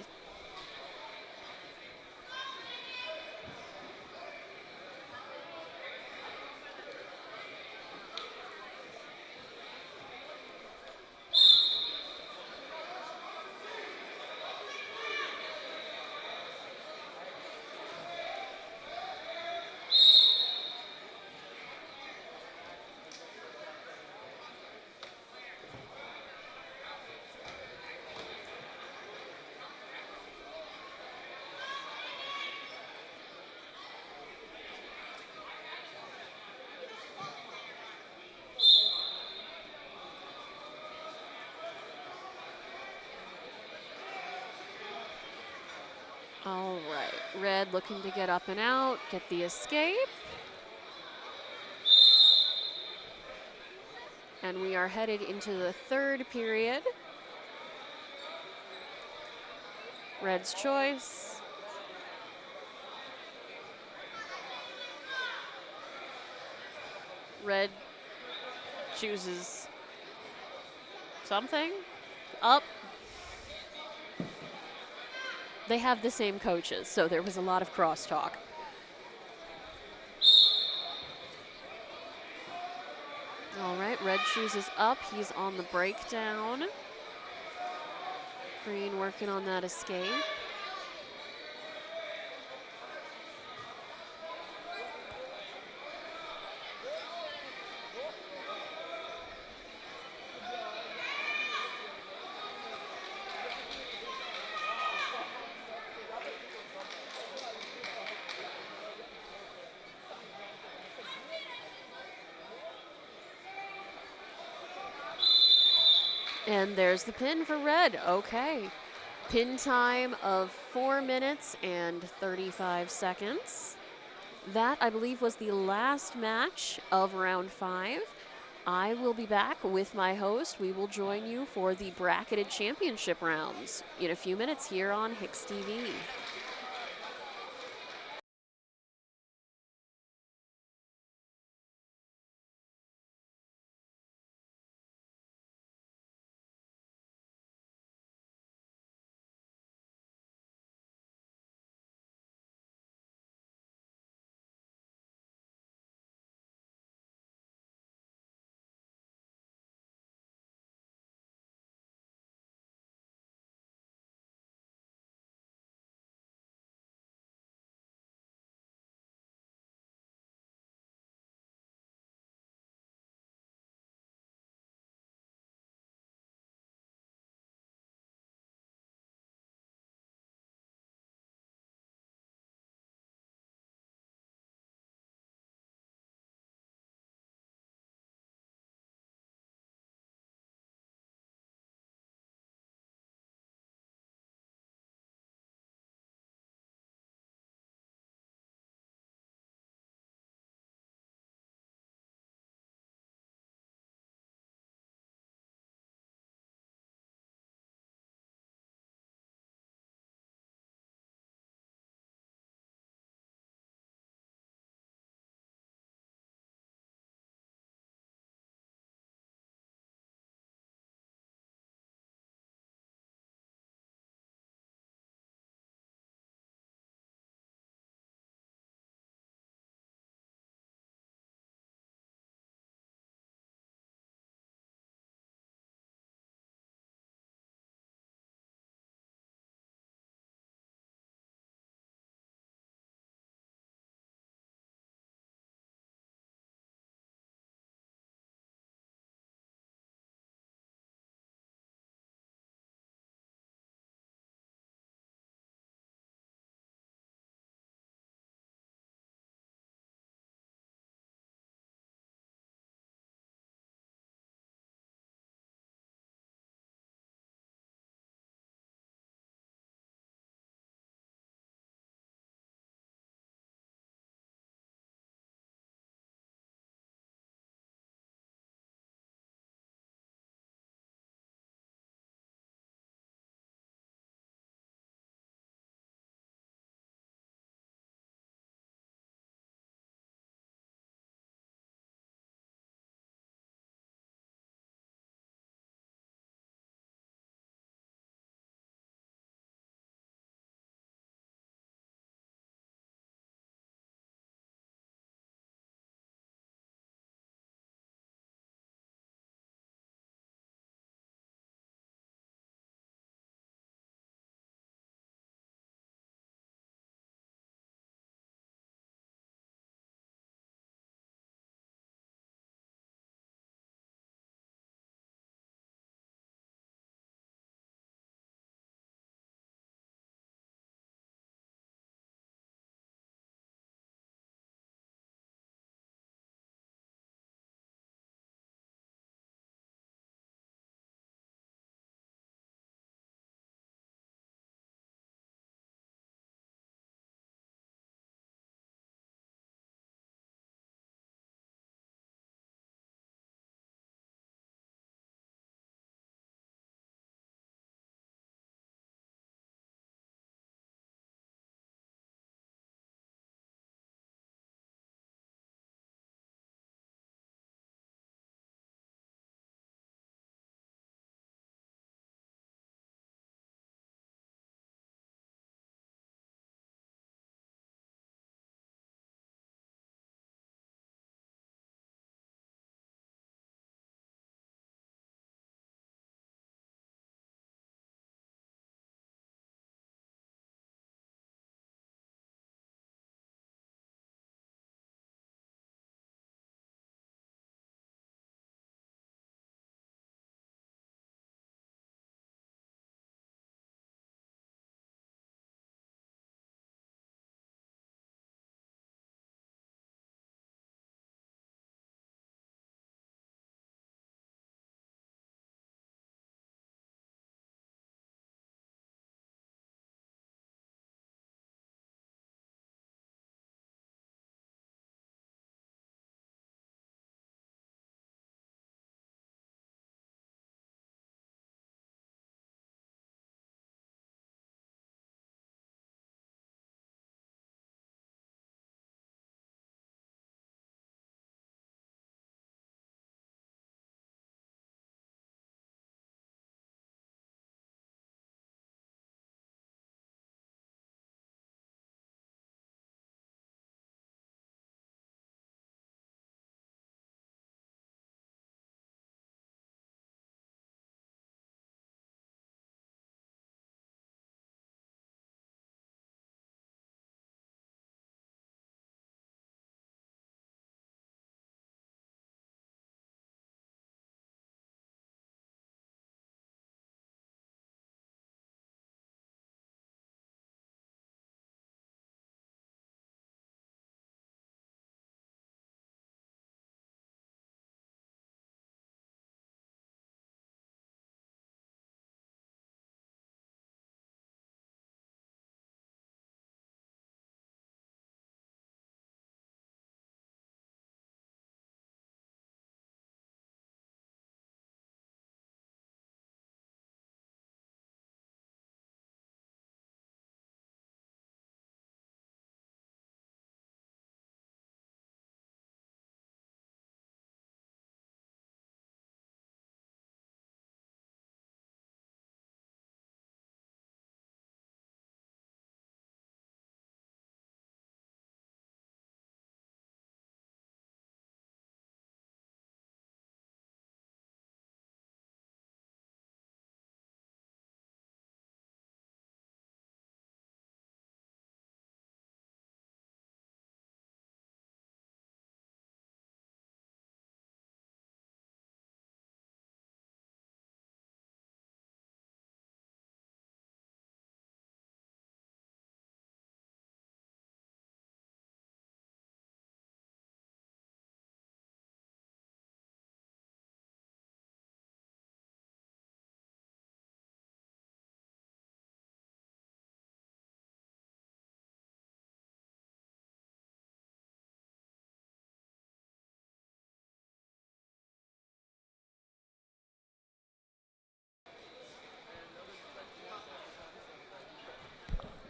All right, red looking to get up and out, get the escape. And we are headed into the third period. Red's choice. Red chooses something. Up. They have the same coaches, so there was a lot of crosstalk. All right, red chooses up. He's on the breakdown. Green working on that escape. And there's the pin for red. Okay. Pin time of 4 minutes and 35 seconds. That, I believe, was the last match of round 5. I will be back with my host. We will join you for the bracketed championship rounds in a few minutes here on HIX-TV.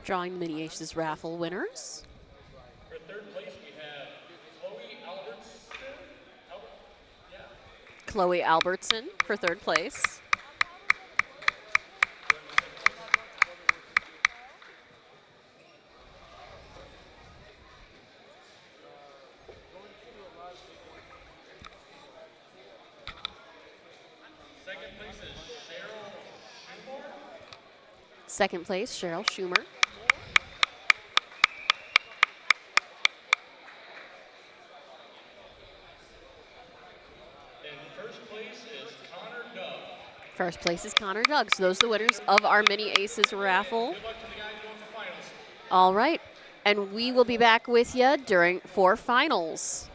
Drawing the Mini Aces raffle winners. For third place, we have Chloe Albertson. Chloe Albertson for third place. Second place is Cheryl Schumer. Second place, Cheryl Schumer. And first place is Connor Dove. First place is Connor Doug. So those are the winners of our Mini Aces raffle. Good luck to the guys going for finals. All right. And we will be back with you for finals.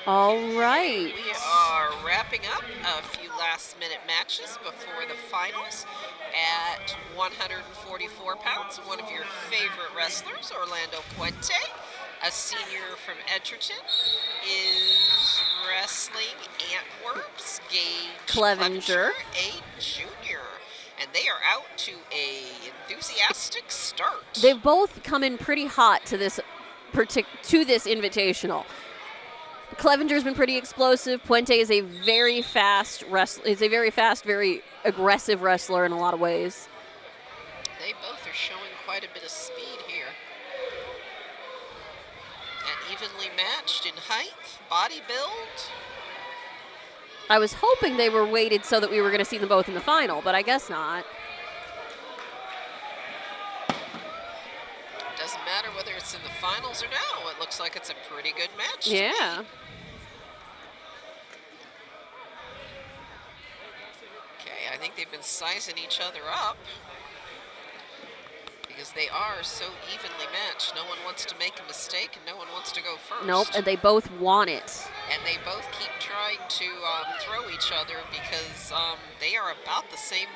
All right. We are wrapping up a few last-minute matches before the finals at 144 pounds. One of your favorite wrestlers, Orlando Puente, a senior from Edgerton, is wrestling Antwerp's Gage Clevenger, a junior. And they are out to a enthusiastic start. They've both come in pretty hot to this invitational. Clevenger's been pretty explosive. Puente is a very fast very aggressive wrestler in a lot of ways. They both are showing quite a bit of speed here. And evenly matched in height, body build. I was hoping they were weighted so that we were going to see them both in the final, but I guess not. Doesn't matter whether it's in the finals or now. It looks like it's a pretty good match. Yeah. Okay, I think they've been sizing each other up because they are so evenly matched. No one wants to make a mistake and no one wants to go first. Nope, and they both want it. And they both keep trying to throw each other because they are about the same,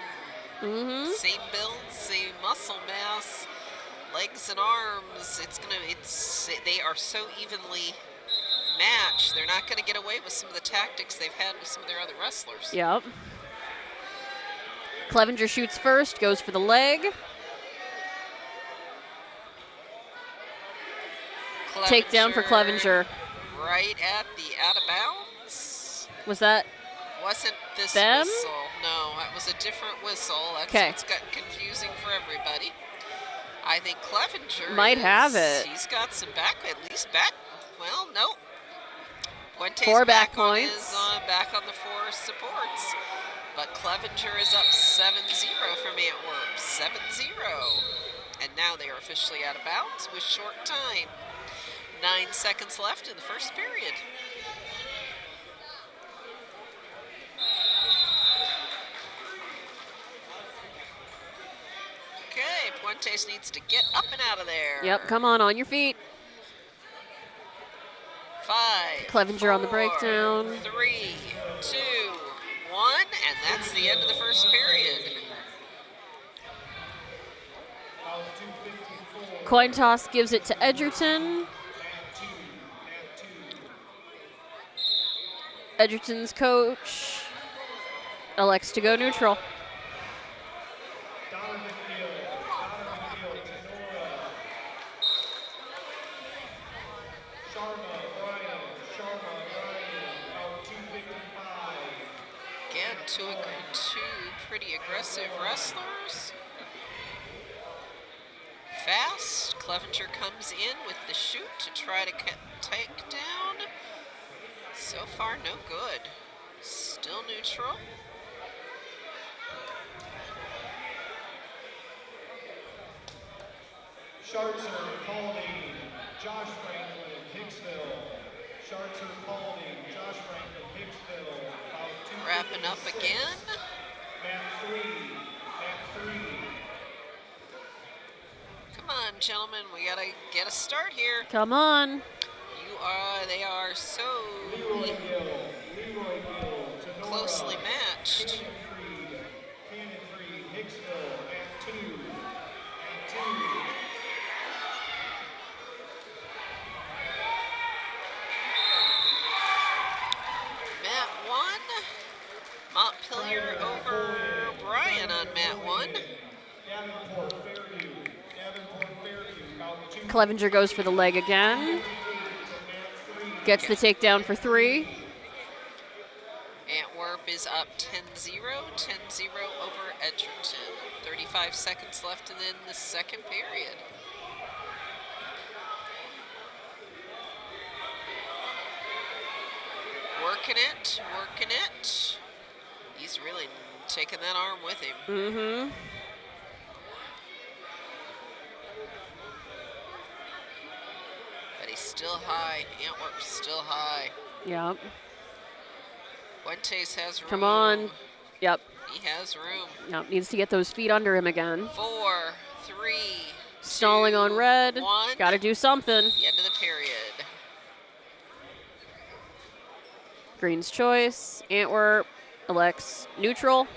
same build, same muscle mass, legs and arms. They are so evenly matched. They're not going to get away with some of the tactics they've had with some of their other wrestlers. Yep. Clevenger shoots first, goes for the leg. Takedown for Clevenger. Right at the out of bounds. Was that? Wasn't this them? whistle? No, that was a different whistle. That's Okay. what's got confusing for everybody. I think Clevenger might have it. He's got some at least back. Well, no. Puente's 4 back on points. back on the 4 supports. But Clevenger is up 7-0 from Antwerp. 7-0. And now they are officially out of bounds with short time. 9 seconds left in the first period. Okay, Puentes needs to get up and out of there. Yep, come on your feet. 5, Clevenger 4, on the breakdown. 3, 2, 1, and that's the end of the first period. Coin toss gives it to Edgerton. Edgerton's coach elects to go neutral. Again, two pretty aggressive wrestlers. Fast. Clevenger comes in with the shoot to try to take down. So far, no good. Still neutral. Schartzer, Paulding, Josh Franklin, Hicksville. Schartzer, Paulding, Josh Franklin, Hicksville. Wrapping up again. Map 3. Come on, gentlemen. We got to get a start here. Come on. They are so Leroy Gill, closely matched. Cannon Freed, Hicksville, Map 2. Mat 1. Montpelier over Bryan on mat 1. Davenport, Fairview. Clevenger goes for the leg again. Gets the takedown for 3. Antwerp is up 10-0. 10-0 over Edgerton. 35 seconds left in the second period. Working it. He's really taking that arm with him. Mm-hmm. But he's still high. Antwerp's still high. Yep. Fuentes has room. Come on. Yep. He has room. Yep. Needs to get those feet under him again. 4, 3, Stalling 2, on red. 1. Got to do something. The end of the period. Green's choice. Antwerp elects neutral.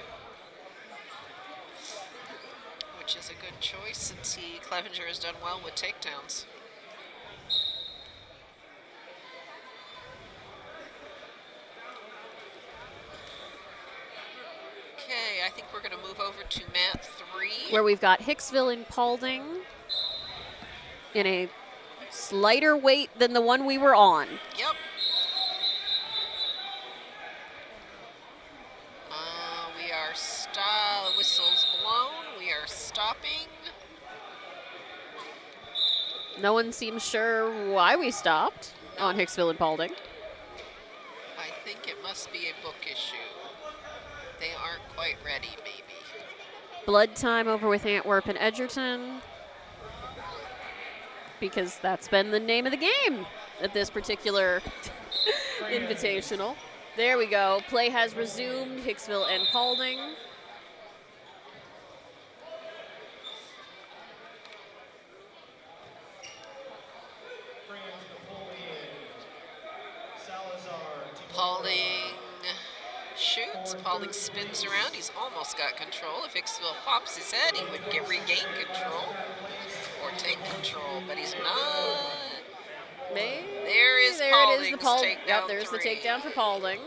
Which is a good choice since Clevenger has done well with takedowns. Okay, I think we're going to move over to mat 3. Where we've got Hicksville and Paulding in a lighter weight than the one we were on. Yep. We are whistles blown. We are stopping. No one seems sure why we stopped on Hicksville and Paulding. I think it must be a book issue. They aren't quite ready, maybe. Blood time over with Antwerp and Edgerton, because that's been the name of the game at this particular invitational. There we go. Play has resumed. Hicksville and Paulding. Paulding shoots. Paulding spins around. He's almost got control. If Hicksville pops his head, he would regain control or take control, but he's not. Maybe. There is Paulding's takedown. Yep, there's the 3. takedown for Paulding.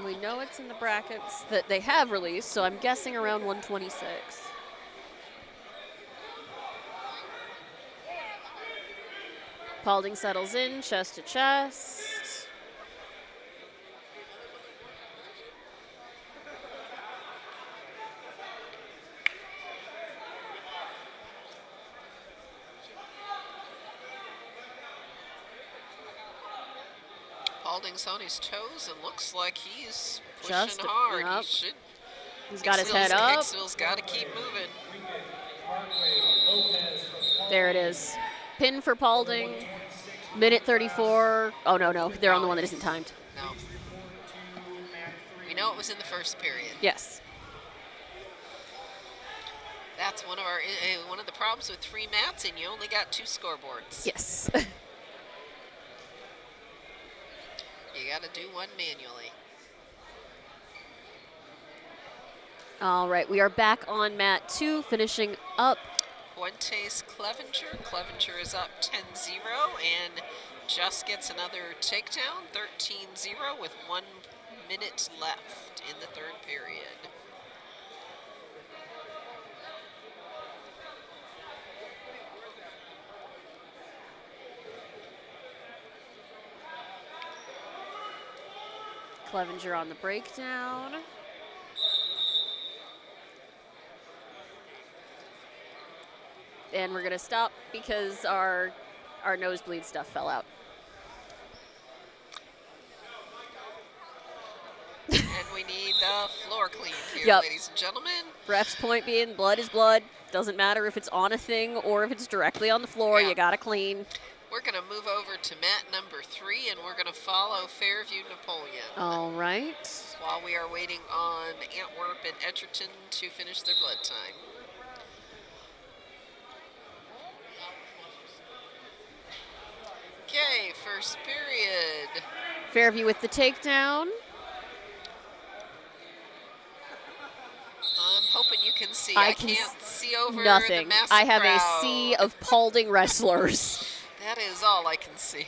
We know it's in the brackets that they have released, so I'm guessing around 126. Paulding settles in, chest to chest. Paulding's on his toes and looks like he's pushing Just hard. up. He should. He's got his head up. Hicksville's got to keep moving. There it is. Pin for Paulding. Minute 34. Oh, no. They're on the one that isn't timed. No. We know it was in the first period. Yes. That's one of the problems with 3 mats, and you only got 2 scoreboards. Yes. You got to do one manually. All right, we are back on mat 2, finishing up. Fuentes Clevenger. Clevenger is up 10-0 and just gets another takedown, 13-0 with 1 minute left in the 3rd period. Clevenger on the breakdown. And we're going to stop because our nosebleed stuff fell out. And we need the floor cleaned here, Yep. ladies and gentlemen. Ref's point being blood is blood. Doesn't matter if it's on a thing or if it's directly on the floor. Yeah. You got to clean. We're going to move over to mat number 3, and we're going to follow Fairview Napoleon. All right. While we are waiting on Antwerp and Edgerton to finish their blood time. Okay, first period. Fairview with the takedown. I'm hoping you can see. I I can can't see over Nothing. the massive I have crowd. a sea of Paulding wrestlers. That is all I can see.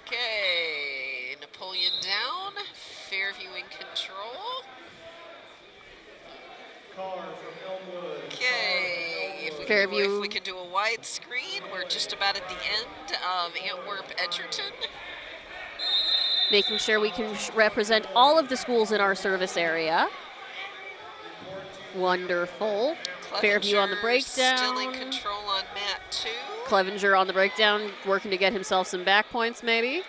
Okay, Napoleon down. Fairview in control. Okay, if we can do a wide screen, we're just about at the end of Antwerp Edgerton. Making sure we can represent all of the schools in our service area. Wonderful. Fairview on the breakdown. Still in control on mat 2. Clevenger on the breakdown, working to get himself some back points, maybe.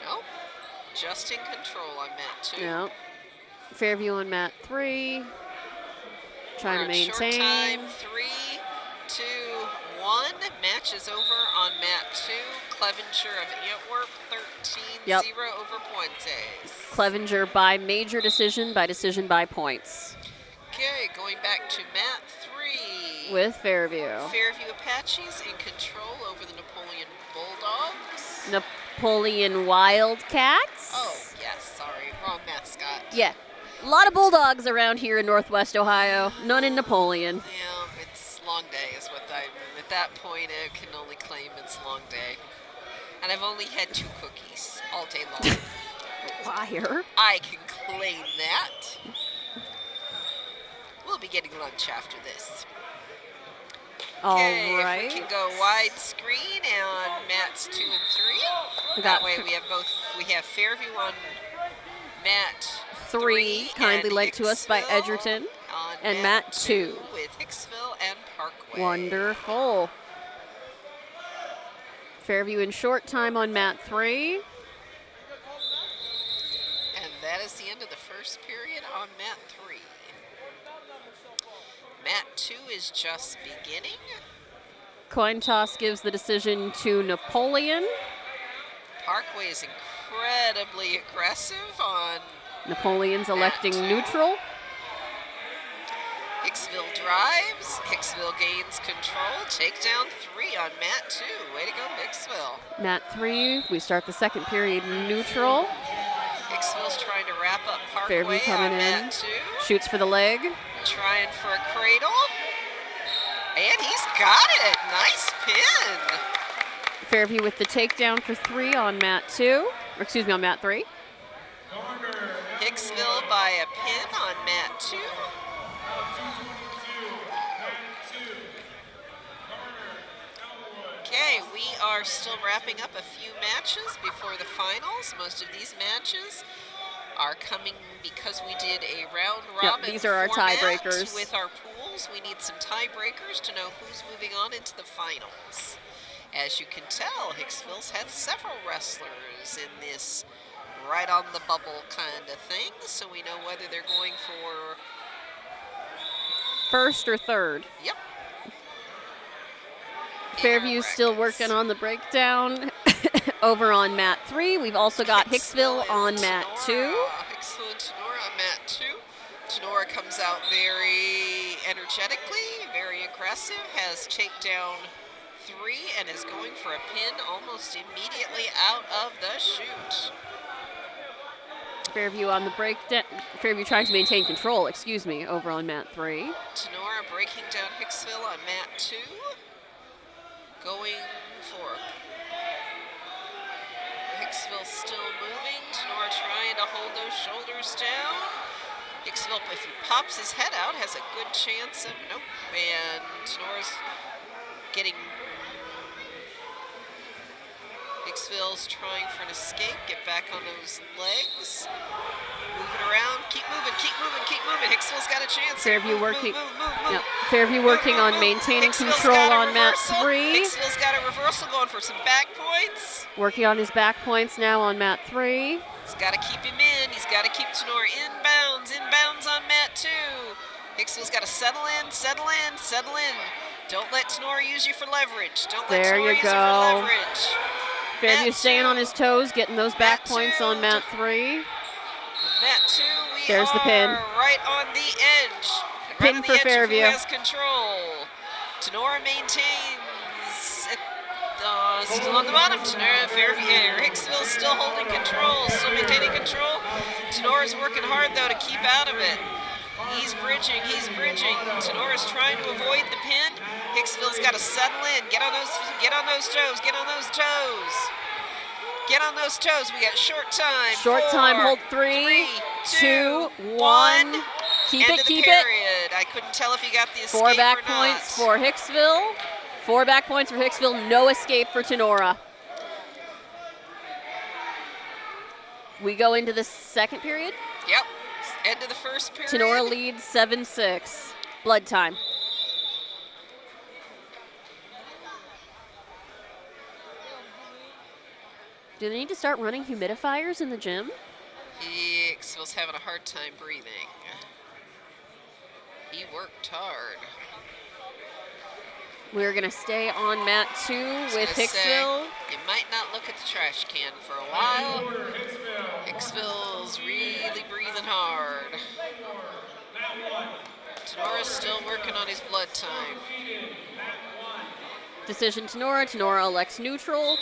Nope. Just in control on mat 2. Yeah. Fairview on mat 3. Trying to maintain. Short time, 3, 2, 1. Match is over on mat 2. Clevenger of Antwerp, 13-0 over Fuentes. Clevenger by major decision, by points. Okay, going back to mat 3. with Fairview. Fairview Apaches in control over the Napoleon Bulldogs. Napoleon Wildcats. Oh, yes, sorry, wrong mascot. Yeah. A lot of Bulldogs around here in Northwest Ohio. None in Napoleon. Yeah, it's long day is what at that point I can only claim it's long day. And I've only had 2 cookies all day long. Liar. I can claim that. We'll be getting lunch after this. All Okay, right. if we can go widescreen on mats 2 and 3. We That got way we have both. We have Fairview on mat 3, kindly and lent to us by Hicksville Edgerton, on and mat 2. with Hicksville and Parkway. Wonderful. Fairview in short time on mat 3. And that is the end of the first period on mat 3. Mat 2 is just beginning. Coin toss gives the decision to Napoleon. Parkway is incredibly aggressive on Napoleon's electing neutral. Hicksville drives. Hicksville gains control. Takedown 3 on mat 2. Way to go, Hicksville. Mat 3, we start the second period neutral. Hicksville's trying to wrap up Parkway Fairview coming on in. mat 2. Shoots for the leg. Trying for a cradle. And he's got it. Nice pin. Fairview with the takedown for 3 on mat 2. Or excuse me, on mat 3. Hicksville by a pin on mat 2. Okay, we are still wrapping up a few matches before the finals. Most of these matches are coming because we did a round robin these are our format tiebreakers. with our pools. We need some tiebreakers to know who's moving on into the finals. As you can tell, Hicksville's had several wrestlers in this right on the bubble kind of thing, so we know whether they're going for First or third. Yep. Fairview's still working on the breakdown over on mat 3. We've also got Hicksville on mat 2. Hicksville and Tenora on mat 2. Tenora comes out very energetically, very aggressive, has takedown 3, and is going for a pin almost immediately out of the chute. Fairview on the breakdown. Fairview trying to maintain control, excuse me, over on mat 3. Tenora breaking down Hicksville on mat 2. Going for Hicksville still moving. Tenora trying to hold those shoulders down. Hicksville, if he pops his head out, has a good chance of nope. And Tenora's getting. Hicksville's trying for an escape. Get back on those legs. Move it around. Keep moving. Keep moving. Keep moving. Hicksville's got a chance. Fairview Move, working. Move, move, move, Yep. Fairview working on maintaining control on mat 3. Hicksville's got a reversal going for some back points. Working on his back points now on mat 3. He's got to keep him in. He's got to keep Tenora inbounds. Inbounds on mat 2. Hicksville's got to settle in, settle in, settle in. Don't let Tenora use you for leverage. Don't let There Tenora you use you for go. leverage. Fairview Mat staying 2. on his toes, getting those back Mat points 2. on mat 3. Mat 2, we There's the pin. are right on the edge. Right Pin on the for edge of Fairview. Who has control. Tenora maintains. Still on the bottom. Tenora, Fairview, Hicksville's still holding control, still maintaining control. Tenora's working hard though to keep out of it. He's bridging, he's bridging. Tenora's trying to avoid the pin. Hicksville's got to settle in. Get on those toes, get on those toes. Get on those toes. We got short time. Short 4, time, hold 3, 2, 1. Keep End it, of the keep it. period. I couldn't tell if you got the escape 4 back or not. points for Hicksville. 4 back points for Hicksville. No escape for Tenora. We go into the second period. Yep. End of the first period. Tenora leads 7-6. Blood time. Do they need to start running humidifiers in the gym? Hicksville's having a hard time breathing. He worked hard. We're going to stay on mat 2 with Hicksville. You might not look at the trash can for a while. Hicksville's really breathing hard. Tenora's still working on his blood time. Decision Tenora. Tenora elects neutral.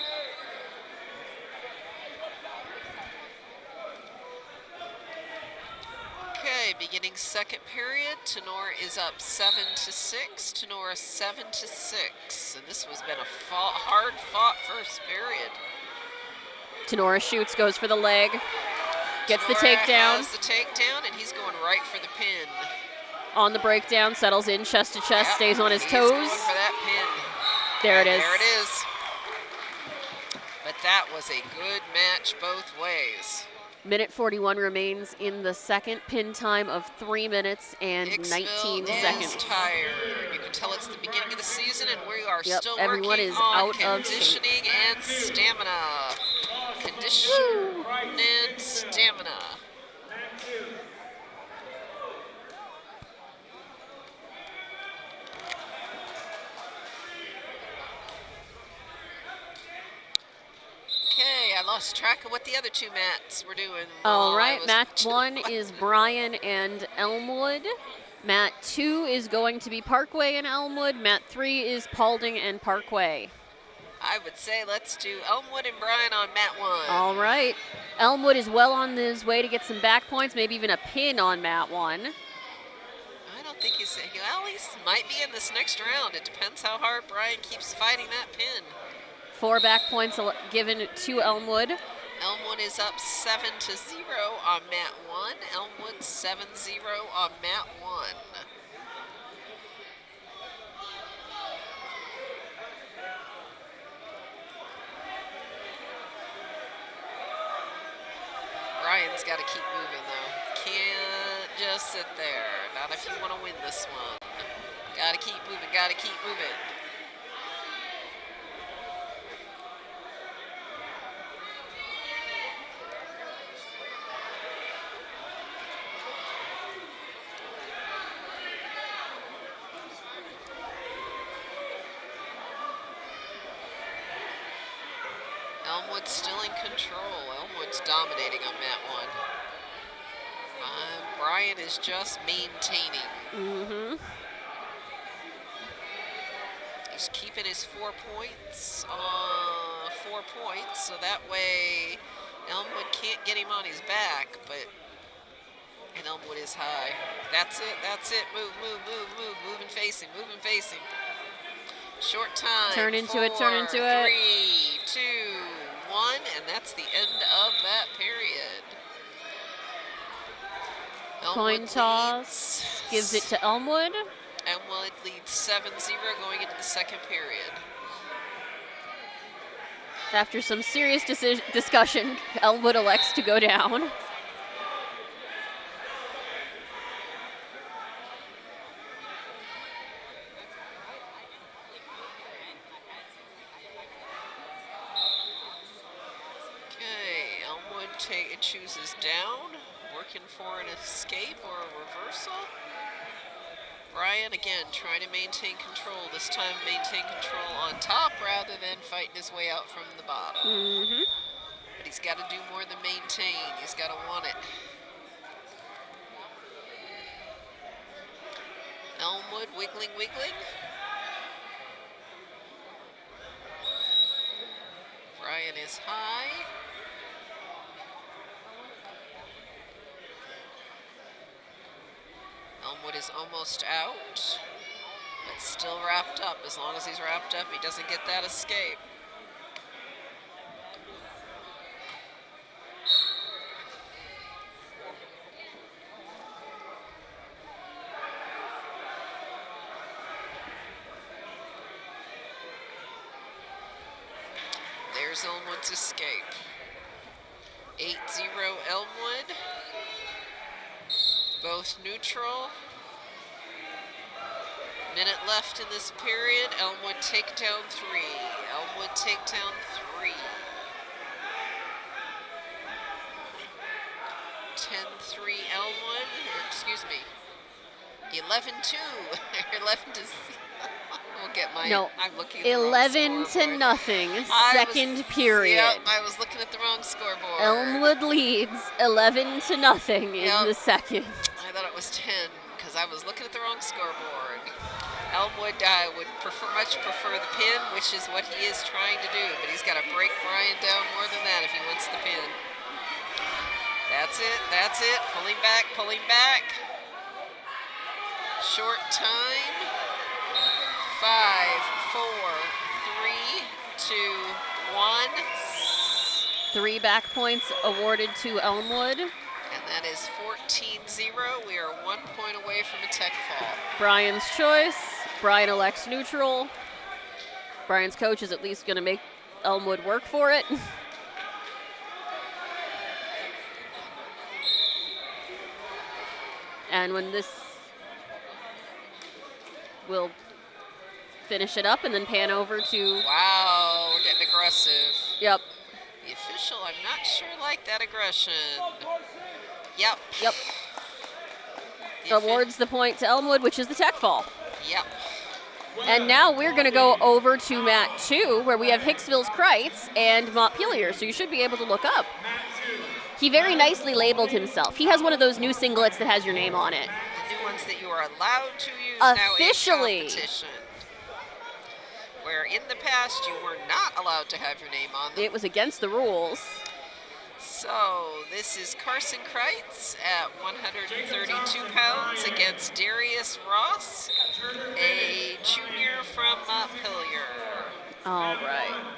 Okay, beginning second period. Tenora is up 7-6. Tenora 7-6, and this has been a hard-fought first period. Tenora shoots, goes for the leg, gets the Tenora takedown. has the takedown, and he's going right for the pin. On the breakdown, settles in chest to chest, Yep, stays on his he's toes. going for that pin. There it is. There it is. But that was a good match both ways. Minute 41 remains in the second, pin time of 3 minutes and Hicksville 19 is seconds. tired. You can tell it's the beginning of the season, and we are Yep, still everyone working is on out of shape. conditioning and stamina. Condition and stamina. Okay, I lost track of what the other two mats were doing. All while I right, was mat watching. 1 is Bryan and Elmwood. Mat 2 is going to be Parkway and Elmwood. Mat 3 is Paulding and Parkway. I would say let's do Elmwood and Bryan on mat 1. All right. Elmwood is well on his way to get some back points, maybe even a pin on mat 1. I don't think he's saying, well, he might be in this next round. It depends how hard Bryan keeps fighting that pin. 4 back points given to Elmwood. Elmwood is up 7-0 on mat 1. Elmwood 7-0 on mat 1. Bryan's got to keep moving, though. Can't just sit there. Not if you want to win this one. Got to keep moving, got to keep moving. Elmwood's still in control. Elmwood's dominating on mat 1. Bryan is just maintaining. Mm-hmm. He's keeping his 4 points, 4 points, so that way Elmwood can't get him on his back, and Elmwood is high. That's it, move, move and facing, Short time. Turn into 4, it, turn into 3, it. 2, 1, and that's the end of that period. Coin Elmwood toss. Gives it to Elmwood. Elmwood leads 7-0 going into the second period. After some serious discussion, Elmwood elects to go down. Okay, Elmwood chooses down, working for an escape or a reversal. Bryan, again, trying to maintain control. This time, maintain control on top rather than fighting his way out from the bottom. Mm-hmm. But he's got to do more than maintain. He's got to want it. Elmwood wiggling. Bryan is high. Elmwood is almost out, but still wrapped up. As long as he's wrapped up, he doesn't get that escape. There's Elmwood's escape. 8-0 Elmwood. Both neutral. Minute left in this period. Elmwood takedown 3. Elmwood takedown 3. 10-3 Elmwood. Or excuse me. 11-2. 11 to. We'll get my. No, I'm looking at the 11 wrong to scoreboard. nothing. I Second was- period. Yep, I was looking at the wrong scoreboard. Elmwood leads 11 to nothing in Yep. the second. I thought it was 10 because because I was looking at the wrong scoreboard. Elmwood would much prefer the pin, which is what he is trying to do, but he's got to break Brian down more than that if he wants the pin. That's it, that's it. Pulling back, pulling back. Short time. 5, 4, 3, 2, 1. 3 back points awarded to Elmwood. And that is 14-0. We are 1 point away from a tech fall. Brian's choice. Brian elects neutral. Brian's coach is at least going to make Elmwood work for it. And when this, we'll finish it up and then pan over to. Wow, we're getting aggressive. Yep. The official, I'm not sure like that aggression. Yep. Yep. Awards the point to Elmwood, which is the tech fall. Yep. And now we're going to go over to mat 2, where we have Hicksville's Kreitz and Montpelier, so you should be able to look up. He very nicely labeled himself. He has one of those new singlets that has your name on it. The new ones that you are allowed to use Officially. now in competition. Where in the past you were not allowed to have your name on them. It was against the rules. So this is Carson Kreitz at 132 pounds against Darius Ross, a junior from Montpelier. All right.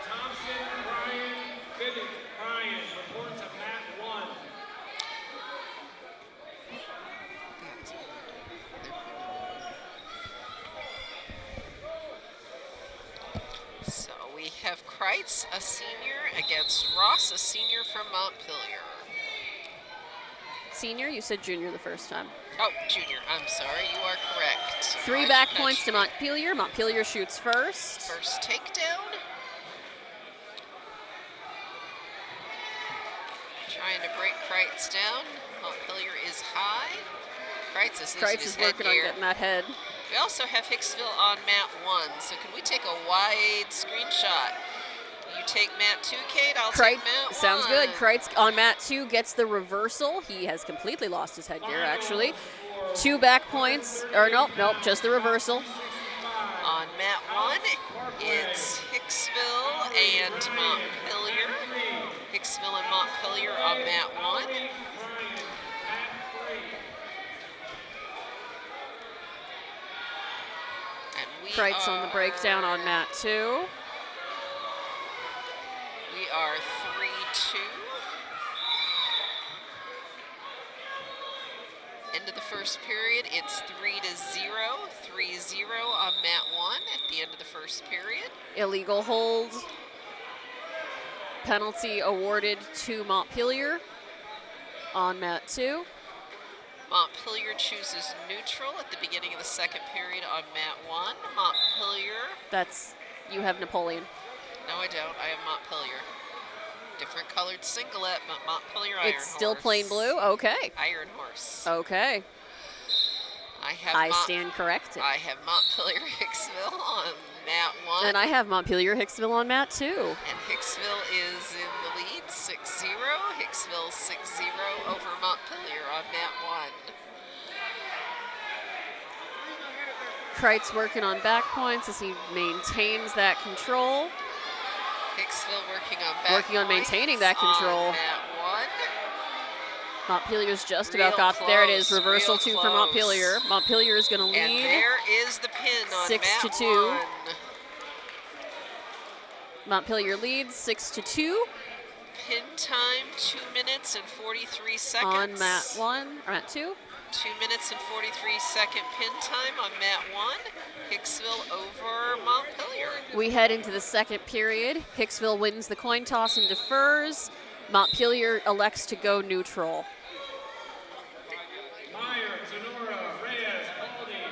Thompson, Brian, Biddick, Brian, report to mat 1. So we have Kreitz, a senior, against Ross, a senior from Montpelier. Senior, you said junior the first time. Oh, junior, I'm sorry, you are correct. 3 I back should not points to shoot. Montpelier. Montpelier shoots first. First takedown. Trying to break Kreitz down. Montpelier is high. Kreitz is losing Kreitz his is working on headgear. getting that head. We also have Hicksville on mat 1, so can we take a wide screenshot? You take mat 2, Kate, I'll take mat 1. Sounds good. Kreitz on mat 2 gets the reversal. He has completely lost his headgear, actually. 2 back points, or nope, just the reversal. On mat 1, it's Hicksville and Montpelier. Hicksville and Montpelier on mat 1. And we Kreitz on the breakdown on mat 2. We are 3-2. End of the first period, it's 3-0. 3-0 on mat 1 at the end of the first period. Illegal hold. Penalty awarded to Montpelier on mat 2. Montpelier chooses neutral at the beginning of the second period on mat 1. Montpelier. That's, you have Napoleon. No, I don't. I have Montpelier. Different colored singlet, but Montpelier Iron It's still Horse. plain blue? Okay. Iron Horse. Okay. I stand corrected. I have Montpelier Hicksville on mat 1. And I have Montpelier Hicksville on mat 2. And Hicksville is in the lead, 6-0. Hicksville 6-0 over Montpelier on mat 1. Kreitz working on back points as he maintains that control. Hicksville working on back Working on maintaining that points control. on mat 1. Montpelier's just Real about got there. It is close, reversal real 2 for close. Montpelier. Montpelier is going to And lead. there is the pin on 6-2. mat 1. Montpelier leads 6-2 Pin time, 2 minutes and 43 seconds. on mat 1 or mat 2. 2 minutes and 43-second pin time on mat 1. Hicksville over Montpelier. We head into the second period. Hicksville wins the coin toss and defers. Montpelier elects to go neutral. Meyer, Tenora, Reyes, Baldy,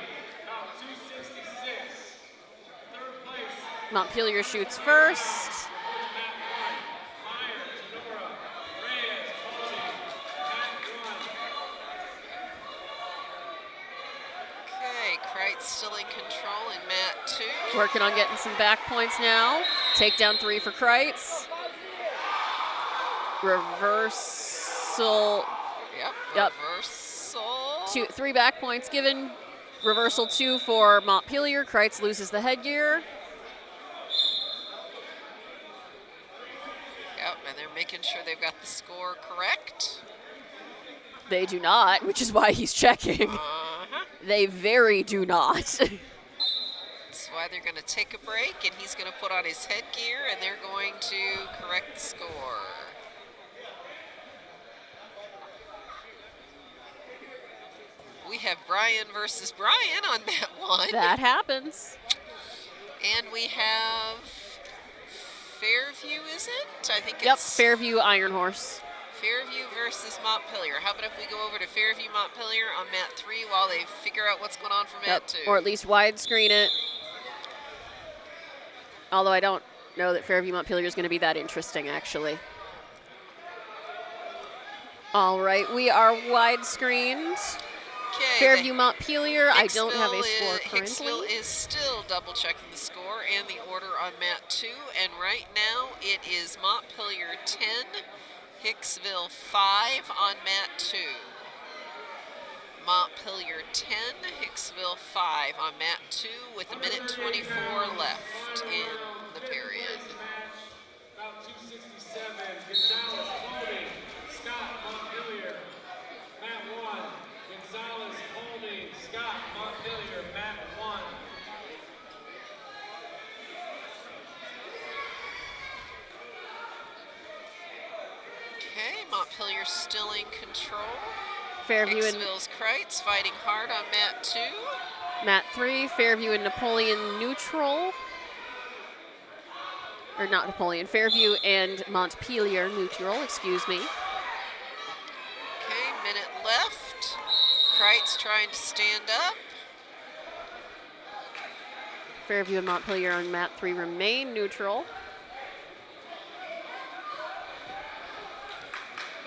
about 266. Third place. Montpelier shoots first. Meyer, Tenora, Reyes, Baldy, mat 1. Okay, Kreitz still in control in mat 2. Working on getting some back points now. Takedown 3 for Kreitz. Reversal. Yep, Yep. reversal. 3 back points given. Reversal 2 for Montpelier. Kreitz loses the headgear. Yep, and they're making sure they've got the score correct. They do not, which is why he's checking. Uh-huh. They very do not. That's why they're going to take a break, and he's going to put on his headgear, and they're going to correct the score. We have Brian versus Brian on mat 1. That happens. And we have Fairview, is it? I think Yep, it's Fairview Iron Horse. Fairview versus Montpelier. How about if we go over to Fairview Montpelier on mat 3 while they figure out what's going on for mat 2? Or at least widescreen it. Although I don't know that Fairview Montpelier is going to be that interesting, actually. All right, we are widescreened. Okay, Fairview Montpelier, I don't have a Hicksville score Hicksville currently. is still double checking the score and the order on mat 2, and right now it is Montpelier 10, Hicksville 5 on mat 2. Montpelier 10, Hicksville 5 on mat 2 with 1:24 left in the period. About 267, Gonzalez, Paulding, Scott, Montpelier, mat 1. Gonzalez, Paulding, Scott, Montpelier, mat 1. Okay, Montpelier still in control. Fairview and Hicksville's Kreitz fighting hard on mat 2. mat 3, Fairview and Napoleon neutral. Or not Napoleon, Fairview and Montpelier neutral, excuse me. Okay, minute left. Kreitz trying to stand up. Fairview and Montpelier on mat 3 remain neutral.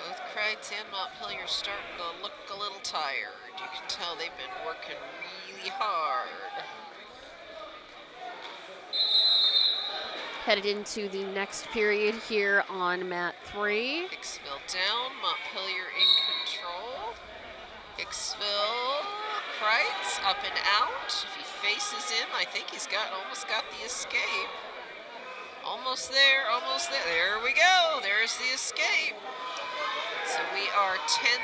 Both Kreitz and Montpelier starting to look a little tired. You can tell they've been working really hard. Headed into the next period here on mat 3. Hicksville down, Montpelier in control. Hicksville, Kreitz up and out. If he faces him, I think he's almost got the escape. Almost there, almost there. There we go. There's the escape. So we are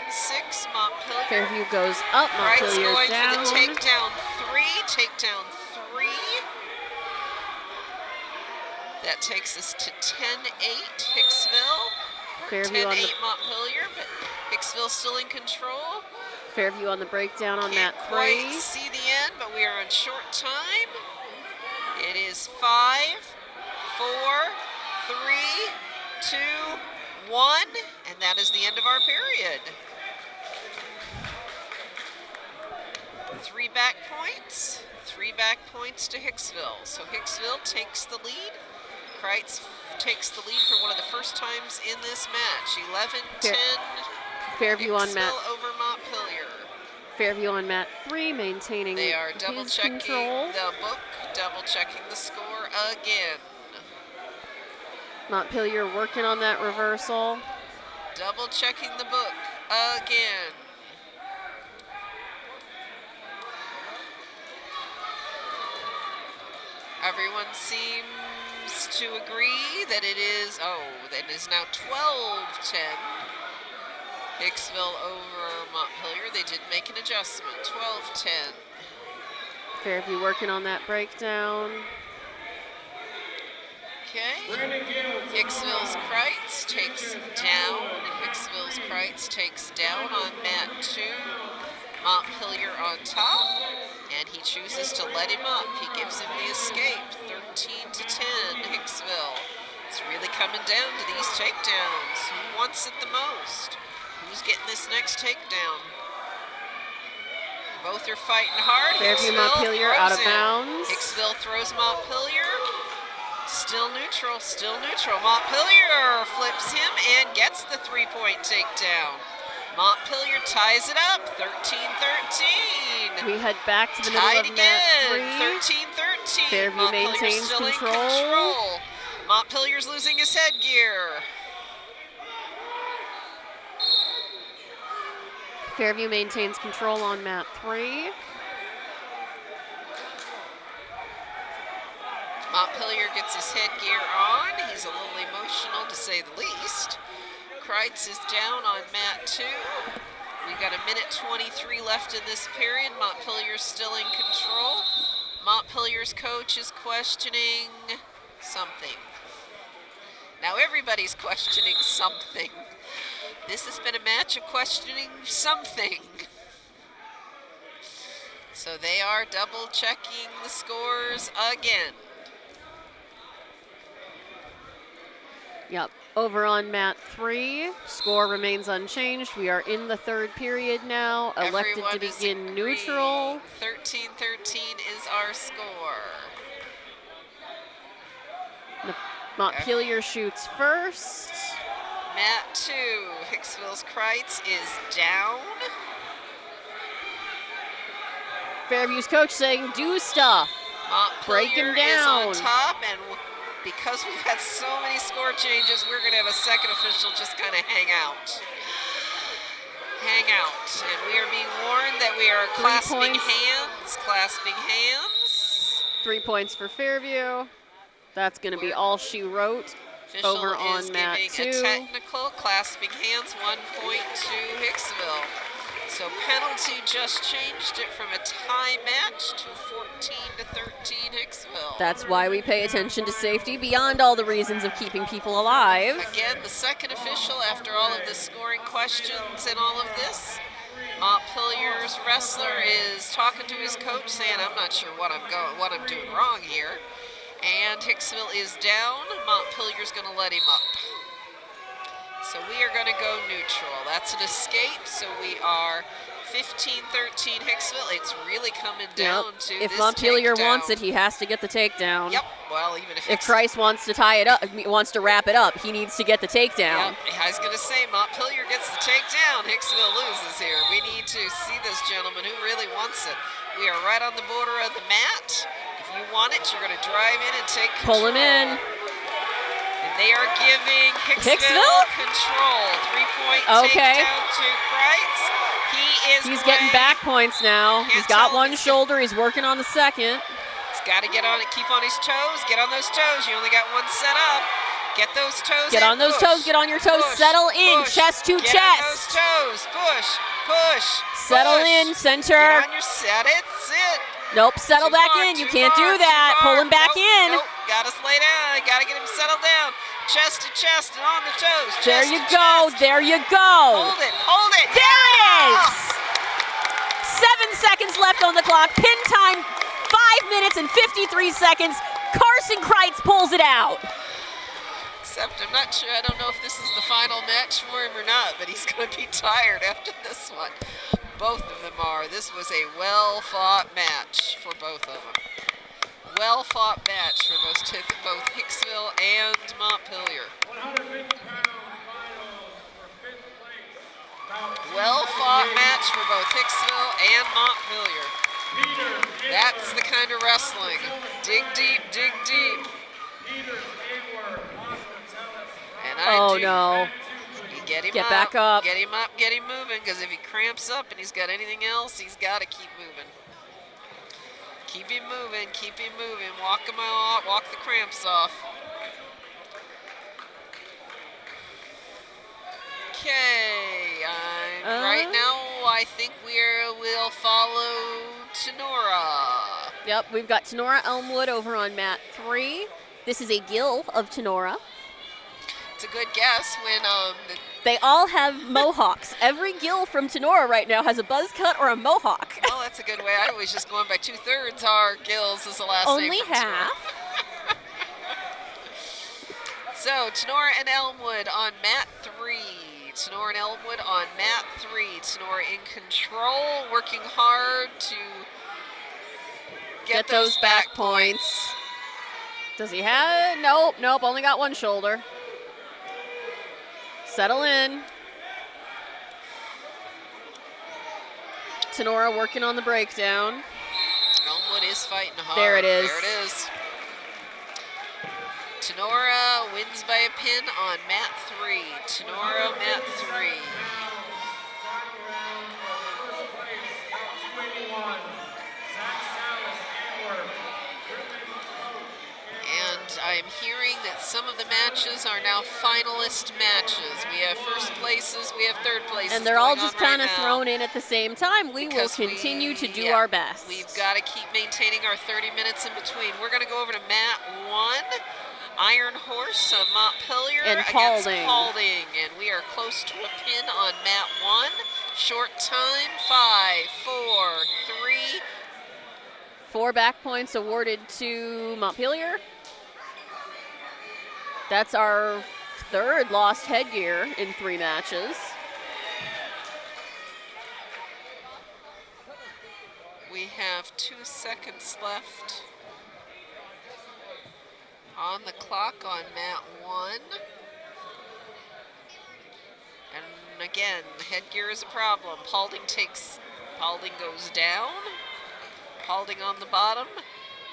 10-6 Montpelier. Fairview goes up, Kreitz Montpelier going down. for the takedown 3. Takedown 3. That takes us to 10-8 Hicksville. Fairview on 10-8 the Montpelier, but Hicksville still in control. Fairview on the breakdown on Can't mat quite 3. see the end, but we are on short time. It is 5, 4, 3, 2, 1, and that is the end of our period. 3 back points. 3 back points to Hicksville. So Hicksville takes the lead. Kreitz takes the lead for one of the first times in this match. 11-10. Fairview on mat Hicksville over Montpelier. Fairview on mat 3, maintaining They are his double checking control. the book, double checking the score again. Montpelier working on that reversal. Double checking the book again. Everyone seems to agree that it is, that is now 12-10. Hicksville over Montpelier. They did make an adjustment, 12-10. Fairview working on that breakdown. Okay. Hicksville's Kreitz takes down. Hicksville's Kreitz takes down on mat 2. Montpelier on top. And he chooses to let him up. He gives him the escape. 13-10, Hicksville. It's really coming down to these takedowns. Who wants it the most? Who's getting this next takedown? Both are fighting hard. Fairview Hicksville Montpelier throws out of in. bounds. Hicksville throws Montpelier. Still neutral, still neutral. Montpelier flips him and gets the 3-point takedown. Montpelier ties it up, 13-13. We head back to the middle Tied of again, mat 3. 13-13. Fairview Montpelier's maintains still control. in control. Montpelier's losing his headgear. Fairview maintains control on mat 3. Montpelier gets his headgear on. He's a little emotional, to say the least. Kreitz is down on mat 2. We've got 1:23 left in this period. Montpelier's still in control. Montpelier's coach is questioning something. Now everybody's questioning something. This has been a match of questioning something. So they are double checking the scores again. Yep. Over on mat 3, score remains unchanged. We are in the third period now. Elected Everyone to is begin agreeing. neutral. 13-13 is our score. Montpelier shoots first. Mat 2, Hicksville's Kreitz is down. Fairview's coach saying, do stuff. Break him Montpelier is down. on top, and because we've had so many score changes, we're going to have a second official just kind of hang out. Hang out. And we are being warned that we are 3 clasping points. hands. Clasping hands. 3 points for Fairview. That's going to be all she wrote. Official Over on is mat giving 2. a technical. Clasping hands, 1 point to Hicksville. So penalty just changed it from a tie match to 14-13 Hicksville. That's why we pay attention to safety beyond all the reasons of keeping people alive. Again, the second official after all of the scoring questions and all of this. Montpelier's wrestler is talking to his coach saying, I'm not sure what I'm doing wrong here. And Hicksville is down. Montpelier's going to let him up. So we are going to go neutral. That's an escape. So we are 15-13 Hicksville. It's really coming down to If this Montpelier takedown. wants it, he has to get the takedown. Yep. Well, even if If Kreitz wants to tie it up, wants to wrap it up, he needs to get the takedown. Yep, I was going to say, Montpelier gets the takedown. Hicksville loses here. We need to see this gentleman who really wants it. We are right on the border of the mat. If you want it, you're going to drive in and take control. Pull him in. And they are giving Hicksville? control. 3-point Okay. takedown to Kreitz. He's getting back points now. Can't He's got tell if one he's shoulder. He's working on the second. He's got to get on it, keep on his toes. Get on those toes. You only got one set up. Get those toes Get in. on those Push. toes. Get on your toes. Push. Settle in. Push. Chest to Get chest. on those toes. Push. Push. Settle push. in. Center. Get on your set. It's it. Nope. Settle Too back far, in. You too can't far, do that. too far. Pull him back Nope, in. Nope. Got to lay down. Got to get him settled down. Chest to chest and on the toes. There Chest you to go. chest. There you go. Hold it. Hold it. There it Yeah! is. 7 seconds left on the clock. Pin time, 5 minutes and 53 seconds. Carson Kreitz pulls it out. Except I'm not sure. I don't know if this is the final match for him or not, but he's going to be tired after this one. Both of them are. This was a well-fought match for both of them. Well-fought match for both Hicksville and Montpelier. 150 pound finals for 5th place. Well-fought match for both Hicksville and Montpelier. That's the kind of wrestling. Dig deep, dig deep. And Oh, no. You get him Get up, back up. Get him up, get him moving, because if he cramps up and he's got anything else, he's got to keep moving. Keep him moving, keep him moving. Walk him out, walk the cramps off. Okay, right now I think we'll follow Tenora. Yep, we've got Tenora Elmwood over on mat 3. This is a gill of Tenora. It's a good guess when They all have mohawks. Every gill from Tenora right now has a buzz cut or a mohawk. well, that's a good way. I was just going by 2/3 our Gills is the last name. Only from Tenora. half. So Tenora and Elmwood on mat 3. Tenora and Elmwood on mat 3. Tenora in control, working hard to get those back points. Does he have it? Nope, nope, only got one shoulder. Settle in. Tenora working on the breakdown. Elmwood is fighting hard. There it is. There it is. Tenora wins by a pin on mat 3. Tenora, mat 3. I'm hearing that some of the matches are now finalist matches. We have first places, we have third places. And they're all going on just kind right of now. thrown in at the same time. We will Because continue to do yeah, our best. We've got to keep maintaining our 30 minutes in between. We're going to go over to mat 1, Iron Horse of Montpelier And against Paulding. Paulding. And we are close to a pin on mat 1. Short time, 5, 4, 3. 4 back points awarded to Montpelier. That's our 3rd lost headgear in 3 matches. We have 2 seconds left on the clock on mat 1. And again, headgear is a problem. Paulding goes down. Paulding on the bottom.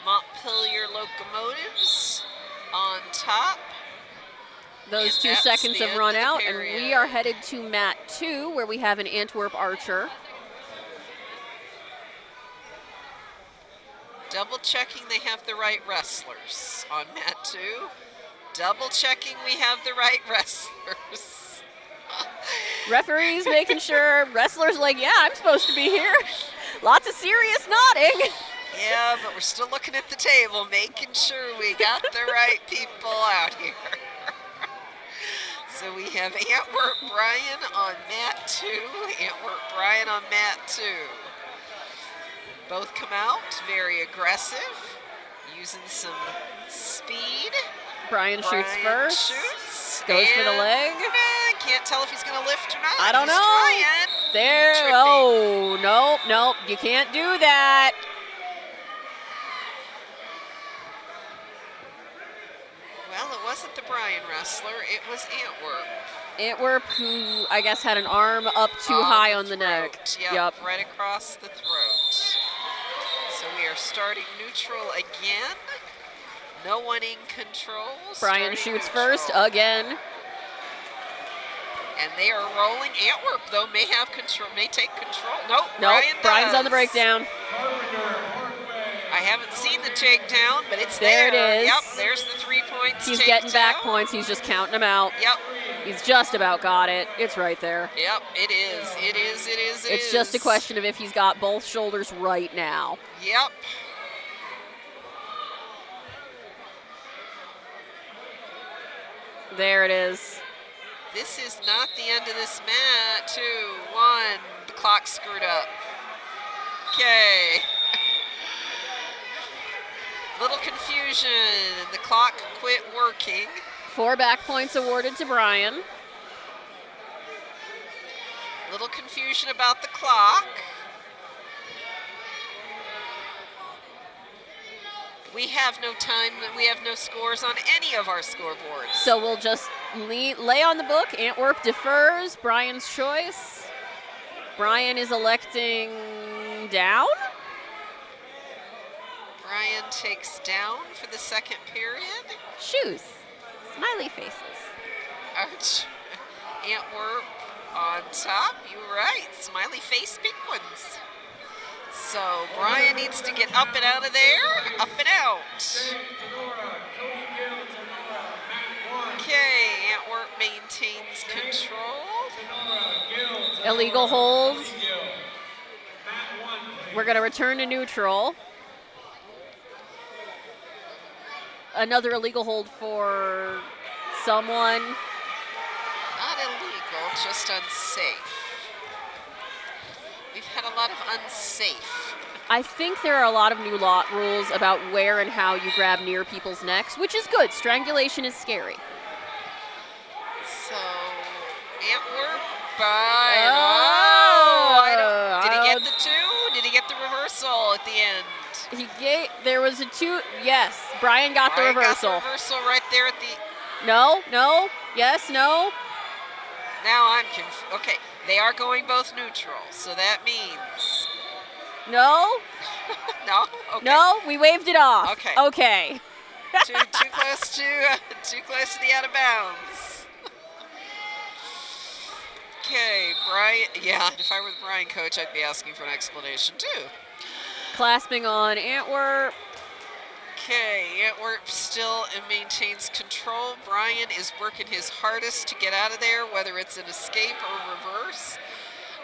Montpelier Locomotives on top. Those And 2 that's seconds the have end run of the out, and period. we are headed to mat 2, where we have an Antwerp Archer. Double checking they have the right wrestlers on mat 2. Double checking we have the right wrestlers. Referees making sure, wrestlers like, yeah, I'm supposed to be here. Lots of serious nodding. Yeah, but we're still looking at the table, making sure we got the right people out here. So we have Antwerp Brian on mat 2, Antwerp Brian on mat 2. Both come out very aggressive, using some speed. Brian shoots first. Shoots, Goes for the and, leg. Can't tell if he's going to lift or not. I don't He's know. Trying. There, Tripping. oh, nope, you can't do that. Well, it wasn't the Brian wrestler, it was Antwerp. Antwerp, who I guess had an arm up too high on the neck. Yep, right across the throat. So we are starting neutral again. No one in control. Brian starting shoots neutral. first again. And they are rolling. Antwerp, though, may have control, may take control. Nope, Nope, Brian's Brian's on the breakdown. I haven't seen the takedown, but it's There there. it is. Yep, there's the 3 points. He's getting back takedown. points. He's just counting them out. Yep, He's just about got it. It's right there. yep, it is. It is, it is, it It's is. just a question of if he's got both shoulders right now. Yep. There it is. This is not the end of this mat. 2, 1. The clock screwed up. Okay. Little confusion. The clock quit working. 4 back points awarded to Brian. Little confusion about the clock. We have no time, we have no scores on any of our scoreboards. So we'll just lay on the book. Antwerp defers. Brian's choice. Brian is electing down. Brian takes down for the second period. Shoes. Smiley faces. Ouch. Antwerp on top. You're right. Smiley face big ones. So Brian needs to get up and out of there. Up and out. Okay, Antwerp maintains control. Illegal hold. We're going to return to neutral. Another illegal hold for someone. Not illegal, just unsafe. We've had a lot of unsafe. I think there are a lot of new law rules about where and how you grab near people's necks, which is good. Strangulation is scary. So, Antwerp by... Did he get the 2? Did he get the reversal at the end? There was a 2. Yes, Brian got the Brian reversal. got the reversal right there at the... No, yes, no. Now I'm confused. Okay, they are going both neutral, so that means... No, No? Okay. no, we waved it off. Okay. Okay. Too close to the out of bounds. Okay, Brian. Yeah, if I were the Brian coach, I'd be asking for an explanation too. Clasping on Antwerp. Okay, Antwerp still maintains control. Brian is working his hardest to get out of there, whether it's an escape or reverse.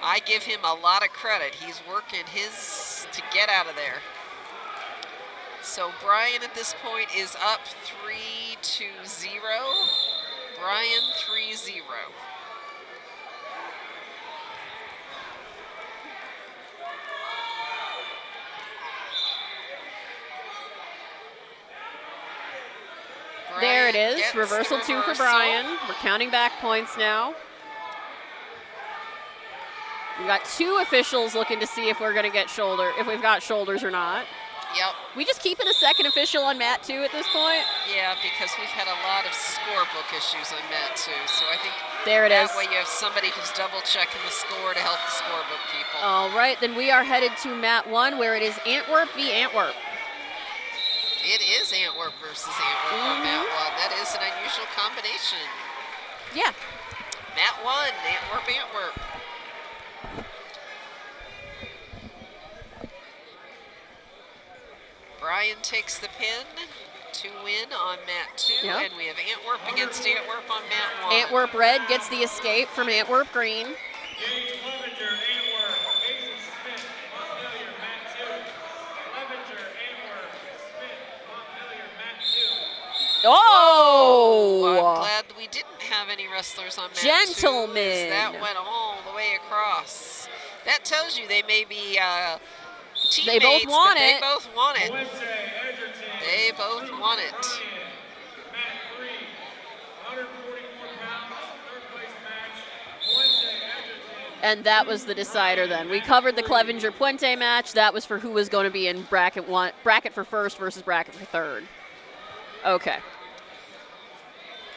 I give him a lot of credit. He's working his to get out of there. So Brian at this point is up 3-0. Brian 3-0. There it is. gets the Reversal 2 for reversal. Brian. We're counting back points now. We got 2 officials looking to see if we've got shoulders or not. Yep. We just keeping a second official on mat 2 at this point. Yeah, because we've had a lot of scorebook issues on mat 2. So I think There it is. that way you have somebody who's double checking the score to help the scorebook people. All right, then we are headed to mat 1 where it is Antwerp v. Antwerp. It is Antwerp versus Antwerp on mat 1. That is an unusual combination. Yeah. Mat 1, Antwerp. Brian takes the pin to win on mat 2, Yep. and we have Antwerp against Antwerp on mat 1. Antwerp red gets the escape from Antwerp green. Gage Clevenger, Antwerp. Mason Smith, Montpelier, mat 2. Clevenger, Antwerp. Smith, Montpelier, mat 2. Oh! I'm glad we didn't have any wrestlers on mat 2. Gentlemen. That went all the way across. That tells you they may be teammates, They both want but it. They both want it. Wednesday, Edgerton. They both want it. Brian, mat 3. 144 pounds, third place match. Wednesday, Edgerton. And that was the decider then. We covered the Clevenger Puente match. That was for who was going to be in bracket for first versus bracket for third. Okay.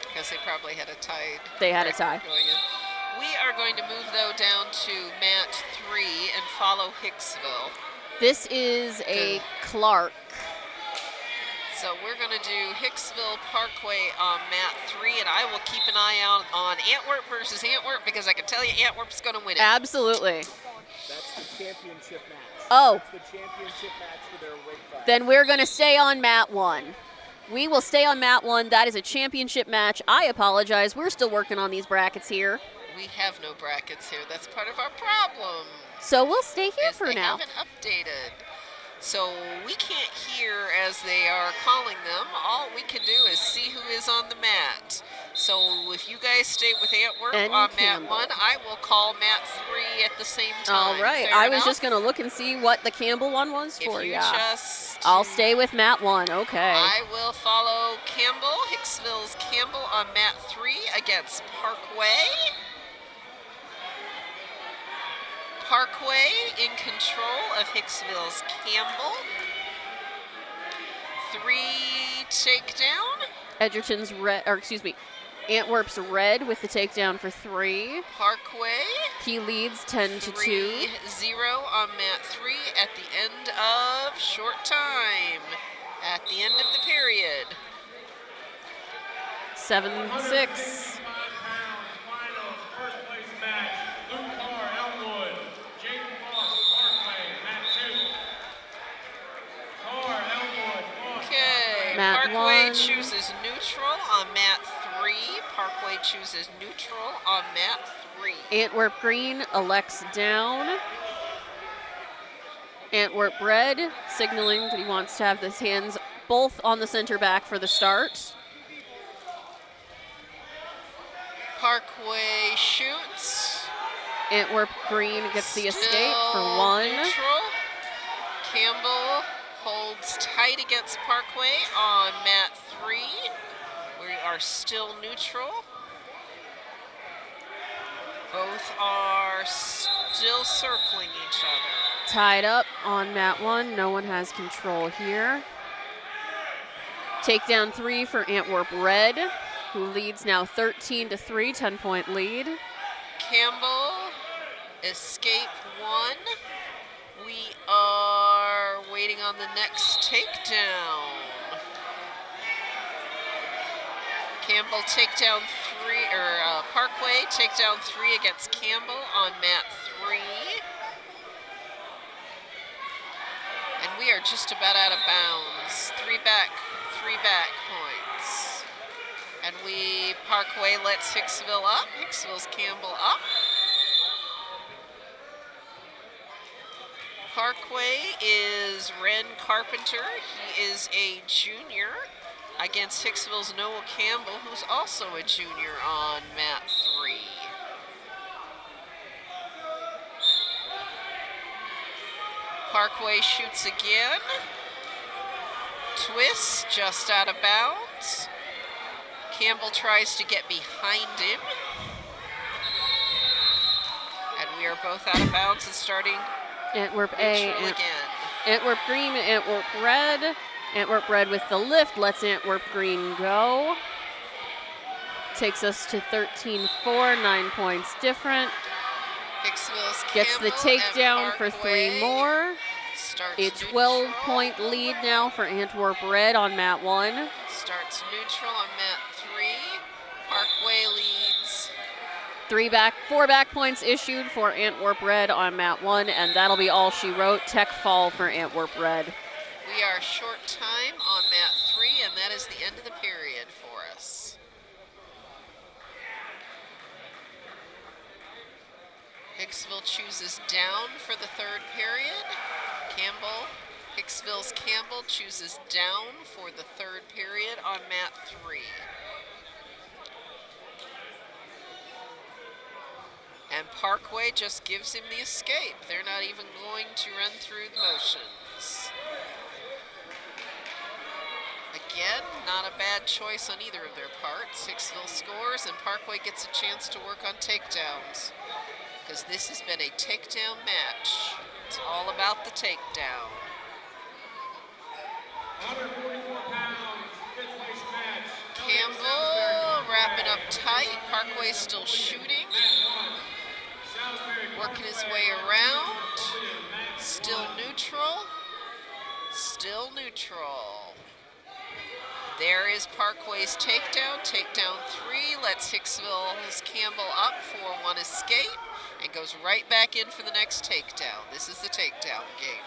Because they probably had a tie. They had a tie. Going in. We are going to move, though, down to mat 3 and follow Hicksville. This is a Clark. So we're going to do Hicksville Parkway on mat 3, and I will keep an eye out on Antwerp versus Antwerp because I can tell you Antwerp's going to win it. Absolutely. That's the championship match. Oh, It's the championship match for their weight class. then we're going to stay on mat 1. We will stay on mat 1. That is a championship match. I apologize. We're still working on these brackets here. We have no brackets here. That's part of our problem. So we'll stay here Is for they now. haven't updated. So we can't hear as they are calling them. All we can do is see who is on the mat. So if you guys stay with Antwerp And on Campbell. mat 1, I will call mat 3 at the same time. All right. Fair I was enough? just going to look and see what the Campbell one was If for you you. just I'll stay with mat 1. Okay. I will follow Campbell, Hicksville's Campbell on mat 3 against Parkway. Parkway in control of Hicksville's Campbell. 3 takedown. Edgerton's red, or excuse me, Antwerp's red with the takedown for 3. Parkway. He leads 10-2. 3-0 on mat 3 at the end of short time. At the end of the period. 7-6. 165 pounds, finals, first place match. Luke Carr, Elmwood. Jake Moss, Parkway, mat 2. Carr, Elmwood, Moss. Okay, Mat Parkway 1. chooses neutral on mat 3. Parkway chooses neutral on mat 3. Antwerp green elects down. Antwerp red signaling that he wants to have his hands both on the center back for the start. Parkway shoots. Antwerp green gets the escape for Still 1. Neutral. Campbell holds tight against Parkway on mat 3. We are still neutral. Both are still circling each other. Tied up on mat 1. No one has control here. Takedown 3 for Antwerp red, who leads now 13-3, 10-point lead. Campbell, escape 1. We are waiting on the next takedown. Campbell takedown 3, or Parkway takedown 3 against Campbell on mat 3. And we are just about out of bounds. points. Three back points. And Parkway lets Hicksville up. Hicksville's Campbell up. Parkway is Ren Carpenter. He is a junior against Hicksville's Noah Campbell, who's also a junior on mat 3. Parkway shoots again. Twist, just out of bounds. Campbell tries to get behind him. And we are both out of bounds and starting Antwerp A, again. Antwerp green, Antwerp red. Antwerp red with the lift, lets Antwerp green go. Takes us to 13-4, 9 points different. Hicksville's Gets the Campbell takedown and for Parkway 3 more. Starts A neutral. 12-point lead now for Antwerp red on mat 1. Starts neutral on mat 3. Parkway leads. 4 back points issued for Antwerp red on mat 1, and that'll be all she wrote. Tech fall for Antwerp red. We are short time on mat 3, and that is the end of the period for us. Hicksville chooses down for the 3rd period. Hicksville's Campbell chooses down for the 3rd period on mat 3. And Parkway just gives him the escape. They're not even going to run through the motions. Again, not a bad choice on either of their parts. Hicksville scores, and Parkway gets a chance to work on takedowns, because this has been a takedown match. It's all about the takedown. 144 pounds, 5th place match. Campbell wrapping up tight. Parkway still shooting. Working his way around. Still neutral. Still neutral. There is Parkway's takedown. Takedown 3 lets Hicksville's Campbell up for 1 escape and goes right back in for the next takedown. This is the takedown game.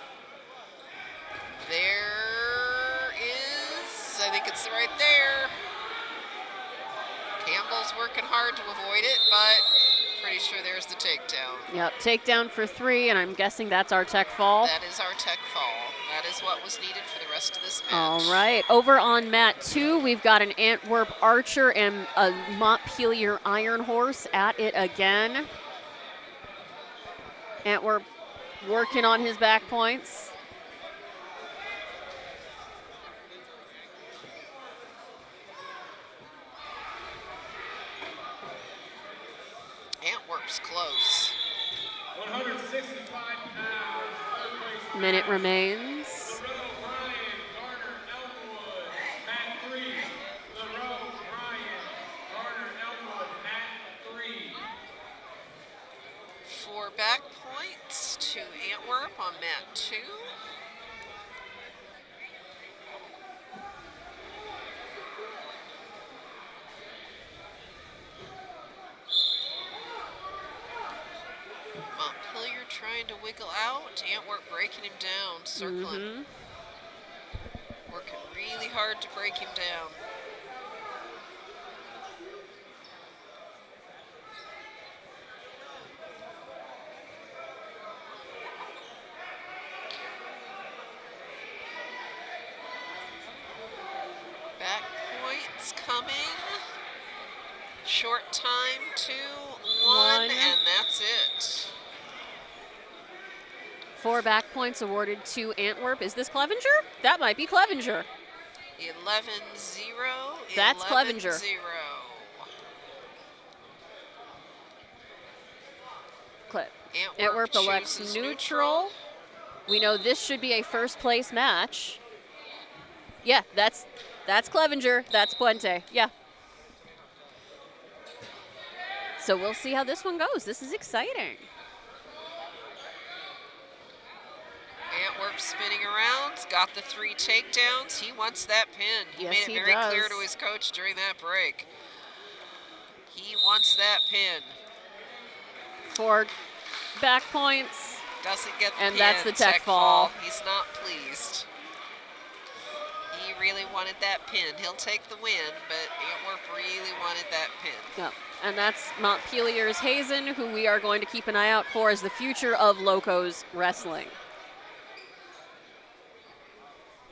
There is, I think it's right there. Campbell's working hard to avoid it, but pretty sure there's the takedown. Yep, takedown for 3, and I'm guessing that's our tech fall. That is our tech fall. That is what was needed for the rest of this match. All right, over on mat 2, we've got an Antwerp Archer and a Montpelier Iron Horse at it again. Antwerp working on his back points. Antwerp's close. 165 pounds, 3rd place. Minute remains. LaRoe, Ryan, Garner, Elmwood, mat 3. LaRoe, Ryan, Garner, Elmwood, mat 3. 4 back points to Antwerp on mat 2. Montpelier trying to wiggle out. Antwerp breaking him down, circling. Working really hard to break him down. Back points coming. Short time, 2, 1, and that's it. 4 back points awarded to Antwerp. Is this Clevenger? That might be Clevenger. 11-0. That's Clevenger. 11-0. Antwerp elects chooses neutral. We know this should be a 1st place match. Yeah, that's Clevenger. That's Puente. Yeah. So we'll see how this one goes. This is exciting. Antwerp spinning around, got the 3 takedowns. He wants that pin. He Yes, made it he very does. clear to his coach during that break. He wants that pin. 4 back points. Doesn't get the And pin. that's the tech fall. He's not pleased. really wanted that pin. He'll take the win, but Antwerp really wanted that pin. Yep. And that's Montpelier's Hazen, who we are going to keep an eye out for as the future of Locos Wrestling.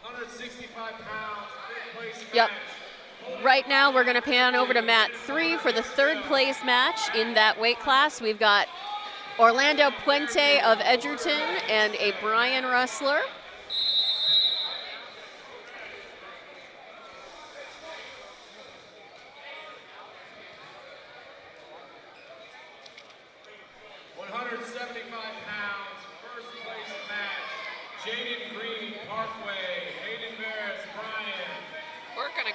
165 pounds, fifth place Yep. match. Right now, we're going to pan over to mat 3 for the 3rd place match in that weight class. We've got Orlando Puente of Edgerton and a Bryan wrestler.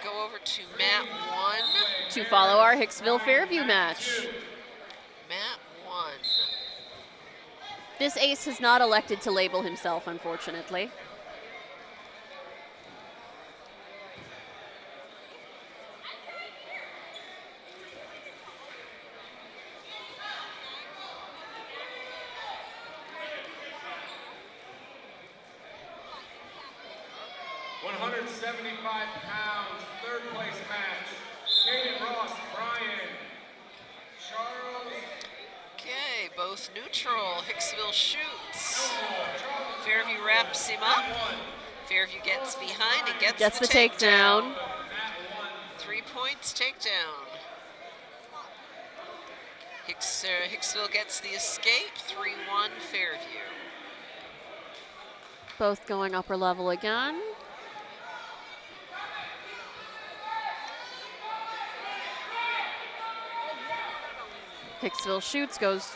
Go over to mat 1 to follow our Hicksville Fairview match. Mat 1. This ace has not elected to label himself, unfortunately. £175, third place match. Kaden Ross, Bryan, Charles. Okay, both neutral. Hicksville shoots. Fairview wraps him up. Fairview gets behind and gets the takedown. 3 points takedown. Hicksville gets the escape. 3-1 Fairview. Both going upper level again. Hicksville shoots, goes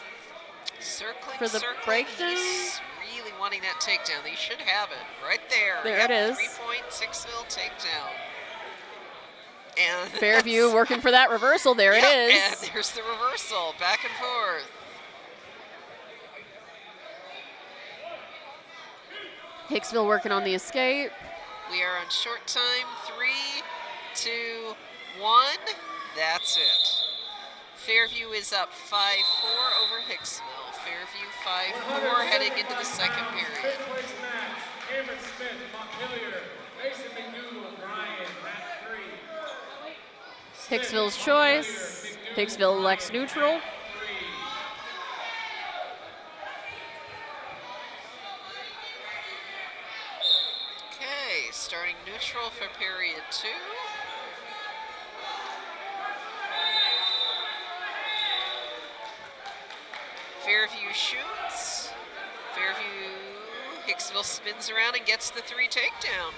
circling for the breakdown. He's really wanting that takedown. They should have it right there. There it is. 3 points, Hicksville takedown. And Fairview working for that reversal. There it is. And there's the reversal, back and forth. Hicksville working on the escape. We are on short time. 3, 2, 1. That's it. Fairview is up 5-4 over Hicksville. Fairview 5-4 heading into the second period. Fifth place match. Cameron Smith, Montpelier. Mason McDougal, Bryan, mat 3. Hicksville's choice. Hicksville elects neutral. Okay, starting neutral for period 2. Fairview shoots. Fairview, Hicksville spins around and gets the 3 takedown.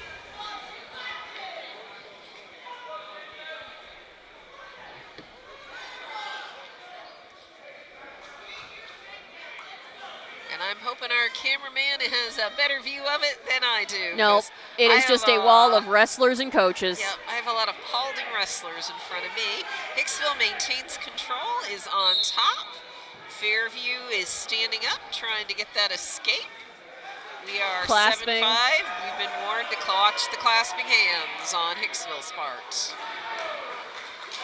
And I'm hoping our cameraman has a better view of it than I do. No, it is just a wall of wrestlers and coaches. Yep, I have a lot of Paulding wrestlers in front of me. Hicksville maintains control, is on top. Fairview is standing up, trying to get that escape. We are 7-5. We've been warned to watch the clasping hands on Hicksville's part.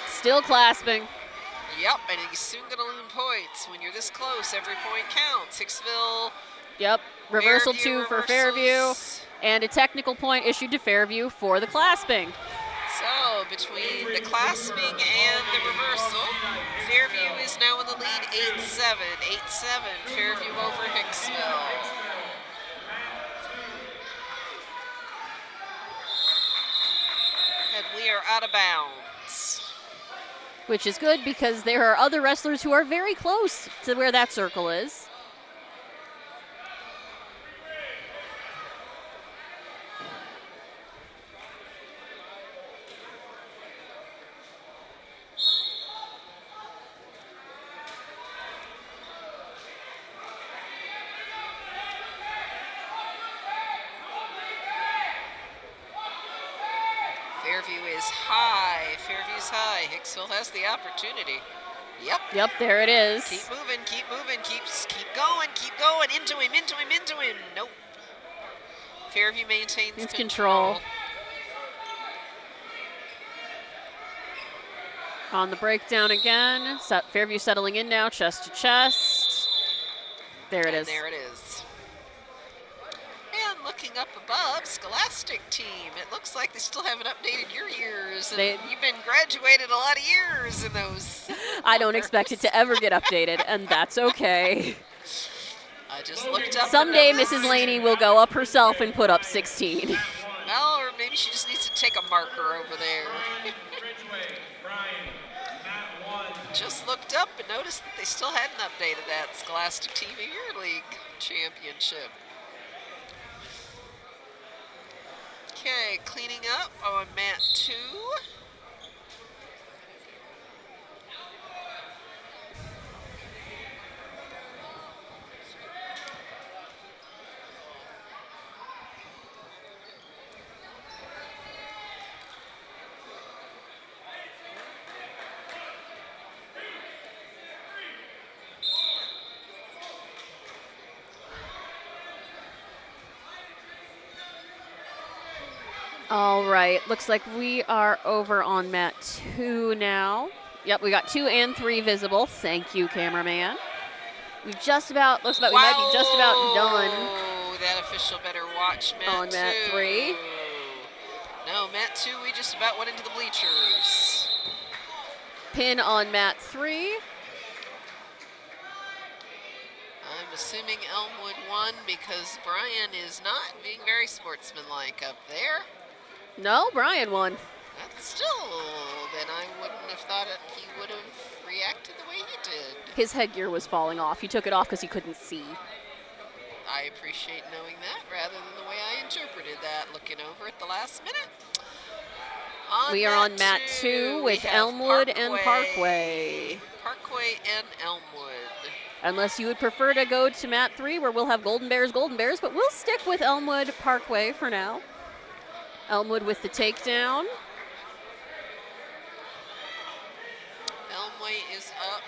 Still clasping. Yep, and he's soon going to lose points. When you're this close, every point counts. Hicksville. Yep, reversal Fairview 2 for Fairview. reversals. And a technical point issued to Fairview for the clasping. So between the clasping and the reversal, Fairview is now in the lead 8-7. 8-7, Fairview over Hicksville. And we are out of bounds. Which is good because there are other wrestlers who are very close to where that circle is. Fairview is high. Fairview's high. Hicksville has the opportunity. Yep. Yep, there it is. Keep moving, keep moving, keep going, keep going. Into him, into him, into him. Nope. Fairview maintains control. On the breakdown again. Fairview settling in now, chest to chest. There it is. There it is. And look looking up above, Scholastic team. It looks like they still haven't updated your years. And They- you've been graduated a lot of years in those. I don't expect it to ever get updated, and that's okay. I just looked up. the Someday numbers. Mrs. Laney will go up herself and put up 16. Well, or maybe she just needs to take a marker over there. Ridgeway, Brian, Matt 1. Just looked up and noticed that they still hadn't updated that Scholastic TV Year League Championship. Okay, cleaning up on mat 2. All right, looks like we are over on mat 2 now. Yep, we got 2 and 3 visible. Thank you, cameraman. We just about, looks like we might be just about done. Whoa, that official better watch mat 2. On mat 3. No, mat 2, we just about went into the bleachers. Pin on mat 3. I'm assuming Elmwood won because Brian is not being very sportsmanlike up there. No, Brian won. That's still, then I wouldn't have thought he would have reacted the way he did. His headgear was falling off. He took it off because he couldn't see. I appreciate knowing that rather than the way I interpreted that, looking over at the last minute. We are on mat 2 we with have Elmwood and Parkway. Parkway and Elmwood. Unless you would prefer to go to mat 3 where we'll have Golden Bears, but we'll stick with Elmwood Parkway for now. Elmwood with the takedown. Elmwood is up.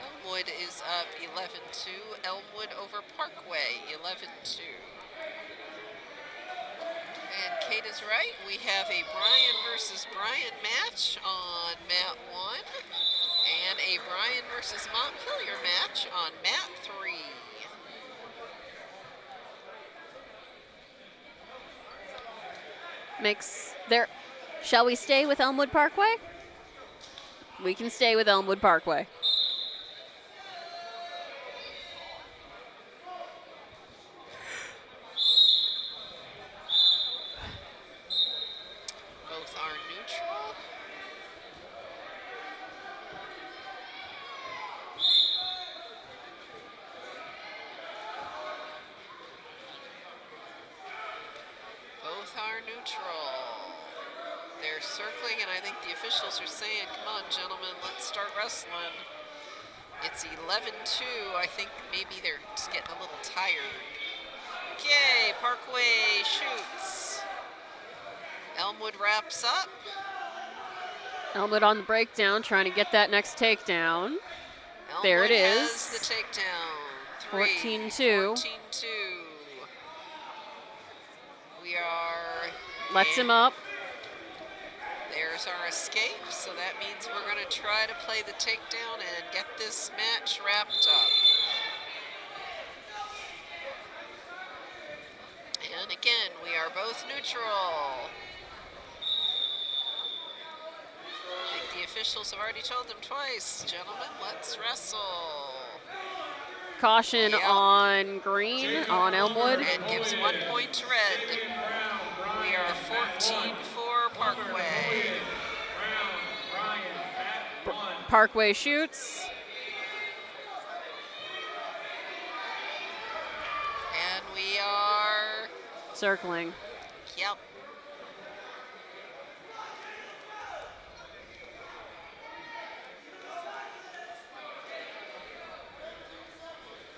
Elmwood is up 11-2. Elmwood over Parkway 11-2. And Kate is right. We have a Brian versus Brian match on mat 1 and a Brian versus Montpelier match on mat 3. Makes there. Shall we stay with Elmwood Parkway? We can stay with Elmwood Parkway. Both are neutral. Both are neutral. They're circling, and I think the officials are saying, come on, gentlemen, let's start wrestling. It's 11-2. I think maybe they're just getting a little tired. Okay, Parkway shoots. Elmwood wraps up. Elmwood on the breakdown, trying to get that next takedown. There it Elmwood is. has the takedown. 14-2. 14-2. We are... Lets him up. There's our escape, so that means we're going to try to play the takedown and get this match wrapped up. And again, we are both neutral. I think the officials have already told them twice, gentlemen, let's wrestle. Caution Yep. on green on Elmwood. And gives 1 point to red. We are 14 for Parkway. Parkway shoots. And we are, Circling. yep.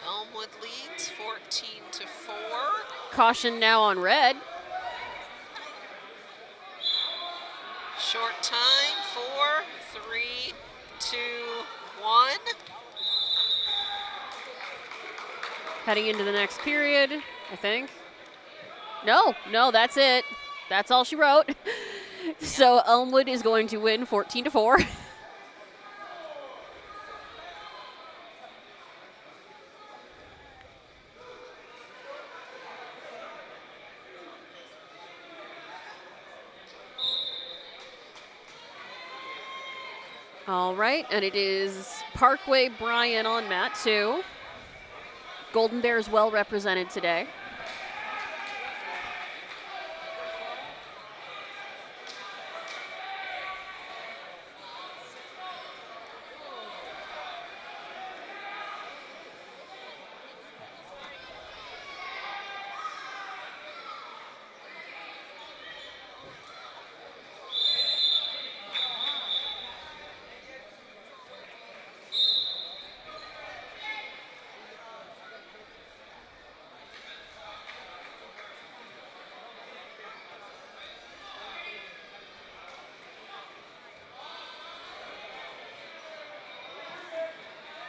Elmwood leads 14-4. Caution now on red. Short time, 4, 3, 2, 1. Heading into the next period, I think. No, that's it. That's all she wrote. So Elmwood is going to win 14-4. All right, and it is Parkway Bryan on mat 2. Golden Bears well represented today.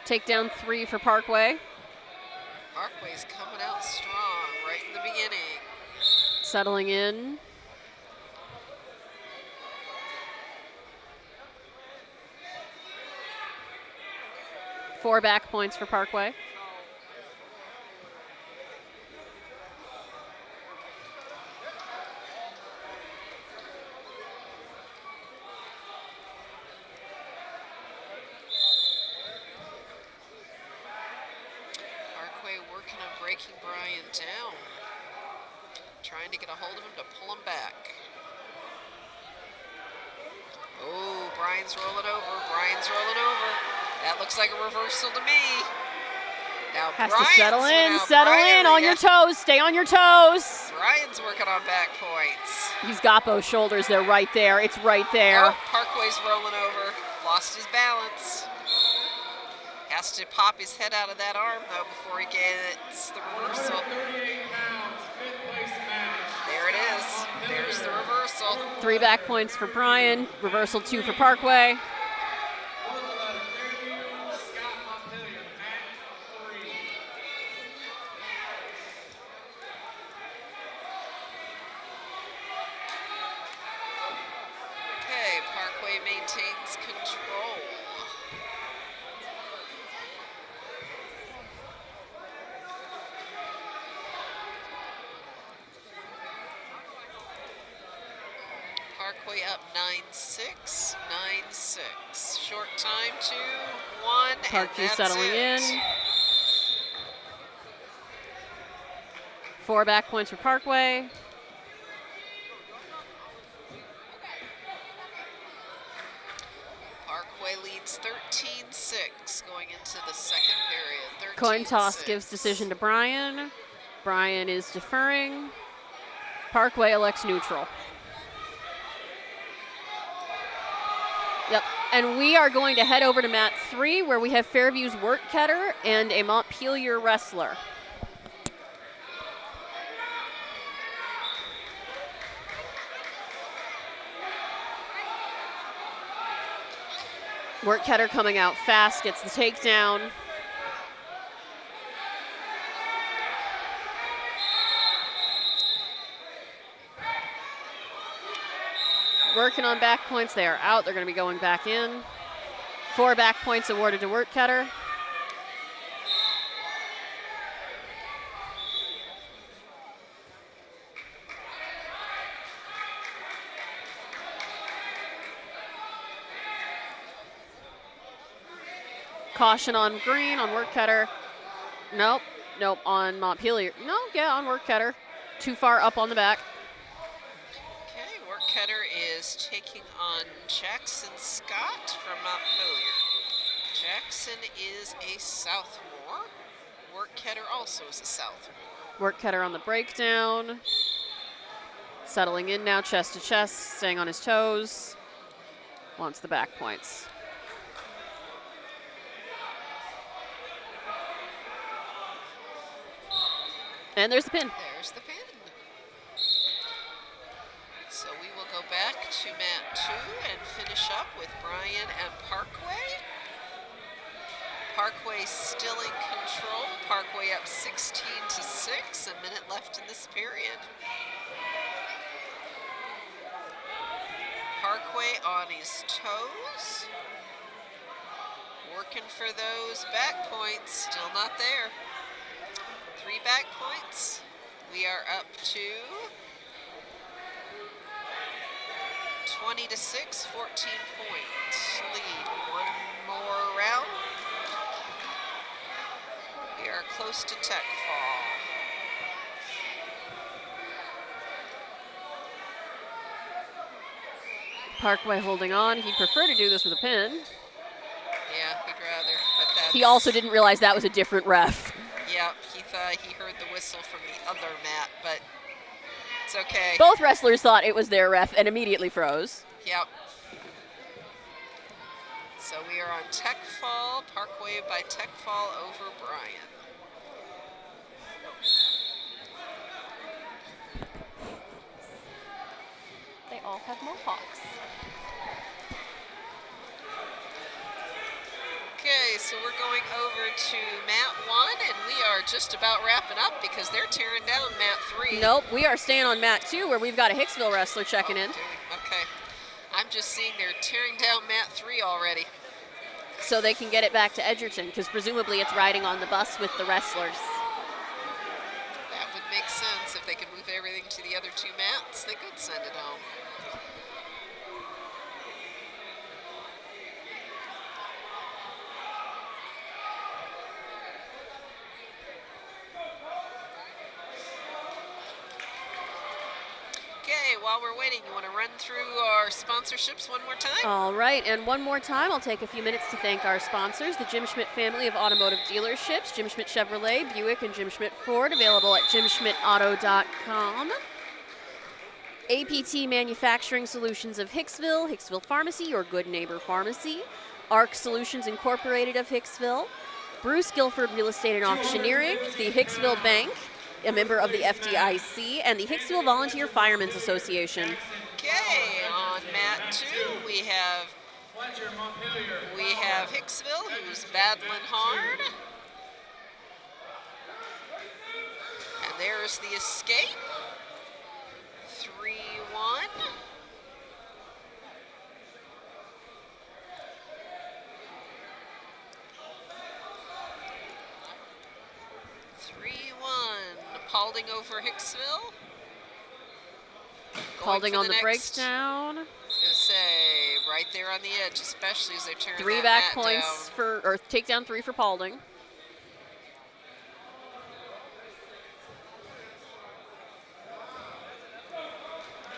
Takedown 3 for Parkway. Parkway's coming out strong right in the beginning. Settling in. Four back points for Parkway. Parkway working on breaking Bryan down. Trying to get a hold of him to pull him back. Oh, Bryan's rolling over. Bryan's rolling over. That looks like a reversal to me. Now Has Bryan's to settle in, now settle Bryan, in on your toes, stay on your toes. Bryan's working on back points. He's got both shoulders, they're right there, it's right there. Oh, Parkway's rolling over. Lost his balance. Has to pop his head out of that arm, though, before he gets the reversal. 38 pounds, 5th place match. There it is. There's the reversal. 3 back points for Bryan, reversal 2 for Parkway. Okay, Parkway maintains control. Parkway up 9-6, 9-6. Short time, 2-1, and Parkway that's settling it. in. 4 back points for Parkway. Parkway leads 13-6 going into the second period. Coin toss 13-6. gives decision to Bryan. Bryan is deferring. Parkway elects neutral. Yep, and we are going to head over to mat 3 where we have Fairview's Wortketter and a Montpelier wrestler. Wortketter coming out fast, gets the takedown. Working on back points, they are out. They're going to be going back in. 4 back points awarded to Wortketter. Caution on green, on Wortketter. Nope, nope, on Montpelier. No, yeah, on Wortketter. Too far up on the back. Okay, Wortketter is taking on Jackson Scott from Montpelier. Jackson is a sophomore. Wortketter also is a sophomore. Wortketter on the breakdown. Settling in now, chest to chest, staying on his toes. Wants the back points. And there's the pin. There's the pin. So we will go back to mat 2 and finish up with Bryan and Parkway. Parkway still in control. Parkway up 16-6. A minute left in this period. Parkway on his toes. Working for those back points. Still not there. 3 back points. We are up to 20-6, 14-point lead. One more round. We are close to tech fall. Parkway holding on. He'd prefer to do this with a pin. Yeah, he'd rather, but that's... He also didn't realize that was a different ref. Yep, he thought he heard the whistle from the other mat, but it's okay. Both wrestlers thought it was their ref and immediately froze. Yep. So we are on tech fall, Parkway by tech fall over Bryan. They all have mohawks. Okay, so we're going over to mat 1, and we are just about wrapping up because they're tearing down mat 3. Nope, we are staying on mat 2 where we've got a Hicksville wrestler checking in. Okay. I'm just seeing they're tearing down mat 3 already. So they can get it back to Edgerton because presumably it's riding on the bus with the wrestlers. That would make sense. If they could move everything to the other 2 mats, they could send it home. Okay, while we're waiting, you want to run through our sponsorships one more time? All right, and one more time, I'll take a few minutes to thank our sponsors, the Jim Schmidt family of automotive dealerships, Jim Schmidt Chevrolet, Buick, and Jim Schmidt Ford, available at jimschmidtauto.com. APT Manufacturing Solutions of Hicksville, Hicksville Pharmacy, your good neighbor pharmacy, ARC Solutions Incorporated of Hicksville, Bruce Guilford Real Estate and Auctioneering, the Hicksville Bank, a member of the FDIC, and the Hicksville Volunteer Firemen's Association. Okay, on mat 2, we have Hicksville, who's battling hard. And there's the escape. 3-1. Paulding over Hicksville. Paulding on the breakdown. Gonna say right there on the edge, especially as they're tearing 3 that back mat points down. for, or takedown 3 for Paulding.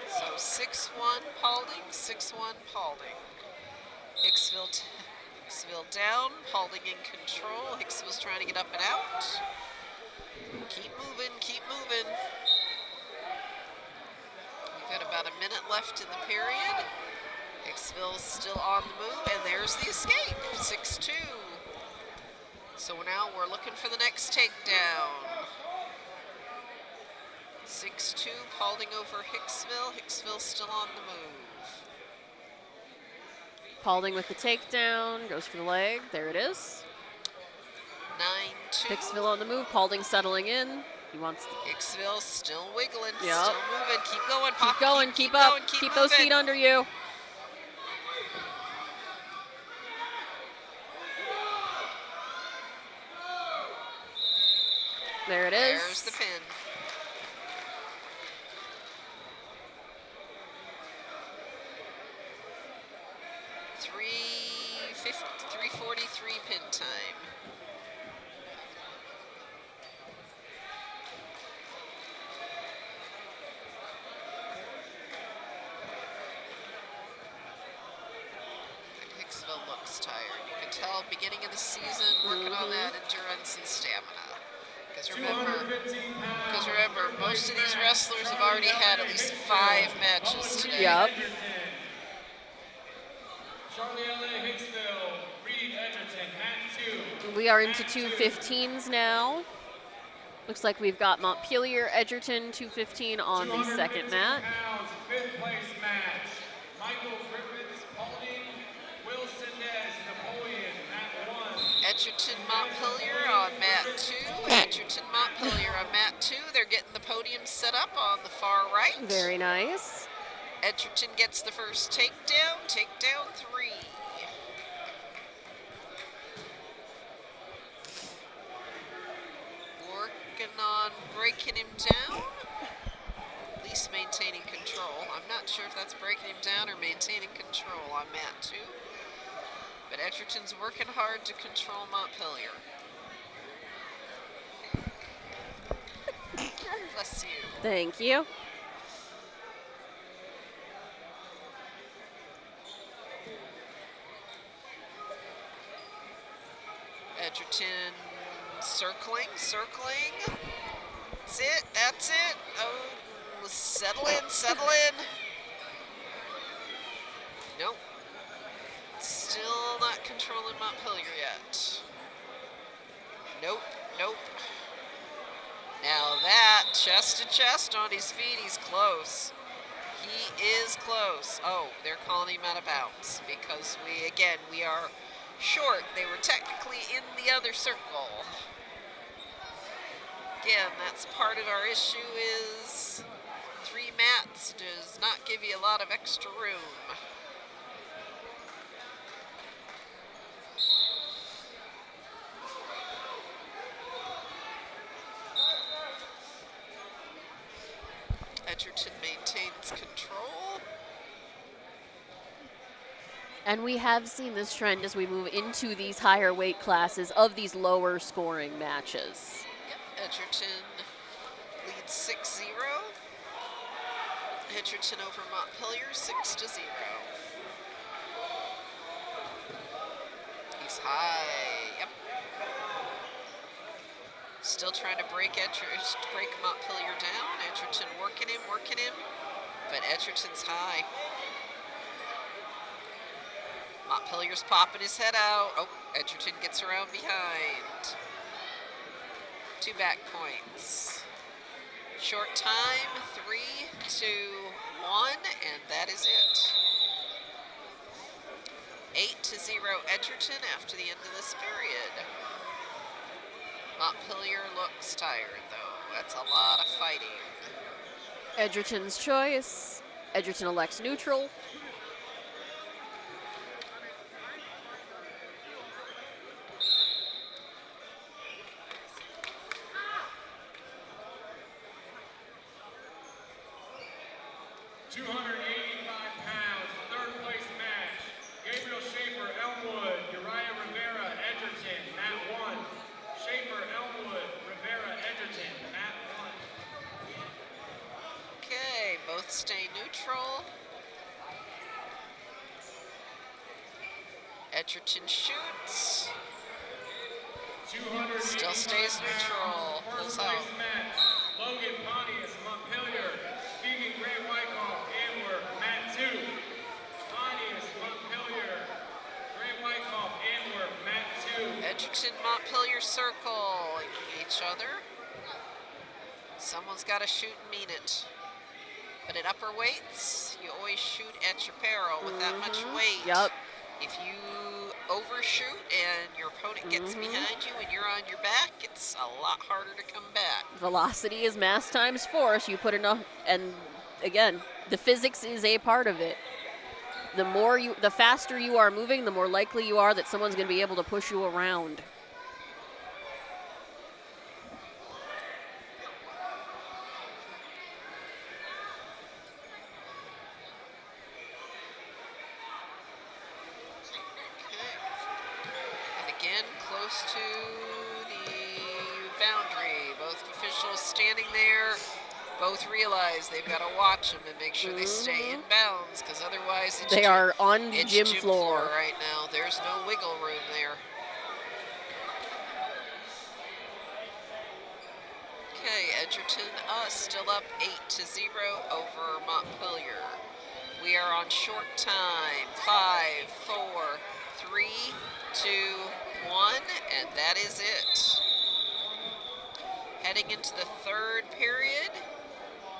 So 6-1 Paulding, 6-1 Paulding. Hicksville down, Paulding in control. Hicksville's trying to get up and out. Keep moving, keep moving. We've got about a minute left in the period. Hicksville's still on the move, and there's the escape, 6-2. So now we're looking for the next takedown. 6-2, Paulding over Hicksville. Hicksville's still on the move. Paulding with the takedown, goes for the leg, there it is. 9-2. Hicksville on the move, Paulding settling in. He wants to Hicksville still wiggling, Yep. still moving. Keep going, Pop. keep going, keep up, going, keep those moving. feet under you. There it is. There's the pin. .343 pin time. Hicksville looks tired. You can tell beginning of the season working on that endurance and stamina. Because remember, most of these wrestlers have already had at least 5 matches today. Yep. Charlie LA, Hicksville, Reed, Edgerton, mat 2. We are into 215s now. Looks like we've got Montpelier, Edgerton, 215 on the second mat. Pounds, 5th place match. Michael Griffiths, Paulding, Wilson Nez, Napoleon, mat 1. Edgerton Montpelier on mat 2. Edgerton Montpelier on mat 2. They're getting the podium set up on the far right. Very nice. Edgerton gets the first takedown. Takedown 3. Working on breaking him down. At least maintaining control. I'm not sure if that's breaking him down or maintaining control on mat 2. But Edgerton's working hard to control Montpelier. Bless you. Thank you. Edgerton circling. That's it. Oh, settle in. Nope. Still not controlling Montpelier yet. Nope. Now that, chest to chest on his feet, he's close. He is close. Oh, they're calling him out of bounds because we are short. They were technically in the other circle. Again, that's part of our issue is 3 mats does not give you a lot of extra room. Edgerton maintains control. And we have seen this trend as we move into these higher weight classes of these lower scoring matches. Yep, Edgerton leads 6-0. Edgerton over Montpelier 6-0. He's high. Yep. Still trying to break Montpelier down. Edgerton working him, but Edgerton's high. Montpelier's popping his head out. Oh, Edgerton gets around behind. 2 back points. Short time, 3, 2, 1, and that is it. 8-0 Edgerton after the end of this period. Montpelier looks tired, though. That's a lot of fighting. Edgerton's choice. Edgerton elects neutral. Stay neutral. Edgerton shoots. Still stays neutral. Pulls out. Logan Pontius, Montpelier. Keegan Gray Wyckoff, Antwerp, mat 2. Pontius, Montpelier. Gray Wyckoff, Antwerp, mat 2. Edgerton, Montpelier circle each other. Someone's got to shoot and mean it. But at upper weights, you always shoot at your peril with that much weight. Yep. If you overshoot and your opponent gets behind you and you're on your back, it's a lot harder to come back. Velocity is mass times force. You put enough, and again, the physics is a part of it. The faster you are moving, the more likely you are that someone's going to be able to push you around. To the boundary. Both officials standing there, both realize they've got to watch them and make sure they stay in bounds, because otherwise they are on the gym floor right now. There's no wiggle room there. Okay, Edgerton still up 8-0 over Montpelier. We are on short time. 5, 4, 3, 2, 1, and that is it. Heading into the 3rd period,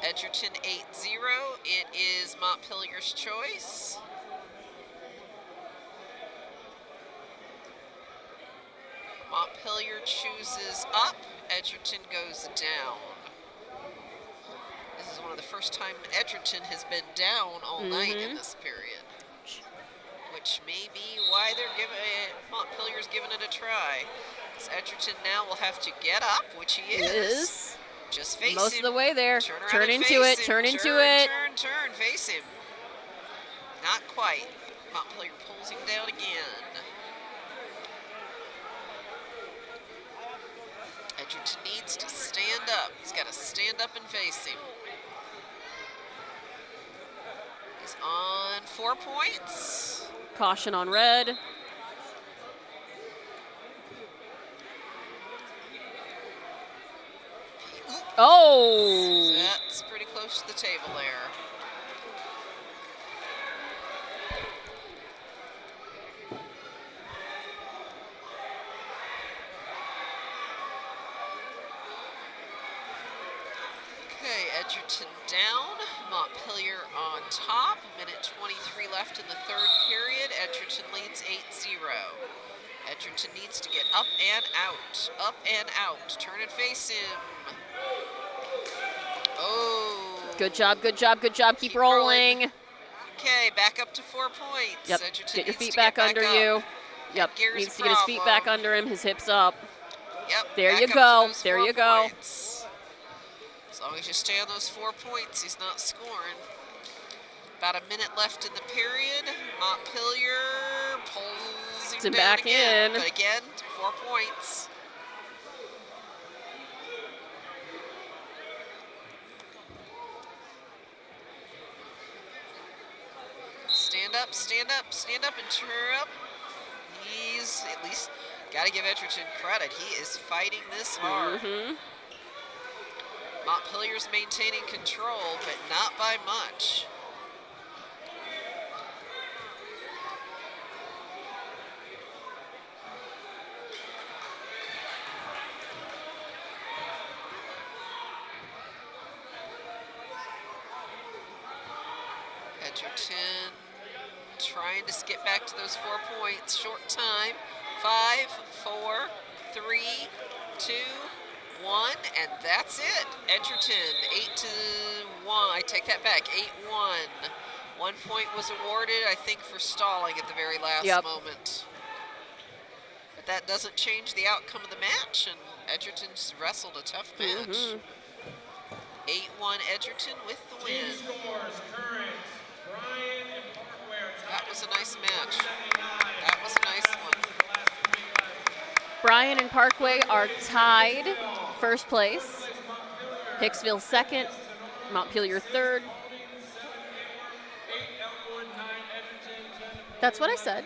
Edgerton 8-0. It is Montpelier's choice. Montpelier chooses up, Edgerton goes down. This is one of the first time Edgerton has been down all night in this period, which may be why they're Montpelier's giving it a try. Because Edgerton now will have to get up, which he is. Just face Most him. of the way there. Turn, around Turn and into face it. him. Turn into Turn, it. Turn, face him. Not quite. Montpelier pulls him down again. Edgerton needs to stand up. He's got to stand up and face him. He's on 4 points. Caution on red. Oh! That's pretty close to the table there. Okay, Edgerton down, Montpelier on top. A minute 23 left in the third period. Edgerton leads 8-0. Edgerton needs to get up and out. Up and out. Turn and face him. Oh. Good job, good job, good job. Keep rolling. Okay, back up to 4 points. Yep. Edgerton Get your needs feet to back get under up. you. Yep. Gear's Needs a to get his feet back problem. under him, his hips up. Yep. There back you up to go. those There 4 you go. points. As long as you stay on those 4 points, he's not scoring. About a minute left in the period. Montpelier pulls him Him down back again. in. But again, 4 points. Stand up, stand up, stand up, and turn up. He's at least got to give Edgerton credit. He is fighting this hard. Montpelier's maintaining control, but not by much. Edgerton trying to get back to those 4 points. Short time. 5, 4, 3, 2, 1, and that's it. Edgerton 8-1. I take that back. 8-1. 1 point was awarded, I think, for stalling at the very last moment. But that doesn't change the outcome of the match, and Edgerton's wrestled a tough match. 8-1 Edgerton with the win. That was a nice match. That was a nice one. Bryan and Parkway are tied first place. Hicksville second. Montpelier third. That's what I said.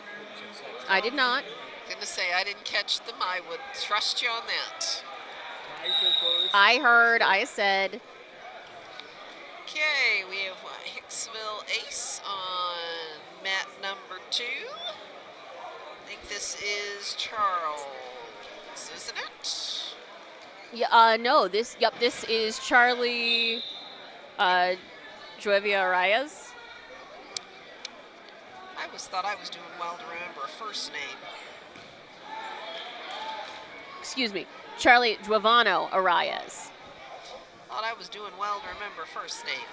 I did not. Gonna say I didn't catch them. I would trust you on that. I heard, I said. Okay, we have Hicksville Ace on mat number 2. I think this is Charles, isn't it? Yeah, no, this is Charlie Juevia Arias. I always thought I was doing well to remember a first name. Excuse me, Charlie Giovano Arias. Thought I was doing well to remember first name.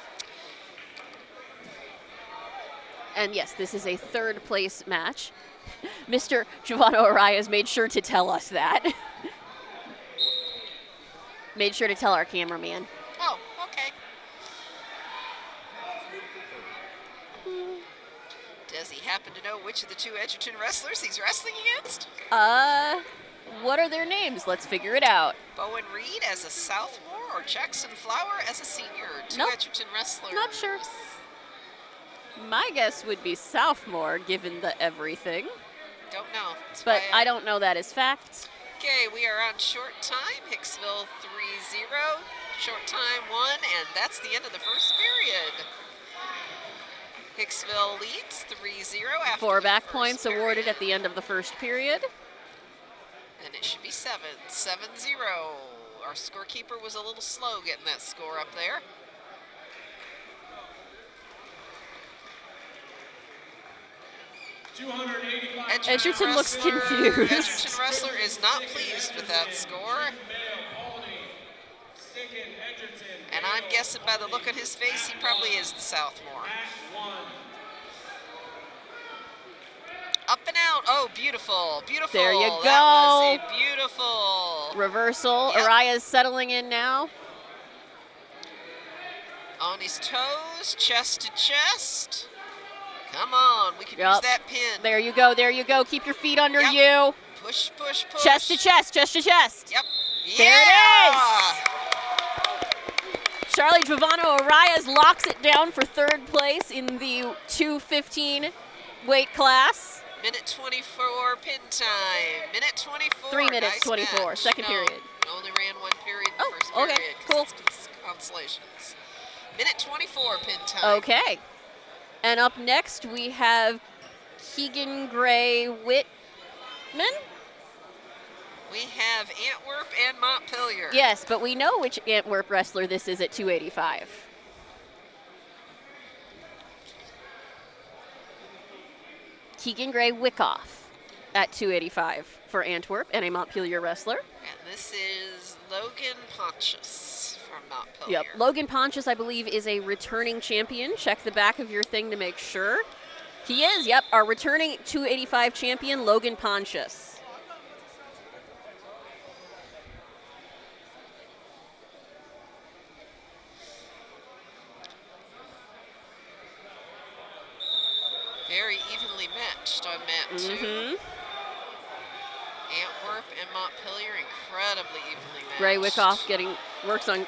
And yes, this is a third place match. Mr. Giovano Arias made sure to tell us that. Made sure to tell our cameraman. Oh, okay. Does he happen to know which of the 2 Edgerton wrestlers he's wrestling against? What are their names? Let's figure it out. Bowen Reed as a sophomore or Jackson Flower as a senior? 2 Nope. Edgerton wrestlers. Not sure. My guess would be sophomore, given the everything. Don't know. That's But why I don't know that as fact. Okay, we are on short time. Hicksville 3-0. Short time 1, and that's the end of the first period. Hicksville leads 3-0 after 4 the back first points period. awarded at the end of the first period. And it should be 7-0. Our scorekeeper was a little slow getting that score up there. Edgerton looks confused. Edgerton wrestler is not pleased with that score. And I'm guessing by the look on his face, he probably is the sophomore. Up and out. Oh, beautiful. Beautiful. There you That was a beautiful. Reversal. Yep. Arias settling in now. On his toes, chest to chest. Come on, we can use that pin. There you go, there you go. Keep your feet under Yep. you. Push, push, push. Chest to chest, chest to chest. Yep. There Yeah! it is. Charlie Giovanno Arias locks it down for third place in the 215 weight class. Minute 24 pin time. Minute 24. 3 minutes, Nice 24, match. second No, period. Only ran one period in the Oh, first okay, period. 'Cause cool. it's consolations. Minute 24 pin time. Okay. And up next we have Keegan Gray Whitman. We have Antwerp and Montpelier. Yes, but we know which Antwerp wrestler this is at 285. Keegan Gray Wickoff at 285 for Antwerp and a Montpelier wrestler. And this is Logan Pontius from Montpelier. Yep. Logan Pontius, I believe, is a returning champion. Check the back of your thing to make sure. He is, yep, our returning 285 champion, Logan Pontius. Very evenly matched on mat 2. Antwerp and Montpelier incredibly evenly matched. Gray Wickoff works on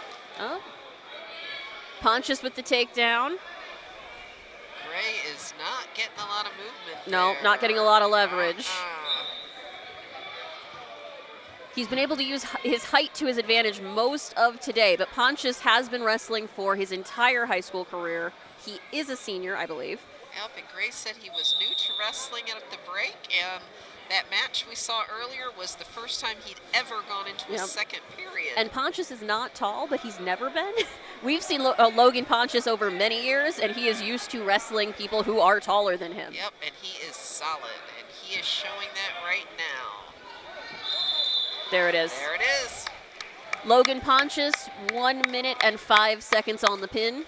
Pontius with the takedown. Gray is not getting a lot of movement No, there. not getting a lot of leverage. Uh-uh. He's been able to use his height to his advantage most of today, but Pontius has been wrestling for his entire high school career. He is a senior, I believe. Yep, and Gray said he was new to wrestling at the break, and that match we saw earlier was the first time he'd ever gone into a second period. And Pontius is not tall, but he's never been. We've seen Logan Pontius over many years, and he is used to wrestling people who are taller than him. Yep, and he is solid, and he is showing that right now. There it is. There it is. Logan Pontius, 1 minute and 5 seconds on the pin.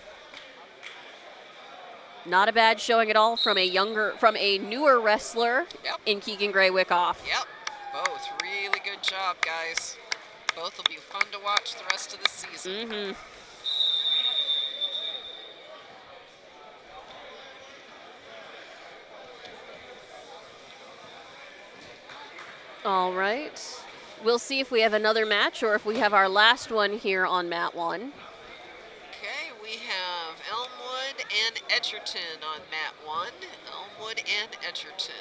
Not a bad showing at all from a newer wrestler in Keegan Gray Wickoff. Yep, both really good job, guys. Both will be fun to watch the rest of the season. All right. We'll see if we have another match or if we have our last one here on mat 1. Okay, we have Elmwood and Edgerton on mat 1. Elmwood and Edgerton.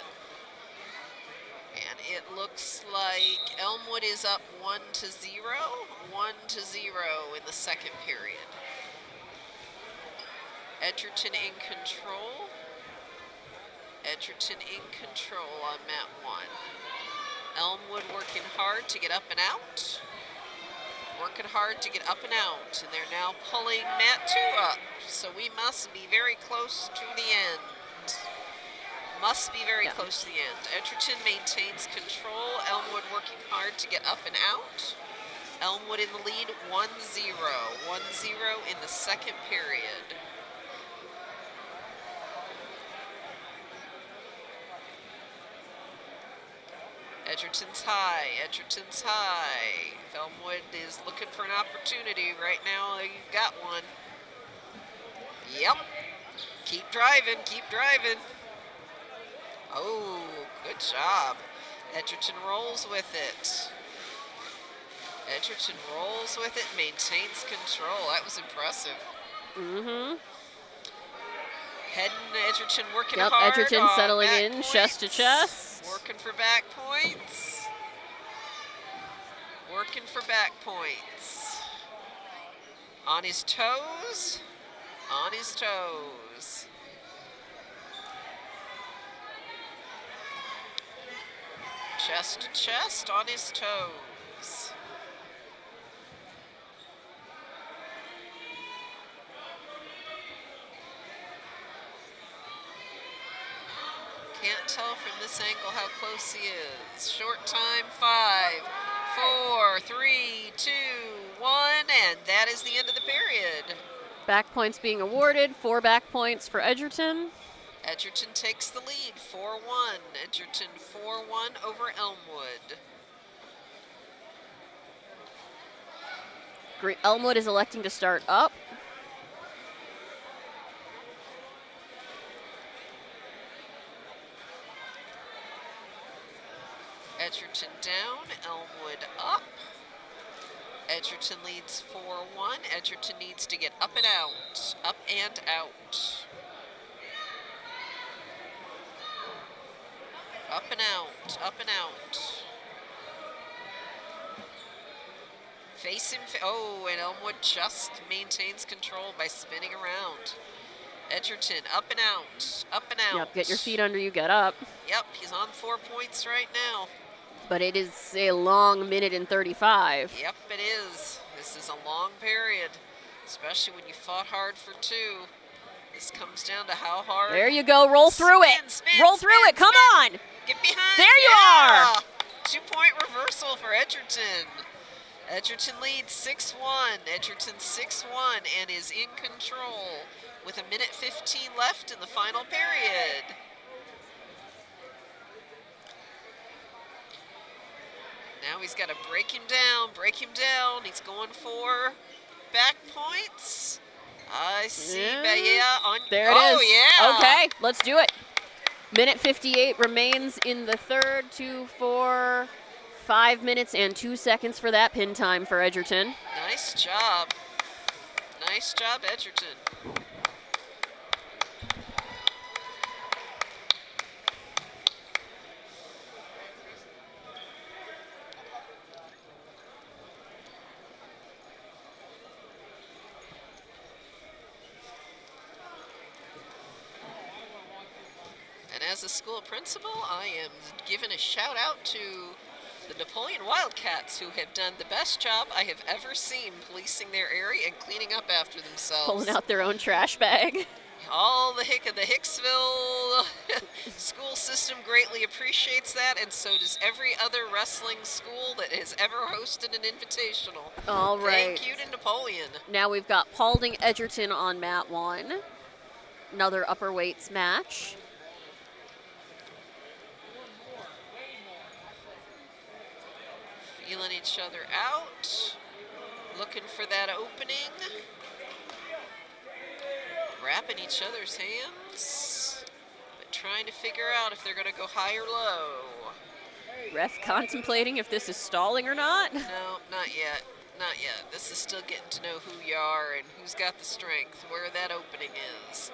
And it looks like Elmwood is up 1-0. 1-0 in the second period. Edgerton in control. Edgerton in control on mat 1. Elmwood working hard to get up and out. Working hard to get up and out. And they're now pulling mat 2 up. So we must be very close to the end. Must be very close to the end. Edgerton maintains control. Elmwood working hard to get up and out. Elmwood in the lead, 1-0. 1-0 in the second period. Edgerton's high. Edgerton's high. Elmwood is looking for an opportunity right now. You've got one. Yep. Keep driving. Keep driving. Oh, good job. Edgerton rolls with it. Edgerton rolls with it, maintains control. That was impressive. Edgerton working hard. Edgerton settling in, points. chest to chest. Working for back points. Working for back points. On his toes. On his toes. Chest to chest on his toes. Can't tell from this angle how close he is. Short time, 5, 4, 3, 2, 1, and that is the end of the period. Back points being awarded, 4 back points for Edgerton. Edgerton takes the lead, 4-1. Edgerton 4-1 over Elmwood. Elmwood is electing to start up. Edgerton down, Elmwood up. Edgerton leads 4-1. Edgerton needs to get up and out. Up and out. Up and out. Up and out. Facing, oh, and Elmwood just maintains control by spinning around. Edgerton up and out. Up and out. Yep, get your feet under you, get up. Yep, he's on 4 points right now. But it is a long minute and 35. Yep, it is. This is a long period, especially when you fought hard for 2. This comes down to how hard. There you go. Roll through it. Spin, Roll through it. Come on. Get behind. There you are. 2-point reversal for Edgerton. Edgerton leads 6-1. Edgerton 6-1 and is in control with 1:15 left in the final period. Now he's got to break him down, break him down. He's going for back points. I see, but yeah. There it is. Yeah. Okay, let's do it. Minute 58 remains in the third. 2, 4, 5 minutes and 2 seconds for that pin time for Edgerton. Nice job. Nice job, Edgerton. And as a school principal, I am giving a shout out to the Napoleon Wildcats, who have done the best job I have ever seen policing their area and cleaning up after themselves. Pulling out their own trash bag. All the Hicksville school system greatly appreciates that, and so does every other wrestling school that has ever hosted an invitational. All right. Thank you to Napoleon. Now we've got Paulding Edgerton on mat 1. Another upper weights match. Feeling each other out, looking for that opening, wrapping each other's hands, but trying to figure out if they're going to go high or low. Ref contemplating if this is stalling or not. No, not yet. Not yet. This is still getting to know who you are and who's got the strength, where that opening is.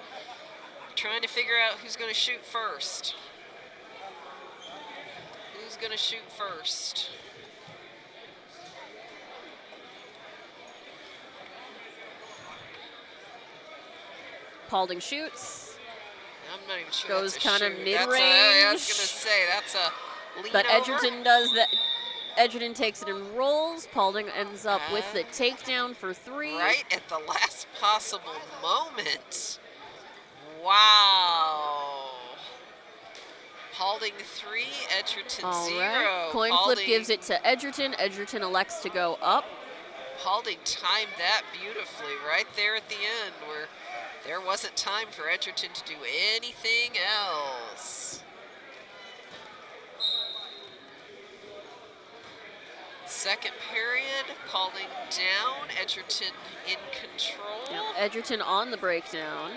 Trying to figure out who's going to shoot first. Who's going to shoot first? Paulding shoots. I'm not even sure. Goes that's a kind of shoot. mid-range. I was going to say, that's a lean But over. Edgerton does that. Edgerton takes it and rolls. Paulding ends up with the takedown for 3. Right at the last possible moment. Wow. Paulding 3, Edgerton All 0. right. Coin flip gives it to Edgerton. Edgerton elects to go up. Paulding timed that beautifully right there at the end, where there wasn't time for Edgerton to do anything else. Second period, Paulding down, Edgerton in control. Now Edgerton on the breakdown.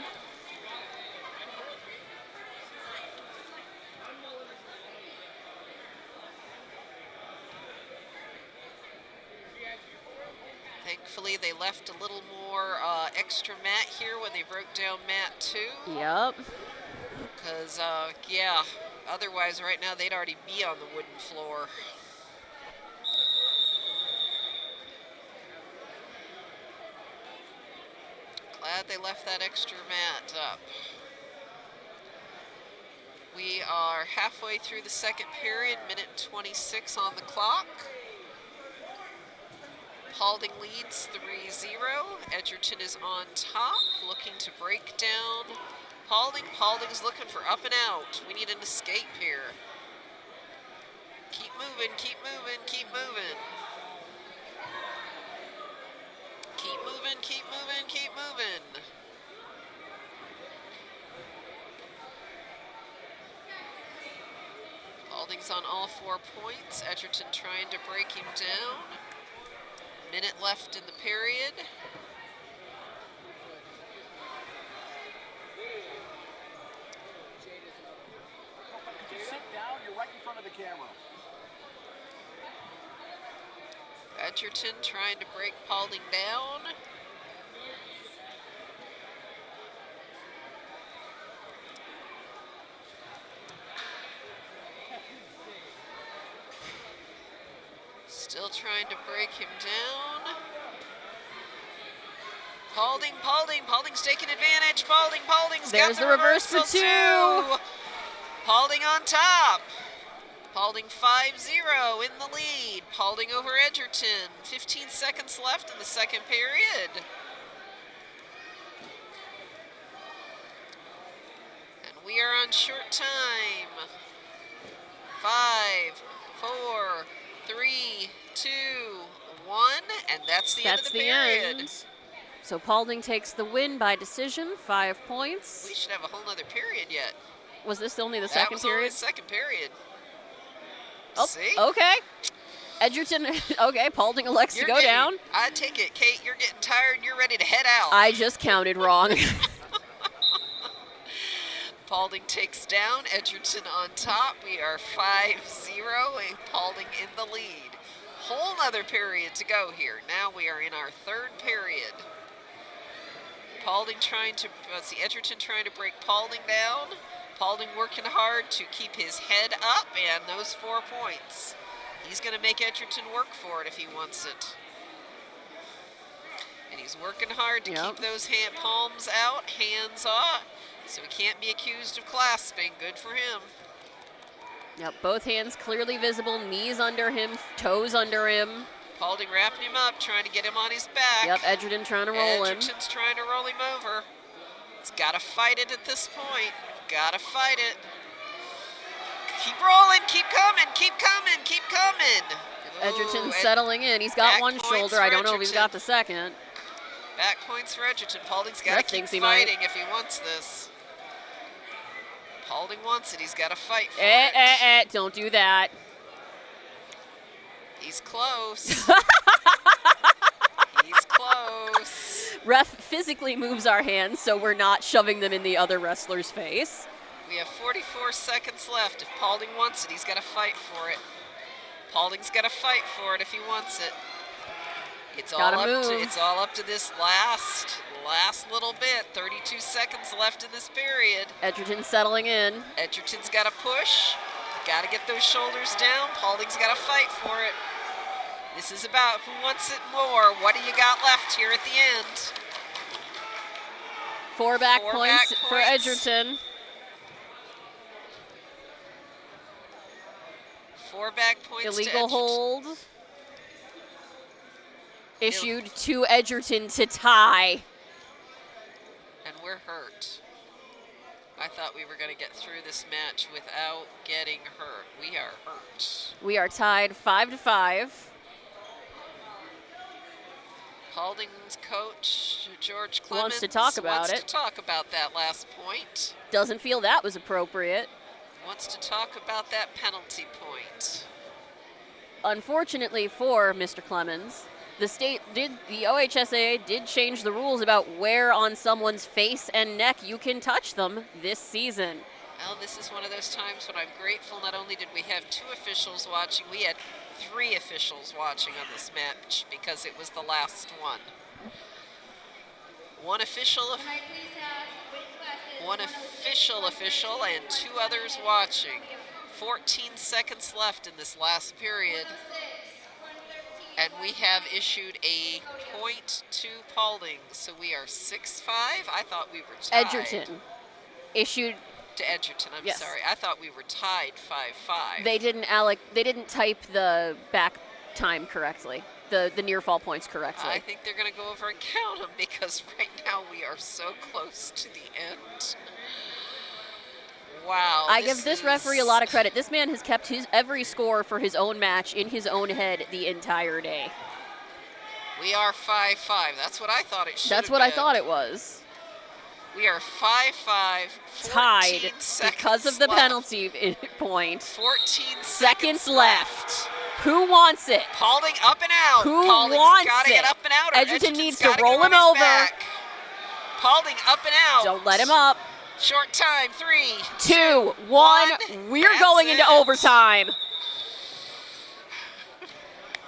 Thankfully, they left a little more extra mat here when they broke down mat 2. Yep. Because, yeah, otherwise right now they'd already be on the wooden floor. Glad they left that extra mat up. We are halfway through the second period, minute 26 on the clock. Paulding leads 3-0. Edgerton is on top, looking to break down Paulding. Paulding's looking for up and out. We need an escape here. Keep moving, keep moving, keep moving. Keep moving, keep moving, keep moving. Paulding's on all 4 points. Edgerton trying to break him down. Minute left in the period. Could you sit down? You're right in front of the camera. Edgerton trying to break Paulding down. Still trying to break him down. Paulding's taking advantage. Paulding's There's got the reverse for reversal two. Paulding on top. Paulding 5-0 in the lead. Paulding over Edgerton. 15 seconds left in the second period. And we are on short time. 5, 4, 3, 2, 1, and that's the end of the period. End. So Paulding takes the win by decision, 5 points. We should have a whole nother period yet. Was this only the That second was period? only the second period. Oh, See? okay. Edgerton, okay, Paulding elects to go down. I take it, Kate, you're getting tired and you're ready to head out. I just counted wrong. Paulding takes down, Edgerton on top. We are 5-0 and Paulding in the lead. Whole nother period to go here. Now we are in our third period. Paulding trying to, Edgerton trying to break Paulding down. Paulding working hard to keep his head up, and those 4 points. He's going to make Edgerton work for it if he wants it. And he's working hard to keep those palms out, hands off, so he can't be accused of clasping. Good for him. Yep, both hands clearly visible, knees under him, toes under him. Paulding wrapping him up, trying to get him on his back. Yep, Edgerton trying to roll him. Edgerton's trying to roll him over. He's got to fight it at this point. Got to fight it. Keep rolling, keep coming, keep coming, keep coming. Edgerton Ooh, settling in. He's got one points shoulder. for I don't know if he's Edgerton. got the second. Back points for Edgerton. Paulding's got Ref to keep thinks he might. fighting if he wants this. Paulding wants it. He's got to fight for it. Don't do that. He's close. He's close. Ref physically moves our hands so we're not shoving them in the other wrestler's face. We have 44 seconds left. If Paulding wants it, he's got to fight for it. Paulding's got to fight for it if he wants it. It's all up to this last little bit. 32 seconds left in this period. Edgerton settling in. Edgerton's got to push. Got to get those shoulders down. Paulding's got to fight for it. This is about who wants it more. What do you got left here at the end? 4 back points for Edgerton. 4 back points Illegal hold. Issued to Edgerton to tie. And we're hurt. I thought we were going to get through this match without getting hurt. We are hurt. We are tied 5-5. Paulding's coach, George Clemens, wants to talk about that last point. Doesn't feel that was appropriate. Wants to talk about that penalty point. Unfortunately for Mr. Clemens, the OHSAA did change the rules about where on someone's face and neck you can touch them this season. Well, this is one of those times when I'm grateful not only did we have 2 officials watching, we had 3 officials watching on this match because it was the last one. One official and 2 others watching. 14 seconds left in this last period. And we have issued a point to Paulding, so we are 6-5. I thought we were tied. Edgerton issued to Edgerton. I'm yes. sorry. I thought we were tied 5-5. They didn't type the back time correctly, the near fall points correctly. I think they're going to go over and count them because right now we are so close to the end. Wow. I give this referee a lot of credit. This man has kept every score for his own match in his own head the entire day. We are 5-5. That's what I thought it should have been. That's what I thought it was. We are 5-5. Tied because of the penalty point. 14 seconds left. Who wants it? Paulding up and out. Who Paulding's wants gotta it? Get up and out. Edgerton needs to roll him over. Back. Paulding up and out. Don't let him up. Short time. 3, 2, 1. We're going into overtime.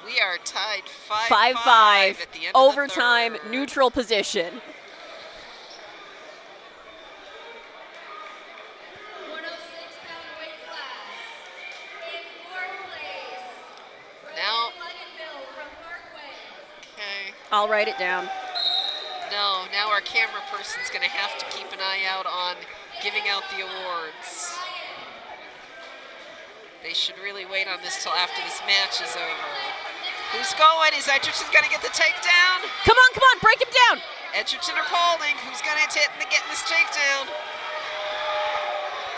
We are tied 5-5 5-5. at the end Overtime, of the third. neutral position. 106-pound weight class. In fourth place, Now, Bill from Parkway. okay. I'll write it down. No, now our camera person's going to have to keep an eye out on giving out the awards. They should really wait on this till after this match is over. Who's going? Is Edgerton going to get the takedown? Come on, break him down. Edgerton or Paulding? Who's going to get this takedown?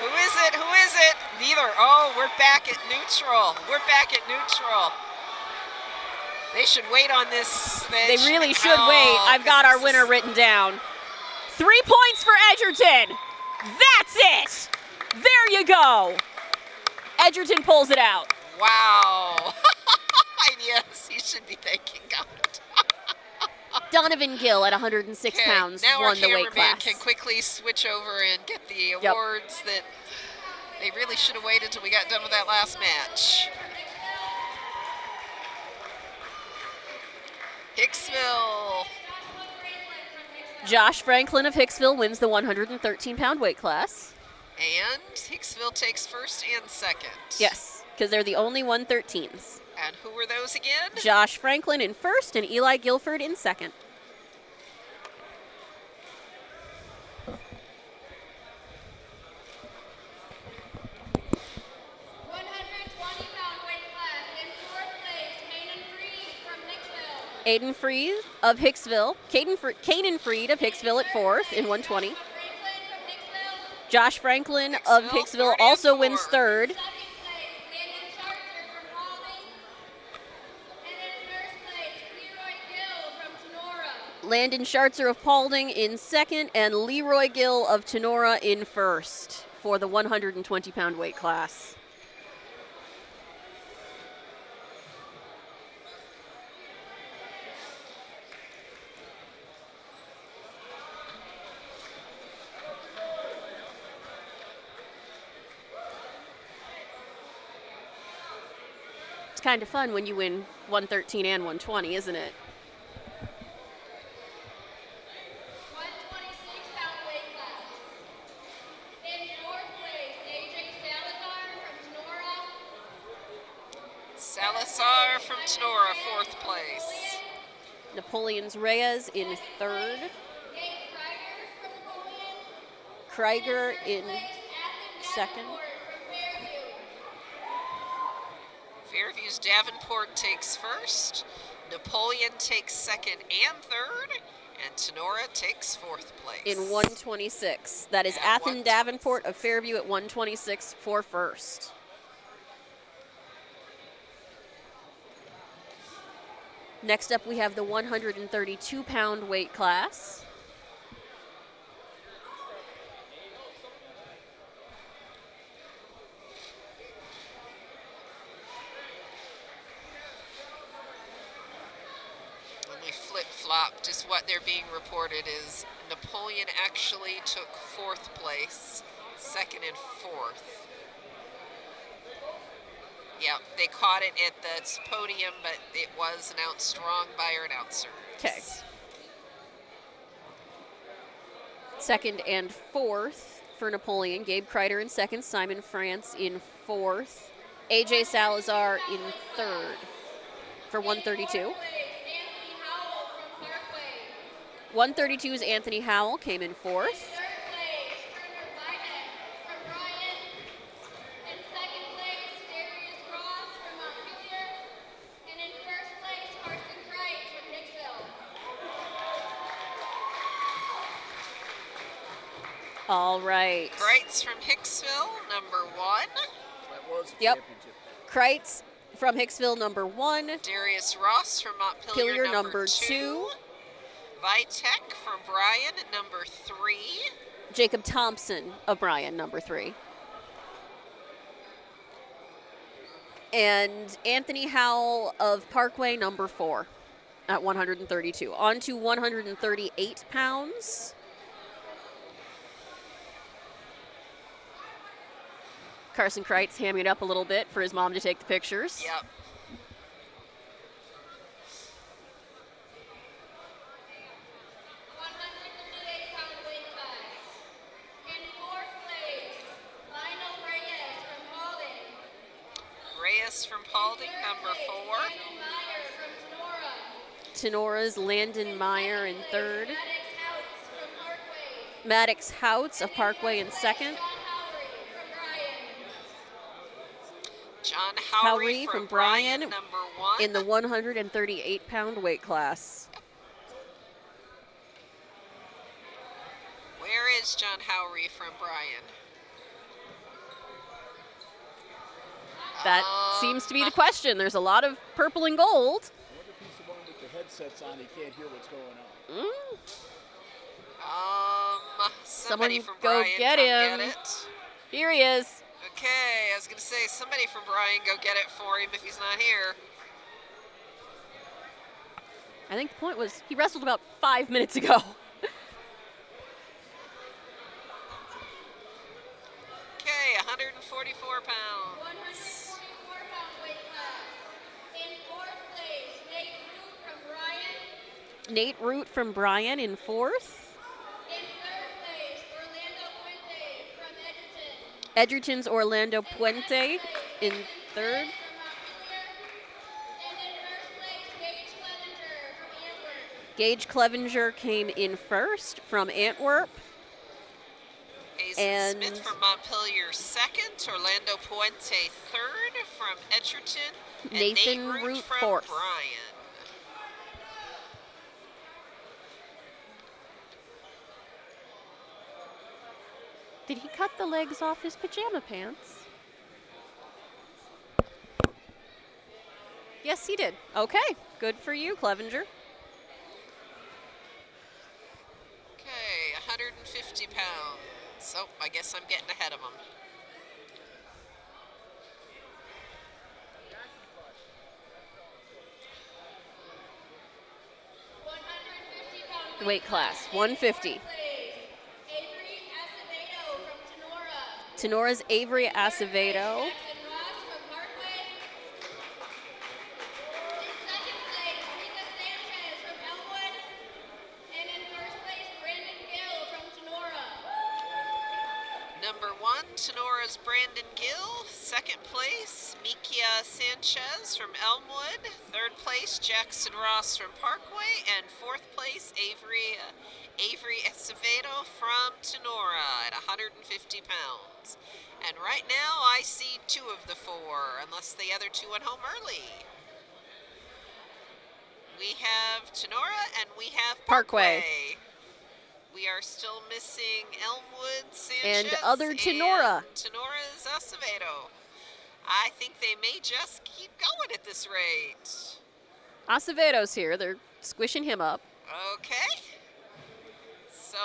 Who is it? Who is it? Neither. Oh, we're back at neutral. We're back at neutral. They should wait on this. They really should wait. I've got our winner written down. 3 points for Edgerton. That's it. There you go. Edgerton pulls it out. Wow. Yes, he should be thanking God. Donovan Gill at 106 pounds now won the weight our cameraman class. can quickly switch over and get the awards that they really should have waited till we got done with that last match. Hicksville. Josh Franklin of Hicksville wins the 113-pound weight class. And Hicksville takes first and second. Yes, because they're the only 113s. And who were those again? Josh Franklin in first and Eli Guilford in second. Aiden Freed of Hicksville. Kanan Freed of Hicksville at fourth in 120. Josh Franklin of Hicksville also wins third. Landon Schartzer of Paulding in second, and Leroy Gill of Tenora in first for the 120-pound weight class. It's kind of fun when you win 113 and 120, isn't it? 126-pound weight class. In fourth place, AJ Salazar Salazar from Sonora. from Tenora, fourth place. Napoleon's Reyes in third. Nate Krieger from Napoleon. Krieger in second. From Fairview. Fairview's Davenport takes first. Napoleon takes second and third. And Tenora takes fourth place. In 126. That is At Athen 126. Davenport of Fairview at 126 for first. Next up, we have the 132-pound weight class. Only flip-flopped is what they're being reported is Napoleon actually took fourth place, second and fourth. Yeah, they caught it at the podium, but it was announced wrong by our announcers. Okay. Second and fourth for Napoleon. Gabe Kreider in second. Simon France in fourth. AJ Salazar in third for 132. Anthony Howell from Parkway. 132's Anthony Howell came in fourth. Third place, Turner Bynett from Bryan. In second place, Darius Ross from Montpelier. And in first place, Carson Kreitz from Hicksville. All right. Kreitz from Hicksville, number 1. That was a Yep. championship. Kreitz from Hicksville, number 1. Darius Ross from Montpelier, Pillier, number 2. Vitek from Bryan, number 3. Jacob Thompson of Bryan, number 3. And Anthony Howell of Parkway, number 4 at 132. On to 138 pounds. Carson Kreitz hamming it up a little bit for his mom to take the pictures. Yep. Spalding, number 4. Meyer from Sonora. Tenora's Landon Meyer in third. Maddox Houts from Parkway. Maddox Houts of Parkway in second. John John Howery from Bryan. Howry from from Bryan, Bryan number 1. in the 138-pound weight class. Where is John Howry from Bryan? That seems to be the question. There's a lot of purple and gold. I wonder if he's the one with the headsets on. He can't hear what's going on. Somebody Someone from go Bryan, get come him. Get it. Here he is. Okay, I was going to say, somebody from Bryan, go get it for him if he's not here. I think the point was he wrestled about 5 minutes ago. Okay, 144 pounds. 144-pound weight class. In fourth place, Nate Root from Bryan. Nate Root from Bryan in fourth. In third place, Orlando Puente from Edgerton. Edgerton's Orlando Puente in third. From Montpelier. And in first place, Gage Clevenger from Antwerp. Gage Clevenger came in first from Antwerp. Hazen And- Smith from Montpelier second. Orlando Puente third from Edgerton. And Nathan Nate Root from fourth. Bryan. Did he cut the legs off his pajama pants? Yes, he did. Okay, good for you, Clevenger. Okay, 150 pounds. So I guess I'm getting ahead of him. Weight class, 150. Avery Acevedo from Tenora. Tenora's Avery Acevedo. Jackson Ross from Parkway. In second place, Rika Sanchez from Elmwood. And in first place, Brandon Gill from Tenora. Number 1, Tenora's Brandon Gill. Second place, Mikia Sanchez from Elmwood. Third place, Jackson Ross from Parkway. And fourth place, Avery Acevedo from Tenora at 150 pounds. And right now, I see 2 of the 4, unless the other 2 went home early. We have Tenora and we have Parkway. We are still missing Elmwood, Sanchez, And other Tenora. and Tenora's Acevedo. I think they may just keep going at this rate. Acevedo's here. They're squishing him up. Okay. So,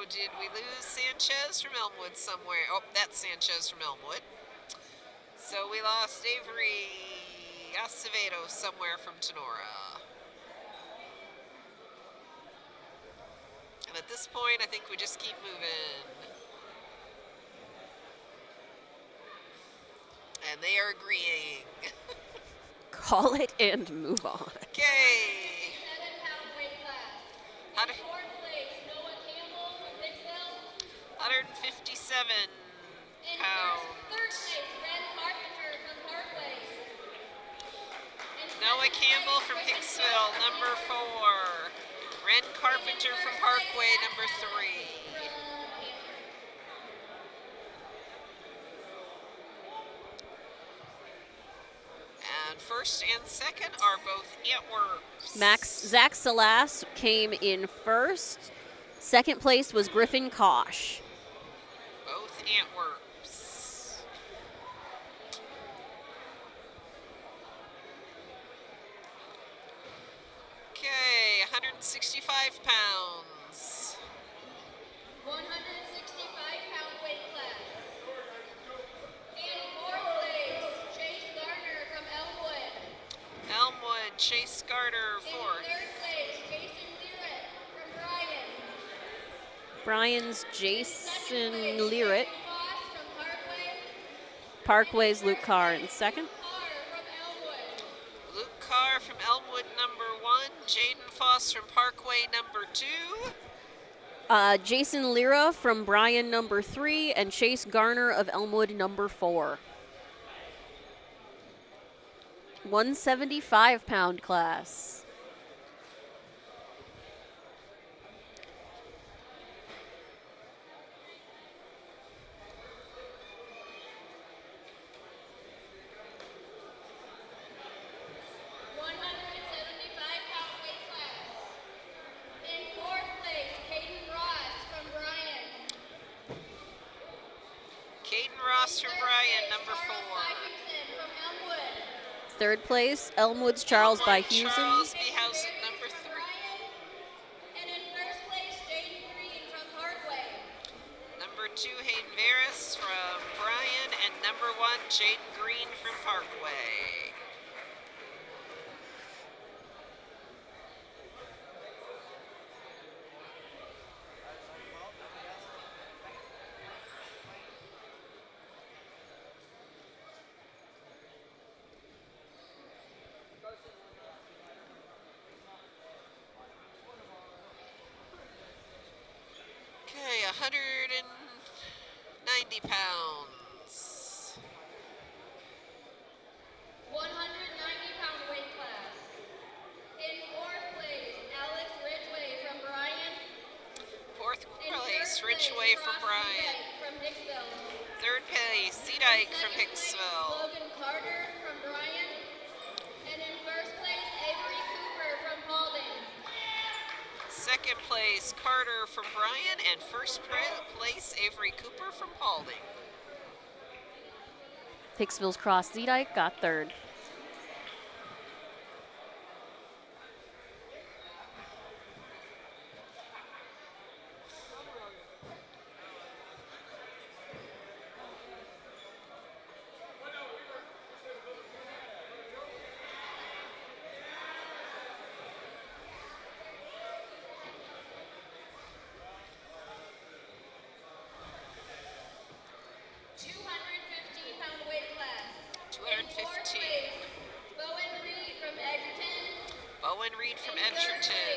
did we lose Sanchez from Elmwood somewhere? Oh, that's Sanchez from Elmwood. So, we lost Avery Acevedo somewhere from Tenora. And at this point, I think we just keep moving. And they are agreeing. Call it and move on. Okay. 7-pound weight class. How do- In fourth place, Noah Campbell from Hicksville. 157 In pounds. third place, Ren Carpenter from Parkway. In Noah second Campbell place, from Ricky Hicksville, Smith number from 4. Ren Carpenter from Parkway, number 3. And first and second are both Antwerps. Zach Salas came in first. Second place was Griffin Kosh. Both Antwerps. Okay, 165 pounds. 165-pound weight class. In fourth place, Chase Gardner from Elmwood. Elmwood, Chase Carter, In fourth. third place, Jason Learitt from Bryan. Bryan's Jason Learitt. Foss from Parkway. Parkway's Luke Carr in second. Carr from Elmwood. Luke Carr from Elmwood, number 1. Jaden Foss from Parkway, number 2. Jason Lira from Bryan, number 3, and Chase Garner of Elmwood, number 4. 175-pound class. From Bryan, number 4. Third place, Elmwood's Charles Byhusen. Charles Byhusen, number 3. And in first place, Jaden Green from Parkway. Number 2, Hayden Veras from Bryan, and number 1, Jaden Green from Parkway. Okay, 190 pounds. 190-pound weight class. In fourth place, Alex Ridgway from Bryan. Fourth In place, third Ridgway place, from Ross Bryan. Dyke from Hicksville. Third place, Zedyke from Second place, Hicksville. Logan Carter from Bryan. And in first place, Avery Cooper from Paulding. Second place, Carter from Bryan, and first place, Avery Cooper from Paulding. Hicksville's Cross Zedyke got third.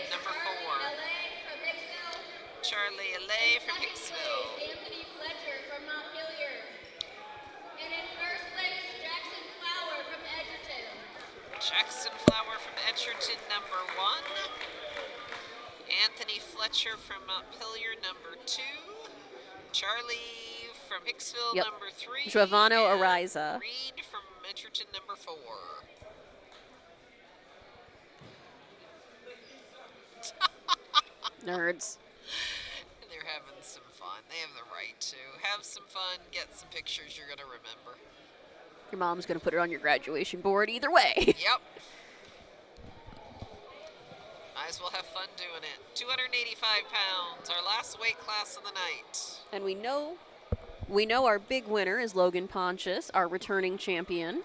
Number 4. Charlie Allay from Hicksville. Anthony Fletcher from Montpelier. And in first place, Jackson Flower from Edgerton. Jackson Flower from Edgerton, number 1. Anthony Fletcher from Montpelier, number 2. Charlie from Hicksville, Yep. number 3. Giovanno and Ariza. Reed from Edgerton, number 4. Nerds. They're having some fun. They have the right to. Have some fun, get some pictures you're going to remember. Your mom's going to put it on your graduation board either way. Yep. Might as well have fun doing it. 285 pounds, our last weight class of the night. And we know our big winner is Logan Pontius, our returning champion.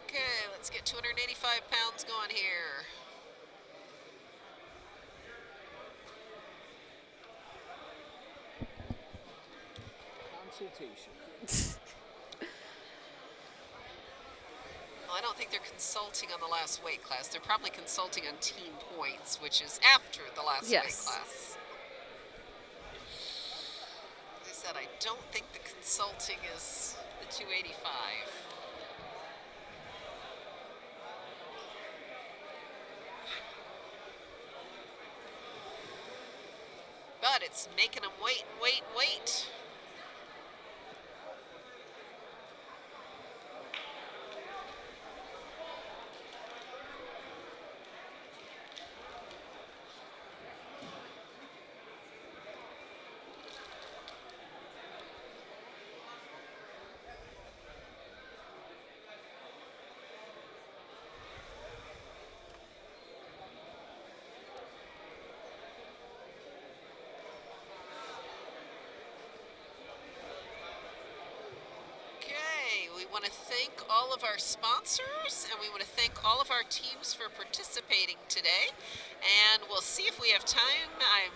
Okay, let's get 285 pounds going here. Consultation. Well, I don't think they're consulting on the last weight class. They're probably consulting on team points, which is after the last weight Yes. class. As I said, I don't think the consulting is the 285. But it's making them wait and wait and wait. We want to thank all of our sponsors, and we want to thank all of our teams for participating today. And we'll see if we have time. I'm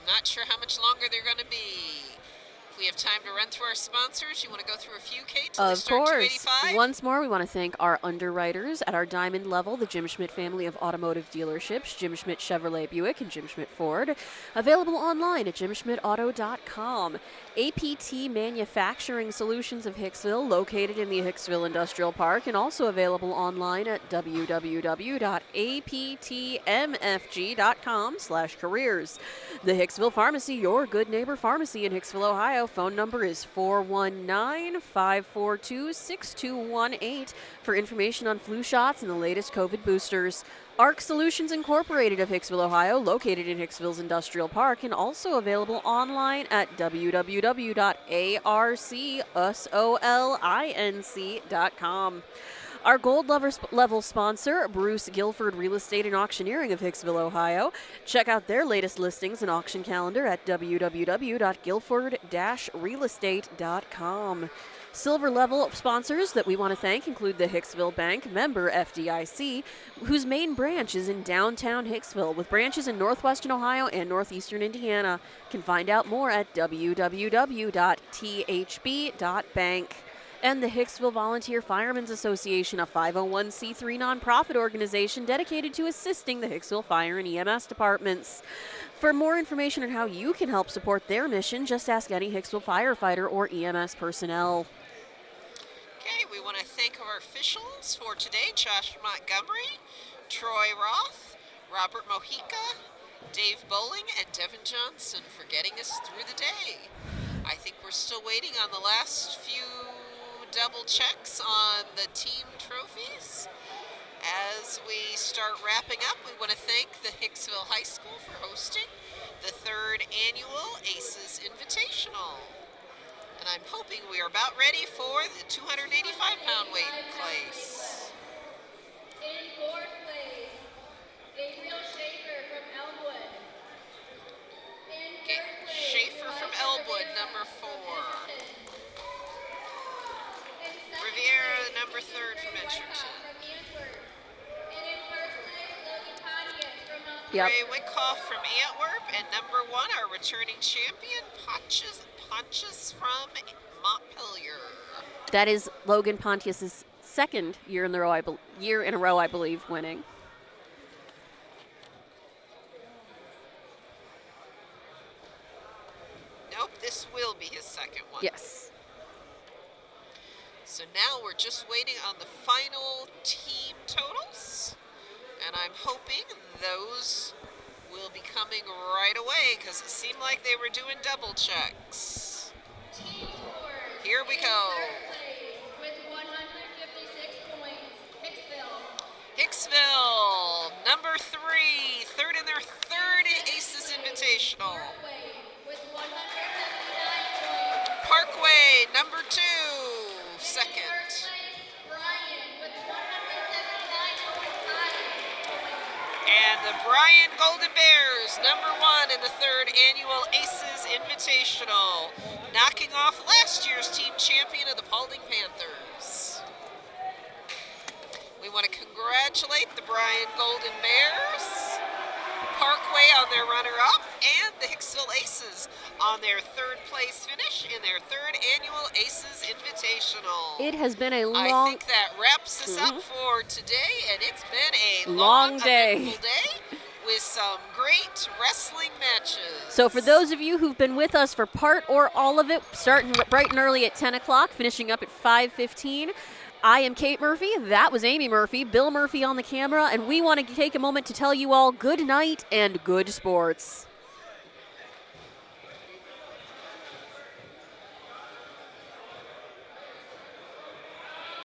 not sure how much longer they're going to be. If we have time to run through our sponsors, you want to go through a few, Kate, till we Of start course. 285? Once more, we want to thank our underwriters at our diamond level, the Jim Schmidt family of automotive dealerships, Jim Schmidt Chevrolet Buick and Jim Schmidt Ford. Available online at jimschmidtauto.com. APT Manufacturing Solutions of Hicksville, located in the Hicksville Industrial Park, and also available online at www.aptmfg.com/careers. The Hicksville Pharmacy, your good neighbor pharmacy in Hicksville, Ohio. Phone number is 419-542-6218 for information on flu shots and the latest COVID boosters. ARC Solutions Incorporated of Hicksville, Ohio, located in Hicksville's Industrial Park, and also available online at www.arcsolinc.com. Our gold level sponsor, Bruce Guilford Real Estate and Auctioneering of Hicksville, Ohio. Check out their latest listings and auction calendar at www.guilford-realestate.com. Silver level sponsors that we want to thank include the Hicksville Bank, member FDIC, whose main branch is in downtown Hicksville, with branches in northwestern Ohio and northeastern Indiana. You can find out more at www.thb.bank. And the Hicksville Volunteer Firemen's Association, a 501c3 nonprofit organization dedicated to assisting the Hicksville Fire and EMS departments. For more information on how you can help support their mission, just ask any Hicksville firefighter or EMS personnel. Okay, we want to thank our officials for today, Josh Montgomery, Troy Roth, Robert Mojica, Dave Bowling, and Devin Johnson for getting us through the day. I think we're still waiting on the last few double checks on the team trophies. As we start wrapping up, we want to thank the Hicksville High School for hosting the 3rd annual ACES Invitational. And I'm hoping we are about ready for the 285-pound weight place. In 4th place, Gabriel Schaefer from Elmwood. In 3rd place, Schaefer from Elmwood, number 4. In 2nd Riviera, place, number 3rd from Gray Edgerton. Wyckoff from Antwerp. And in 1st place, Logan Pontius from Montpelier. Yep. Ray Wyckoff from Antwerp, and number 1, our returning champion, Pontius from Montpelier. That is Logan Pontius's second year in a row, I believe, winning. Nope, this will be his second one. Yes. So now we're just waiting on the final team totals, and I'm hoping those will be coming right away because it seemed like they were doing double checks. Team scores. Here we go. In 3rd place with 156 points, Hicksville. Hicksville, number 3, third in their 3rd ACES Invitational. Parkway with 179 points. Parkway, number 2, In second. 1st place, Brian with 179.5. And the Bryan Golden Bears, number 1 in the 3rd annual ACES Invitational, knocking off last year's team champion of the Paulding Panthers. We want to congratulate the Bryan Golden Bears, Parkway on their runner-up, and the Hicksville Aces on their 3rd place finish in their 3rd annual Aces Invitational. It has been a I long, think that wraps us up for today, and it's been a Long day. eventful day with some great wrestling matches. So for those of you who've been with us for part or all of it, starting bright and early at 10 o'clock, finishing up at 5:15, I am Kate Murphy. That was Amy Murphy, Bill Murphy on the camera, and we want to take a moment to tell you all good night and good sports.